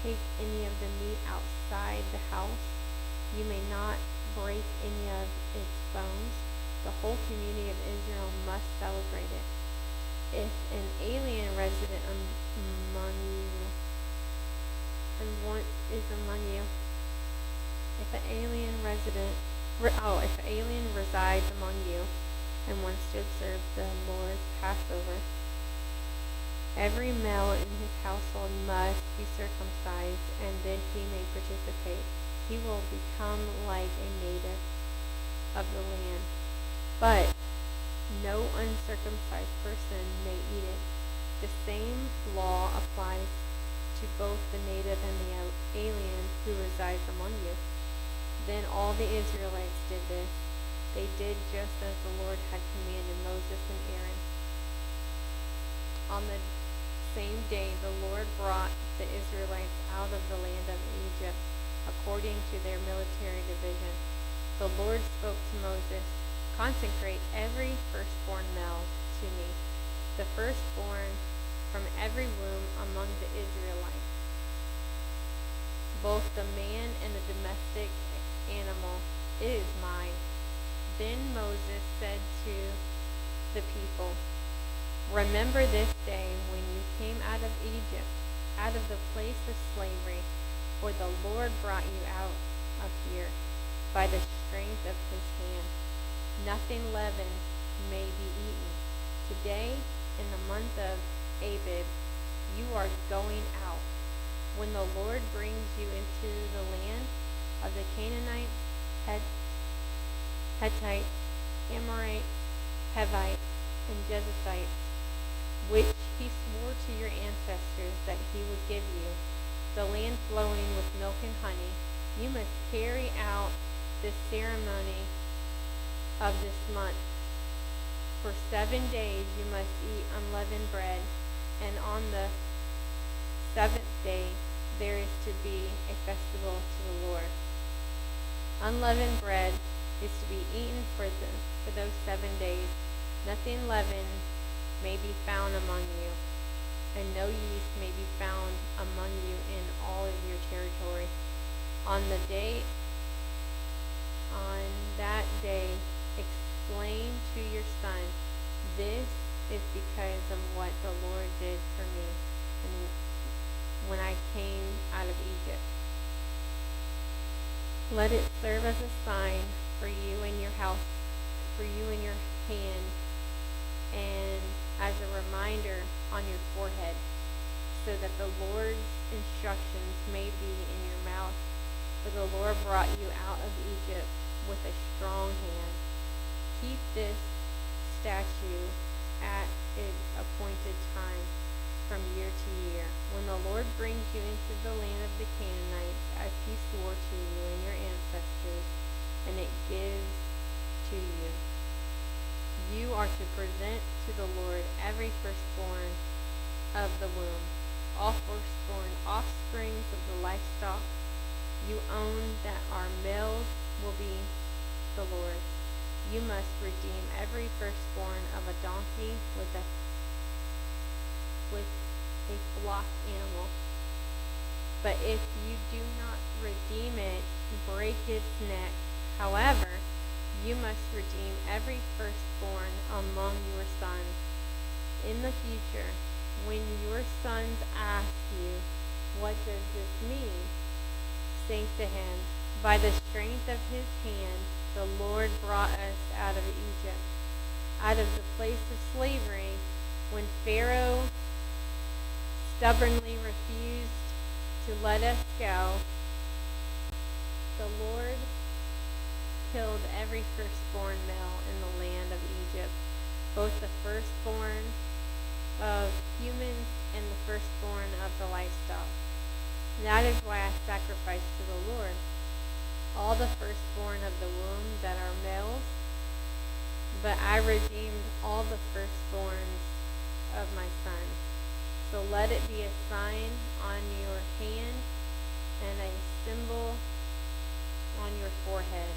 take any of the meat outside the house. You may not break any of its bones. The whole community of Israel must celebrate it. If an alien resident among you if an alien resides among you and wants to observe the Lord's Passover, every male in his household must be circumcised, and then he may participate. He will become like a native of the land. But no uncircumcised person may eat it. The same law applies to both the native and the alien who resides among you." Then all the Israelites did this. They did just as the Lord had commanded Moses and Aaron. On the same day the Lord brought the Israelites out of the land of Egypt, according to their military division. The Lord spoke to Moses, "Consecrate every firstborn male to me, the firstborn from every womb among the Israelites. both the man and the domestic animal. It is mine. Then Moses said to the people, remember this day when you came out of Egypt, out of the place of slavery, for the Lord brought you out of here by the strength of his hand. Nothing leavened may be eaten. Today, in the month of Abib, you are going out. When the Lord brings you into the land of the Canaanites, Hittites, Amorites, Hivites, and Jebusites, which he swore to your ancestors that he would give you, the land flowing with milk and honey, you must carry out this ceremony of this month. For 7 days you must eat unleavened bread, and on the 7th day there is to be a festival to the Lord. Unleavened bread is to be eaten for those 7 days. Nothing leavened may be found among you, and no yeast may be found among you in all of your territory. On that day, explain to your son, this is because of what the Lord did for me when I came out of Egypt. Let it serve as a sign for you and your house, for you in your hand, and as a reminder on your forehead, so that the Lord's instructions may be in your mouth. For the Lord brought you out of Egypt with a strong hand. Keep this statute at its appointed time from year to year, when the Lord brings you into the land of the Canaanites, as he swore to you and your ancestors, and it gives to you. You are to present to the Lord every firstborn of the womb, all firstborn offsprings of the livestock you own that are males will be the Lord's. You must redeem every firstborn of a donkey with a flock animal. But if you do not redeem it, break its neck. However, you must redeem every firstborn among your sons. In the future, when your sons ask you, what does this mean? Say to him, by the strength of his hand, the Lord brought us out of Egypt, out of the place of slavery, when Pharaoh stubbornly refused to let us go. The Lord killed every firstborn male in the land of Egypt, both the firstborn of humans and the firstborn of the livestock. That is why I sacrifice to the Lord all the firstborn of the womb that are males, but I redeemed all the firstborns of my sons. So let it be a sign on your hand and a symbol on your forehead.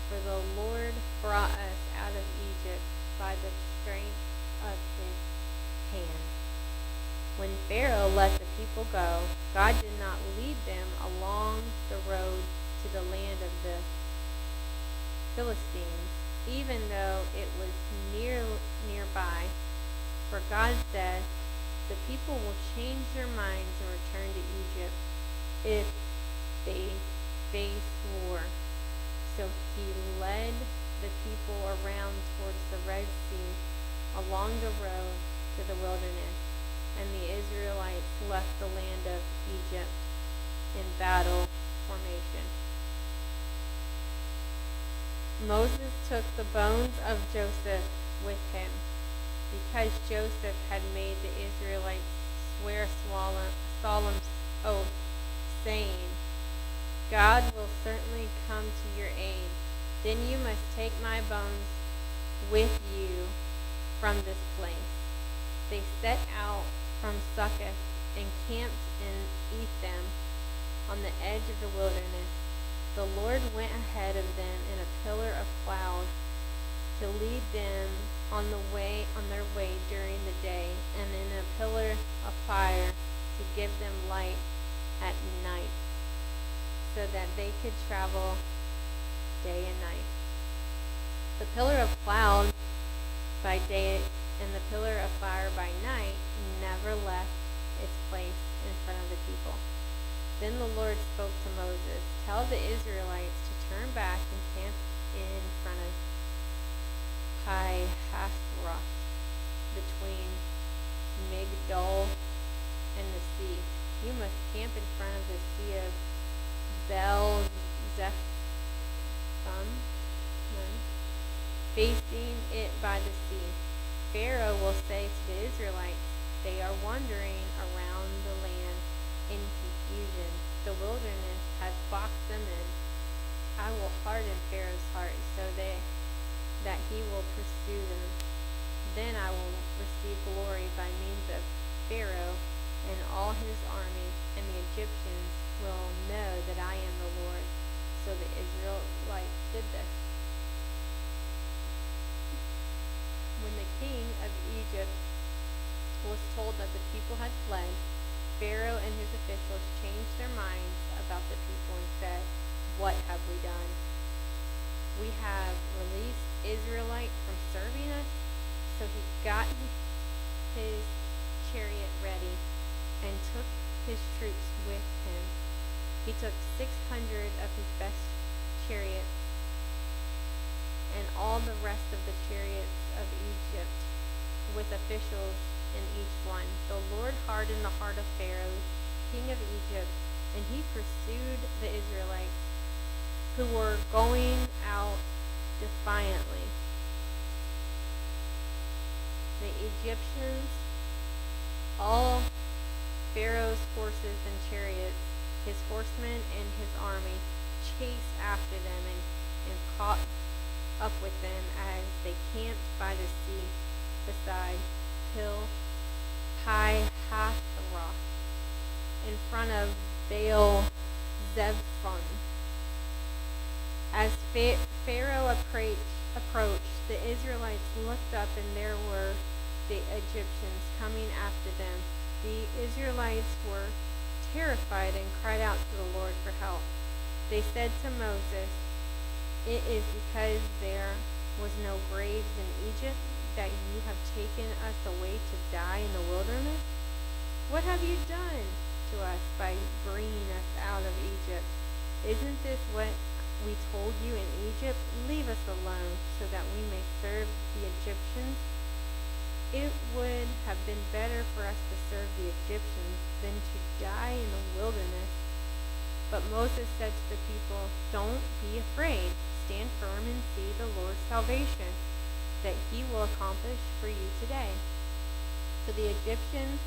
For the Lord brought us out of Egypt by the strength of his hand. When Pharaoh let the people go, God did not lead them along the road to the land of the Philistines, even though it was nearby. For God said, the people will change their minds and return to Egypt if they face war. So he led the people around towards the Red Sea along the road to the wilderness, and the Israelites left the land of Egypt in battle formation. Moses took the bones of Joseph with him, because Joseph had made the Israelites swear a solemn oath, saying, God will certainly come to your aid. Then you must take my bones with you from this place. They set out from Succoth and camped in Etham on the edge of the wilderness. The Lord went ahead of them in a pillar of cloud to lead them on their way during the day, and in a pillar of fire to give them light at night. so that they could travel day and night. The pillar of cloud by day and the pillar of fire by night never left its place in front of the people. Then the Lord spoke to Moses, "Tell the Israelites to turn back and camp in front of Pi Hathroth, between Migdol and the sea. You must camp in front of the sea of Bel Zephon, facing it by the sea. Pharaoh will say to the Israelites, they are wandering around the land in confusion. The wilderness has boxed them in. I will harden Pharaoh's heart so that he will pursue them. Then I will receive glory by means of Pharaoh and all his army, and the Egyptians will know that I am the Lord." So the Israelites did this. When the king of Egypt was told that the people had fled, Pharaoh and his officials changed their minds about the people and said, "What have we done? We have released Israelites from serving us." So he got his chariot ready and took his troops with him. He took 600 of his best chariots and all the rest of the chariots of Egypt, with officials in each one. The Lord hardened the heart of Pharaoh, king of Egypt, and he pursued the Israelites, who were going out defiantly. The Egyptians, all Pharaoh's horses and chariots, his horsemen and his army, chased after them and caught up with them as they camped by the sea beside Pi Hathroth, in front of Baal Zephon. As Pharaoh approached, the Israelites looked up, and there were the Egyptians coming after them. The Israelites were terrified and cried out to the Lord for help. They said to Moses, "It is because there was no graves in Egypt that you have taken us away to die in the wilderness? What have you done to us by bringing us out of Egypt? Isn't this what we told you in Egypt? Leave us alone so that we may serve the Egyptians. It would have been better for us to serve the Egyptians than to die in the wilderness." But Moses said to the people, "Don't be afraid. Stand firm and see the Lord's salvation that he will accomplish for you today. For the Egyptians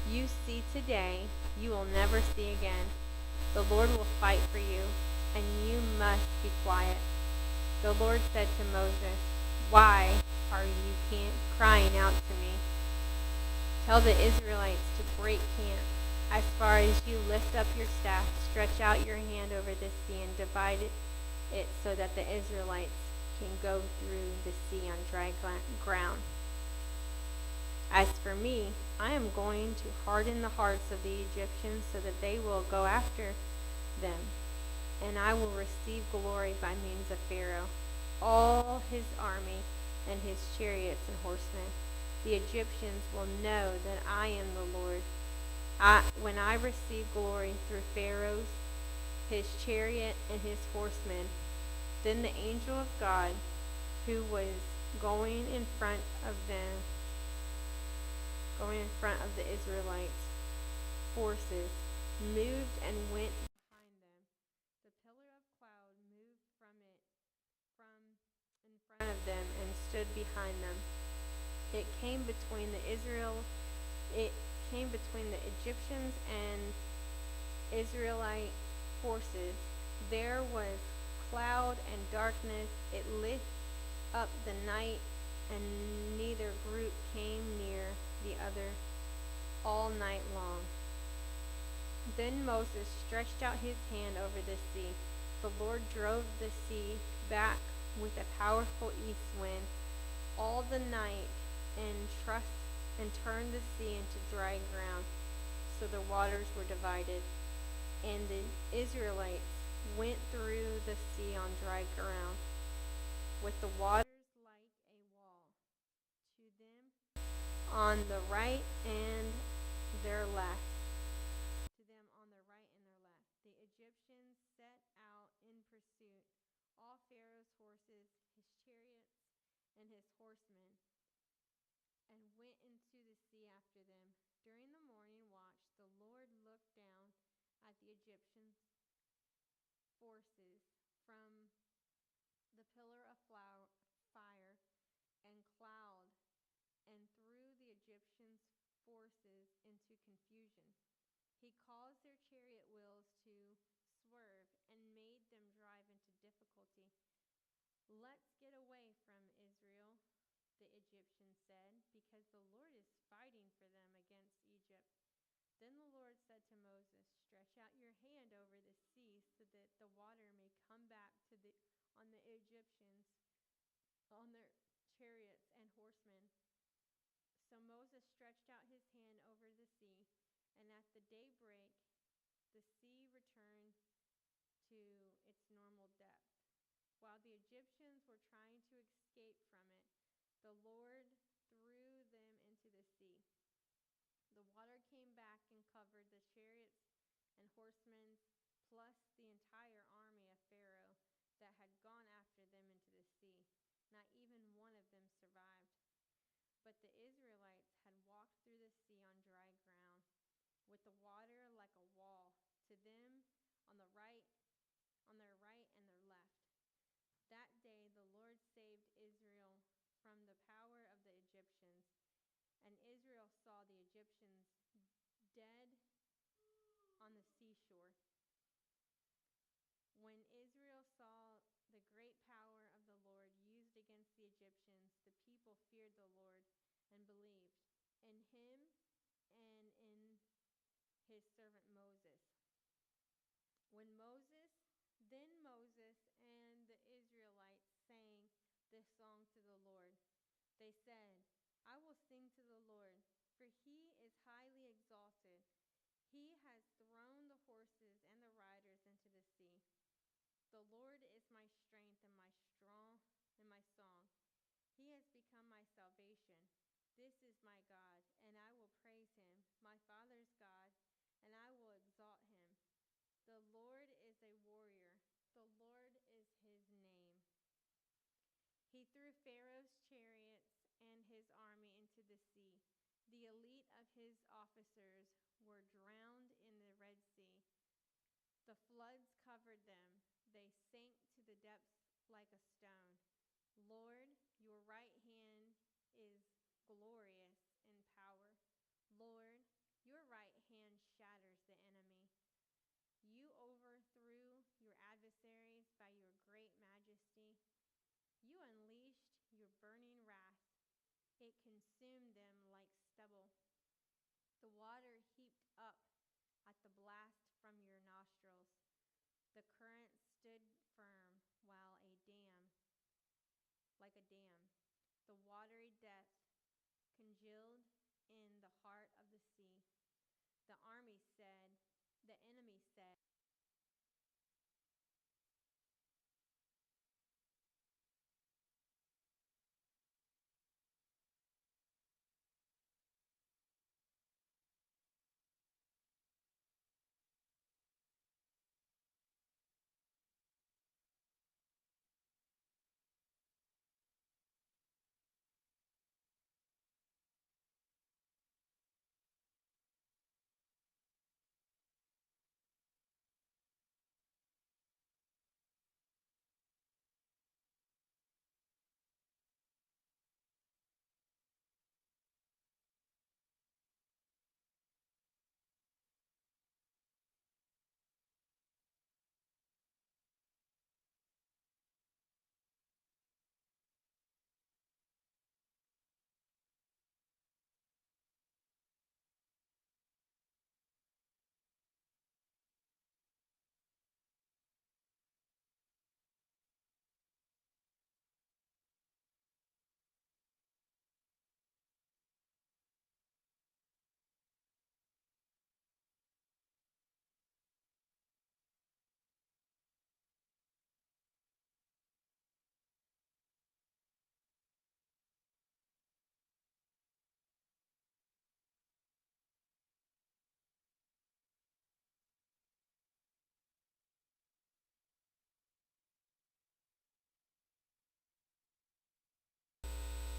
you see today, you will never see again. The Lord will fight for you, and you must be quiet." The Lord said to Moses, "Why are you crying out to me? Tell the Israelites to break camp. As far as you lift up your staff, stretch out your hand over the sea and divide it so that the Israelites can go through the sea on dry ground. As for me, I am going to harden the hearts of the Egyptians so that they will go after them, and I will receive glory by means of Pharaoh, all his army, and his chariots and horsemen. The Egyptians will know that I am the Lord. When I receive glory through Pharaoh, his chariot, and his horsemen." Then the angel of God, who was going in front of the Israelites' forces, moved and went behind them. The pillar of cloud moved from in front of them and stood behind them. It came between the Egyptians and Israelite forces. There was cloud and darkness. It lit up the night, and neither group came near the other all night long. Then Moses stretched out his hand over the sea. The Lord drove the sea back with a powerful east wind all the night and turned the sea into dry ground, so the waters were divided. And the Israelites went through the sea on dry ground, with the waters like a wall to them on the right and their left. To them on their right and their left. The Egyptians set out in pursuit, all Pharaoh's horses, his chariots, and his horsemen, and went into the sea after them. During the morning watch, the Lord looked down at the Egyptian forces from the pillar of fire and cloud, and threw the Egyptians' forces into confusion. He caused their chariot wheels to swerve and made them drive into difficulty. "Let's get away from Israel," the Egyptians said, "because the Lord is fighting for them against Egypt." Then the Lord said to Moses, "Stretch out your hand over the sea so that the water may come back on the Egyptians, on their chariots and horsemen." So Moses stretched out his hand over the sea, and at the daybreak, the sea returned to its normal depth. While the Egyptians were trying to escape from it, the Lord threw them into the sea. The water came back and covered the chariots and horsemen, plus the entire army of Pharaoh that had gone after them into the sea. Not even one of them survived. But the Israelites had walked through the sea on dry ground, with the water like a wall to them on their right and their left. That day the Lord saved Israel from the power of the Egyptians, and Israel saw the Egyptians dead on the seashore. When Israel saw the great power of the Lord used against the Egyptians, the people feared the Lord and believed in him and in his servant Moses. Then Moses and the Israelites sang this song to the Lord. They said, "I will sing to the Lord, for he is highly exalted. He has thrown the horses and the riders into the sea. The Lord is my strength and my song. He has become my salvation. This is my God, and I will praise him, my Father's God, and I will exalt him. The Lord is a warrior. The Lord is his name. He threw Pharaoh's chariots and his army into the sea. The elite of his officers were drowned in the Red Sea. The floods covered them. They sank to the depths like a stone. Lord, your right hand is glorious in power. Lord, your right hand shatters the enemy. You overthrew your adversaries by your great majesty. You unleashed your burning wrath. It consumed them like stubble. The water heaped up at the blast from your nostrils. The current stood firm like a dam. The watery depth congealed in the heart of the sea. The enemy said,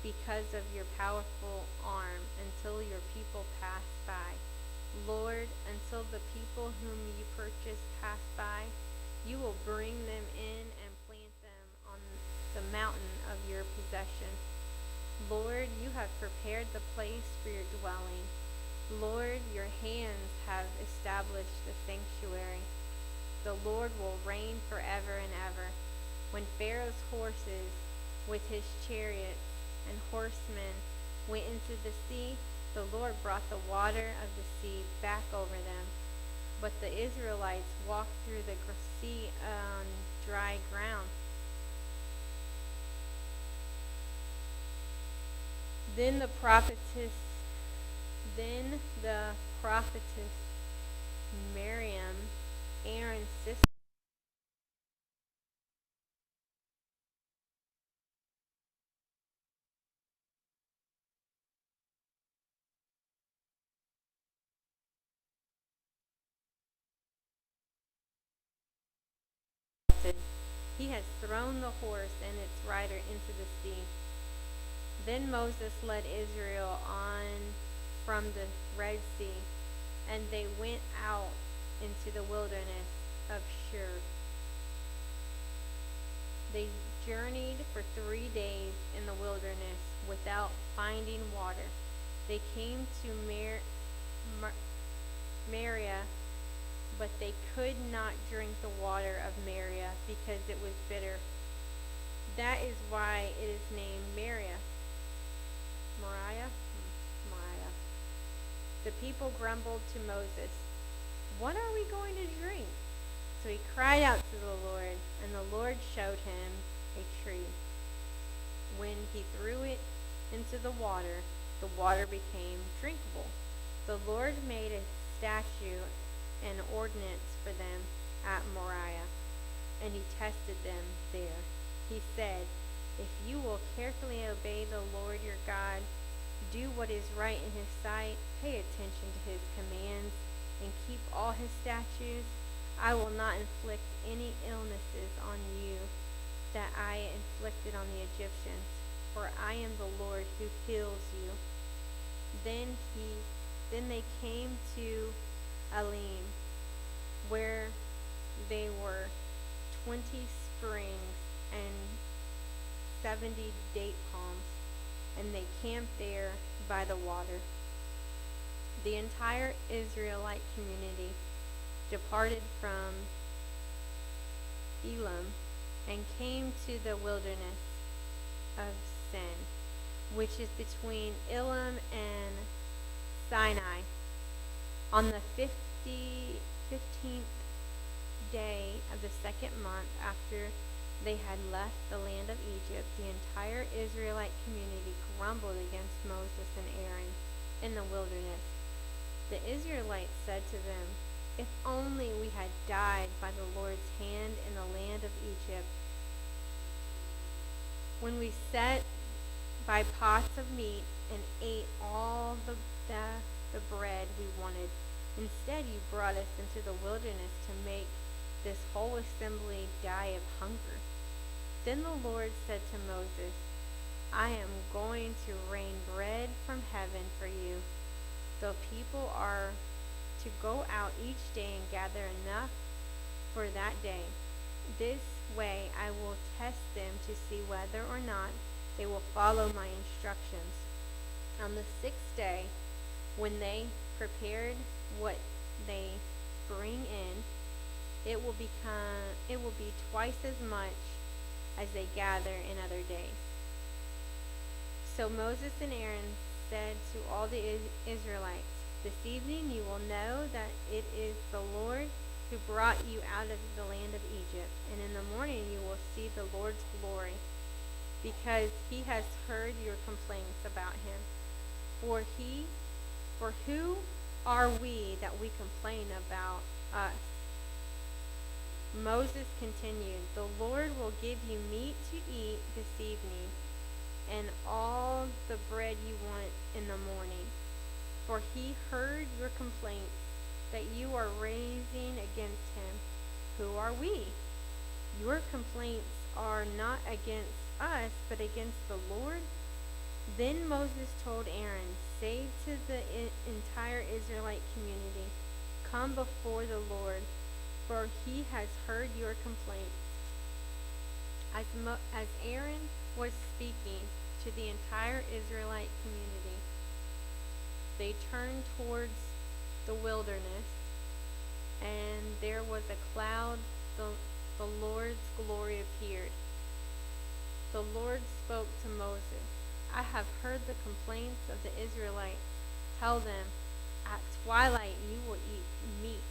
because of your powerful arm until your people pass by. Lord, until the people whom you purchased pass by, you will bring them in and plant them on the mountain of your possession. Lord, you have prepared the place for your dwelling. Lord, your hands have established the sanctuary. The Lord will reign forever and ever. When Pharaoh's horses with his chariots and horsemen went into the sea, the Lord brought the water of the sea back over them. But the Israelites walked through the sea on dry ground. Then the prophetess Miriam, Aaron's sister, he has thrown the horse and its rider into the sea. Then Moses led Israel on from the Red Sea, and they went out into the wilderness of Shur. They journeyed for 3 days in the wilderness without finding water. They came to Mariah, but they could not drink the water of Mariah because it was bitter. That is why it is named Mariah. Mariah. The people grumbled to Moses, "What are we going to drink?" So he cried out to the Lord, and the Lord showed him a tree. When he threw it into the water became drinkable. The Lord made a statute and ordinance for them at Moriah, and he tested them there. He said, "If you will carefully obey the Lord your God, do what is right in his sight, pay attention to his commands, and keep all his statutes, I will not inflict any illnesses on you that I inflicted on the Egyptians, for I am the Lord who heals you." Then they came to Elim, where they were 20 springs and 70 date palms, and they camped there by the water. The entire Israelite community departed from Elim and came to the wilderness of Sin, which is between Elim and Sinai. On the 15th day of the second month after they had left the land of Egypt, the entire Israelite community grumbled against Moses and Aaron in the wilderness. The Israelites said to them, "If only we had died by the Lord's hand in the land of Egypt, when we sat by pots of meat and ate all the bread we wanted. Instead, you brought us into the wilderness to make this whole assembly die of hunger." Then the Lord said to Moses, "I am going to rain bread from heaven for you. The people are to go out each day and gather enough for that day. This way I will test them to see whether or not they will follow my instructions." On the 6th day, when they prepared what they bring in, it will be twice as much as they gather in other days. So Moses and Aaron said to all the Israelites, "This evening you will know that it is the Lord who brought you out of the land of Egypt, and in the morning you will see the Lord's glory, because he has heard your complaints about him. For who are we that we complain about us?" Moses continued, "The Lord will give you meat to eat this evening, and all the bread you want in the morning. For he heard your complaints that you are raising against him. Who are we? Your complaints are not against us, but against the Lord." Then Moses told Aaron, "Say to the entire Israelite community, 'Come before the Lord, for he has heard your complaints.'" As Aaron was speaking to the entire Israelite community, they turned towards the wilderness, and there was a cloud. The Lord's glory appeared. The Lord spoke to Moses, "I have heard the complaints of the Israelites. Tell them, at twilight you will eat meat,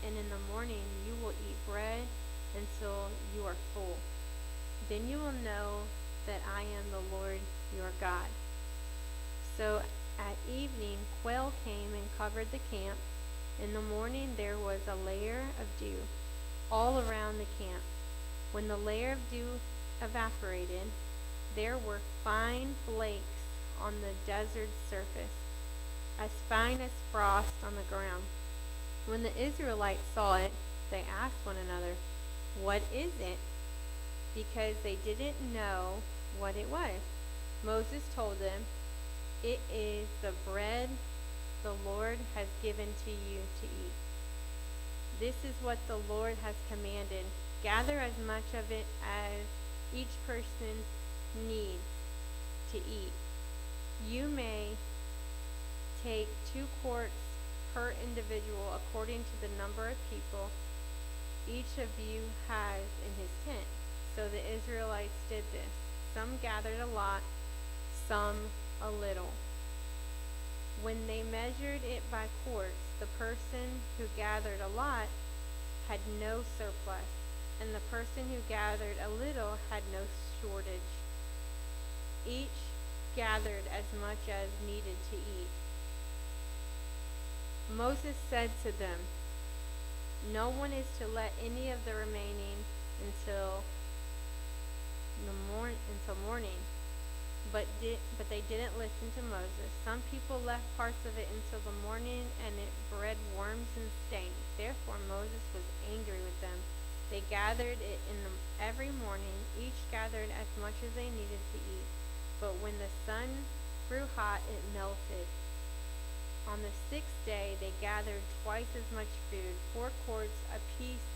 and in the morning you will eat bread until you are full. Then you will know that I am the Lord your God." So at evening quail came and covered the camp. In the morning there was a layer of dew all around the camp. When the layer of dew evaporated, there were fine flakes on the desert surface, as fine as frost on the ground. When the Israelites saw it, they asked one another, "What is it?" Because they didn't know what it was. Moses told them, "It is the bread the Lord has given to you to eat. This is what the Lord has commanded. Gather as much of it as each person needs to eat. You may take 2 quarts per individual according to the number of people each of you has in his tent." So the Israelites did this. Some gathered a lot, some a little. When they measured it by quarts, the person who gathered a lot had no surplus, and the person who gathered a little had no shortage. Each gathered as much as needed to eat. Moses said to them, "No one is to let any of the remaining until morning." But they didn't listen to Moses. Some people left parts of it until the morning, and it bred worms and stains. Therefore Moses was angry with them. They gathered it every morning. Each gathered as much as they needed to eat. But when the sun grew hot, it melted. On the 6th day, they gathered twice as much food, 4 quarts apiece,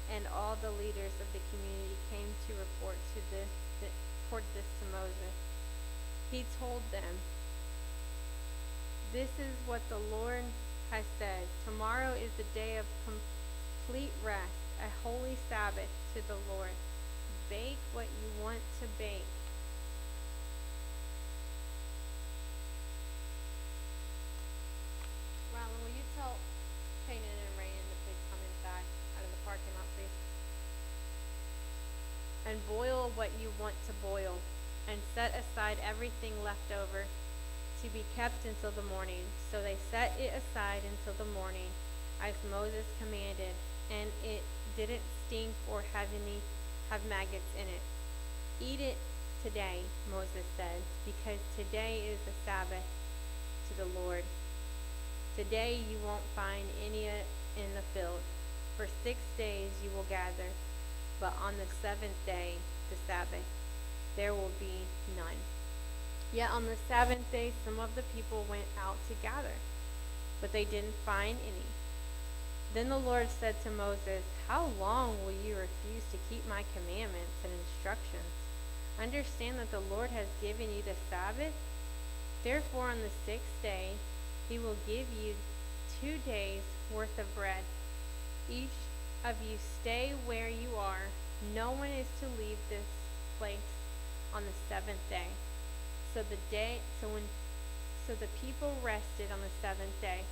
and all the leaders of the community came to report this to Moses. He told them, "This is what the Lord has said. Tomorrow is the day of complete rest, a holy Sabbath to the Lord. Bake what you want to bake." Rylan, will you tell Peyton and Rayan to please come inside out of the parking lot, please? "And boil what you want to boil, and set aside everything left over to be kept until the morning." So they set it aside until the morning, as Moses commanded, and it didn't stink or have maggots in it. "Eat it today," Moses said, "because today is the Sabbath to the Lord. Today you won't find any in the field. For 6 days you will gather, but on the 7th day, the Sabbath, there will be none." Yet on the 7th day some of the people went out to gather, but they didn't find any. Then the Lord said to Moses, "How long will you refuse to keep my commandments and instructions? Understand that the Lord has given you the Sabbath. Therefore on the 6th day he will give you 2 days' worth of bread. Each of you stay where you are. No one is to leave this place on the 7th day." So the people rested on the 7th day.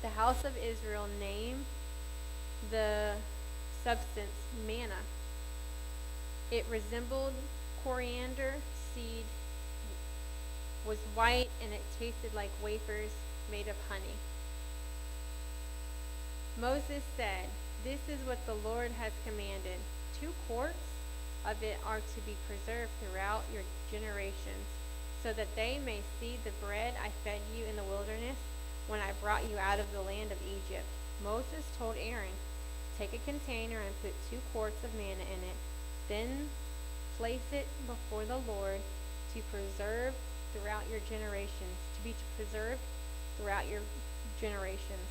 The house of Israel named the substance manna. It resembled coriander seed, was white, and it tasted like wafers made of honey. Moses said, "This is what the Lord has commanded. 2 quarts of it are to be preserved throughout your generations, so that they may see the bread I fed you in the wilderness when I brought you out of the land of Egypt." Moses told Aaron, "Take a container and put 2 quarts of manna in it. Then place it before the Lord to preserve throughout your generations, to be preserved throughout your generations.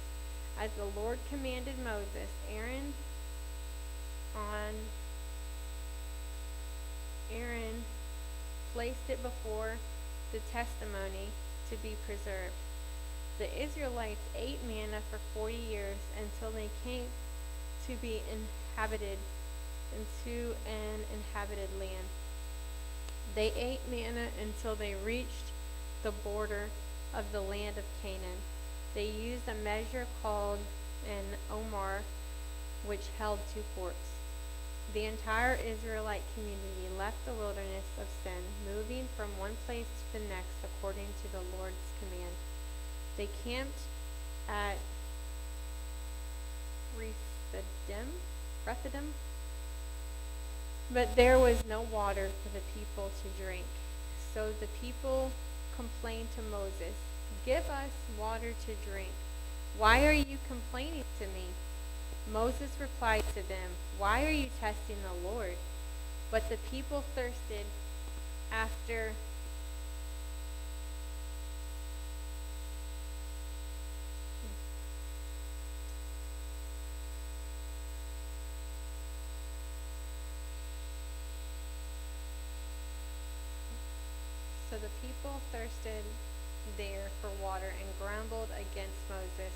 As the Lord commanded Moses, Aaron placed it before the testimony to be preserved. The Israelites ate manna for 40 years until they came to be inhabited into an inhabited land. They ate manna until they reached the border of the land of Canaan. They used a measure called an omer, which held 2 quarts. The entire Israelite community left the wilderness of Sin, moving from one place to the next according to the Lord's command. They camped at Rephidim, but there was no water for the people to drink. So the people complained to Moses, "Give us water to drink. Why are you complaining to me?" Moses replied to them, "Why are you testing the Lord?" But the people thirsted after So the people thirsted there for water and grumbled against Moses.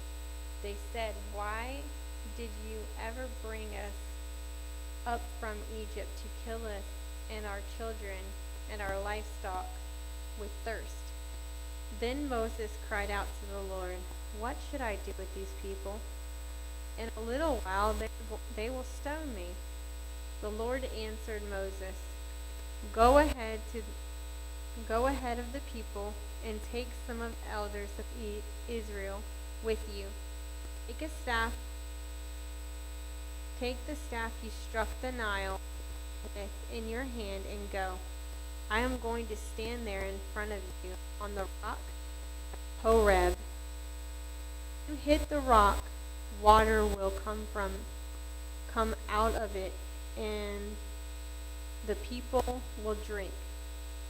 They said, "Why did you ever bring us up from Egypt to kill us and our children and our livestock with thirst?" Then Moses cried out to the Lord, "What should I do with these people? In a little while they will stone me." The Lord answered Moses, Go ahead of the people and take some of the elders of Israel with you. Take the staff you struck the Nile with in your hand and go. I am going to stand there in front of you on the rock Horeb. If you hit the rock, water will come out of it, and the people will drink.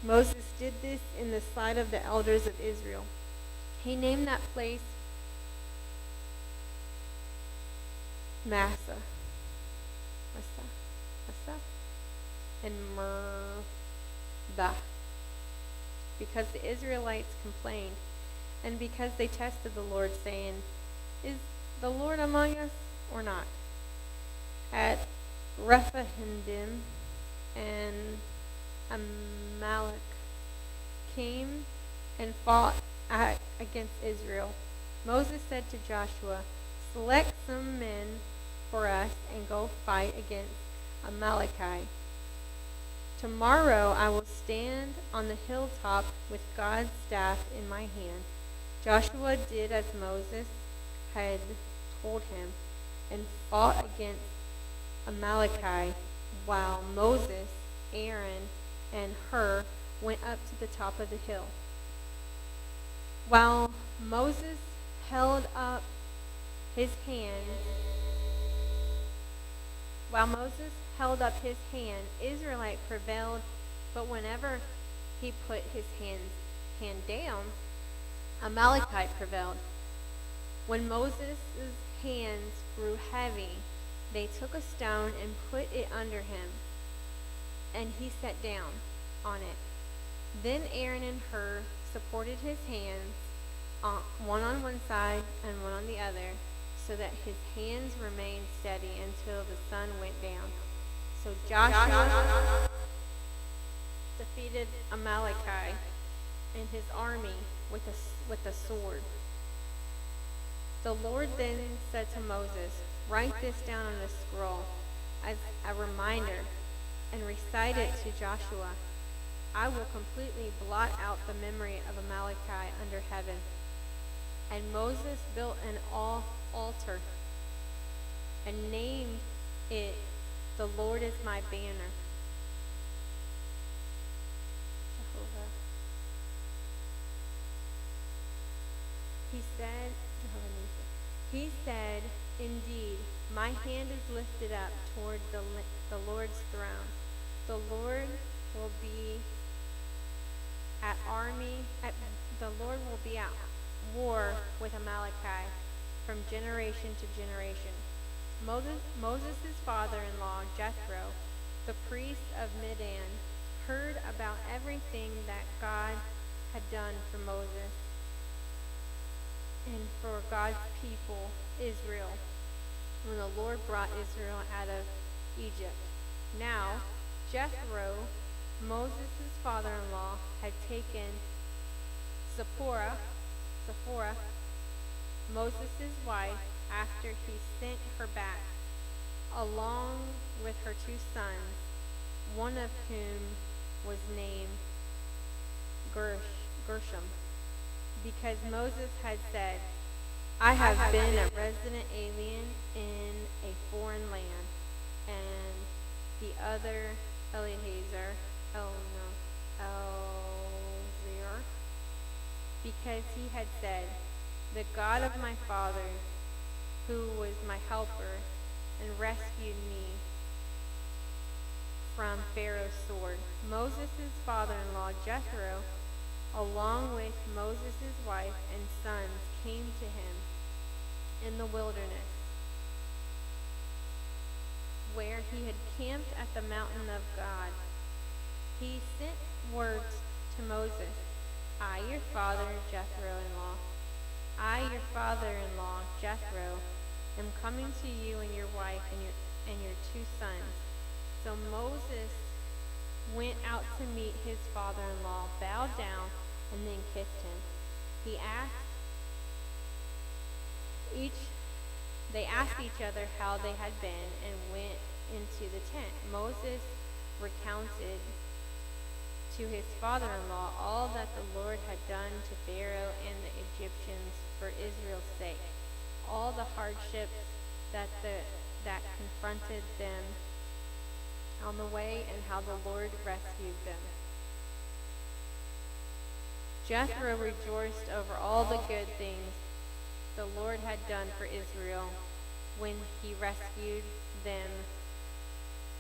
Moses did this in the sight of the elders of Israel. He named that place Massa, and Meribah, because the Israelites complained, and because they tested the Lord, saying, "Is the Lord among us or not?" At Rephidim and Amalek came and fought against Israel. Moses said to Joshua, "Select some men for us and go fight against Amalekite. Tomorrow I will stand on the hilltop with God's staff in my hand." Joshua did as Moses had told him and fought against Amalekite, while Moses, Aaron, and Hur went up to the top of the hill. While Moses held up his hand, Israelite prevailed, but whenever he put his hand down, Amalekite prevailed. When Moses' hands grew heavy, they took a stone and put it under him, and he sat down on it. Then Aaron and Hur supported his hands, one on one side and one on the other, so that his hands remained steady until the sun went down. So Joshua defeated Amalekite and his army with a sword. The Lord then said to Moses, "Write this down on a scroll as a reminder and recite it to Joshua. I will completely blot out the memory of Amalekite under heaven." And Moses built an altar and named it, "The Lord is my banner." Jehovah. He said, "Indeed, my hand is lifted up toward the Lord's throne. The Lord will be the Lord will be at war with Amalekite from generation to generation. Moses' father-in-law, Jethro, the priest of Midian, heard about everything that God had done for Moses and for God's people, Israel, when the Lord brought Israel out of Egypt. Now, Jethro, Moses' father-in-law, had taken Zipporah, Moses' wife, after he sent her back, along with her 2 sons, one of whom was named Gershom, because Moses had said, I have been a resident alien in a foreign land, and the other Eleazar, because he had said, the God of my father, who was my helper and rescued me from Pharaoh's sword. Moses' father-in-law, Jethro, along with Moses' wife and sons, came to him in the wilderness, where he had camped at the mountain of God. He sent words to Moses, I, your father, Jethro-in-law, Jethro, am coming to you and your wife and your 2 sons. So Moses went out to meet his father-in-law, bowed down, and then kissed him. They asked each other how they had been and went into the tent. Moses recounted to his father-in-law all that the Lord had done to Pharaoh and the Egyptians for Israel's sake, all the hardships that confronted them on the way, and how the Lord rescued them. Jethro rejoiced over all the good things the Lord had done for Israel when he rescued them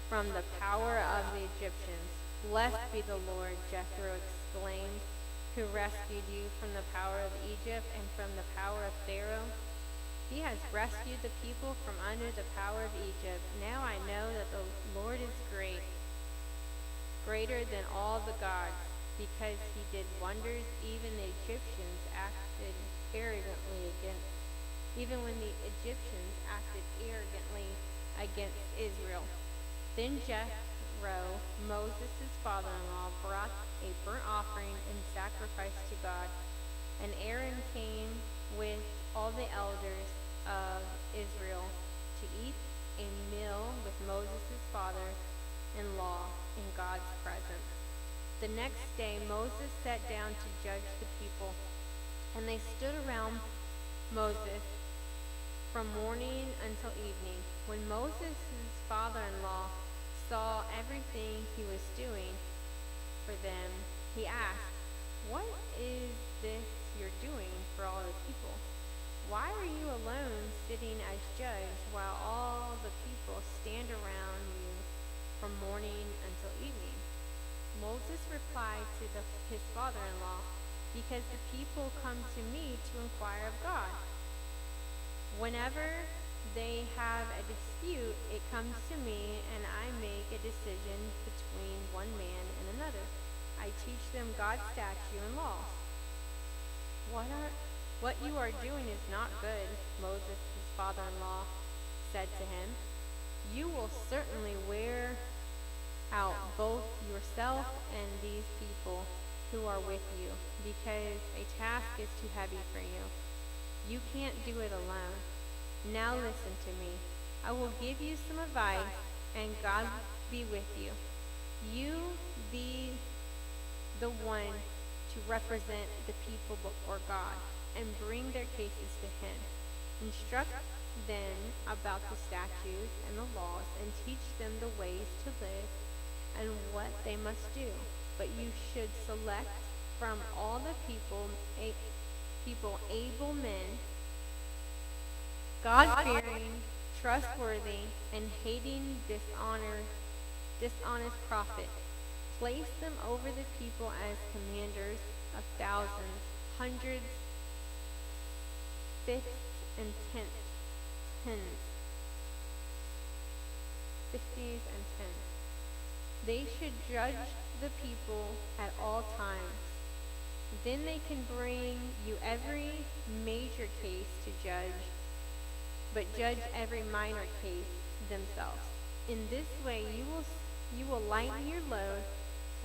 from the power of the Egyptians. Blessed be the Lord, Jethro exclaimed, who rescued you from the power of Egypt and from the power of Pharaoh. He has rescued the people from under the power of Egypt. Now I know that the Lord is greater than all the gods, because he did wonders. Even when the Egyptians acted arrogantly against Israel. Then Jethro, Moses' father-in-law, brought a burnt offering and sacrifice to God, and Aaron came with all the elders of Israel to eat a meal with Moses' father-in-law in God's presence. The next day Moses sat down to judge the people, and they stood around Moses from morning until evening. When Moses' father-in-law saw everything he was doing for them, he asked, What is this you're doing for all the people? Why are you alone sitting as judge while all the people stand around you from morning until evening? Moses replied to his father-in-law, Because the people come to me to inquire of God. Whenever they have a dispute, it comes to me, and I make a decision between one man and another. I teach them God's statute and laws. What you are doing is not good, Moses, his father-in-law, said to him. You will certainly wear out both yourself and these people who are with you, because a task is too heavy for you. You can't do it alone. Now listen to me. I will give you some advice, and God be with you. You be the one to represent the people before God and bring their cases to him. Instruct them about the statutes and the laws, and teach them the ways to live and what they must do. But you should select from all the people able men, God-fearing, trustworthy, and hating dishonest prophets. Place them over the people as commanders of thousands, hundreds, fifths, and tens, 50s and tens. They should judge the people at all times. Then they can bring you every major case to judge, but judge every minor case themselves. In this way, you will lighten your load,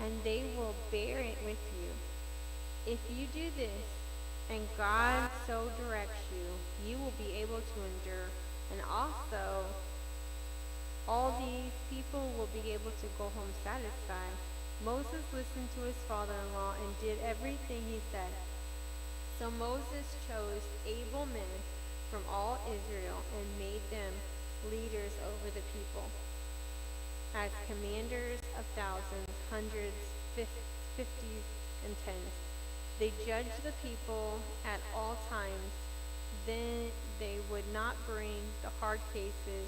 and they will bear it with you. If you do this, and God so directs you, you will be able to endure, and also all these people will be able to go home satisfied. Moses listened to his father-in-law and did everything he said. So Moses chose able men from all Israel and made them leaders over the people, as commanders of thousands, hundreds, fifties, and tens. They judged the people at all times. Then they would not bring the hard cases.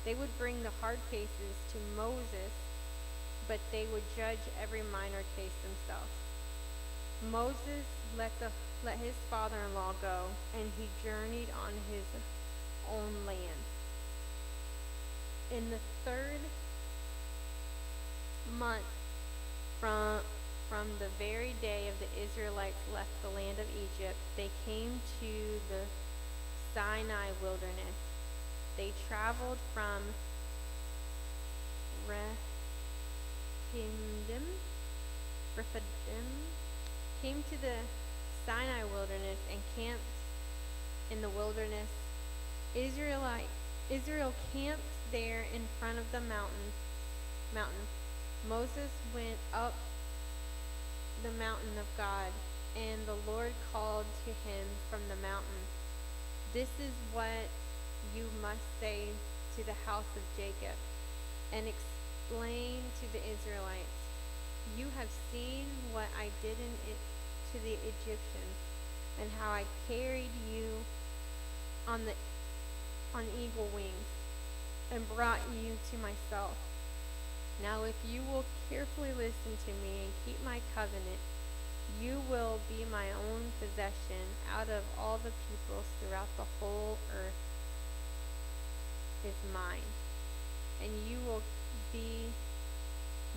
They would bring the hard cases to Moses, but they would judge every minor case themselves. Moses let his father-in-law go, and he journeyed on his own land. In the 3rd month from the very day of the Israelites left the land of Egypt, they came to the Sinai wilderness. They traveled from Rephidim, came to the Sinai wilderness and camped in the wilderness. Israel camped there in front of the mountain. Moses went up the mountain of God, and the Lord called to him from the mountain. This is what you must say to the house of Jacob, and explain to the Israelites. You have seen what I did to the Egyptians, and how I carried you on eagle wings, and brought you to myself. Now if you will carefully listen to me and keep my covenant, you will be my own possession out of all the peoples throughout the whole earth is mine, and you will be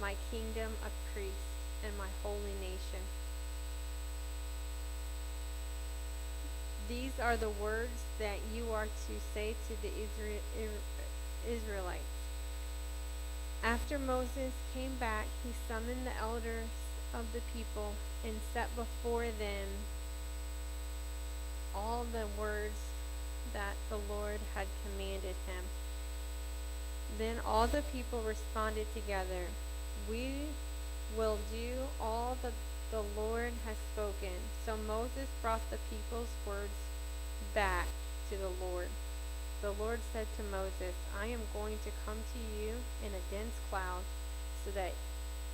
my kingdom of priests and my holy nation. These are the words that you are to say to the Israelites. After Moses came back, he summoned the elders of the people and set before them all the words that the Lord had commanded him. Then all the people responded together, "We will do all that the Lord has spoken." So Moses brought the people's words back to the Lord. The Lord said to Moses, "I am going to come to you in a dense cloud, so that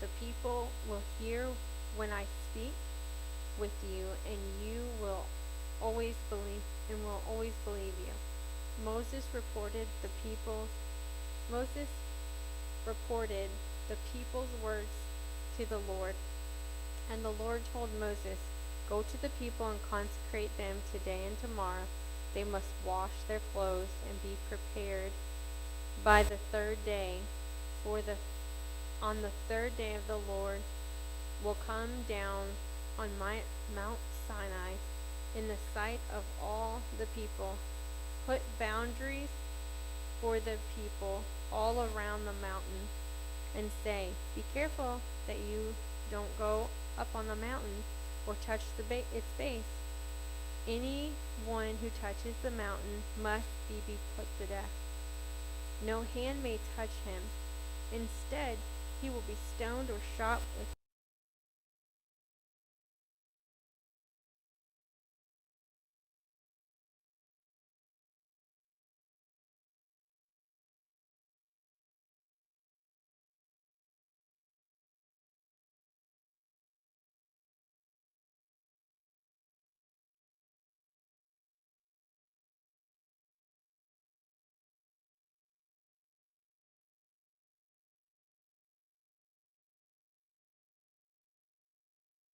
the people will hear when I speak with you, and you will always believe you." Moses reported the people's words to the Lord. And the Lord told Moses, "Go to the people and consecrate them today and tomorrow. They must wash their clothes and be prepared by the 3rd day. On the 3rd day of the Lord will come down on Mount Sinai in the sight of all the people. Put boundaries for the people all around the mountain, and say, 'Be careful that you don't go up on the mountain or touch its base. Anyone who touches the mountain must be put to death. No hand may touch him. Instead, he will be stoned or shot with